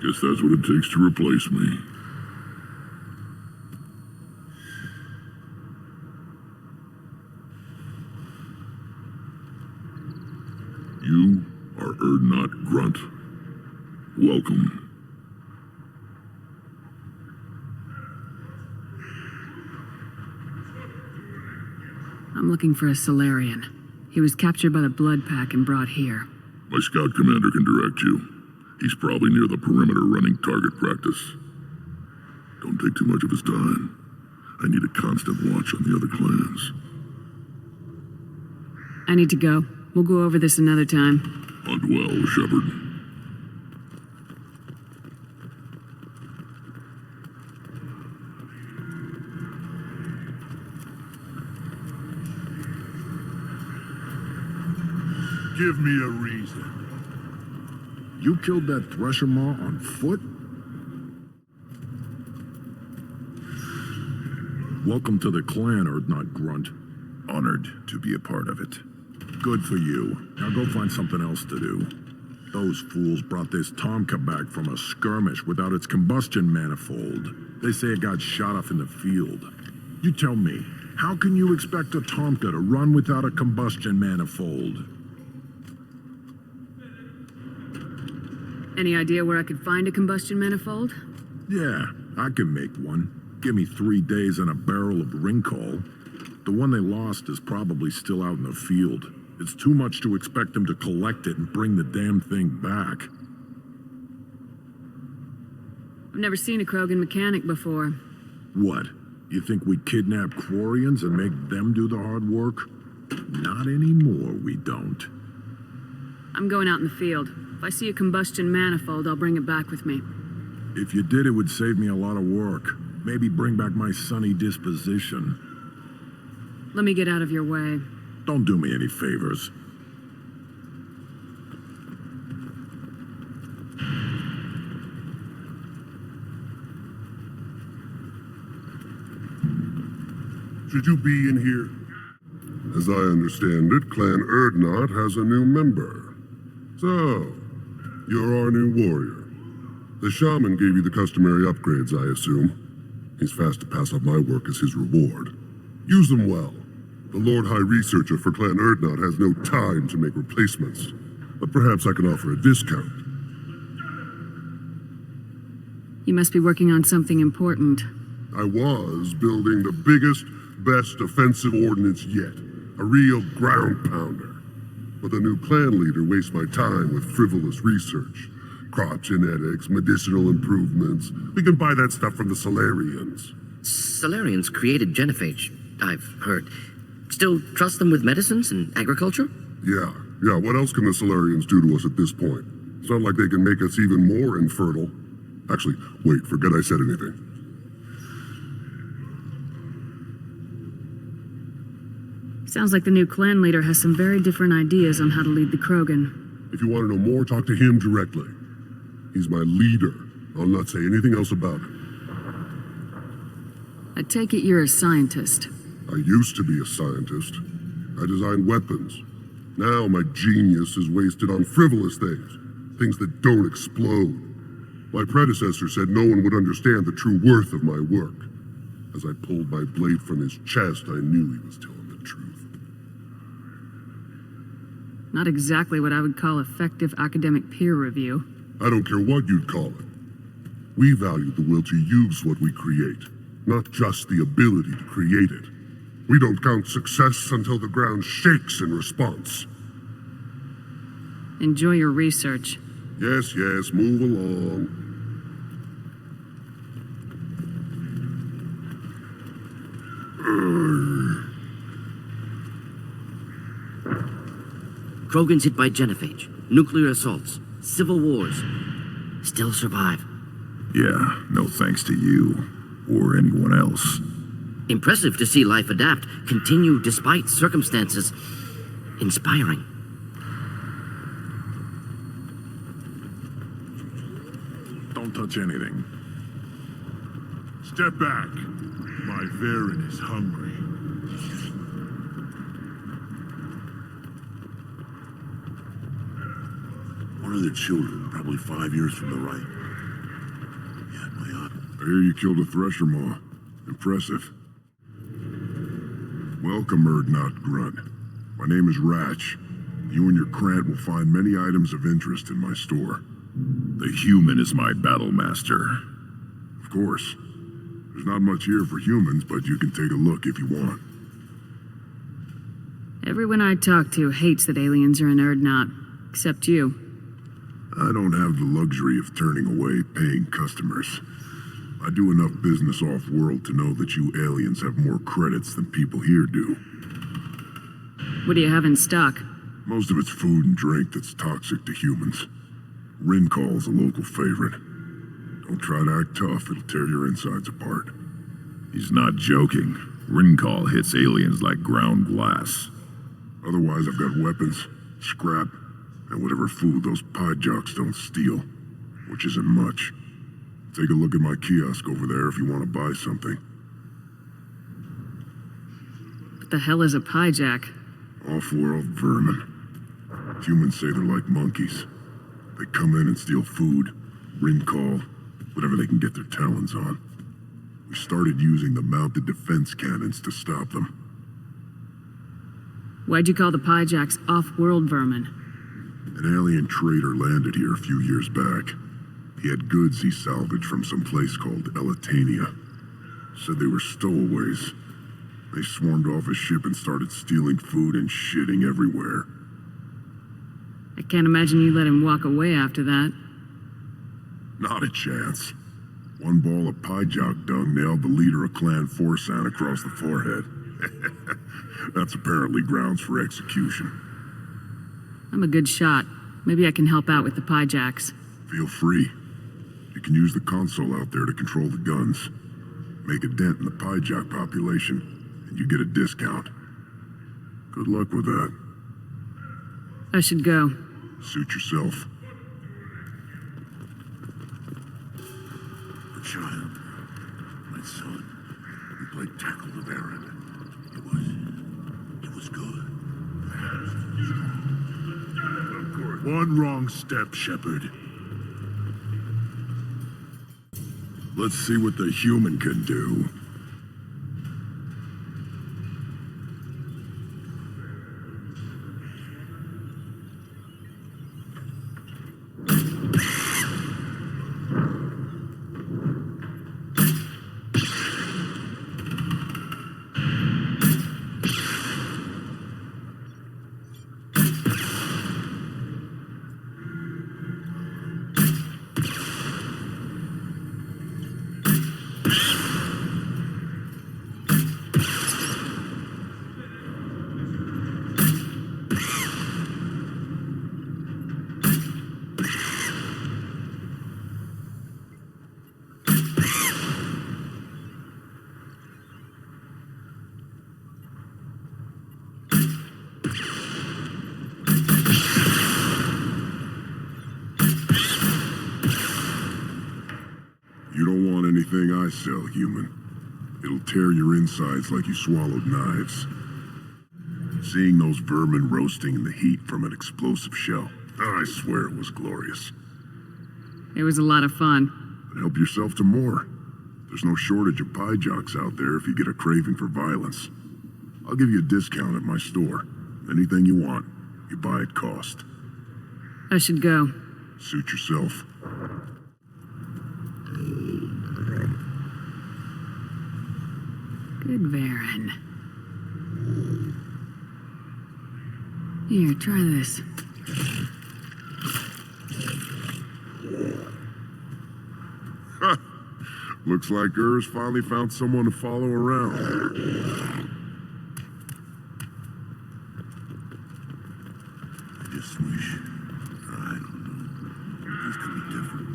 Guess that's what it takes to replace me. You are Erdnot Grunt. Welcome. I'm looking for a Solarian. He was captured by the Blood Pack and brought here. My scout commander can direct you. He's probably near the perimeter running target practice. Don't take too much of his time. I need a constant watch on the other clans. I need to go. We'll go over this another time. Hunt well, Shepard. Give me a reason. You killed that Thresher Maw on foot? Welcome to the clan, Urdnot Grunt. Honored to be a part of it. Good for you. Now go find something else to do. Those fools brought this Tomka back from a skirmish without its combustion manifold. They say it got shot off in the field. You tell me, how can you expect a Tomka to run without a combustion manifold? Any idea where I could find a combustion manifold? Yeah, I can make one. Give me 3 days and a barrel of Ringcall. The one they lost is probably still out in the field. It's too much to expect them to collect it and bring the damn thing back. I've never seen a Krogan mechanic before. What? You think we'd kidnap Quarians and make them do the hard work? Not anymore, we don't. I'm going out in the field. If I see a combustion manifold, I'll bring it back with me. If you did, it would save me a lot of work. Maybe bring back my sunny disposition. Let me get out of your way. Don't do me any favors. Should you be in here? As I understand it, Clan Urdnot has a new member. So, you're our new warrior. The shaman gave you the customary upgrades, I assume. He's fast to pass up my work as his reward. Use them well. The Lord High Researcher for Clan Urdnot has no time to make replacements. But perhaps I can offer a discount. You must be working on something important. I was building the biggest, best offensive ordnance yet. A real ground pounder. But the new clan leader wastes my time with frivolous research. Crop genetics, medicinal improvements. We can buy that stuff from the Solarians. Solarians created genophage, I've heard. Still trust them with medicines and agriculture? Yeah. What else can the Solarians do to us at this point? It's not like they can make us even more infertile. Actually, wait, forget I said anything. Sounds like the new clan leader has some very different ideas on how to lead the Krogan. If you want to know more, talk to him directly. He's my leader. I'll not say anything else about it. I take it you're a scientist. I used to be a scientist. I designed weapons. Now my genius is wasted on frivolous things. Things that don't explode. My predecessor said no one would understand the true worth of my work. As I pulled my blade from his chest, I knew he was telling the truth. Not exactly what I would call effective academic peer review. I don't care what you'd call it. We value the will to use what we create, not just the ability to create it. We don't count success until the ground shakes in response. Enjoy your research. Yes, move along. Krogans hit by genophage, nuclear assaults, civil wars. Still survive. Yeah, no thanks to you, or anyone else. Impressive to see life adapt, continue despite circumstances. Inspiring. Don't touch anything. Step back. My Varen is hungry. One of the children, probably 5 years from the right. I hear you killed a Thresher Maw. Impressive. Welcome, Urdnot Grunt. My name is Wrex. You and your Krant will find many items of interest in my store. The human is my battle master. Of course. There's not much here for humans, but you can take a look if you want. Everyone I talk to hates that aliens are in Urdnot, except you. I don't have the luxury of turning away paying customers. I do enough business off-world to know that you aliens have more credits than people here do. What do you have in stock? Most of it's food and drink that's toxic to humans. Rincall's a local favorite. Don't try to act tough, it'll tear your insides apart. He's not joking. Rincall hits aliens like ground glass. Otherwise, I've got weapons, scrap, and whatever food those pie jocks don't steal, which isn't much. Take a look at my kiosk over there if you want to buy something. What the hell is a piejack? Off-world vermin. Humans say they're like monkeys. They come in and steal food, Rincall, whatever they can get their talons on. We started using the mounted defense cannons to stop them. Why'd you call the piejacks off-world vermin? An alien trader landed here a few years back. He had goods he salvaged from some place called Elitania. Said they were stowaways. They swarmed off his ship and started stealing food and shitting everywhere. I can't imagine you let him walk away after that. Not a chance. One ball of piejock dung nailed the leader of Clan Forsan across the forehead. That's apparently grounds for execution. I'm a good shot. Maybe I can help out with the piejacks. Feel free. You can use the console out there to control the guns. Make a dent in the piejock population, and you get a discount. Good luck with that. I should go. Suit yourself. The child, my son, we played tackle with Aaron. It was good. One wrong step, Shepard. Let's see what the human can do. You don't want anything I sell, human. It'll tear your insides like you swallowed knives. Seeing those vermin roasting in the heat from an explosive shell, I swear it was glorious. It was a lot of fun. But help yourself to more. There's no shortage of pie jocks out there if you get a craving for violence. I'll give you a discount at my store. Anything you want, you buy at cost. I should go. Suit yourself. Good Varen. Here, try this. Looks like Ur's finally found someone to follow around. I just wish, I don't know, things could be different.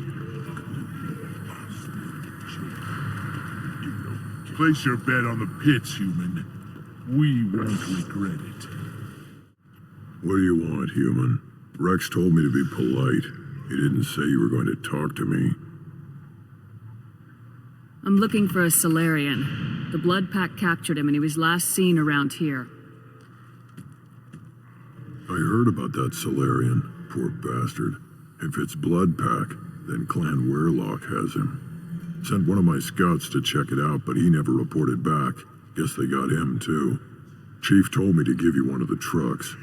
Place your bet on the pits, human. We won't regret it. What do you want, human? Wrex told me to be polite. He didn't say you were going to talk to me. I'm looking for a Solarian. The Blood Pack captured him and he was last seen around here. I heard about that Solarian. Poor bastard. If it's Blood Pack, then Clan Werlock has him. Sent one of my scouts to check it out, but he never reported back. Guess they got him, too. Chief told me to give you one of the trucks.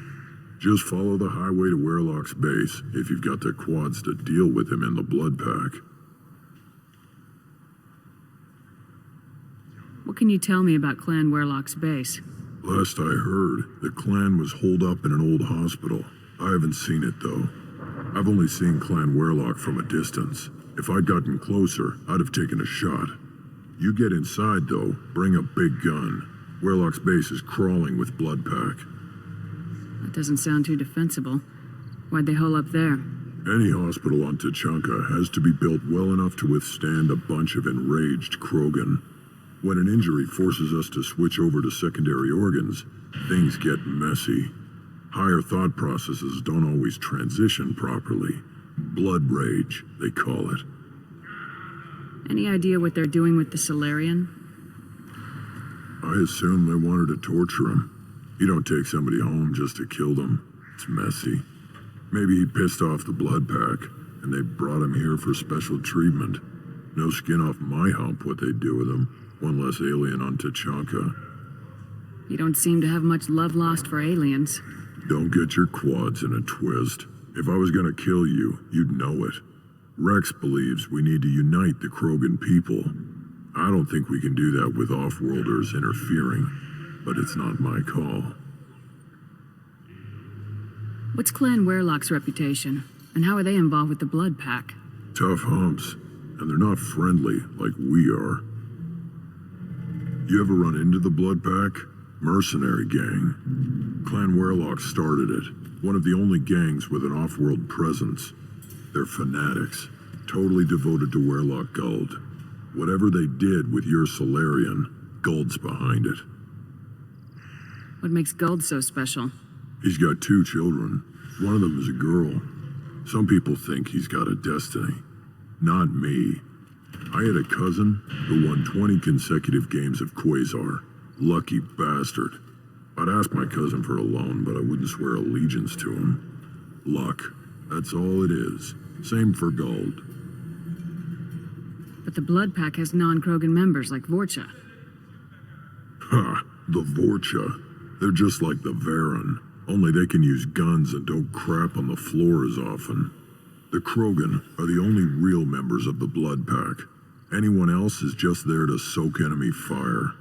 Just follow the highway to Werlock's base if you've got the quads to deal with him in the Blood Pack. What can you tell me about Clan Werlock's base? Last I heard, the clan was holed up in an old hospital. I haven't seen it, though. I've only seen Clan Werlock from a distance. If I'd gotten closer, I'd have taken a shot. You get inside, though, bring a big gun. Werlock's base is crawling with Blood Pack. That doesn't sound too defensible. Why'd they hole up there? Any hospital on Tachanka has to be built well enough to withstand a bunch of enraged Krogan. When an injury forces us to switch over to secondary organs, things get messy. Higher thought processes don't always transition properly. Blood rage, they call it. Any idea what they're doing with the Solarian? I assume they wanted to torture him. You don't take somebody home just to kill them. It's messy. Maybe he pissed off the blood pack, and they brought him here for special treatment. No skin off my hump what they'd do with him. One less alien on Tachanka. You don't seem to have much love lost for aliens. Don't get your quads in a twist. If I was gonna kill you, you'd know it. Wrex believes we need to unite the Krogan people. I don't think we can do that with off-worlders interfering, but it's not my call. What's Clan Werlock's reputation? And how are they involved with the Blood Pack? Tough humps, and they're not friendly like we are. You ever run into the Blood Pack? Mercenary gang. Clan Werlock started it. One of the only gangs with an off-world presence. They're fanatics, totally devoted to Werlock Guld. Whatever they did with your Solarian, Guld's behind it. What makes Guld so special? He's got 2 children. One of them is a girl. Some people think he's got a destiny. Not me. I had a cousin who won 20 consecutive games of Quasar. Lucky bastard. I'd ask my cousin for a loan, but I wouldn't swear allegiance to him. Luck. That's all it is. Same for Guld. But the Blood Pack has non-Krogan members like Vorcha. Ha! The Vorcha. They're just like the Varen. Only they can use guns and don't crap on the floor as often. The Krogan are the only real members of the Blood Pack. Anyone else is just there to soak enemy fire.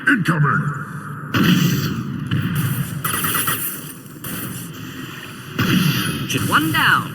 Incoming! Shit, one down.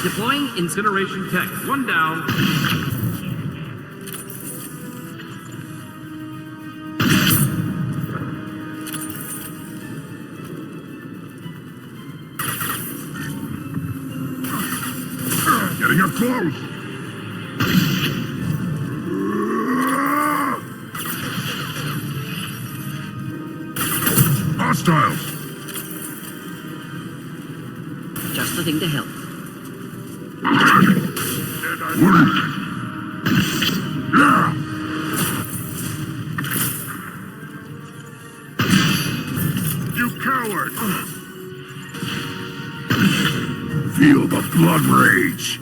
Deploying incineration tech. One down. Getting up close! hostiles! Just the thing to help. You coward! Feel the blood rage!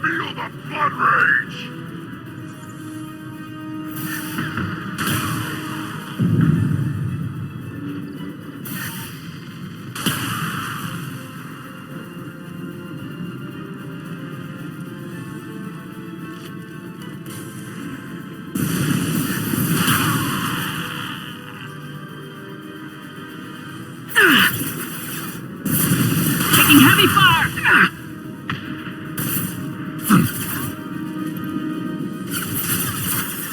Feel the blood rage! Taking heavy fire!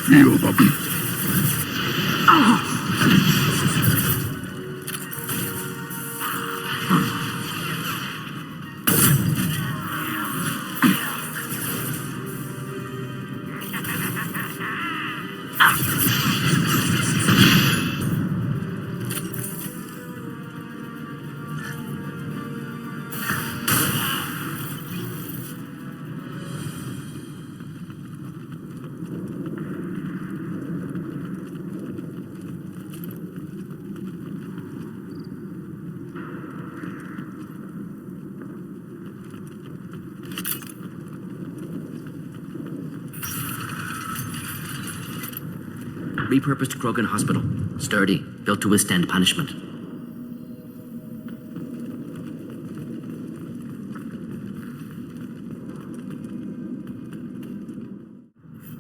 Feel the... Repurposed Krogan Hospital. Sturdy, built to withstand punishment.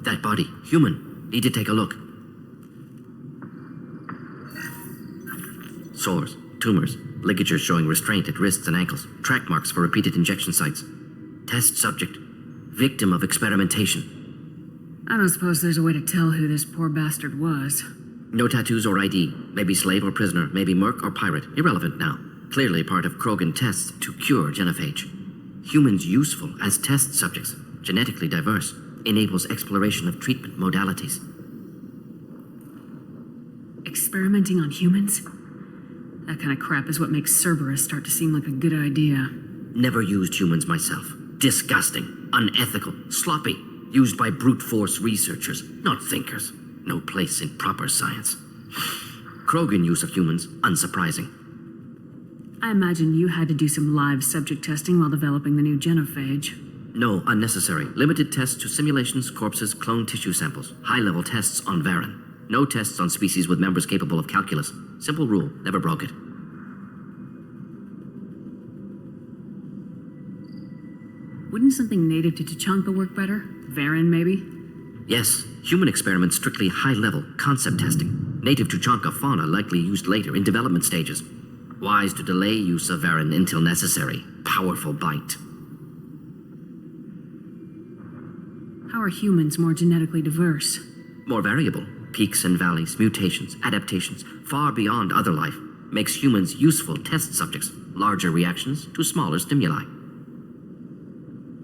That body, human. Need to take a look. Sores, tumors, ligatures showing restraint at wrists and ankles, track marks for repeated injection sites. Test subject, victim of experimentation. I don't suppose there's a way to tell who this poor bastard was. No tattoos or ID. Maybe slave or prisoner. Maybe merc or pirate. Irrelevant now. Clearly part of Krogan tests to cure genophage. Humans useful as test subjects. Genetically diverse. Enables exploration of treatment modalities. Experimenting on humans? That kind of crap is what makes Cerberus start to seem like a good idea. Never used humans myself. Disgusting. Unethical. Sloppy. Used by brute force researchers, not thinkers. No place in proper science. Krogan use of humans, unsurprising. I imagine you had to do some live subject testing while developing the new genophage. No, unnecessary. Limited tests to simulations, corpses, cloned tissue samples. High-level tests on Varen. No tests on species with members capable of calculus. Simple rule, never broke it. Wouldn't something native to Tuchanka work better? Varen, maybe? Yes, human experiments strictly high-level, concept testing. Native Tuchanka fauna likely used later in development stages. Wise to delay use of Varen until necessary. Powerful bite. How are humans more genetically diverse? More variable. Peaks and valleys, mutations, adaptations, far beyond other life. Makes humans useful test subjects. Larger reactions to smaller stimuli.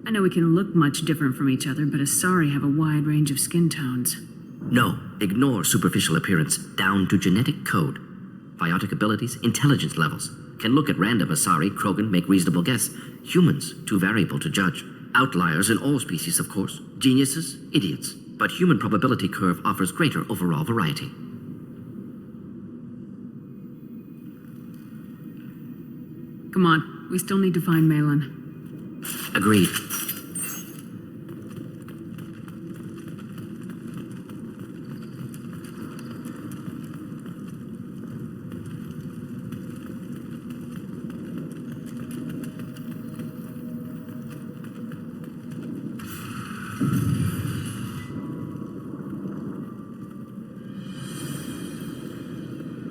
I know we can look much different from each other, but Asari have a wide range of skin tones. No, ignore superficial appearance, down to genetic code. Biotic abilities, intelligence levels. Can look at random Asari, Krogan, make reasonable guess. Humans, too variable to judge. Outliers in all species, of course. Geniuses, idiots. But human probability curve offers greater overall variety. Come on, we still need to find Malin. Agreed.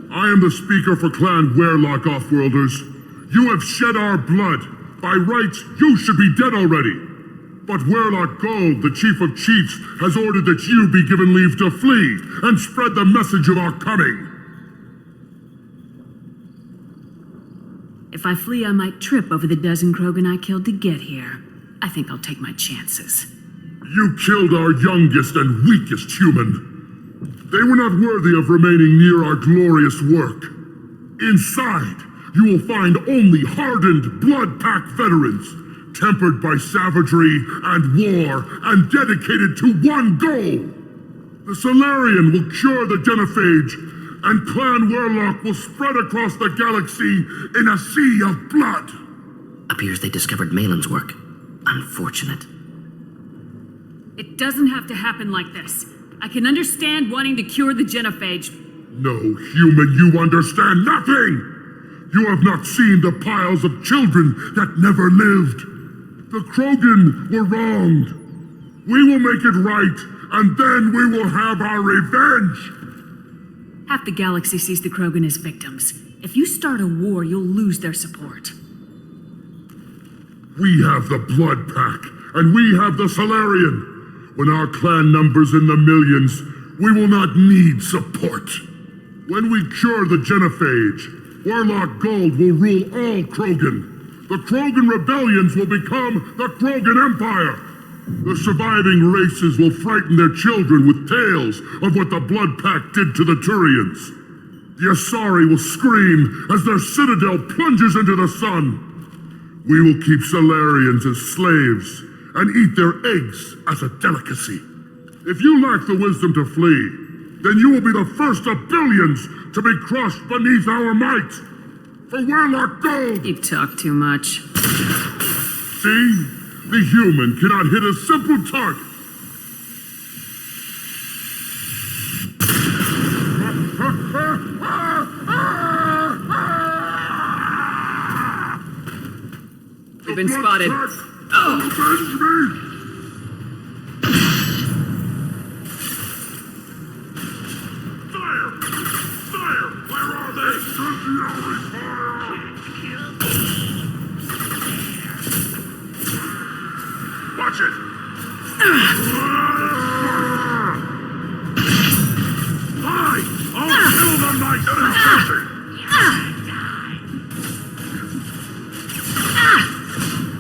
I am the speaker for Clan Werelock, Offworlders. You have shed our blood. By rights, you should be dead already. But Werelock Gold, the Chief of Chiefs, has ordered that you be given leave to flee and spread the message of our coming. If I flee, I might trip over the dozen Krogan I killed to get here. I think I'll take my chances. You killed our youngest and weakest human. They were not worthy of remaining near our glorious work. Inside, you will find only hardened, blood-packed veterans, tempered by savagery and war, and dedicated to one goal. The Solarian will cure the genophage, and Clan Warlock will spread across the galaxy in a sea of blood. Appears they discovered Malin's work. Unfortunate. It doesn't have to happen like this. I can understand wanting to cure the genophage. No, human, you understand nothing! You have not seen the piles of children that never lived. The Krogan were wronged. We will make it right, and then we will have our revenge! Half the galaxy sees the Krogan as victims. If you start a war, you'll lose their support. We have the Blood Pack, and we have the Solarian. When our clan numbers in the millions, we will not need support. When we cure the genophage, Warlock Gold will rule all Krogan. The Krogan rebellions will become the Krogan Empire. The surviving races will frighten their children with tales of what the Blood Pack did to the Turians. The Asari will scream as their citadel plunges into the sun. We will keep Solarians as slaves and eat their eggs as a delicacy. If you lack the wisdom to flee, then you will be the first of billions to be crushed beneath our might. For Warlock Gold! You talk too much. See? The human cannot hit a simple target. We've been spotted. Avenge me! Fire! Fire! Where are they? Incendiary fire! Watch it! Fine! I'll kill them nice and easy!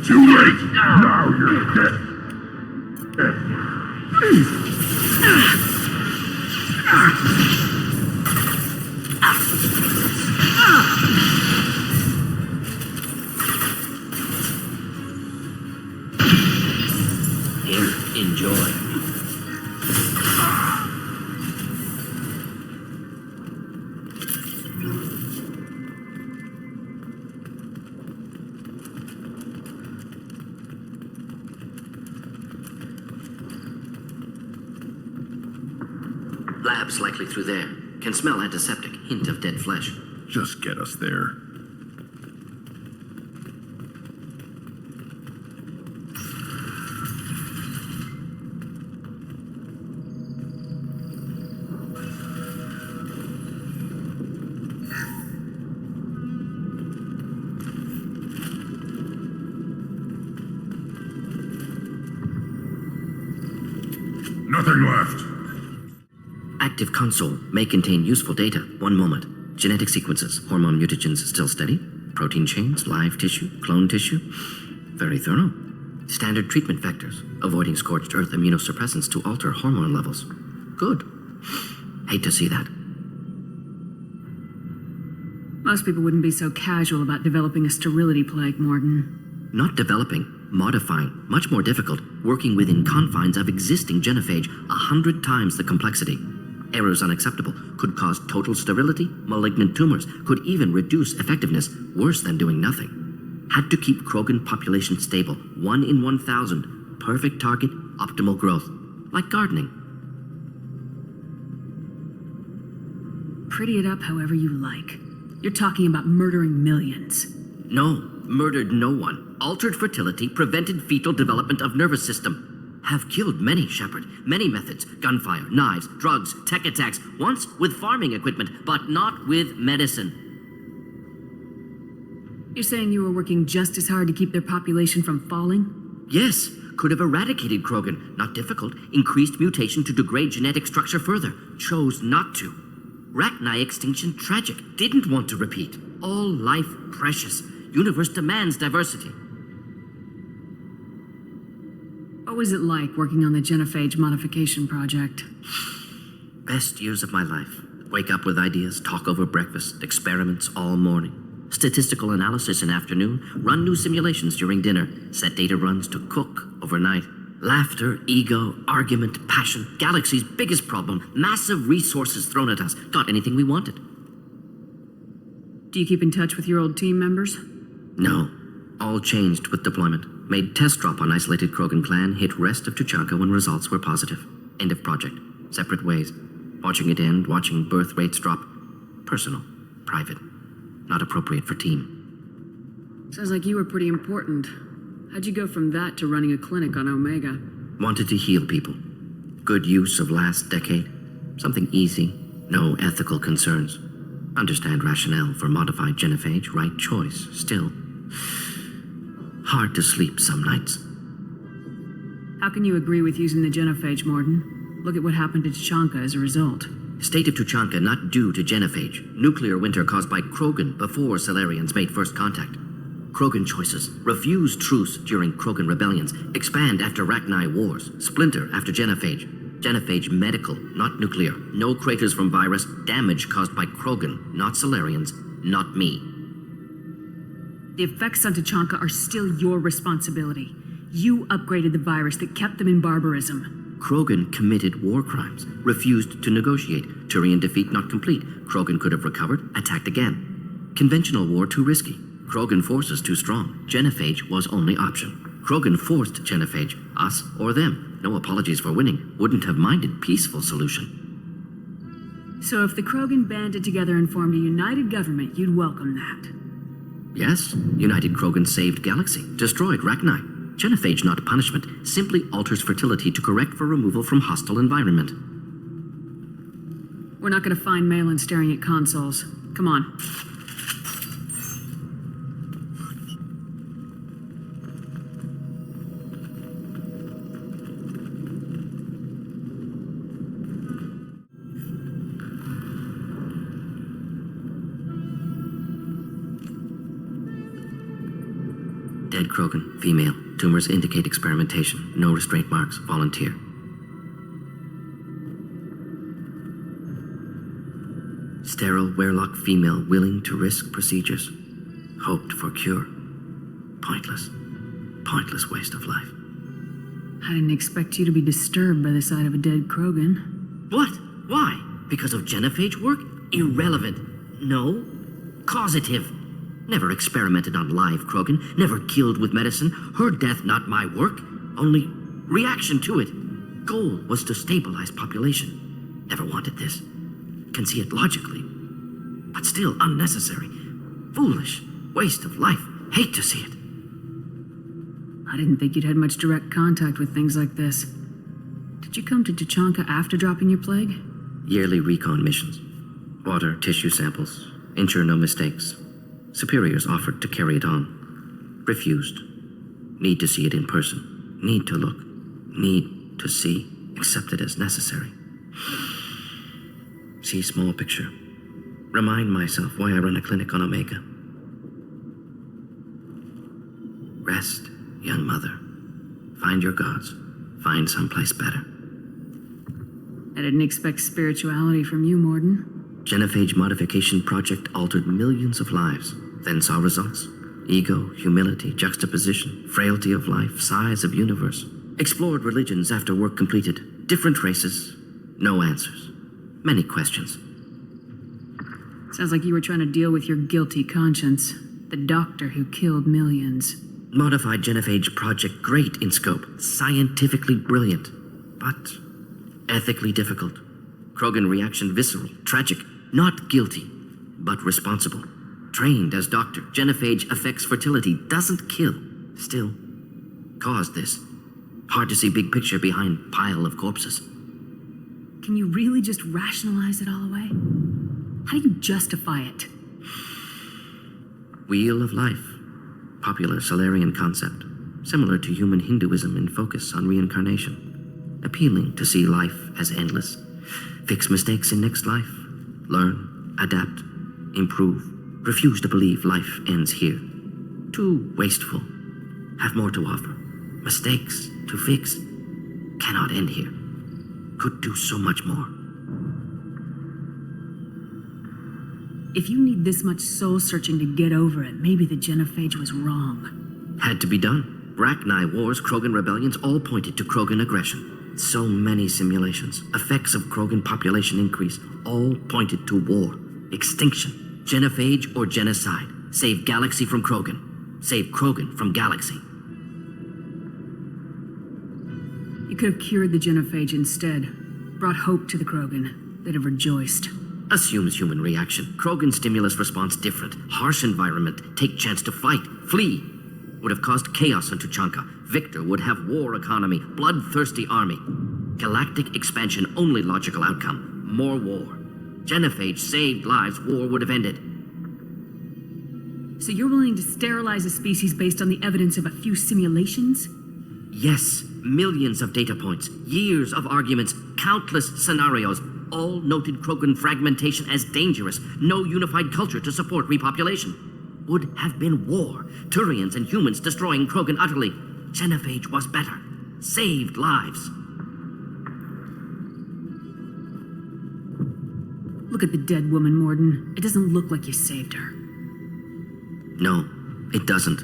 Too late! Now you're dead! Here, enjoy. Labs likely through there. Can smell antiseptic. Hint of dead flesh. Just get us there. Nothing left. Active console may contain useful data. One moment. Genetic sequences, hormone mutagens still steady. Protein chains, live tissue, clone tissue. Very thorough. Standard treatment vectors, avoiding scorched earth immunosuppressants to alter hormone levels. Good. Hate to see that. Most people wouldn't be so casual about developing a sterility plague, Mordin. Not developing, modifying, much more difficult, working within confines of existing genophage, 100 times the complexity. Errors unacceptable, could cause total sterility, malignant tumors, could even reduce effectiveness, worse than doing nothing. Had to keep Krogan population stable, 1 in 1,000, perfect target, optimal growth, like gardening. Pretty it up however you like. You're talking about murdering millions. No, murdered no one. Altered fertility, prevented fetal development of nervous system. Have killed many, Shepard. Many methods. Gunfire, knives, drugs, tech attacks. Once with farming equipment, but not with medicine. You're saying you were working just as hard to keep their population from falling? Yes, could have eradicated Krogan. Not difficult. Increased mutation to degrade genetic structure further. Chose not to. Rachni extinction tragic. Didn't want to repeat. All life precious. Universe demands diversity. What was it like working on the genophage modification project? Best years of my life. Wake up with ideas, talk over breakfast, experiments all morning. Statistical analysis in afternoon, run new simulations during dinner, set data runs to cook overnight. Laughter, ego, argument, passion, galaxy's biggest problem, massive resources thrown at us. Got anything we wanted. Do you keep in touch with your old team members? No. All changed with deployment. Made test drop on isolated Krogan clan, hit rest of Tuchanka when results were positive. End of project. Separate ways. Watching it end, watching birth rates drop. Personal. Private. Not appropriate for team. Sounds like you were pretty important. How'd you go from that to running a clinic on Omega? Wanted to heal people. Good use of last decade. Something easy. No ethical concerns. Understand rationale for modified genophage. Right choice. Still. Hard to sleep some nights. How can you agree with using the genophage, Mordin? Look at what happened to Tuchanka as a result. State of Tuchanka not due to genophage. Nuclear winter caused by Krogan before Salarians made first contact. Krogan choices. Refuse truce during Krogan rebellions. Expand after Rachni wars. Splinter after genophage. Genophage medical, not nuclear. No craters from virus. Damage caused by Krogan, not Salarians, not me. The effects on Tuchanka are still your responsibility. You upgraded the virus that kept them in barbarism. Krogan committed war crimes, refused to negotiate. Turian defeat not complete. Krogan could have recovered, attacked again. Conventional war too risky. Krogan forces too strong. Genophage was only option. Krogan forced genophage, us or them. No apologies for winning. Wouldn't have minded peaceful solution. So if the Krogan banded together and formed a united government, you'd welcome that. Yes, United Krogan saved Galaxy, destroyed Rachni. Genophage not punishment, simply alters fertility to correct for removal from hostile environment. We're not gonna find Malin staring at consoles. Come on. Dead Krogan, female. Tumors indicate experimentation. No restraint marks. Volunteer. Sterile Werelock female willing to risk procedures. Hoped for cure. Pointless. Pointless waste of life. I didn't expect you to be disturbed by the sight of a dead Krogan. What? Why? Because of genophage work? Irrelevant. No. Causative. Never experimented on live Krogan, never killed with medicine. Her death not my work, only reaction to it. Goal was to stabilize population. Never wanted this. Can see it logically. But still unnecessary. Foolish. Waste of life. Hate to see it. I didn't think you'd had much direct contact with things like this. Did you come to Tuchanka after dropping your plague? Yearly recon missions. Water, tissue samples. Ensure no mistakes. Superiors offered to carry it on. Refused. Need to see it in person. Need to look. Need to see. Accepted as necessary. See small picture. Remind myself why I run a clinic on Omega. Rest, young mother. Find your gods. Find someplace better. I didn't expect spirituality from you, Mordin. Genophage modification project altered millions of lives. Then saw results. Ego, humility, juxtaposition, frailty of life, size of universe. Explored religions after work completed. Different races. No answers. Many questions. Sounds like you were trying to deal with your guilty conscience. The doctor who killed millions. Modified genophage project great in scope. Scientifically brilliant. But ethically difficult. Krogan reaction visceral, tragic. Not guilty, but responsible. Trained as doctor, genophage affects fertility, doesn't kill. Still, caused this. Hard to see big picture behind pile of corpses. Can you really just rationalize it all away? How do you justify it? Wheel of life. Popular Salarian concept. Similar to human Hinduism in focus on reincarnation. Appealing to see life as endless. Fix mistakes in next life. Learn, adapt, improve. Refuse to believe life ends here. Too wasteful. Have more to offer. Mistakes to fix. Cannot end here. Could do so much more. If you need this much soul-searching to get over it, maybe the genophage was wrong. Had to be done. Bracknai wars, Krogan rebellions, all pointed to Krogan aggression. So many simulations. Effects of Krogan population increase, all pointed to war. Extinction. Genophage or genocide. Save galaxy from Krogan. Save Krogan from galaxy. You could have cured the genophage instead. Brought hope to the Krogan. They'd have rejoiced. Assumes human reaction. Krogan stimulus response different. Harsh environment. Take chance to fight. Flee. Would have caused chaos on Tuchanka. Victor would have war economy. Bloodthirsty army. Galactic expansion only logical outcome. More war. Genophage saved lives. War would have ended. So you're willing to sterilize a species based on the evidence of a few simulations? Yes. Millions of data points. Years of arguments. Countless scenarios. All noted Krogan fragmentation as dangerous. No unified culture to support repopulation. Would have been war. Turians and humans destroying Krogan utterly. Genophage was better. Saved lives. Look at the dead woman, Mordin. It doesn't look like you saved her. No, it doesn't.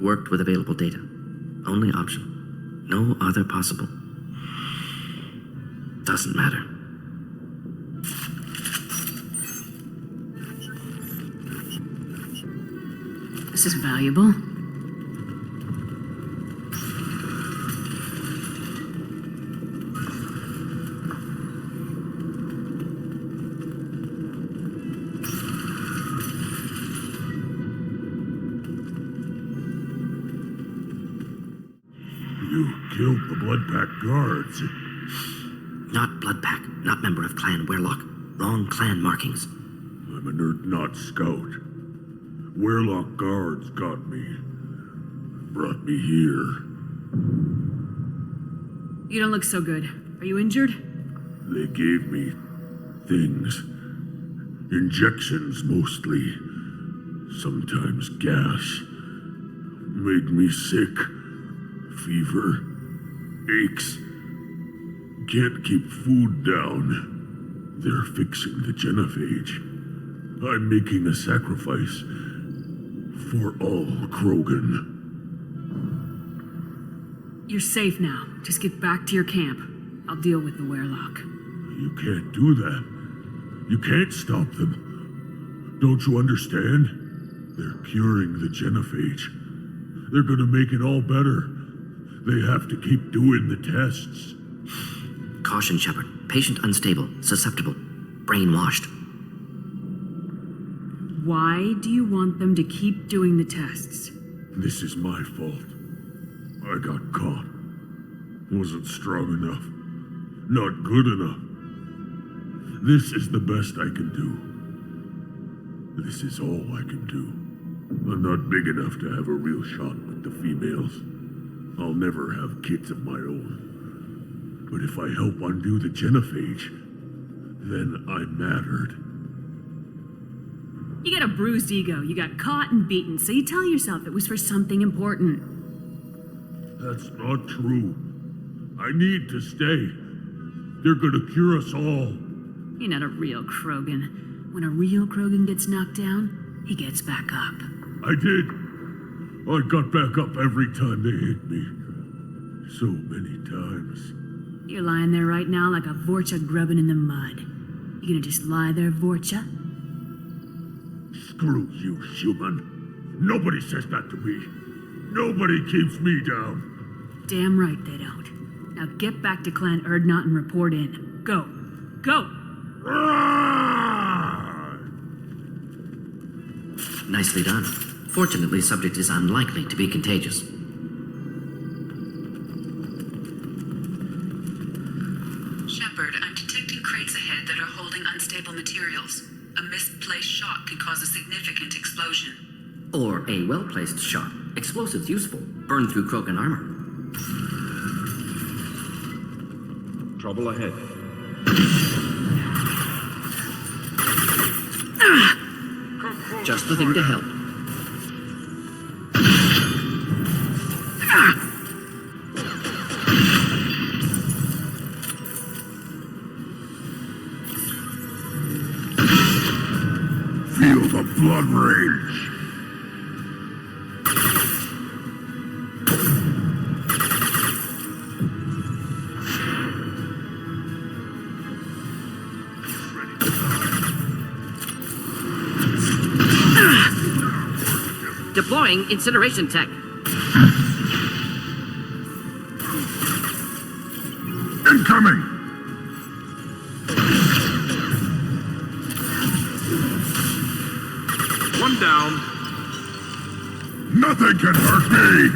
Worked with available data. Only option. No other possible. Doesn't matter. This is valuable. You killed the Blood Pack guards. Not Blood Pack, not member of Clan Werlock. Wrong clan markings. I'm a nerd, not scout. Werlock guards got me. Brought me here. You don't look so good. Are you injured? They gave me things. Injections mostly. Sometimes gas. Made me sick. Fever. Aches. Can't keep food down. They're fixing the genophage. I'm making a sacrifice for all Krogan. You're safe now. Just get back to your camp. I'll deal with the Werlock. You can't do that. You can't stop them. Don't you understand? They're curing the genophage. They're gonna make it all better. They have to keep doing the tests. Caution, Shepard. Patient unstable, susceptible, brainwashed. Why do you want them to keep doing the tests? This is my fault. I got caught. Wasn't strong enough. Not good enough. This is the best I can do. This is all I can do. I'm not big enough to have a real shot with the females. I'll never have kids of my own. But if I help undo the genophage, then I mattered. You got a bruised ego. You got caught and beaten, so you tell yourself it was for something important. That's not true. I need to stay. They're gonna cure us all. You're not a real Krogan. When a real Krogan gets knocked down, he gets back up. I did. I got back up every time they hit me. So many times. You're lying there right now like a Vorcha grubbing in the mud. You gonna just lie there, Vorcha? Screw you, human. Nobody says that to me. Nobody keeps me down. Damn right they don't. Now get back to Clan Erdnot and report in. Go. Go! Nicely done. Fortunately, subject is unlikely to be contagious. Shepard, I'm detecting crates ahead that are holding unstable materials. A misplaced shot could cause a significant explosion. Or a well-placed shot. Explosives useful. Burn through Krogan armor. Trouble ahead. Just the thing to help. the blood rage. Deploying incineration tech. Incoming! One down. Nothing can hurt me!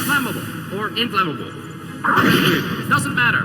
Flammable or inflammable. Doesn't matter.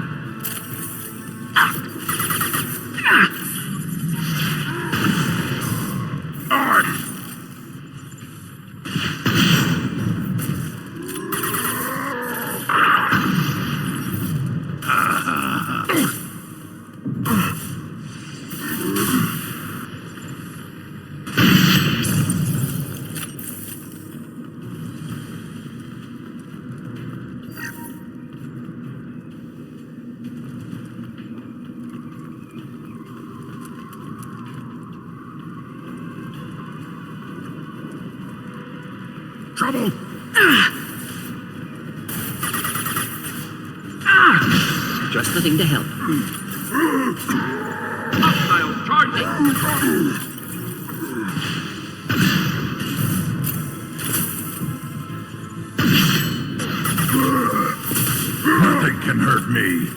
Trouble! Just the thing to help. Hostile charging. Nothing can hurt me.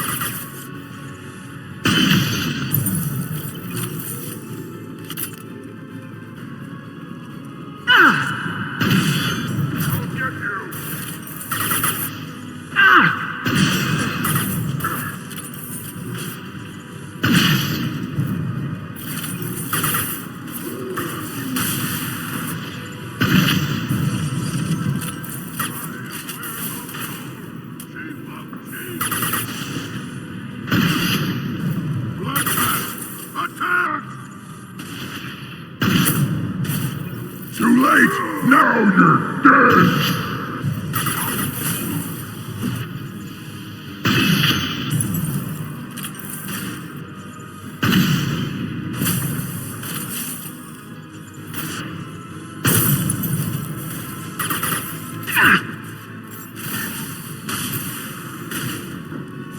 Too late! Now you're dead!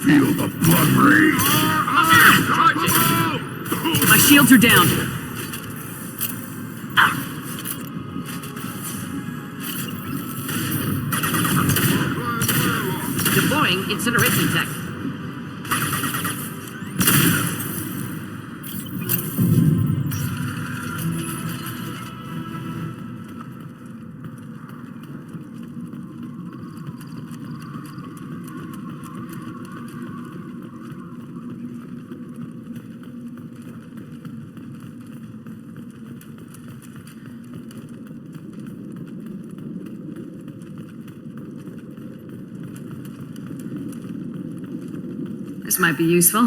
Feel the blood rage! My shields are down. Deploying incineration tech. This might be useful.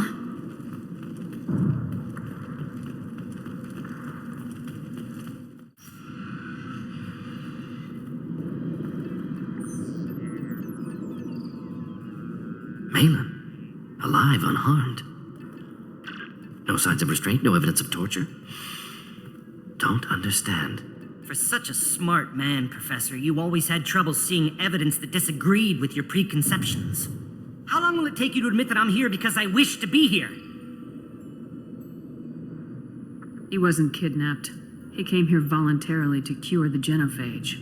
Malin, alive, unharmed. No signs of restraint, no evidence of torture. Don't understand. For such a smart man, Professor, you always had trouble seeing evidence that disagreed with your preconceptions. How long will it take you to admit that I'm here because I wish to be here? He wasn't kidnapped. He came here voluntarily to cure the genophage.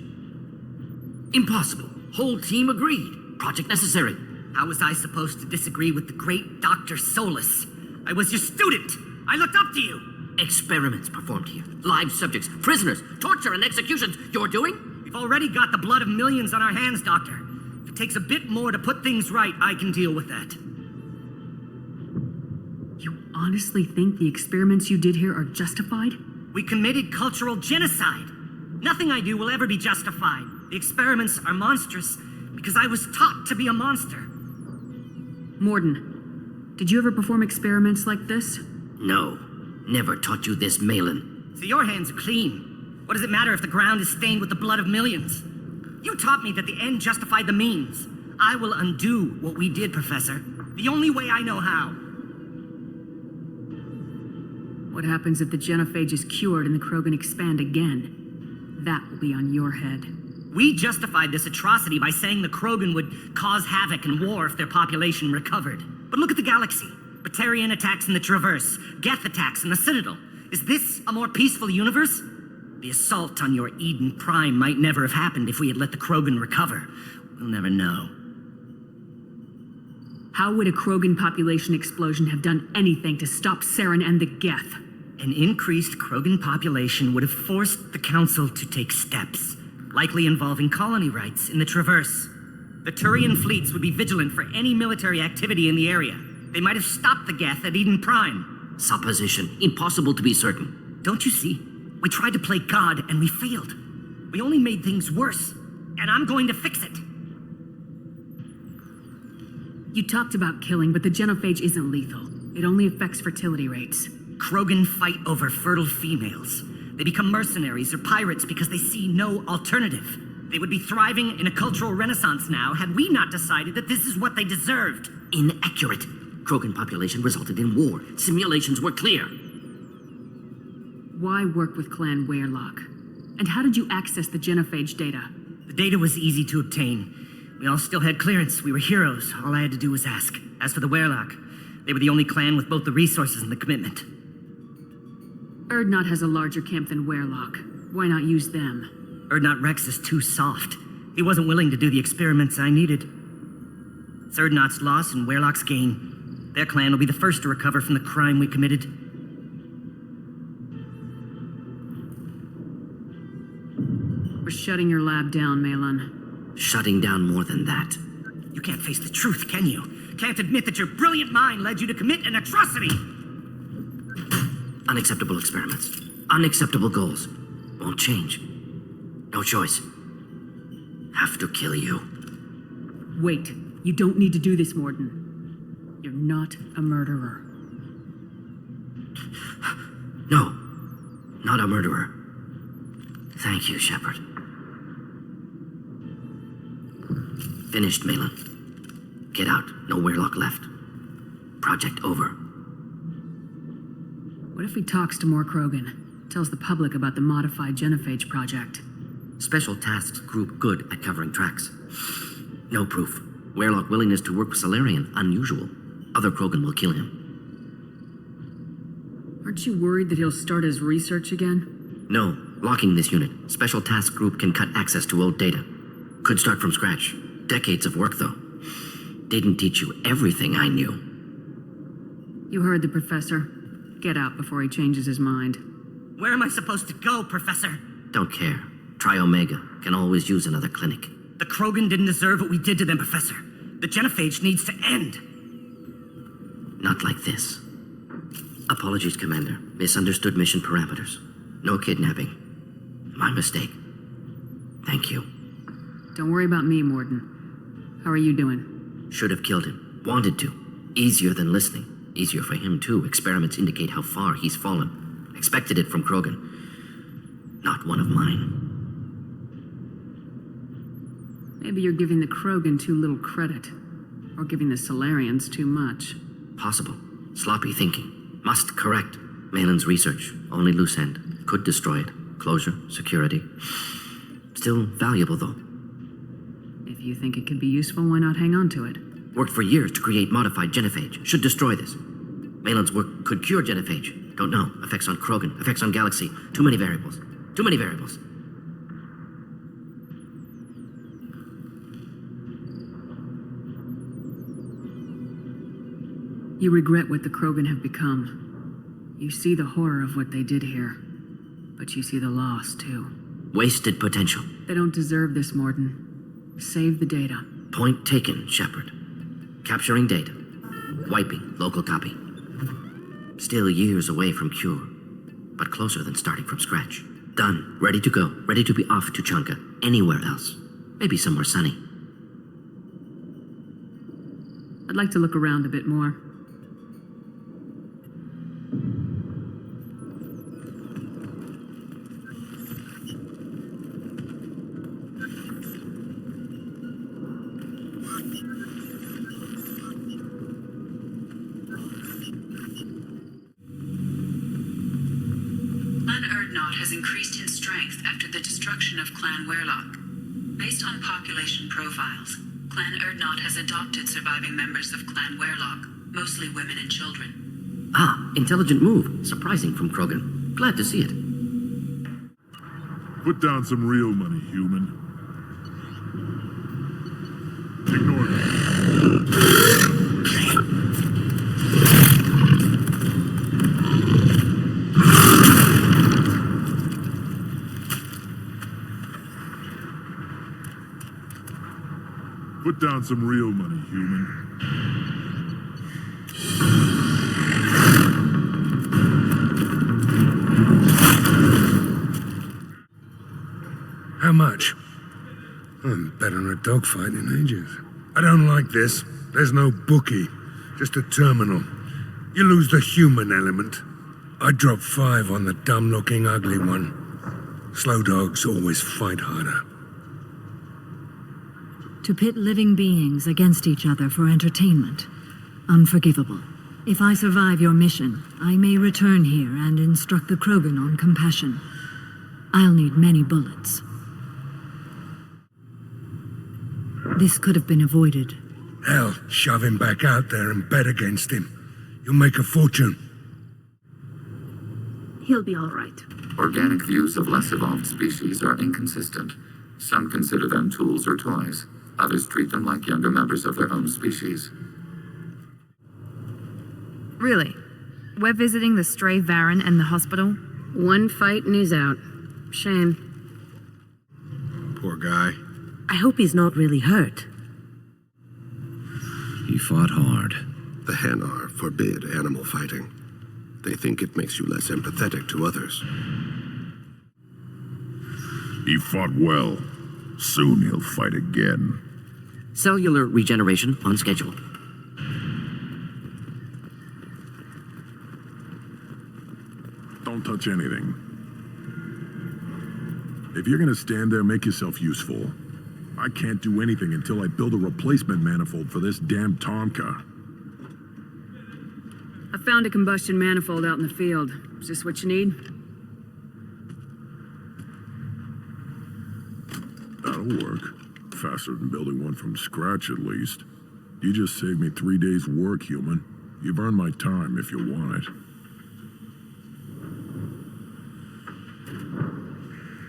Impossible. Whole team agreed. Project necessary. How was I supposed to disagree with the great Dr. Solus? I was your student. I looked up to you. Experiments performed here. Live subjects, prisoners, torture and executions. You're doing? We've already got the blood of millions on our hands, Doctor. If it takes a bit more to put things right, I can deal with that. You honestly think the experiments you did here are justified? We committed cultural genocide. Nothing I do will ever be justified. The experiments are monstrous because I was taught to be a monster. Mordin, did you ever perform experiments like this? No. Never taught you this, Malin. So your hands are clean. What does it matter if the ground is stained with the blood of millions? You taught me that the end justified the means. I will undo what we did, Professor. The only way I know how. What happens if the genophage is cured and the Krogan expand again? That will be on your head. We justified this atrocity by saying the Krogan would cause havoc and war if their population recovered. But look at the galaxy. Batarian attacks in the Traverse, Geth attacks in the Citadel. Is this a more peaceful universe? The assault on your Eden Prime might never have happened if we had let the Krogan recover. We'll never know. How would a Krogan population explosion have done anything to stop Saren and the Geth? An increased Krogan population would have forced the Council to take steps, likely involving colony rights in the Traverse. The Turian fleets would be vigilant for any military activity in the area. They might have stopped the Geth at Eden Prime. Supposition. Impossible to be certain. Don't you see? We tried to play God and we failed. We only made things worse, and I'm going to fix it. You talked about killing, but the genophage isn't lethal. It only affects fertility rates. Krogan fight over fertile females. They become mercenaries or pirates because they see no alternative. They would be thriving in a cultural renaissance now had we not decided that this is what they deserved. Inaccurate. Krogan population resulted in war. Simulations were clear. Why work with Clan Weyrloc? And how did you access the genophage data? The data was easy to obtain. We all still had clearance. We were heroes. All I had to do was ask. As for the Weyrloc, they were the only clan with both the resources and the commitment. Urdnot has a larger camp than Weyrloc. Why not use them? Urdnot Wrex is too soft. He wasn't willing to do the experiments I needed. It's Urdnot's loss and Weyrloc's gain. Their clan will be the first to recover from the crime we committed. We're shutting your lab down, Malin. Shutting down more than that. You can't face the truth, can you? Can't admit that your brilliant mind led you to commit an atrocity! Unacceptable experiments. Unacceptable goals. Won't change. No choice. Have to kill you. Wait. You don't need to do this, Mordin. You're not a murderer. No. Not a murderer. Thank you, Shepard. Finished, Malin. Get out. No Weyrloc left. Project over. What if he talks to more Krogan? Tells the public about the modified genophage project? Special Tasks Group good at covering tracks. No proof. Weyrloc willingness to work with Salarian, unusual. Other Krogan will kill him. Aren't you worried that he'll start his research again? No. Locking this unit. Special Task Group can cut access to old data. Could start from scratch. Decades of work, though. Didn't teach you everything I knew. You heard the professor. Get out before he changes his mind. Where am I supposed to go, Professor? Don't care. Try Omega. Can always use another clinic. The Krogan didn't deserve what we did to them, Professor. The genophage needs to end. Not like this. Apologies, Commander. Misunderstood mission parameters. No kidnapping. My mistake. Thank you. Don't worry about me, Mordin. How are you doing? Should have killed him. Wanted to. Easier than listening. Easier for him, too. Experiments indicate how far he's fallen. Expected it from Krogan. Not one of mine. Maybe you're giving the Krogan too little credit. Or giving the Salarians too much. Possible. Sloppy thinking. Must correct. Malin's research. Only loose end. Could destroy it. Closure. Security. Still valuable, though. If you think it could be useful, why not hang on to it? Worked for years to create modified genophage. Should destroy this. Malin's work could cure genophage. Don't know. Effects on Krogan. Effects on Galaxy. Too many variables. Too many variables. You regret what the Krogan have become. You see the horror of what they did here. But you see the loss, too. Wasted potential. They don't deserve this, Mordin. Save the data. Point taken, Shepard. Capturing data. Wiping local copy. Still years away from cure, but closer than starting from scratch. Done, ready to go, ready to be off to Chanka, anywhere else. Maybe somewhere sunny. I'd like to look around a bit more. Clan Erdnot has increased in strength after the destruction of Clan Werlock. Based on population profiles, Clan Erdnot has adopted surviving members of Clan Werlock, mostly women and children. Ah, intelligent move. Surprising from Krogan. Glad to see it. Put down some real money, human. Ignore me. Put down some real money, human. How much? I'm better than a dogfight in ages. I don't like this. There's no bookie, just a terminal. You lose the human element. I drop 5 on the dumb-looking ugly one. Slow dogs always fight harder. To pit living beings against each other for entertainment. Unforgivable. If I survive your mission, I may return here and instruct the Krogan on compassion. I'll need many bullets. This could have been avoided. Hell, shove him back out there and bet against him. You'll make a fortune. He'll be all right. Organic views of less evolved species are inconsistent. Some consider them tools or toys. Others treat them like younger members of their own species. Really? We're visiting the stray Varen and the hospital? One fight and he's out. Shame. Poor guy. I hope he's not really hurt. He fought hard. The Hanar forbid animal fighting. They think it makes you less empathetic to others. He fought well. Soon he'll fight again. Cellular regeneration on schedule. Don't touch anything. If you're gonna stand there, make yourself useful. I can't do anything until I build a replacement manifold for this damn Tomka. I found a combustion manifold out in the field. Is this what you need? That'll work. Faster than building one from scratch, at least. You just saved me 3 days' work, human. You've earned my time if you want it.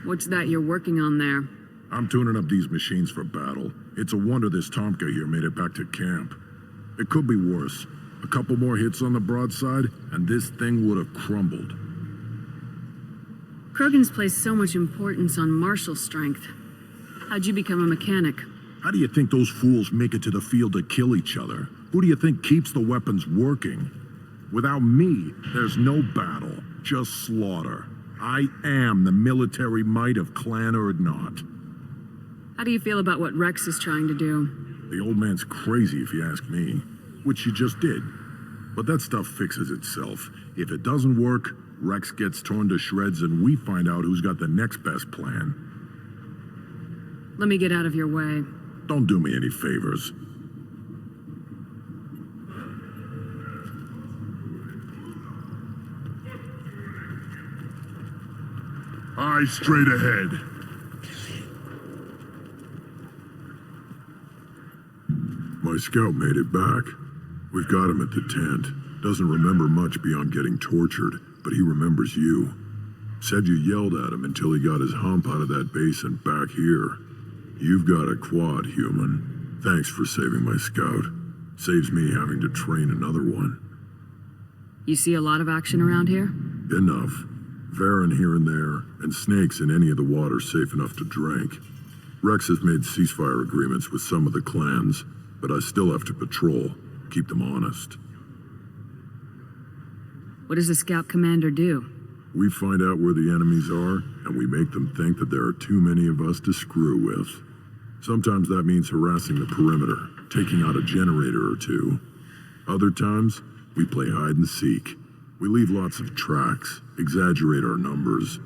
What's that you're working on there? I'm tuning up these machines for battle. It's a wonder this Tomka here made it back to camp. It could be worse. A couple more hits on the broadside, and this thing would have crumbled. Krogans place so much importance on martial strength. How'd you become a mechanic? How do you think those fools make it to the field to kill each other? Who do you think keeps the weapons working? Without me, there's no battle, just slaughter. I am the military might of Clan Erdnot. How do you feel about what Wrex is trying to do? The old man's crazy if you ask me, which he just did. But that stuff fixes itself. If it doesn't work, Wrex gets torn to shreds and we find out who's got the next best plan. Let me get out of your way. Don't do me any favors. Eyes straight ahead. My scout made it back. We've got him at the tent. Doesn't remember much beyond getting tortured, but he remembers you. Said you yelled at him until he got his hump out of that base and back here. You've got a quad, human. Thanks for saving my scout. Saves me having to train another one. You see a lot of action around here? Enough. Varen here and there, and snakes in any of the water safe enough to drink. Wrex has made ceasefire agreements with some of the clans, but I still have to patrol, keep them honest. What does the scout commander do? We find out where the enemies are, and we make them think that there are too many of us to screw with. Sometimes that means harassing the perimeter, taking out a generator or two. Other times, we play hide and seek. We leave lots of tracks, exaggerate our numbers.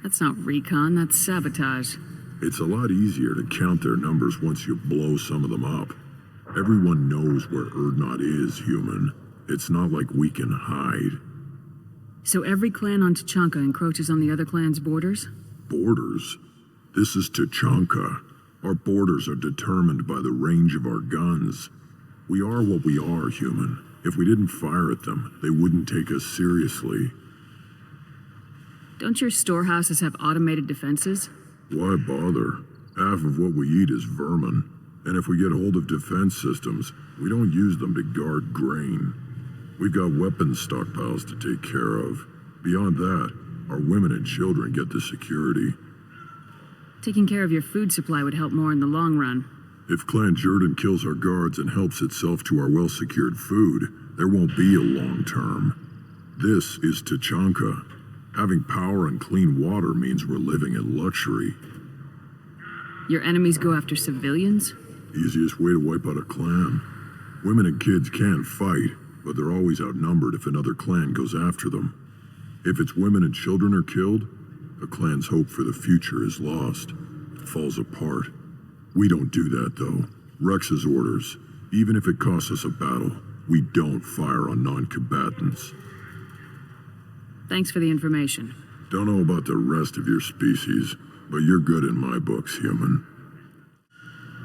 That's not recon, that's sabotage. It's a lot easier to count their numbers once you blow some of them up. Everyone knows where Urdnot is, human. It's not like we can hide. So every clan on Tuchanka encroaches on the other clan's borders? Borders? This is Tuchanka. Our borders are determined by the range of our guns. We are what we are, human. If we didn't fire at them, they wouldn't take us seriously. Don't your storehouses have automated defenses? Why bother? Half of what we eat is vermin. And if we get hold of defense systems, we don't use them to guard grain. We've got weapons stockpiles to take care of. Beyond that, our women and children get the security. Taking care of your food supply would help more in the long run. If Clan Jordan kills our guards and helps itself to our well-secured food, there won't be a long term. This is Tuchanka. Having power and clean water means we're living in luxury. Your enemies go after civilians? Easiest way to wipe out a clan. Women and kids can fight, but they're always outnumbered if another clan goes after them. If its women and children are killed, a clan's hope for the future is lost. It falls apart. We don't do that, though. Wrex's orders. Even if it costs us a battle, we don't fire on non-combatants. Thanks for the information. Don't know about the rest of your species, but you're good in my books, human.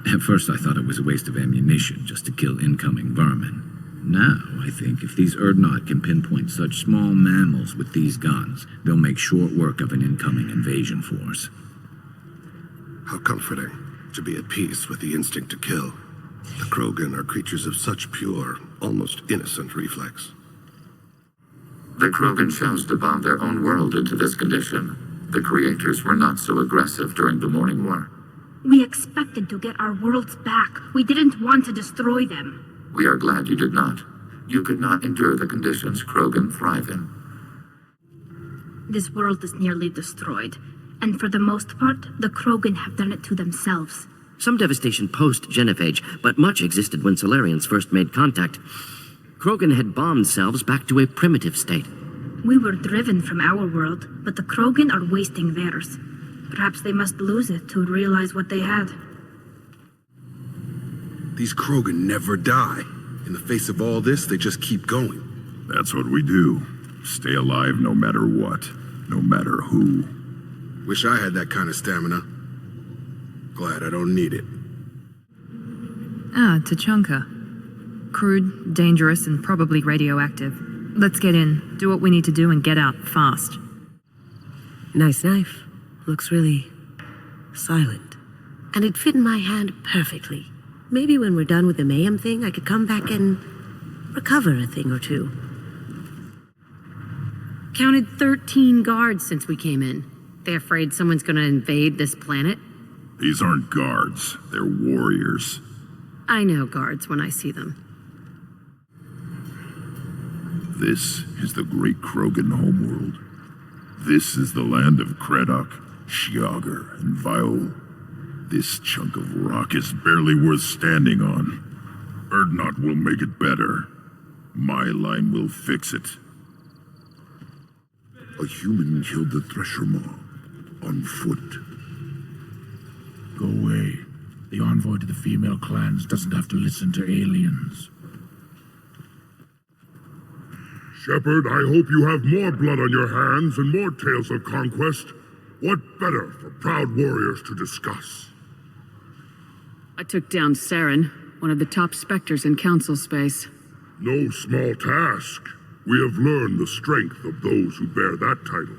At first I thought it was a waste of ammunition just to kill incoming vermin. Now, I think if these Urdnot can pinpoint such small mammals with these guns, they'll make short work of an incoming invasion force. How comforting to be at peace with the instinct to kill. The Krogan are creatures of such pure, almost innocent reflex. The Krogan chose to bomb their own world into this condition. The creators were not so aggressive during the Morning War. We expected to get our worlds back. We didn't want to destroy them. We are glad you did not. You could not endure the conditions Krogan thrive in. This world is nearly destroyed. And for the most part, the Krogan have done it to themselves. Some devastation post-Genophage, but much existed when Solarians first made contact. Krogan had bombed selves back to a primitive state. We were driven from our world, but the Krogan are wasting theirs. Perhaps they must lose it to realize what they had. These Krogan never die. In the face of all this, they just keep going. That's what we do. Stay alive no matter what. No matter who. Wish I had that kind of stamina. Glad I don't need it. Ah, Tuchanka. Crude, dangerous, and probably radioactive. Let's get in, do what we need to do, and get out fast. Nice knife. Looks really silent. And it fit in my hand perfectly. Maybe when we're done with the mayhem thing, I could come back and recover a thing or two. Counted 13 guards since we came in. They afraid someone's gonna invade this planet? These aren't guards. They're warriors. I know guards when I see them. This is the great Krogan homeworld. This is the land of Kredok, Shiagar, and Viol. This chunk of rock is barely worth standing on. Urdnot will make it better. My line will fix it. A human killed the Thresher Maw on foot. Go away. The envoy to the female clans doesn't have to listen to aliens. Shepard, I hope you have more blood on your hands and more tales of conquest. What better for proud warriors to discuss? I took down Saren, one of the top specters in Council space. No small task. We have learned the strength of those who bear that title.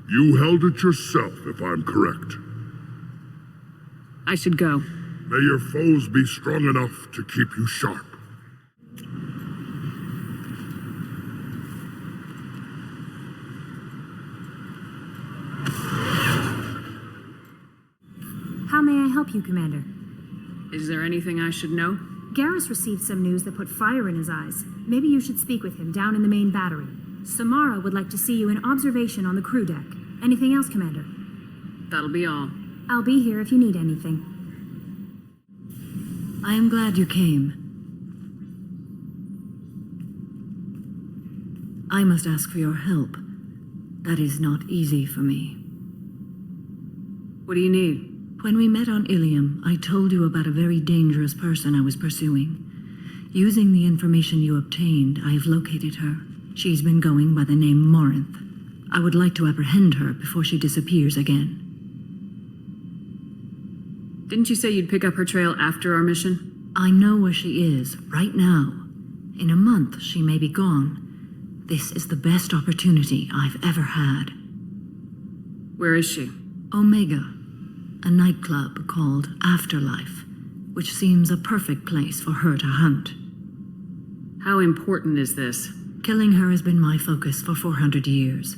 You held it yourself, if I'm correct. I should go. May your foes be strong enough to keep you sharp. How may I help you, Commander? Is there anything I should know? Garrus received some news that put fire in his eyes. Maybe you should speak with him down in the main battery. Samara would like to see you in observation on the crew deck. Anything else, Commander? That'll be all. I'll be here if you need anything. I am glad you came. I must ask for your help. That is not easy for me. What do you need? When we met on Illium, I told you about a very dangerous person I was pursuing. Using the information you obtained, I have located her. She's been going by the name Morinth. I would like to apprehend her before she disappears again. Didn't you say you'd pick up her trail after our mission? I know where she is, right now. In a month, she may be gone. This is the best opportunity I've ever had. Where is she? Omega, a nightclub called Afterlife, which seems a perfect place for her to hunt. How important is this? Killing her has been my focus for 400 years.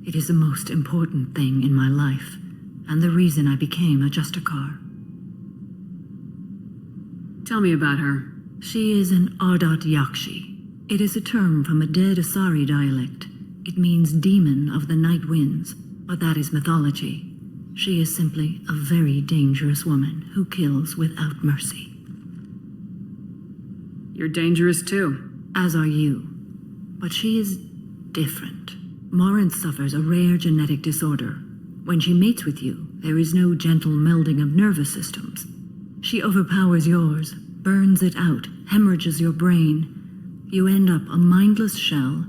It is the most important thing in my life, and the reason I became a Justicar. Tell me about her. She is an Ardat Yakshi. It is a term from a dead Asari dialect. It means demon of the night winds, but that is mythology. She is simply a very dangerous woman who kills without mercy. You're dangerous too. As are you. But she is different. Morinth suffers a rare genetic disorder. When she mates with you, there is no gentle melding of nervous systems. She overpowers yours, burns it out, hemorrhages your brain. You end up a mindless shell,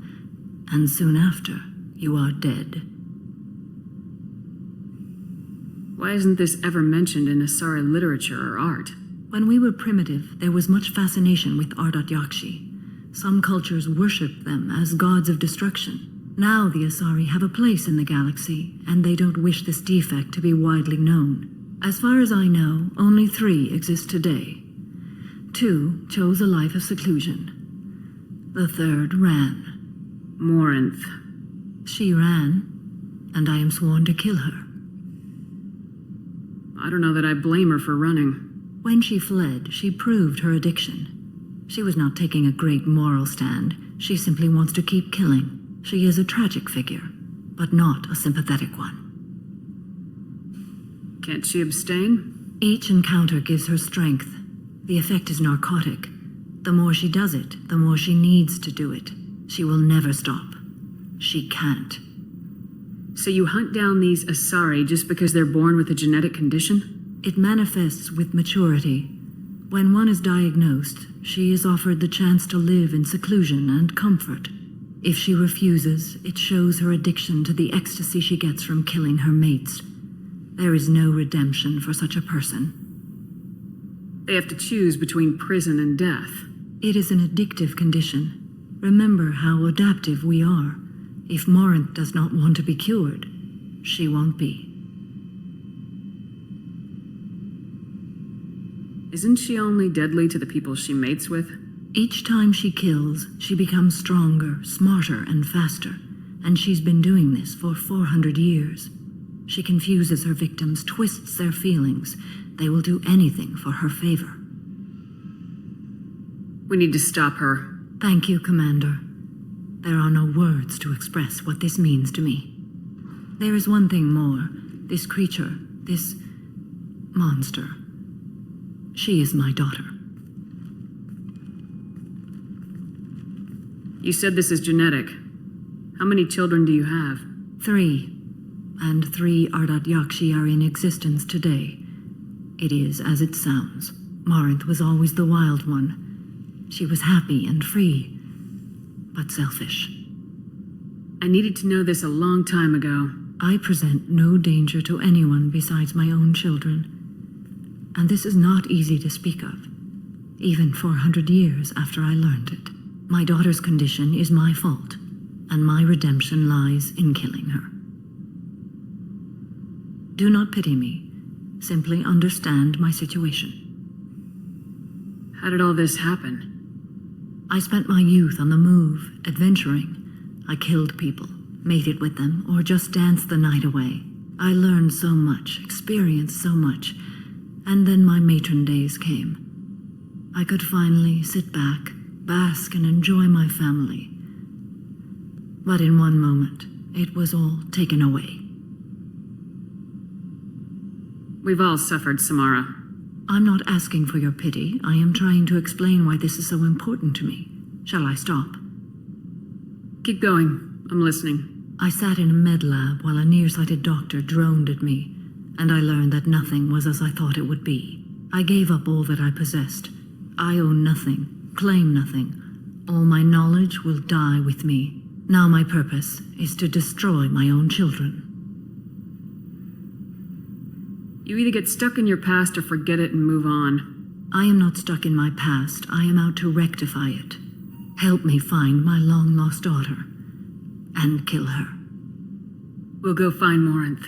and soon after, you are dead. Why isn't this ever mentioned in Asari literature or art? When we were primitive, there was much fascination with Ardat Yakshi. Some cultures worshipped them as gods of destruction. Now the Asari have a place in the galaxy, and they don't wish this defect to be widely known. As far as I know, only 3 exist today. 2 chose a life of seclusion. The 3rd ran. Morinth. She ran, and I am sworn to kill her. I don't know that I blame her for running. When she fled, she proved her addiction. She was not taking a great moral stand. She simply wants to keep killing. She is a tragic figure, but not a sympathetic one. Can't she abstain? Each encounter gives her strength. The effect is narcotic. The more she does it, the more she needs to do it. She will never stop. She can't. So you hunt down these Asari just because they're born with a genetic condition? It manifests with maturity. When one is diagnosed, she is offered the chance to live in seclusion and comfort. If she refuses, it shows her addiction to the ecstasy she gets from killing her mates. There is no redemption for such a person. They have to choose between prison and death. It is an addictive condition. Remember how adaptive we are. If Morinth does not want to be cured, she won't be. Isn't she only deadly to the people she mates with? Each time she kills, she becomes stronger, smarter, and faster. And she's been doing this for 400 years. She confuses her victims, twists their feelings. They will do anything for her favor. We need to stop her. Thank you, Commander. There are no words to express what this means to me. There is one thing more. This creature, this monster. She is my daughter. You said this is genetic. How many children do you have? 3. And 3 Ardat Yakshi are in existence today. It is as it sounds. Morinth was always the wild one. She was happy and free, but selfish. I needed to know this a long time ago. I present no danger to anyone besides my own children. And this is not easy to speak of, even 400 years after I learned it. My daughter's condition is my fault, and my redemption lies in killing her. Do not pity me. Simply understand my situation. How did all this happen? I spent my youth on the move, adventuring. I killed people, mated with them, or just danced the night away. I learned so much, experienced so much, and then my matron days came. I could finally sit back, bask, and enjoy my family. But in one moment, it was all taken away. We've all suffered, Samara. I'm not asking for your pity. I am trying to explain why this is so important to me. Shall I stop? Keep going. I'm listening. I sat in a med lab while a nearsighted doctor droned at me, and I learned that nothing was as I thought it would be. I gave up all that I possessed. I own nothing, claim nothing. All my knowledge will die with me. Now my purpose is to destroy my own children. You either get stuck in your past or forget it and move on. I am not stuck in my past. I am out to rectify it. Help me find my long-lost daughter and kill her. We'll go find Morinth.